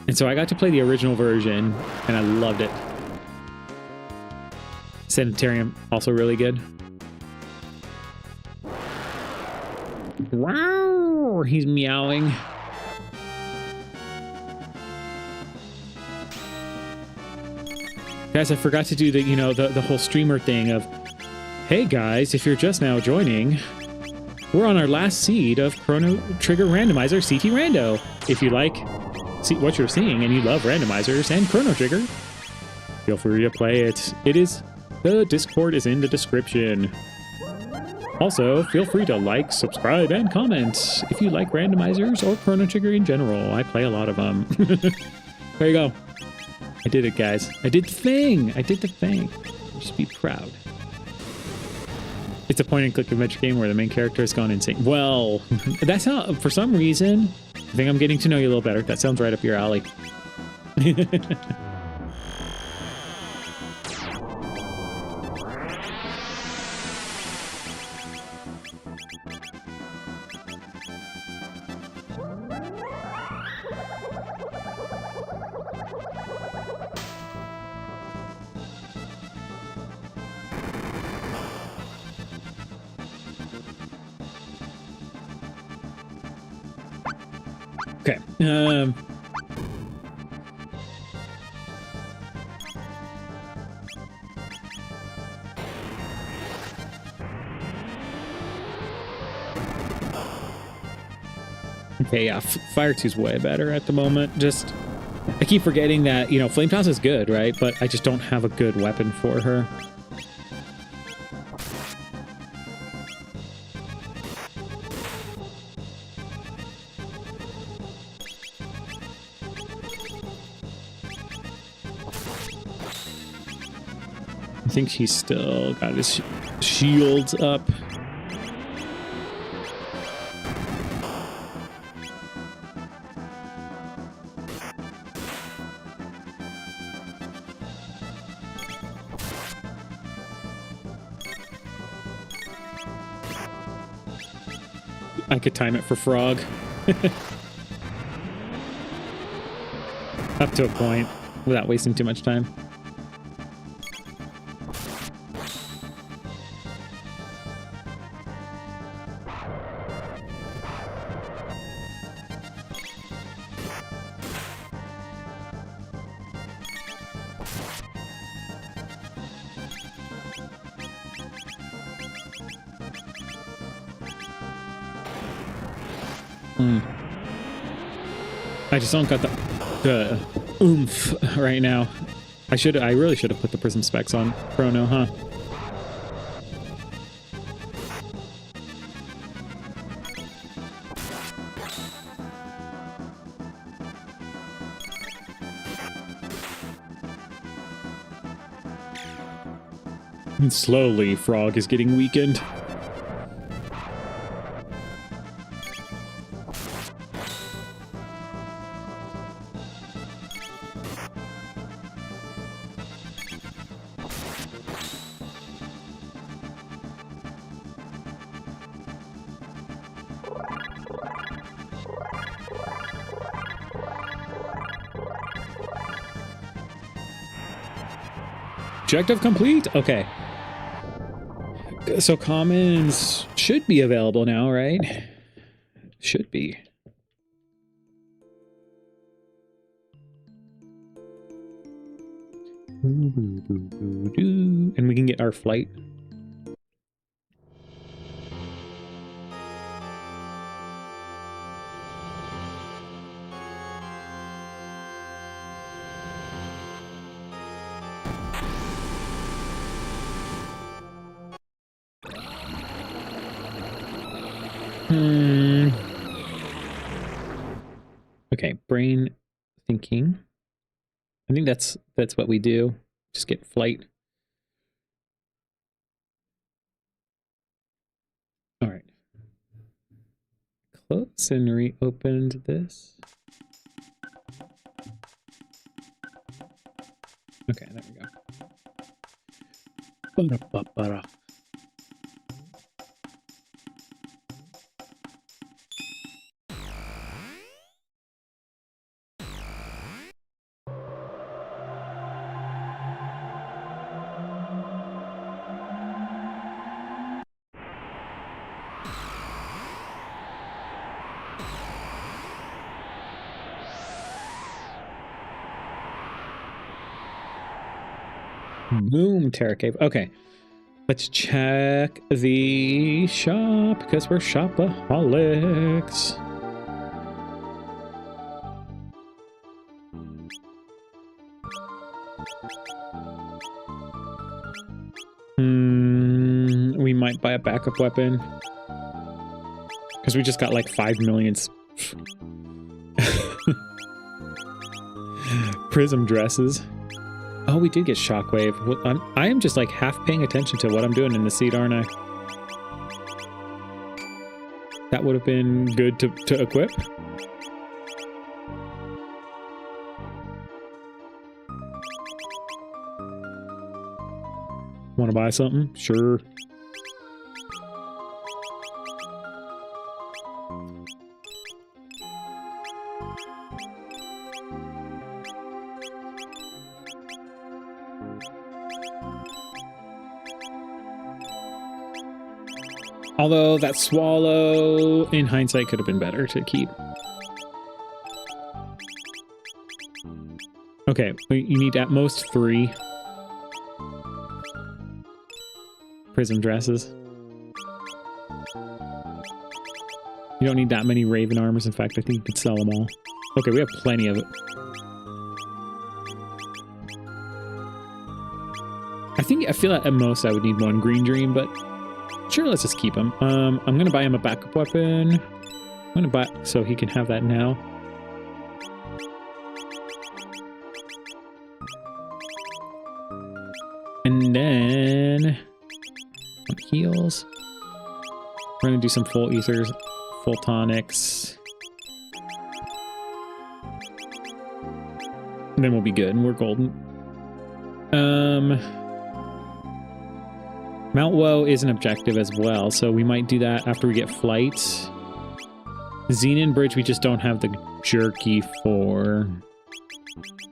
And so I got to play the original version, and I loved it. Sanitarium, also really good. Wow, he's meowing. Guys, I forgot to do the whole streamer thing of, hey guys, if you're just now joining, we're on our last seed of Chrono Trigger Randomizer CTRando. If you like what you're seeing and you love randomizers and Chrono Trigger, feel free to play it. The Discord is in the description. Also, feel free to like, subscribe, and comment if you like randomizers or Chrono Trigger in general. I play a lot of them. There you go. I did it, guys. I did the thing. Just be proud. It's a point-and-click adventure game where the main character has gone insane. Well, that's how, for some reason, I think I'm getting to know you a little better. That sounds right up your alley. Okay. Okay, yeah, Fire 2's way better at the moment. Just, I keep forgetting that, you know, Flame Toss is good, right? But I just don't have a good weapon for her. I think he's still got his shields up. I could time it for Frog. Up to a point, without wasting too much time. I just don't got the oomph right now. I really should have put the prism specs on Chrono, huh? And slowly, Frog is getting weakened. Objective complete? Okay. So commons should be available now, right? Should be. And we can get our flight. Okay, brain thinking. I think that's what we do. Just get flight. All right. Close and reopened this. Okay, there we go. Boom, Terra Cave. Okay. Let's check the shop because we're shopaholics. We might buy a backup weapon because we just got like 5 million prism dresses. Oh, we did get Shockwave. I am just like half paying attention to what I'm doing in the seat, aren't I? That would have been good to equip. Want to buy something? Sure. Although that swallow, in hindsight, could have been better to keep. Okay, you need at most 3 prism dresses. You don't need that many Raven armors. In fact, I think you could sell them all. Okay, we have plenty of it. I feel like at most I would need one Green Dream, but sure, let's just keep him. I'm gonna buy him a backup weapon. I'm gonna buy so he can have that now. And then on heals, we're gonna do some full ethers, full tonics, and then we'll be good. And we're golden. Mount Woe is an objective as well, so we might do that after we get flight. Xenon Bridge, we just don't have the jerky for,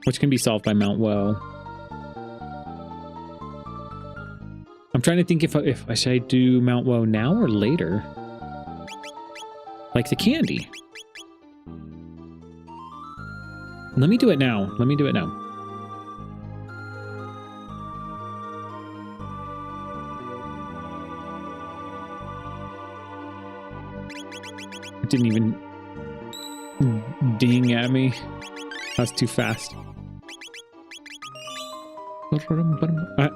which can be solved by Mount Woe. I'm trying to think if I should do Mount Woe now or later. Like the candy. Let me do it now. Let me do it now. It didn't even ding at me. That's too fast.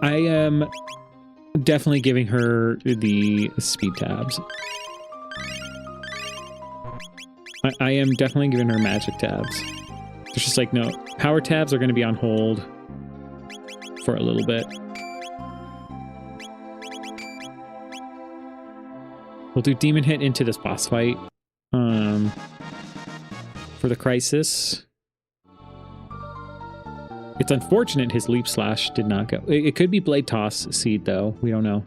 I am definitely giving her the speed tabs. I am definitely giving her magic tabs. It's just like, no, power tabs are going to be on hold for a little bit. We'll do Demon Hit into this boss fight. For the Crisis. It's unfortunate his Leap Slash did not go. It could be Blade Toss Seed, though. We don't know.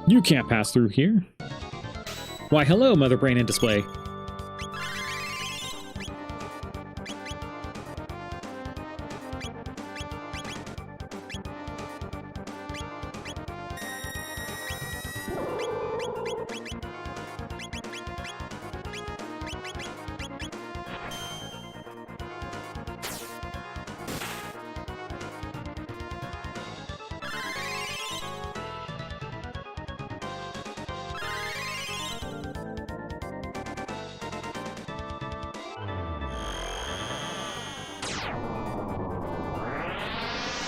You can't pass through here. Why, hello, Mother Brain and Display.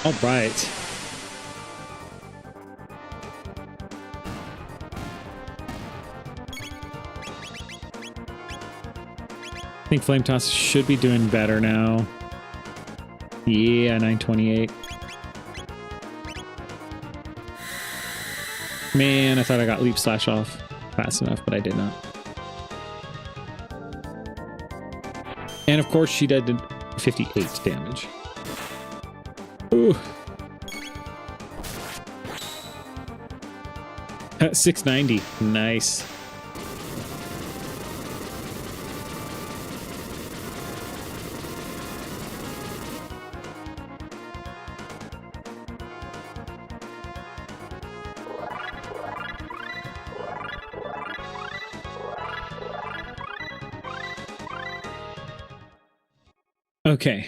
All right. I think Flame Toss should be doing better now. Yeah, 928. Man, I thought I got Leap Slash off fast enough, but I did not. And of course, she did 58 damage. Ooh. 690. Nice. Okay.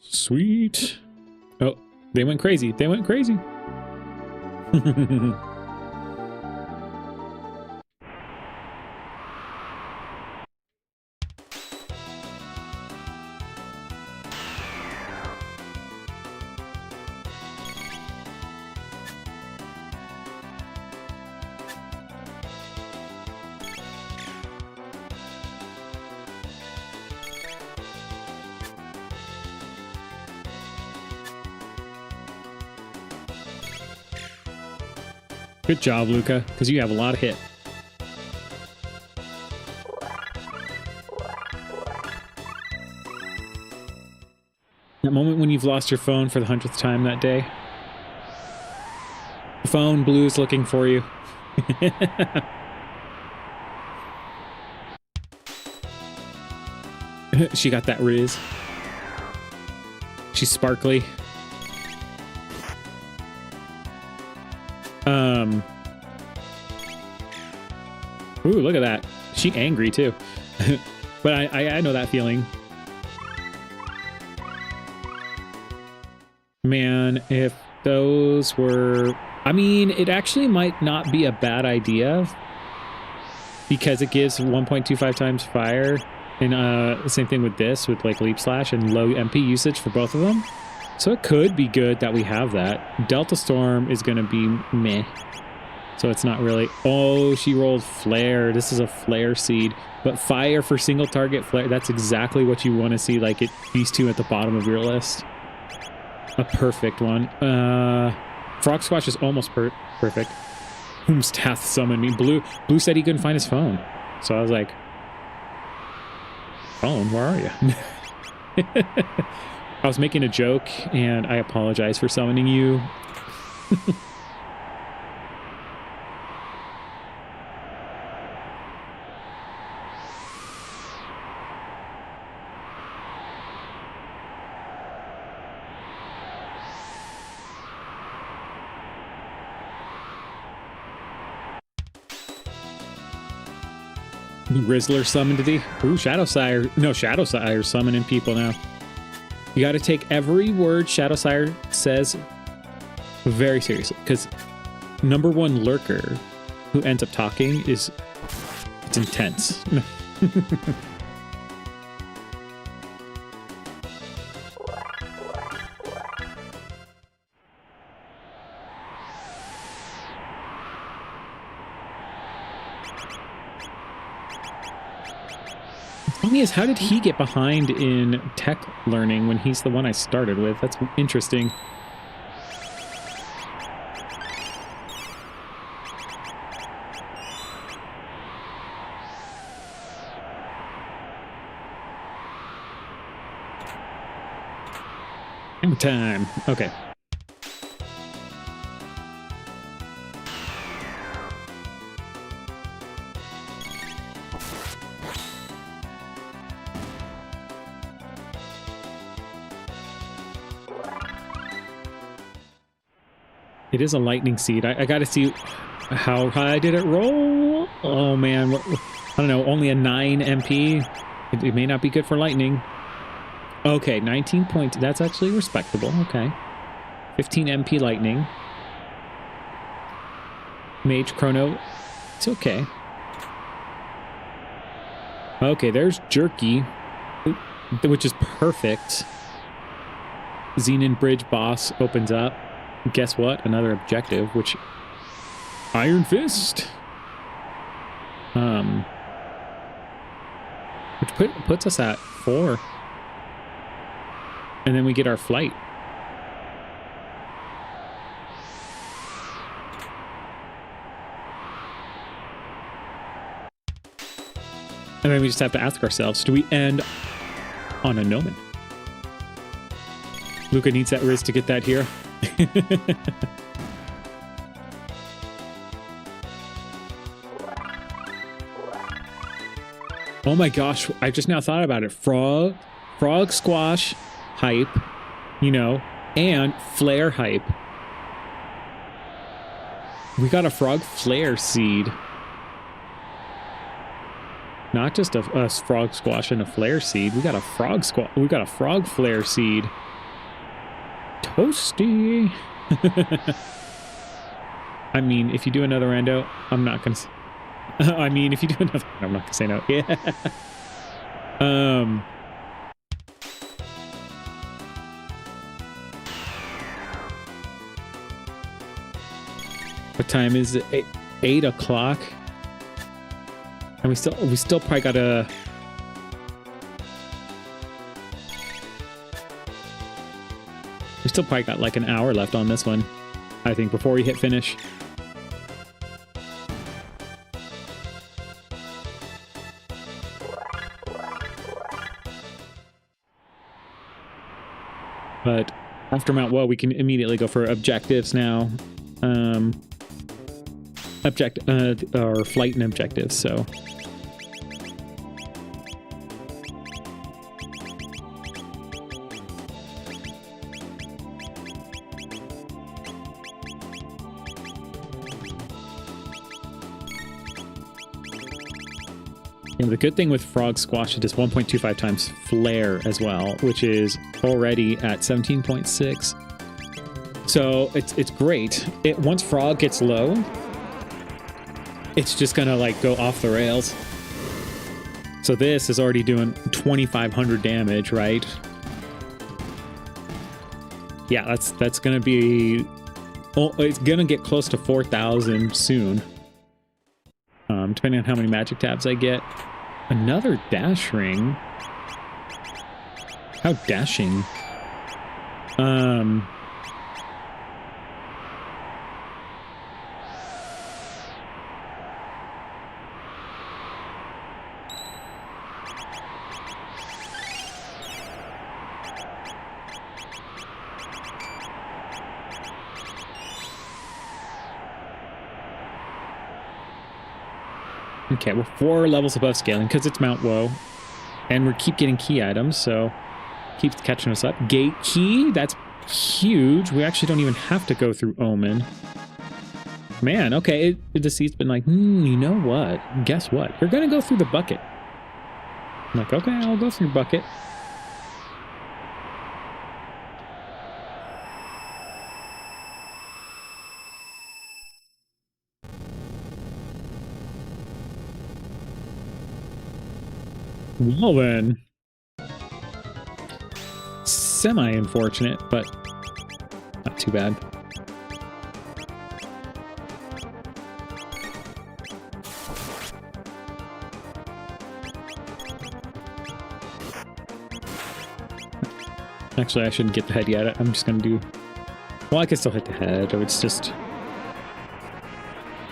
Sweet. Oh. They went crazy. They went crazy. Good job, Luca, because you have a lot of hit. That moment when you've lost your phone for the 100th time that day. The phone, Blue's looking for you. She got that Riz. She's sparkly. Ooh, look at that. She angry too. But I know that feeling. Man, if those were... I mean, it actually might not be a bad idea because it gives 1.25 times fire. And the same thing with this, with like Leap Slash and low MP usage for both of them. So it could be good that we have that. Delta Storm is going to be meh. So it's not really... Oh, she rolled Flare. This is a Flare seed. But Fire for single target Flare, that's exactly what you want to see. Like these two at the bottom of your list. A perfect one. Frog Squash is almost perfect. Whomst hath summoned me. Blue said he couldn't find his phone. So I was like... Phone, where are you? I was making a joke, and I apologize for summoning you. Rizzler summoned thee. Ooh, Shadowsire. No, Shadowsire summoning people now. You got to take every word Shadowsire says very seriously, because number one lurker who ends up talking it's intense. Thing is, how did he get behind in tech learning when he's the one I started with? That's interesting. Time. Okay. It is a lightning seed. I got to see how high did it roll. Oh man, I don't know. Only a 9 MP. It may not be good for lightning. Okay, 19 points. That's actually respectable. Okay, 15 MP lightning. Mage Chrono. It's okay. Okay, there's Jerky, which is perfect. Xenon Bridge boss opens up. Guess what? Another objective, which... Iron Fist! Which puts us at 4. And then we get our flight. And then we just have to ask ourselves, do we end on a Nomen? Luca needs that Riz to get that here. Oh my gosh, I just now thought about it. Frog Squash hype, you know, and Flare hype. We got a Frog Flare seed. Not just a Frog Squash and a Flare seed. We got a Frog Flare seed. Toasty. I mean, if you do another rando, I'm not gonna. I mean, if you do another, I'm not gonna say no. Yeah. What time is it? 8 o'clock. And we still probably gotta. We still probably got like an hour left on this one, I think, before we hit finish. But after Mount Woe, we can immediately go for objectives now. Or flight and objectives, so. And the good thing with Frog Squash is it's 1.25 times Flare as well, which is already at 17.6. So it's great. Once Frog gets low, it's just gonna like go off the rails. So this is already doing 2,500 damage, right? Yeah, that's gonna be... Oh, it's gonna get close to 4,000 soon. Depending on how many magic tabs I get. Another dash ring. How dashing. Okay, we're 4 levels above scaling because it's Mount Woe. And we keep getting key items, so keeps catching us up. Gate key, that's huge. We actually don't even have to go through Omen. Man, okay, the seat's been like, you know what? Guess what? You're gonna go through the bucket. I'm like, okay, I'll go through bucket. Well then. Semi-unfortunate, but not too bad. Actually, I shouldn't get the head yet. I'm just gonna do... Well, I can still hit the head. It's just...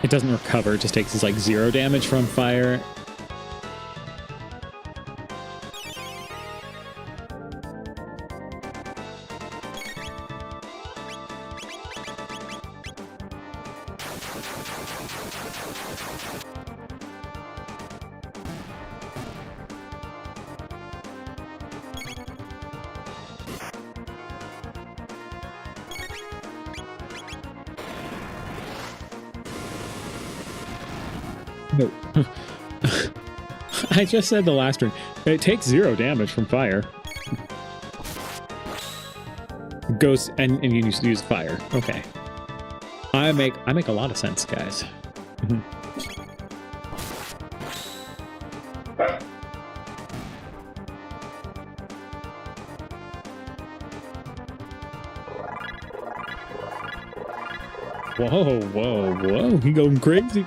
It doesn't recover. It just takes like 0 damage from fire. No. I just said the last ring. It takes 0 damage from fire. Goes and you use fire. Okay. I make a lot of sense, guys. Whoa, whoa, whoa. He going crazy.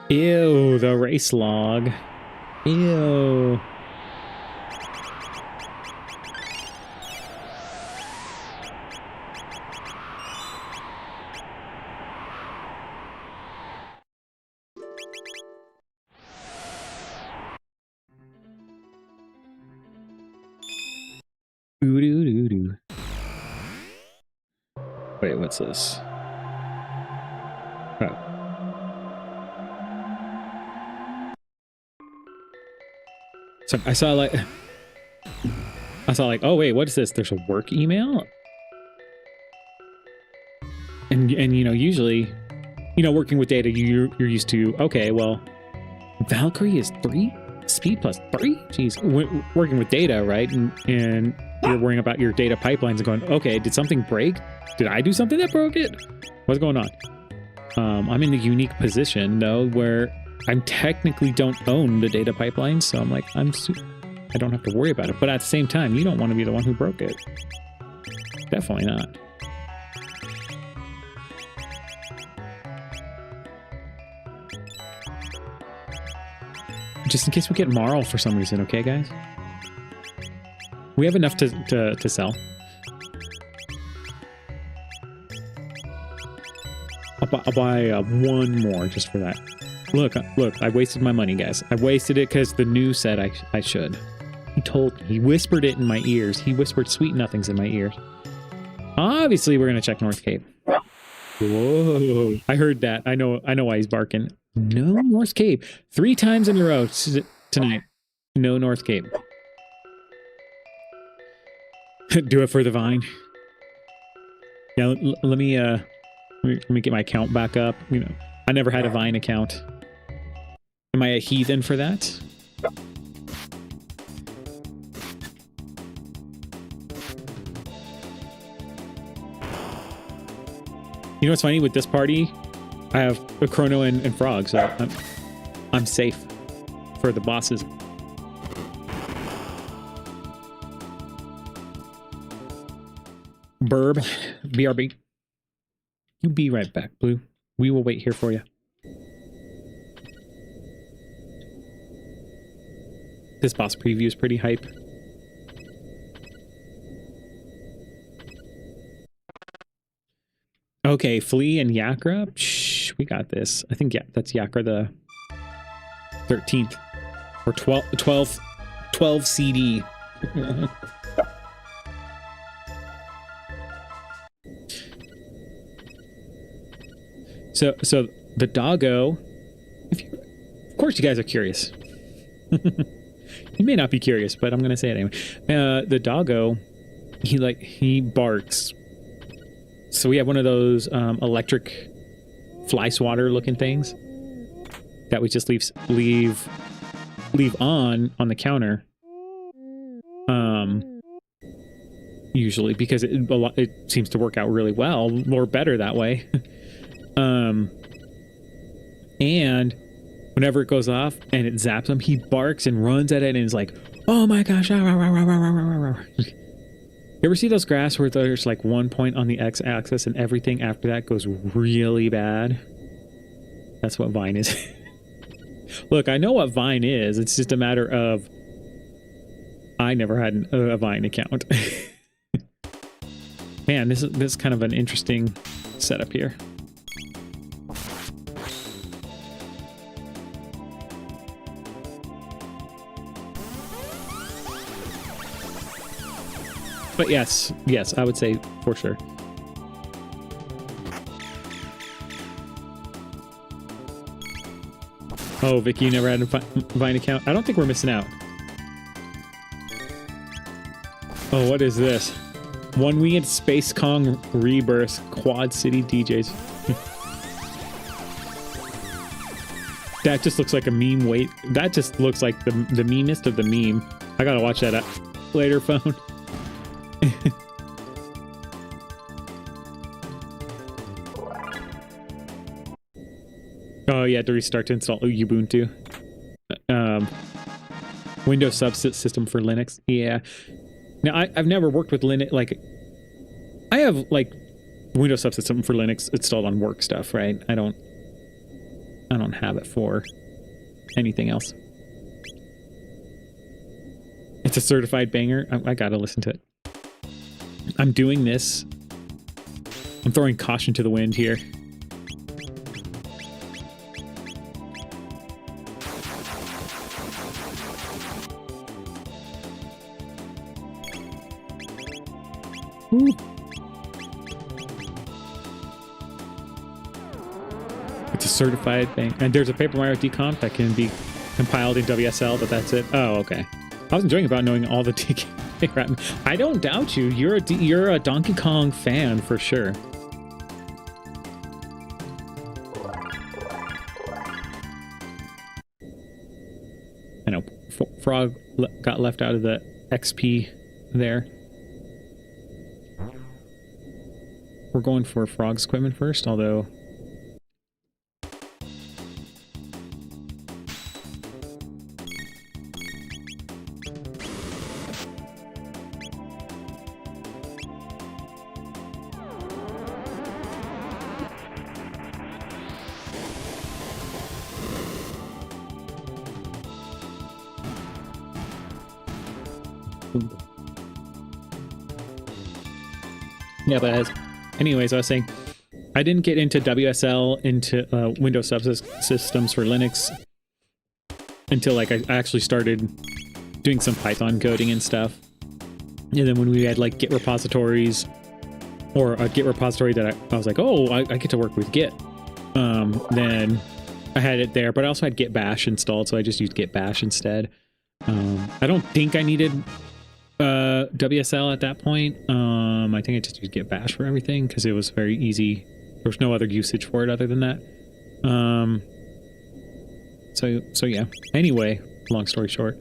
Ew, the race log. Ew. Ooh-doo-doo-doo. Wait, what's this? Oh. So I saw like, oh wait, what is this? There's a work email? And you know, usually, you know, working with data, you're used to, okay, well, Valkyrie is 3? Speed plus 3? Jeez, working with data, right? And you're worrying about your data pipelines and going, okay, did something break? Did I do something that broke it? What's going on? I'm in the unique position, though, where I technically don't own the data pipeline, so I'm like, I don't have to worry about it. But at the same time, you don't want to be the one who broke it. Definitely not. Just in case we get Marl for some reason, okay, guys? We have enough to sell. I'll buy one more just for that. Look, I wasted my money, guys. I wasted it because the news said I should. He told me. He whispered it in my ears. He whispered sweet nothings in my ears. Obviously, we're going to check North Cape. Whoa. I heard that. I know why he's barking. No North Cape. 3 times in a row tonight. No North Cape. Do it for the vine. Yeah, let me get my account back up. You know, I never had a Vine account. Am I a heathen for that? You know what's funny with this party? I have a Chrono and Frog, so I'm safe for the bosses. Burb, BRB. You be right back, Blue. We will wait here for you. This boss preview is pretty hype. Okay, Flea and Yakra. Shh, we got this. I think, yeah, that's Yakra the 13th. Or 12 CD. So the doggo, of course you guys are curious. You may not be curious, but I'm going to say it anyway. The doggo, he barks. So we have one of those electric fly swatter looking things that we just leave on the counter. Usually because it seems to work out really well, or better that way. And whenever it goes off and it zaps him, he barks and runs at it and is like, oh my gosh. You ever see those graphs where there's like 1 point on the x-axis and everything after that goes really bad? That's what Vine is. Look, I know what Vine is. It's just a matter of I never had a Vine account. Man, this is kind of an interesting setup here. But yes, I would say for sure. Oh, Vicky, you never had a Vine account? I don't think we're missing out. Oh, what is this? One Winged Space Kong Rebirth Quad City DJs. That just looks like a meme. Wait, that just looks like the memest of the meme. I gotta watch that later, phone. Oh, yeah, to restart to install Ubuntu. Windows subsystem for Linux. Yeah. Now, I've never worked with Linux. Like, I have, like, Windows subsystem for Linux installed on work stuff, right? I don't have it for anything else. It's a certified banger. I gotta listen to it. I'm doing this. I'm throwing caution to the wind here. Ooh. It's a certified thing. And there's a Paper Mario decomp that can be compiled in WSL, but that's it. Oh, okay. I was enjoying about knowing all the DK. I don't doubt you. You're a Donkey Kong fan for sure. I know Frog got left out of the XP there. We're going for Frog's equipment first, although yeah, but anyways, I was saying I didn't get into WSL, into Windows subsystems for Linux until like I actually started doing some Python coding and stuff. And then when we had like Git repositories, or a Git repository that I was like, oh, I get to work with Git. Then I had it there, but I also had Git Bash installed, so I just used Git Bash instead. I don't think I needed WSL at that point. I think I just used get bash for everything because it was very easy. There was no other usage for it other than that. So yeah. Anyway, long story short,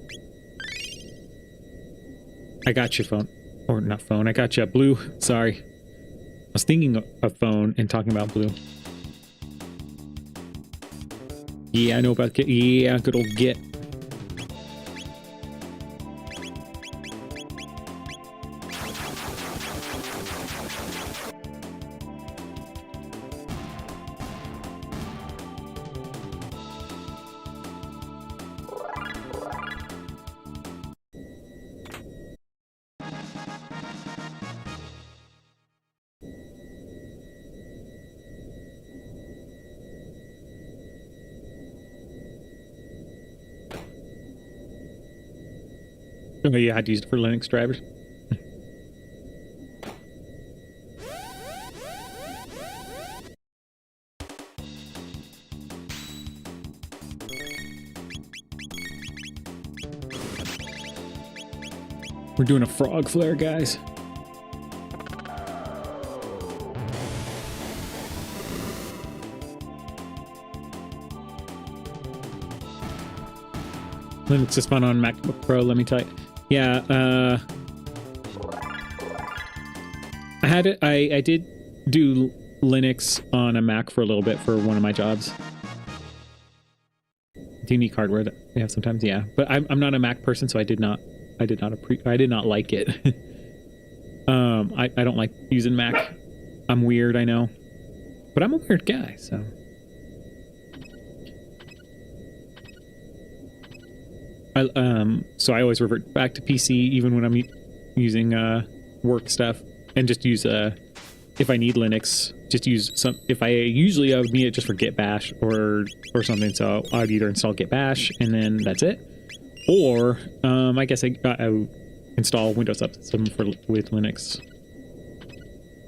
I got your phone, or not phone. I got you Blue. Sorry, I was thinking of phone and talking about Blue. Yeah, I know about Git. Yeah, good old Git. Oh yeah, I had to use it for Linux drivers. We're doing a frog flare, guys. Linux is fun on MacBook Pro, let me tell you. Yeah, I had it. I did do Linux on a Mac for a little bit for one of my jobs. Do you need hardware that we have sometimes? Yeah, but I'm not a Mac person, so I did not like it. I don't like using Mac. I'm weird, I know, but I'm a weird guy, so. So I always revert back to PC even when I'm using work stuff, and just use if I need Linux, just use some. If I usually I would need it just for Git Bash or something, so I'd either install Git Bash and then that's it, or I guess I would install Windows subsystem with Linux,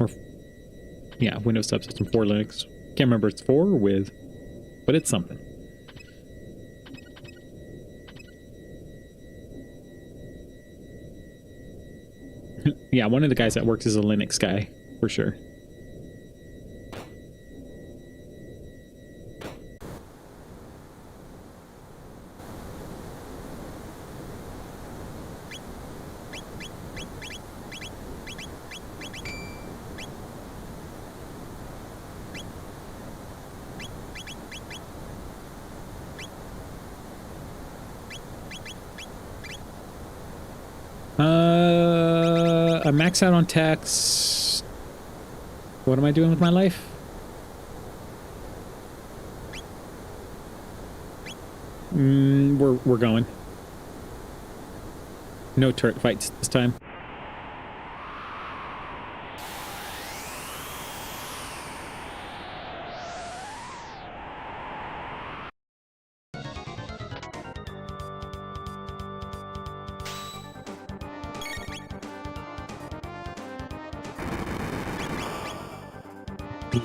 or yeah, Windows subsystem for Linux. Can't remember if it's for or with, but it's something. Yeah, one of the guys that works is a Linux guy, for sure. I max out on text. What am I doing with my life? We're going. No turret fights this time.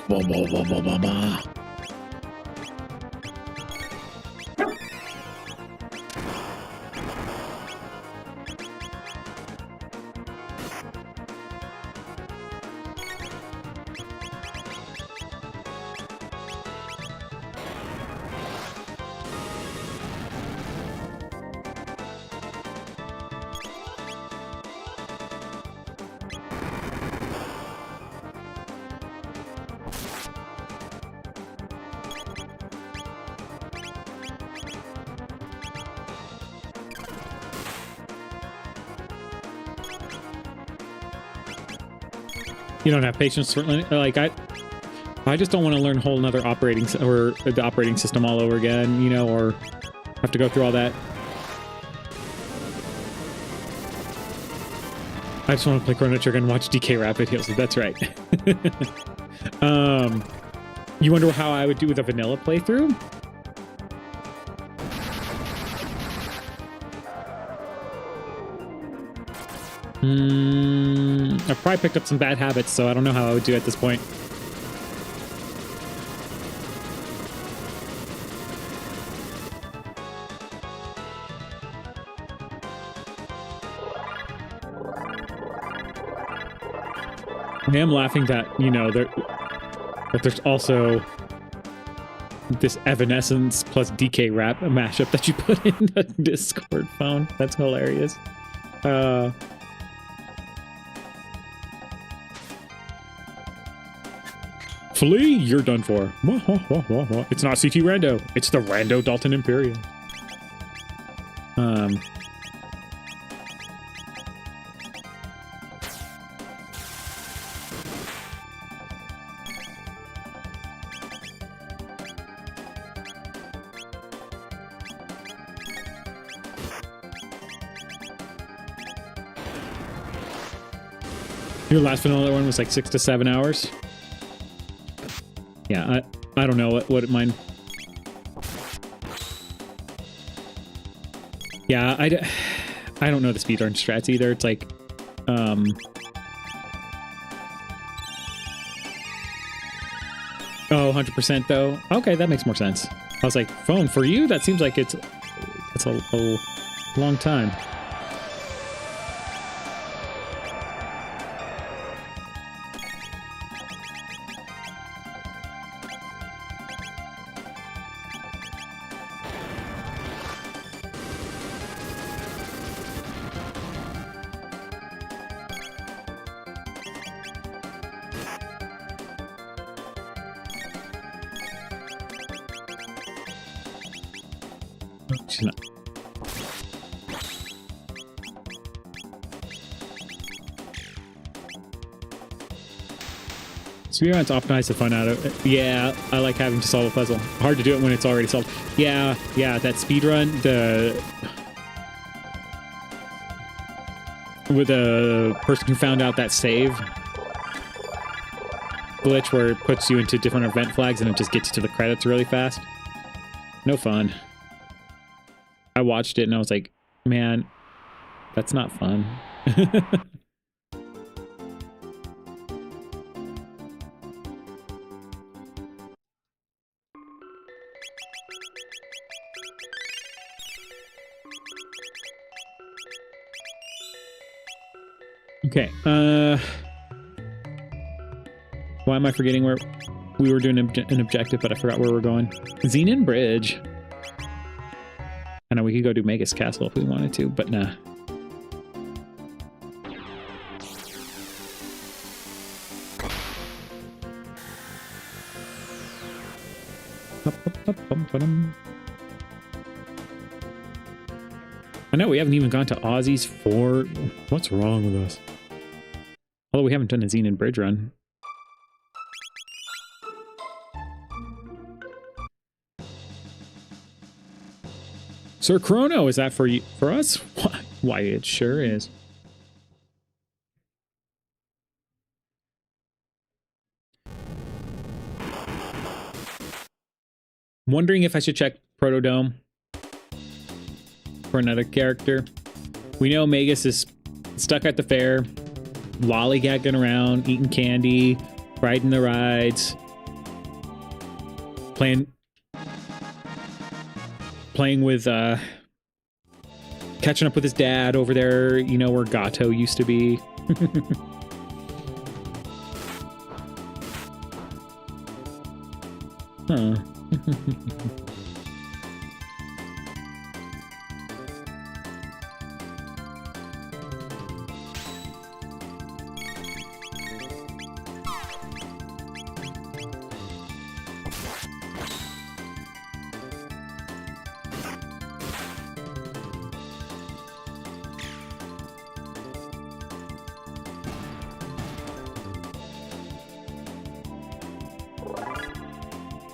Blah, blah, blah, blah, blah, blah. You don't have patience for, like, I just don't want to learn a whole nother operating or the operating system all over again, you know, or have to go through all that. I just want to play Chrono Trigger and watch DK Rap videos. That's right. You wonder how I would do with a vanilla playthrough? I've probably picked up some bad habits, so I don't know how I would do at this point. I am laughing that, you know, that there's also this Evanescence plus DK rap mashup that you put in the Discord phone. That's hilarious. Flee, you're done for. It's not CTRando. It's the Rando-Dalton Imperial. Your last vanilla one was like 6 to 7 hours. Yeah, I don't know what mine. Yeah, I don't know the speedrun strats either. It's like, oh, 100% though. Okay, that makes more sense. I was like, phone for you? That seems like it's a long time. She's not. Speedruns optimize the fun out of it. Yeah, I like having to solve a puzzle. Hard to do it when it's already solved. Yeah, that speedrun, with the person who found out that save glitch where it puts you into different event flags and it just gets you to the credits really fast. No fun. I watched it and I was like, man, that's not fun. Okay, why am I forgetting where we were doing an objective, but I forgot where we're going. Xenon Bridge. I know we could go do Magus Castle if we wanted to, but nah. I know we haven't even gone to Aussie's 4. What's wrong with us? Although we haven't done a Xenon Bridge run. Sir Chrono, is that for you, for us? Why, it sure is. I'm wondering if I should check Protodome for another character. We know Magus is stuck at the fair, lollygagging around, eating candy, riding the rides, playing with, catching up with his dad over there, you know, where Gato used to be. Huh.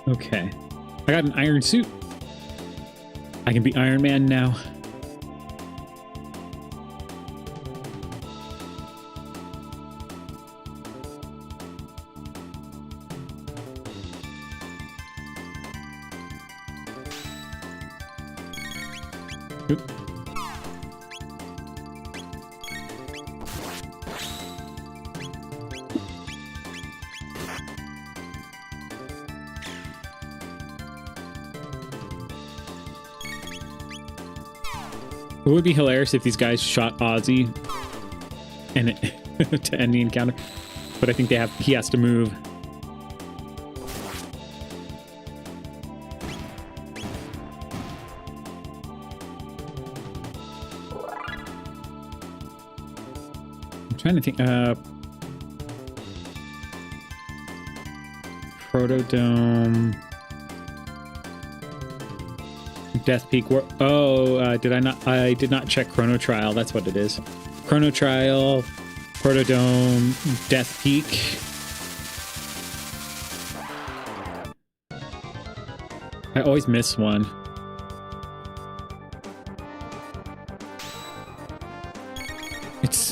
Okay. I got an iron suit. I can be Iron Man now. Oop. It would be hilarious if these guys shot Ozzy and to end the encounter. but I think he has to move. I'm trying to think. Protodome. Death Peak. Did I not? I did not check Chrono Trial. That's what it is. Chrono Trial, Protodome, Death Peak. I always miss one.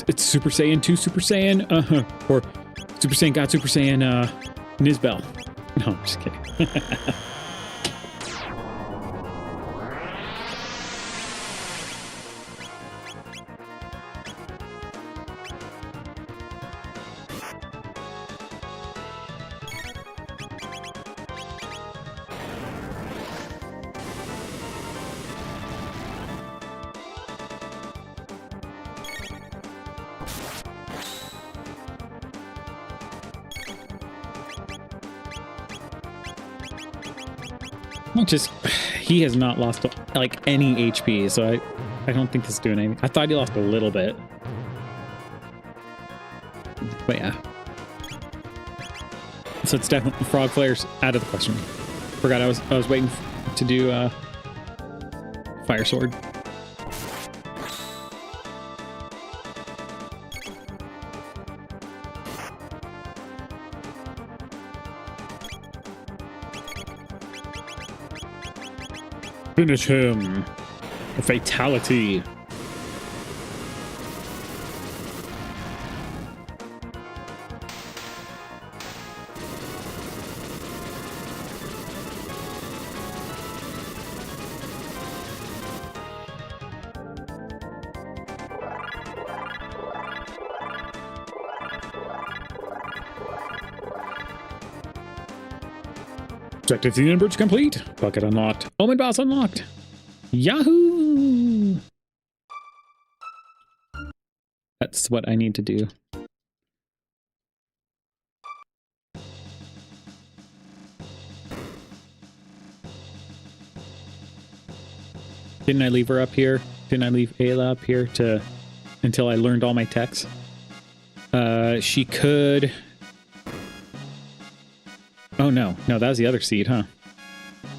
It's Super Saiyan 2 Super Saiyan, or Super Saiyan God Super Saiyan Nizbel. No, I'm just kidding. Just he has not lost like any HP, so I don't think this is doing anything. I thought he lost a little bit, but yeah. So it's definitely Frog Flare's out of the question. Forgot I was waiting to do Fire Sword. Finish him. A fatality. Objective the bridge complete. Bucket unlocked. Omen boss unlocked. Yahoo! That's what I need to do. Didn't I leave her up here? Didn't I leave Ayla up here until I learned all my techs? She could... Oh, no. No, that was the other seed, huh?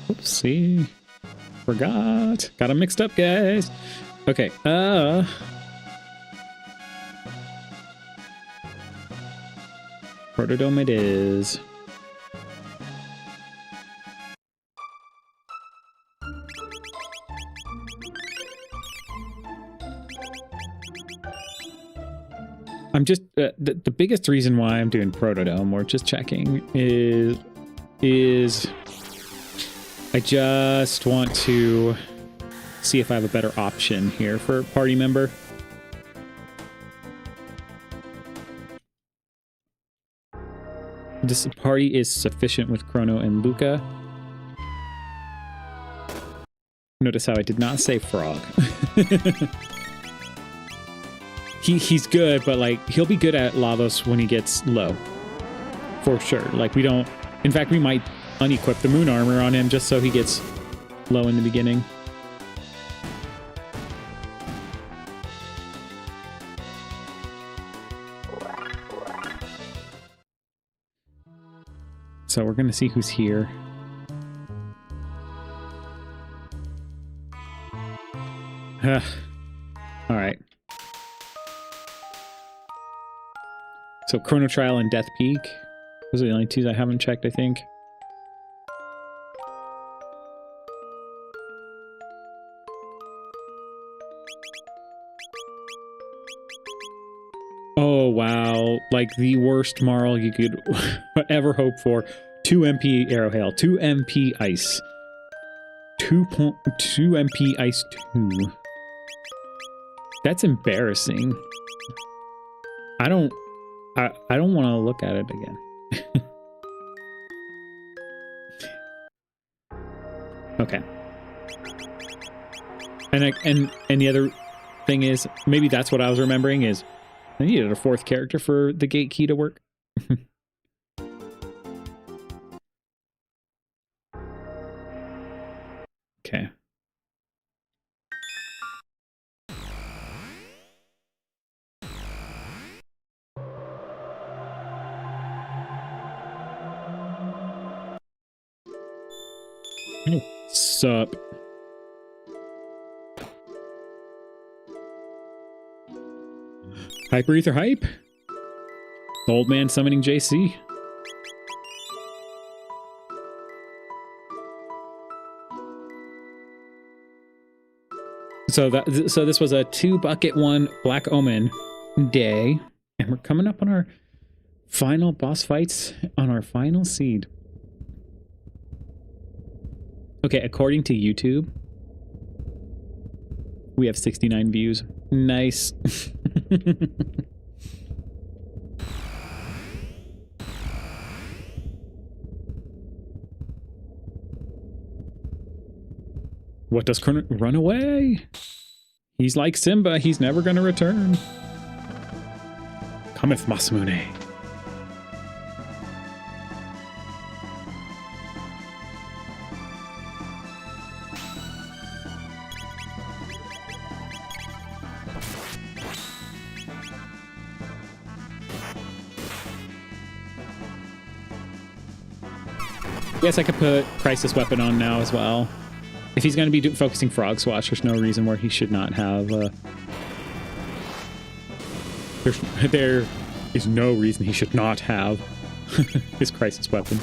Oopsie. Forgot. Got them mixed up, guys. Okay. Protodome it is. I'm just the biggest reason why I'm doing Protodome or just checking is I just want to see if I have a better option here for party member. This party is sufficient with Chrono and Luca. Notice how I did not say Frog. He's good, but like he'll be good at Lavos when he gets low. For sure. Like we don't... In fact, we might unequip the moon armor on him just so he gets low in the beginning. So we're going to see who's here. All right. So Chrono Trial and Death Peak. Those are the only two I haven't checked, I think. Oh, wow. Like the worst Marl you could ever hope for. 2 MP Arrow Hail, 2 MP Ice. 2 MP Ice 2. That's embarrassing. I don't want to look at it again. Okay. And the other thing is, maybe that's what I was remembering is I needed a 4th character for the gate key to work. Okay. Sup? Hyper Ether Hype? The old man summoning JC? So this was a 2-bucket 1 Black Omen day, and we're coming up on our final boss fights on our final seed. Okay, according to YouTube, we have 69 views. Nice. What does Chrono run away? He's like Simba, he's never gonna return. Cometh Masamune. Yes, I could put Crisis Weapon on now as well. If he's going to be focusing Frog Swash, there's no reason where he should not have... there is no reason he should not have his Crisis Weapon.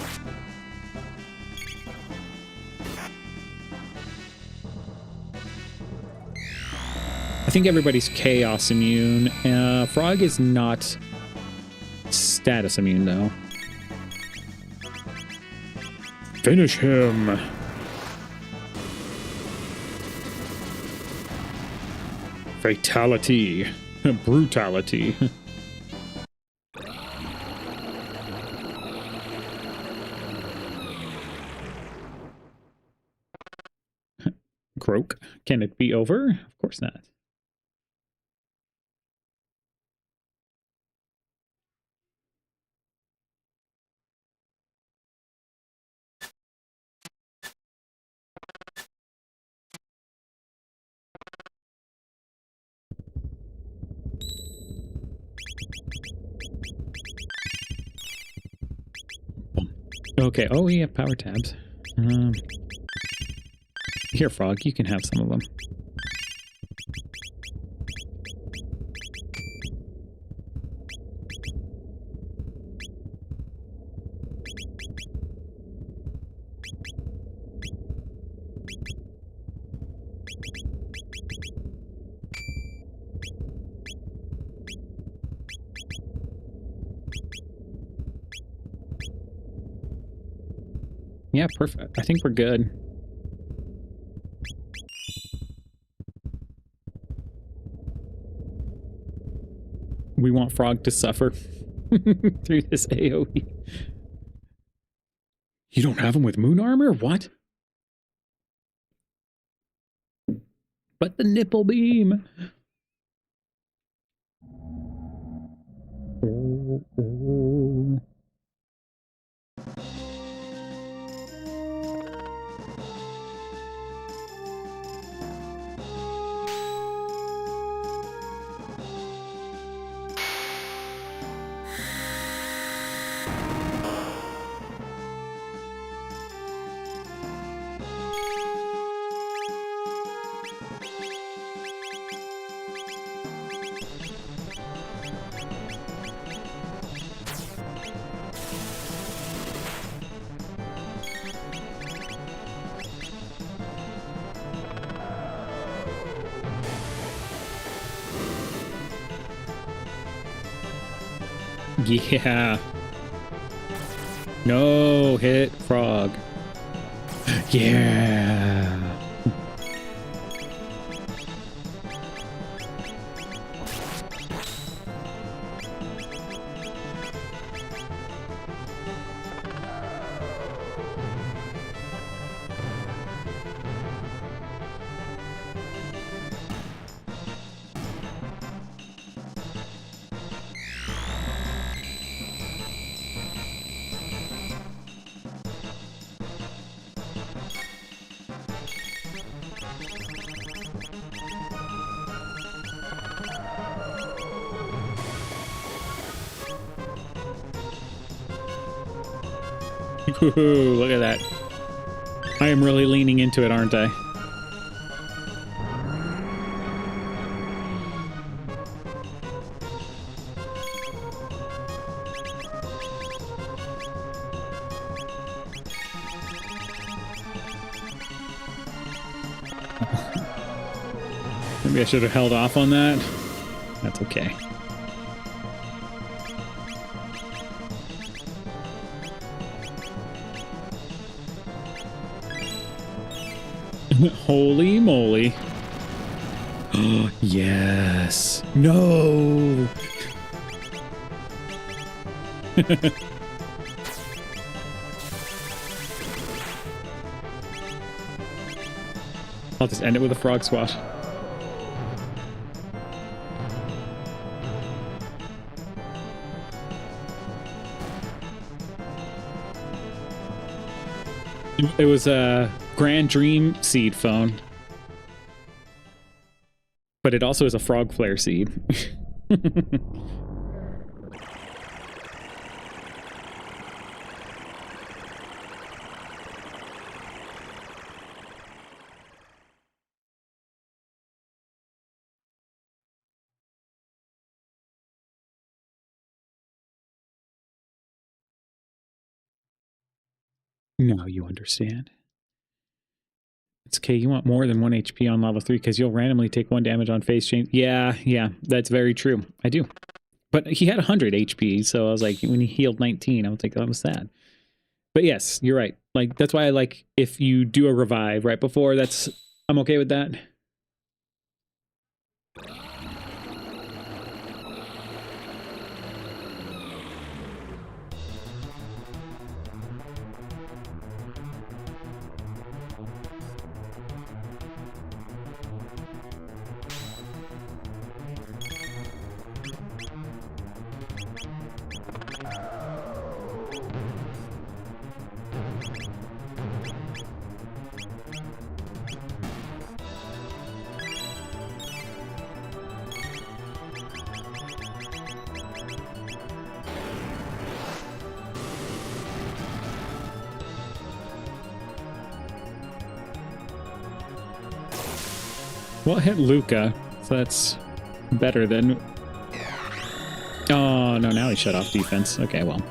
I think everybody's Chaos immune. Frog is not status immune, though. Finish him! Fatality. Brutality. Croak. Can it be over? Of course not. Okay, oh, we have power tabs. Here, Frog, you can have some of them. Yeah, perfect. I think we're good. We want Frog to suffer through this AoE. You don't have him with moon armor? What? But the nipple beam. Oh, oh. Yeah. No, hit Frog. Yeah. Ooh, look at that. I am really leaning into it, aren't I? Maybe I should have held off on that. That's okay. Holy moly. Oh, yes. No. I'll just end it with a frog squash. It was a Grand Dream seed phone. But it also is a frog flare seed. Now you understand. It's okay, you want more than 1 HP on level 3 because you'll randomly take 1 damage on phase change. Yeah, that's very true. I do. But he had 100 HP, so I was like, when he healed 19, I was like, that was sad. But yes, you're right. Like, that's why I like, if you do a revive right before, I'm okay with that. Well, hit Luca, so that's better than... Oh, no, now he shut off defense. Okay, well.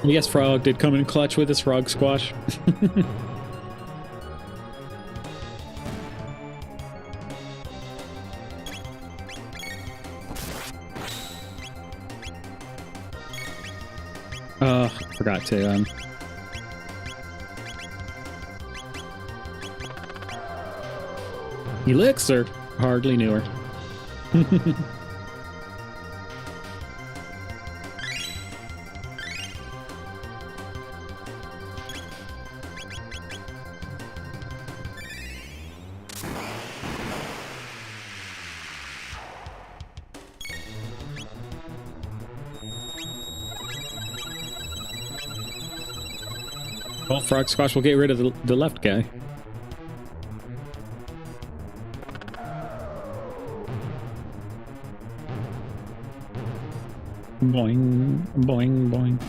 Yes, Frog did come in clutch with his frog squash. Forgot to, Elixir? Hardly knew her. Well, Frog Squash will get rid of the left guy. Boing, boing, boing.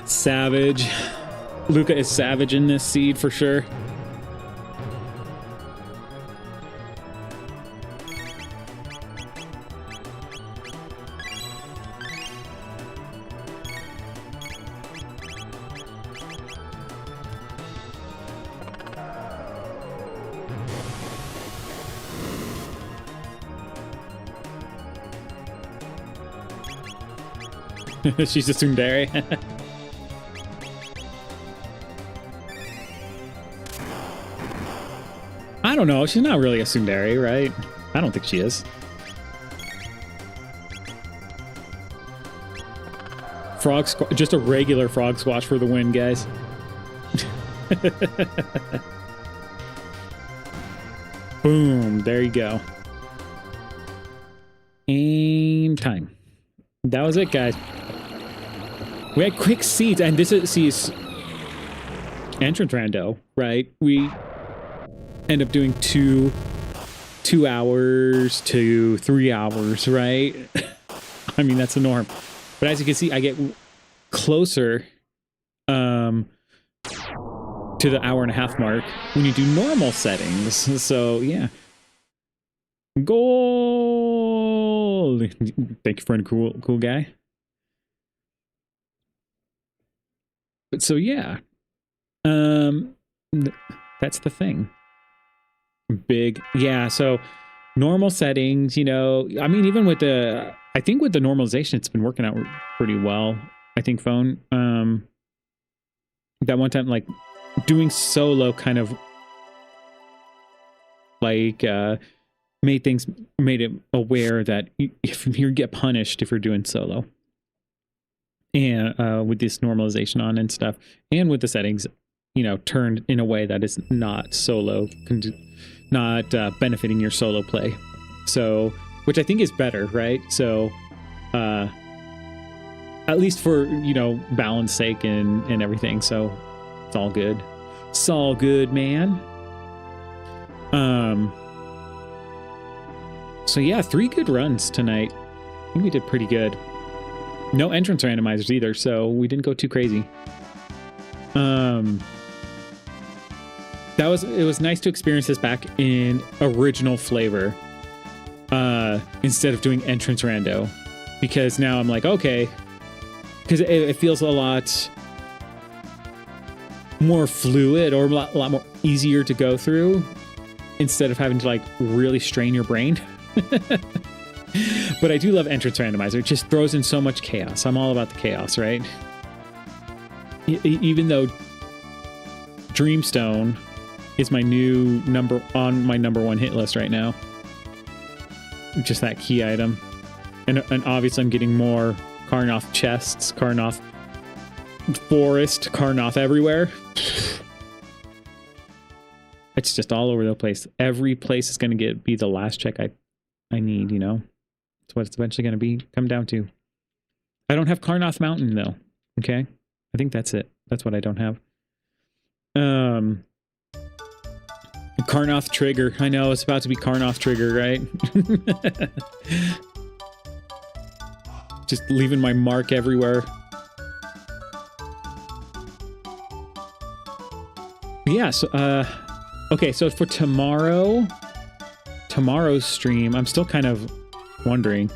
Savage. Luca is savage in this seed for sure. She's a tsundere. I don't know. She's not really a tsundere, right? I don't think she is. Just a regular frog squash for the win, guys. Boom, there you go. Aim time. That was it, guys. We had quick seeds, and this is entrance rando, right? We end up doing two hours to 3 hours, right? I mean, that's the norm. But as you can see, I get closer to the hour-and-a-half mark when you do normal settings. So, yeah. Goal! Thank you, friend. Cool guy. But so, yeah. That's the thing. Big. Yeah, so normal settings, you know, I mean, even with the... I think with the normalization, it's been working out pretty well. I think phone. That one time, like, doing solo kind of like made it aware that if you get punished if you're doing solo, and with this normalization on and stuff, and with the settings, you know, turned in a way that is not solo, not benefiting your solo play. So, which I think is better, right? So, at least for, you know, balance sake and everything. So it's all good. It's all good, man. So yeah, 3 good runs tonight. I think we did pretty good. No entrance randomizers either, so we didn't go too crazy. It was nice to experience this back in original flavor, instead of doing entrance rando, because now I'm like, okay, because it feels a lot more fluid, or a lot more easier to go through, instead of having to like really strain your brain. But I do love entrance randomizer. It just throws in so much chaos. I'm all about the chaos, right? Even though Dreamstone is my new number 1 hit list right now. Just that key item. And obviously I'm getting more Karnoth chests, Karnoth forest, Karnoth everywhere. It's just all over the place. Every place is going to be the last check I need, you know? That's what it's eventually going to come down to. I don't have Karnoth Mountain, though. Okay? I think that's it. That's what I don't have. Karnoth Trigger. I know, it's about to be Karnoth Trigger, right? Just leaving my mark everywhere. Yeah, so, okay, so for tomorrow's stream, I'm still kind of wondering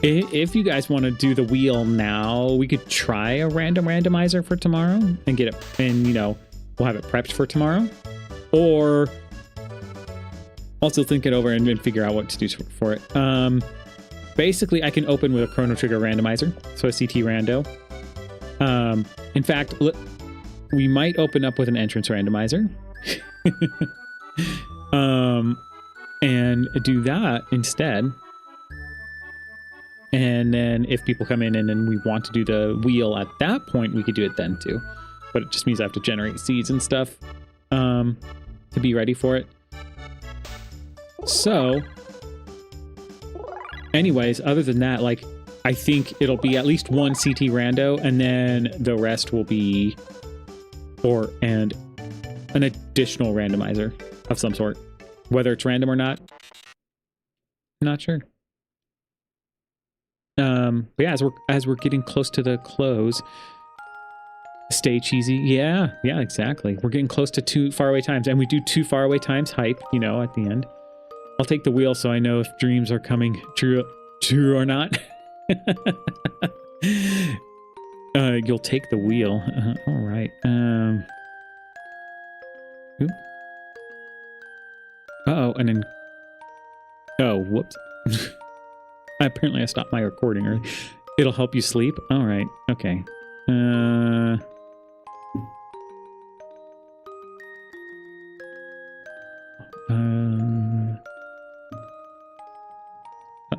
if you guys want to do the wheel now. We could try a randomizer for tomorrow and get it, and you know, we'll have it prepped for tomorrow, or also think it over and then figure out what to do for it. Basically, I can open with a Chrono Trigger randomizer, so a CTRando. In fact, we might open up with an entrance randomizer. And do that instead. And then if people come in and then we want to do the wheel at that point, we could do it then too. But it just means I have to generate seeds and stuff to be ready for it. So anyways, other than that, like, I think it'll be at least one CTRando, and then the rest will be and an additional randomizer of some sort. Whether it's random or not, I'm not sure. But yeah, as we're getting close to the close, stay cheesy. Yeah, exactly. We're getting close to 2 faraway times, and we do 2 faraway times hype, you know, at the end. I'll take the wheel so I know if dreams are coming true or not. You'll take the wheel. All right. Oop. Uh-oh, and then... Oh, whoops. Apparently I stopped my recording early. It'll help you sleep? All right, okay. Uh-oh.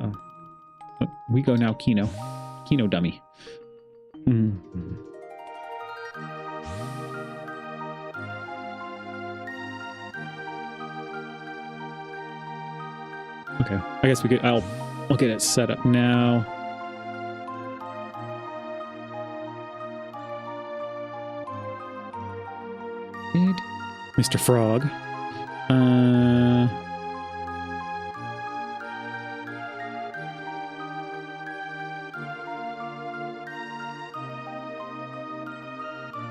Oh, we go now, Kino. Kino dummy. Okay. I guess we could. I'll get it set up now. Mr. Frog.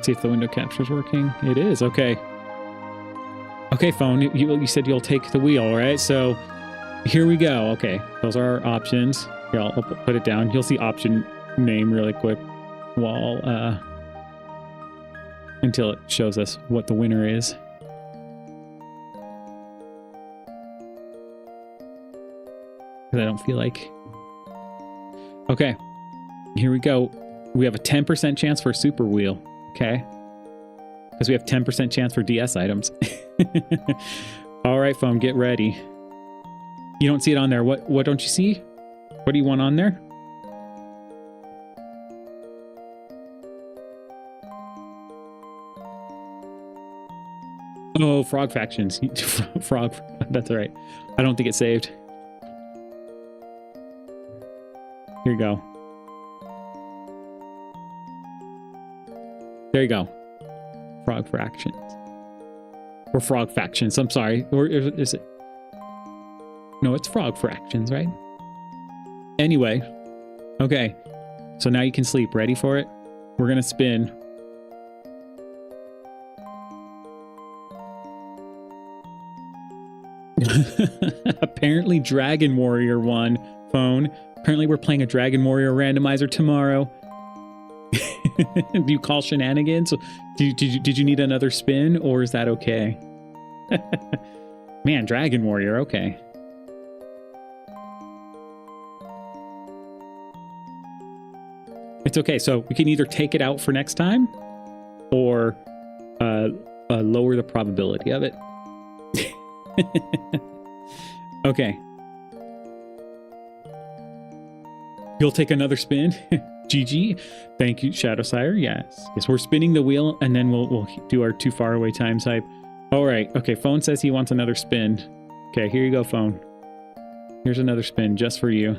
See if the window capture is working. It is. Okay. Okay, phone. You said you'll take the wheel, right? So here we go. Okay, those are our options. Here, I'll put it down. You'll see option name really quick while until it shows us what the winner is. Because I don't feel like... Okay, here we go. We have a 10% chance for a super wheel. Okay. Because we have 10% chance for DS items. All right, phone, get ready. You don't see it on there. What don't you see? What do you want on there? Oh, frog factions. Frog. That's all right. I don't think it's saved. Here you go. There you go. Frog fractions. Or frog factions. I'm sorry. Or is it? No, it's frog fractions, right? Anyway. Okay. So now you can sleep. Ready for it? We're going to spin. Apparently Dragon Warrior won, phone. Apparently we're playing a Dragon Warrior randomizer tomorrow. Do you call shenanigans? Did you need another spin, or is that okay? Man, Dragon Warrior, okay. It's okay, so we can either take it out for next time, or lower the probability of it. Okay. You'll take another spin? GG. Thank you, Shadowsire. Yes. Yes, we're spinning the wheel, and then we'll do our too far away time type. All right. Okay, phone says he wants another spin. Okay, here you go, phone. Here's another spin just for you.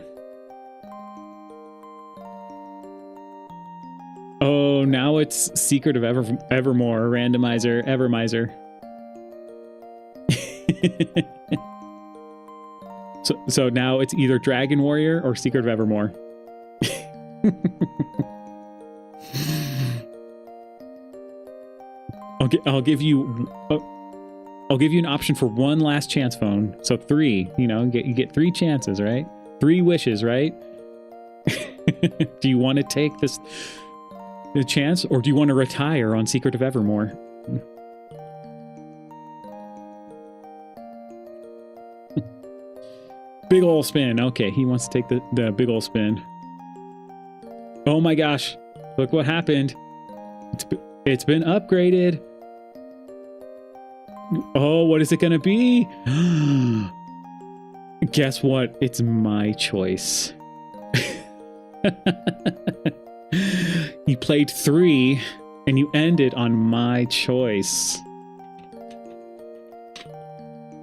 Oh, now it's Secret of Evermore, Randomizer, Evermizer. So now it's either Dragon Warrior or Secret of Evermore. I'll give you an option for one last chance, phone. So 3, you know, you get 3 chances, right? 3 wishes, right? Do you want to take the chance, or do you want to retire on Secret of Evermore? Big ol' spin. Okay, he wants to take the big ol' spin. Oh my gosh. Look what happened. It's been upgraded. Oh, what is it going to be? Guess what? It's my choice. You played 3 and you ended on my choice.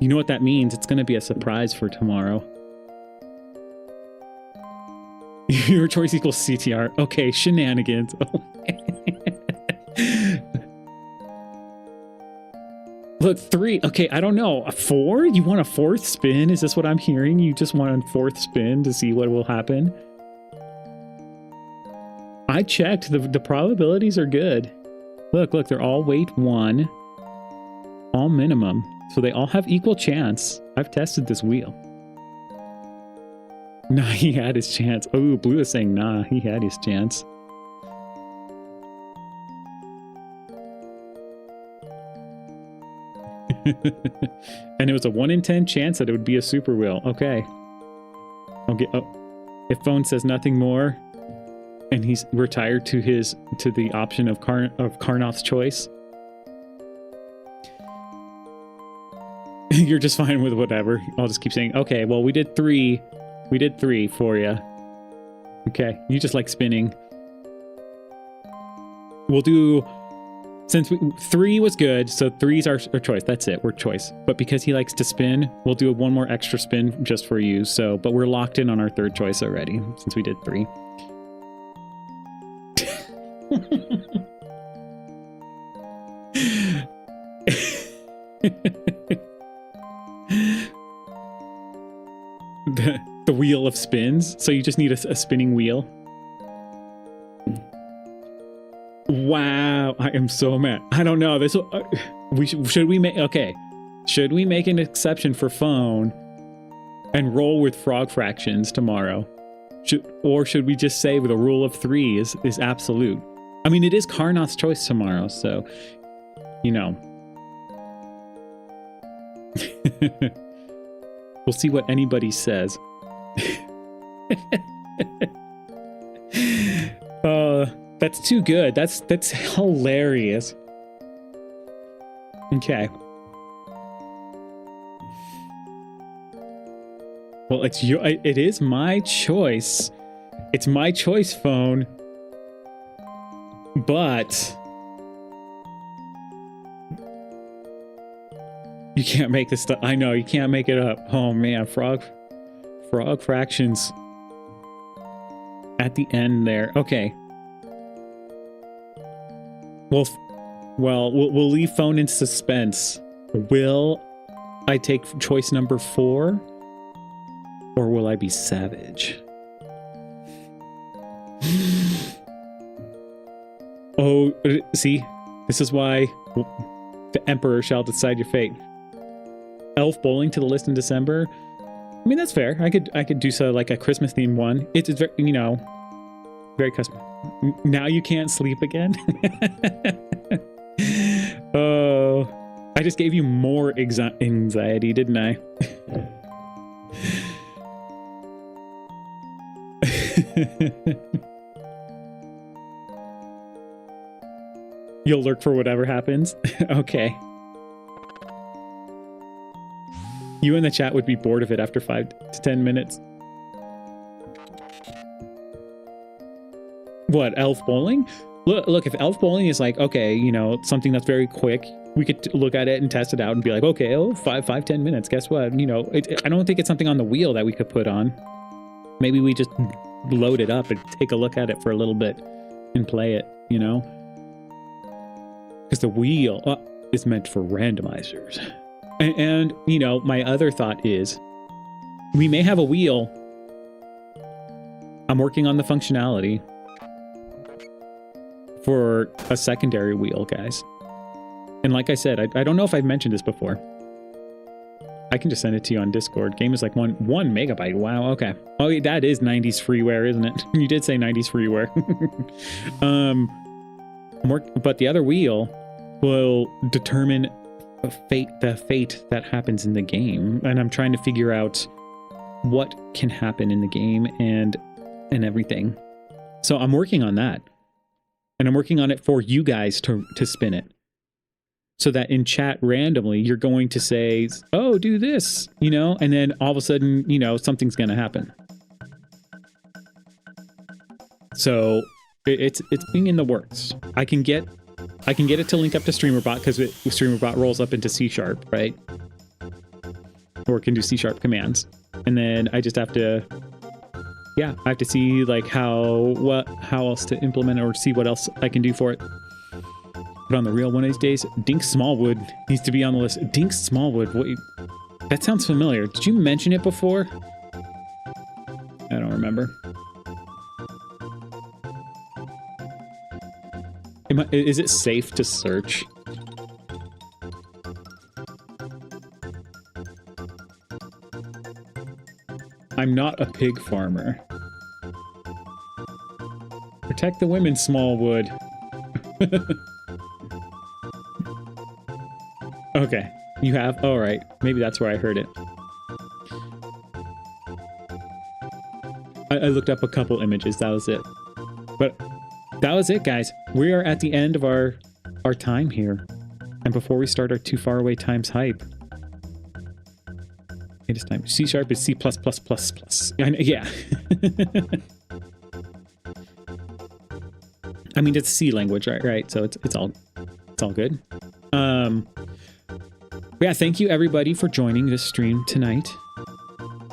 You know what that means? It's going to be a surprise for tomorrow. Your choice equals CTR. Okay, shenanigans. Look, 3. Okay, I don't know. A 4? You want a 4th spin? Is this what I'm hearing? You just want a 4th spin to see what will happen? I checked. The probabilities are good. Look, they're all weight 1. All minimum. So they all have equal chance. I've tested this wheel. Nah, he had his chance. Oh, Blue is saying nah, he had his chance. And it was a 1 in 10 chance that it would be a super wheel. Okay. I'll get. Oh, if phone says nothing more, and he's retired to the option of Karnoth's choice. You're just fine with whatever. I'll just keep saying, okay, well, we did 3. We did 3 for you. Okay, you just like spinning. We'll do Since 3 was good, so 3's our choice. That's it. We're choice. But because he likes to spin, we'll do one more extra spin just for you. So, but we're locked in on our 3rd choice already since we did 3. the wheel of spins. So you just need a spinning wheel. Wow, I am so mad. I don't know. This should we make Should we make an exception for phone and roll with frog fractions tomorrow? Or should we just say the rule of 3 is absolute? I mean, it is Karnoth's choice tomorrow, so you know. We'll see what anybody says. That's too good. That's hilarious. Okay. Well, it is my choice. It's my choice, phone. But you can't make this stuff. I know you can't make it up. Oh man, frog fractions at the end there. Okay. Well, we'll leave phone in suspense. Will I take choice number 4? Or will I be savage? Oh, see? This is why the Emperor shall decide your fate. Elf bowling to the list in December? I mean, that's fair. I could do so like a Christmas themed one. It's very, you know, very custom. Now you can't sleep again? Oh, I just gave you more anxiety, didn't I? You'll lurk for whatever happens? Okay. You in the chat would be bored of it after 5 to 10 minutes. What, elf bowling? Look, if elf bowling is like, okay, you know, something that's very quick, we could look at it and test it out and be like, okay, oh, 10 minutes. Guess what? You know, I don't think it's something on the wheel that we could put on. Maybe we just load it up and take a look at it for a little bit and play it, you know? Because the wheel is meant for randomizers. And, you know, my other thought is we may have a wheel. I'm working on the functionality for a secondary wheel, guys. And like I said, I don't know if I've mentioned this before. I can just send it to you on Discord. Game is like one megabyte. Wow, okay. Oh, that is 90s freeware, isn't it? You did say 90s freeware. But the other wheel will determine the fate that happens in the game. And I'm trying to figure out what can happen in the game and everything. So I'm working on that. And I'm working on it for you guys to spin it. So that in chat randomly, you're going to say, oh, do this, you know, and then all of a sudden, you know, something's going to happen. So it's being in the works. I can get it to link up to StreamerBot because StreamerBot rolls up into C#, right? Or it can do C# commands. And then I just have to, yeah, I have to see like how else to implement it or see what else I can do for it. But on the real one of these days, Dink Smallwood needs to be on the list. Dink Smallwood, that sounds familiar. Did you mention it before? I don't remember. Is it safe to search? I'm not a pig farmer. Protect the women, Smallwood. Okay, you have? All right, maybe that's where I heard it. I looked up a couple images, that was it. But that was it, guys. We are at the end of our time here. And before we start our too far away times hype. It is time. C# is C++++. Yeah. I mean, it's C language, right? So it's all It's all good. Yeah, thank you everybody for joining this stream tonight.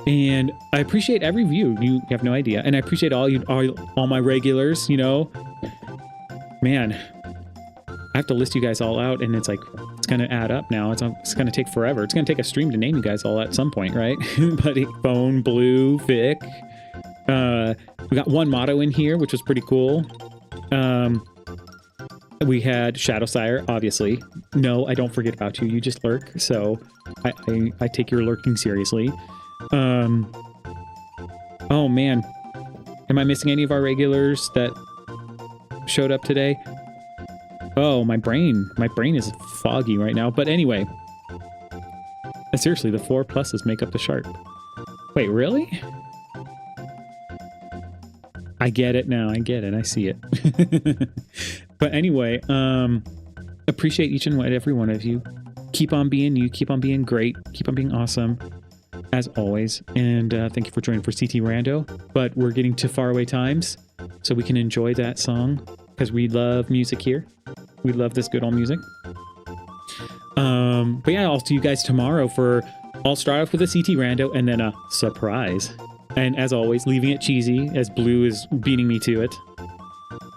And I appreciate every view. You have no idea. And I appreciate all my regulars, you know. Man, I have to list you guys all out, and it's like, it's going to add up now. It's going to take forever. It's going to take a stream to name you guys all at some point, right? Buddy, Bone, Blue, Vic. We got one motto in here, which was pretty cool. We had Shadowsire, obviously. No, I don't forget about you. You just lurk. So I take your lurking seriously. Oh man, am I missing any of our regulars that showed up today? Oh, my brain is foggy right now. But anyway, seriously, the 4 pluses make up the sharp. Wait, really? I get it now. I get it. I see it. But anyway, appreciate each and every one of you. Keep on being you. Keep on being great. Keep on being awesome, as always. And thank you for joining for CTRando. But we're getting to Faraway Times, so we can enjoy that song, because we love music here. We love this good old music. But yeah, I'll see you guys tomorrow for... I'll start off with a CTRando and then a surprise. And as always, leaving it cheesy, as Blue is beating me to it.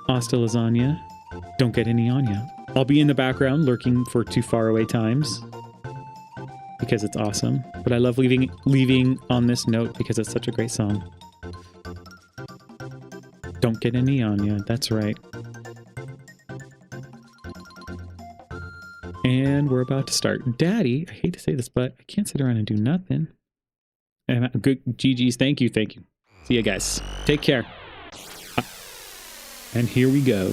Hasta lasagna. Don't get any on ya. I'll be in the background lurking for Too Far Away Times, because it's awesome. But I love leaving on this note because it's such a great song. Don't get any on ya. That's right. And we're about to start. Daddy, I hate to say this, but I can't sit around and do nothing. And good GG's. Thank you. See you guys. Take care. And here we go.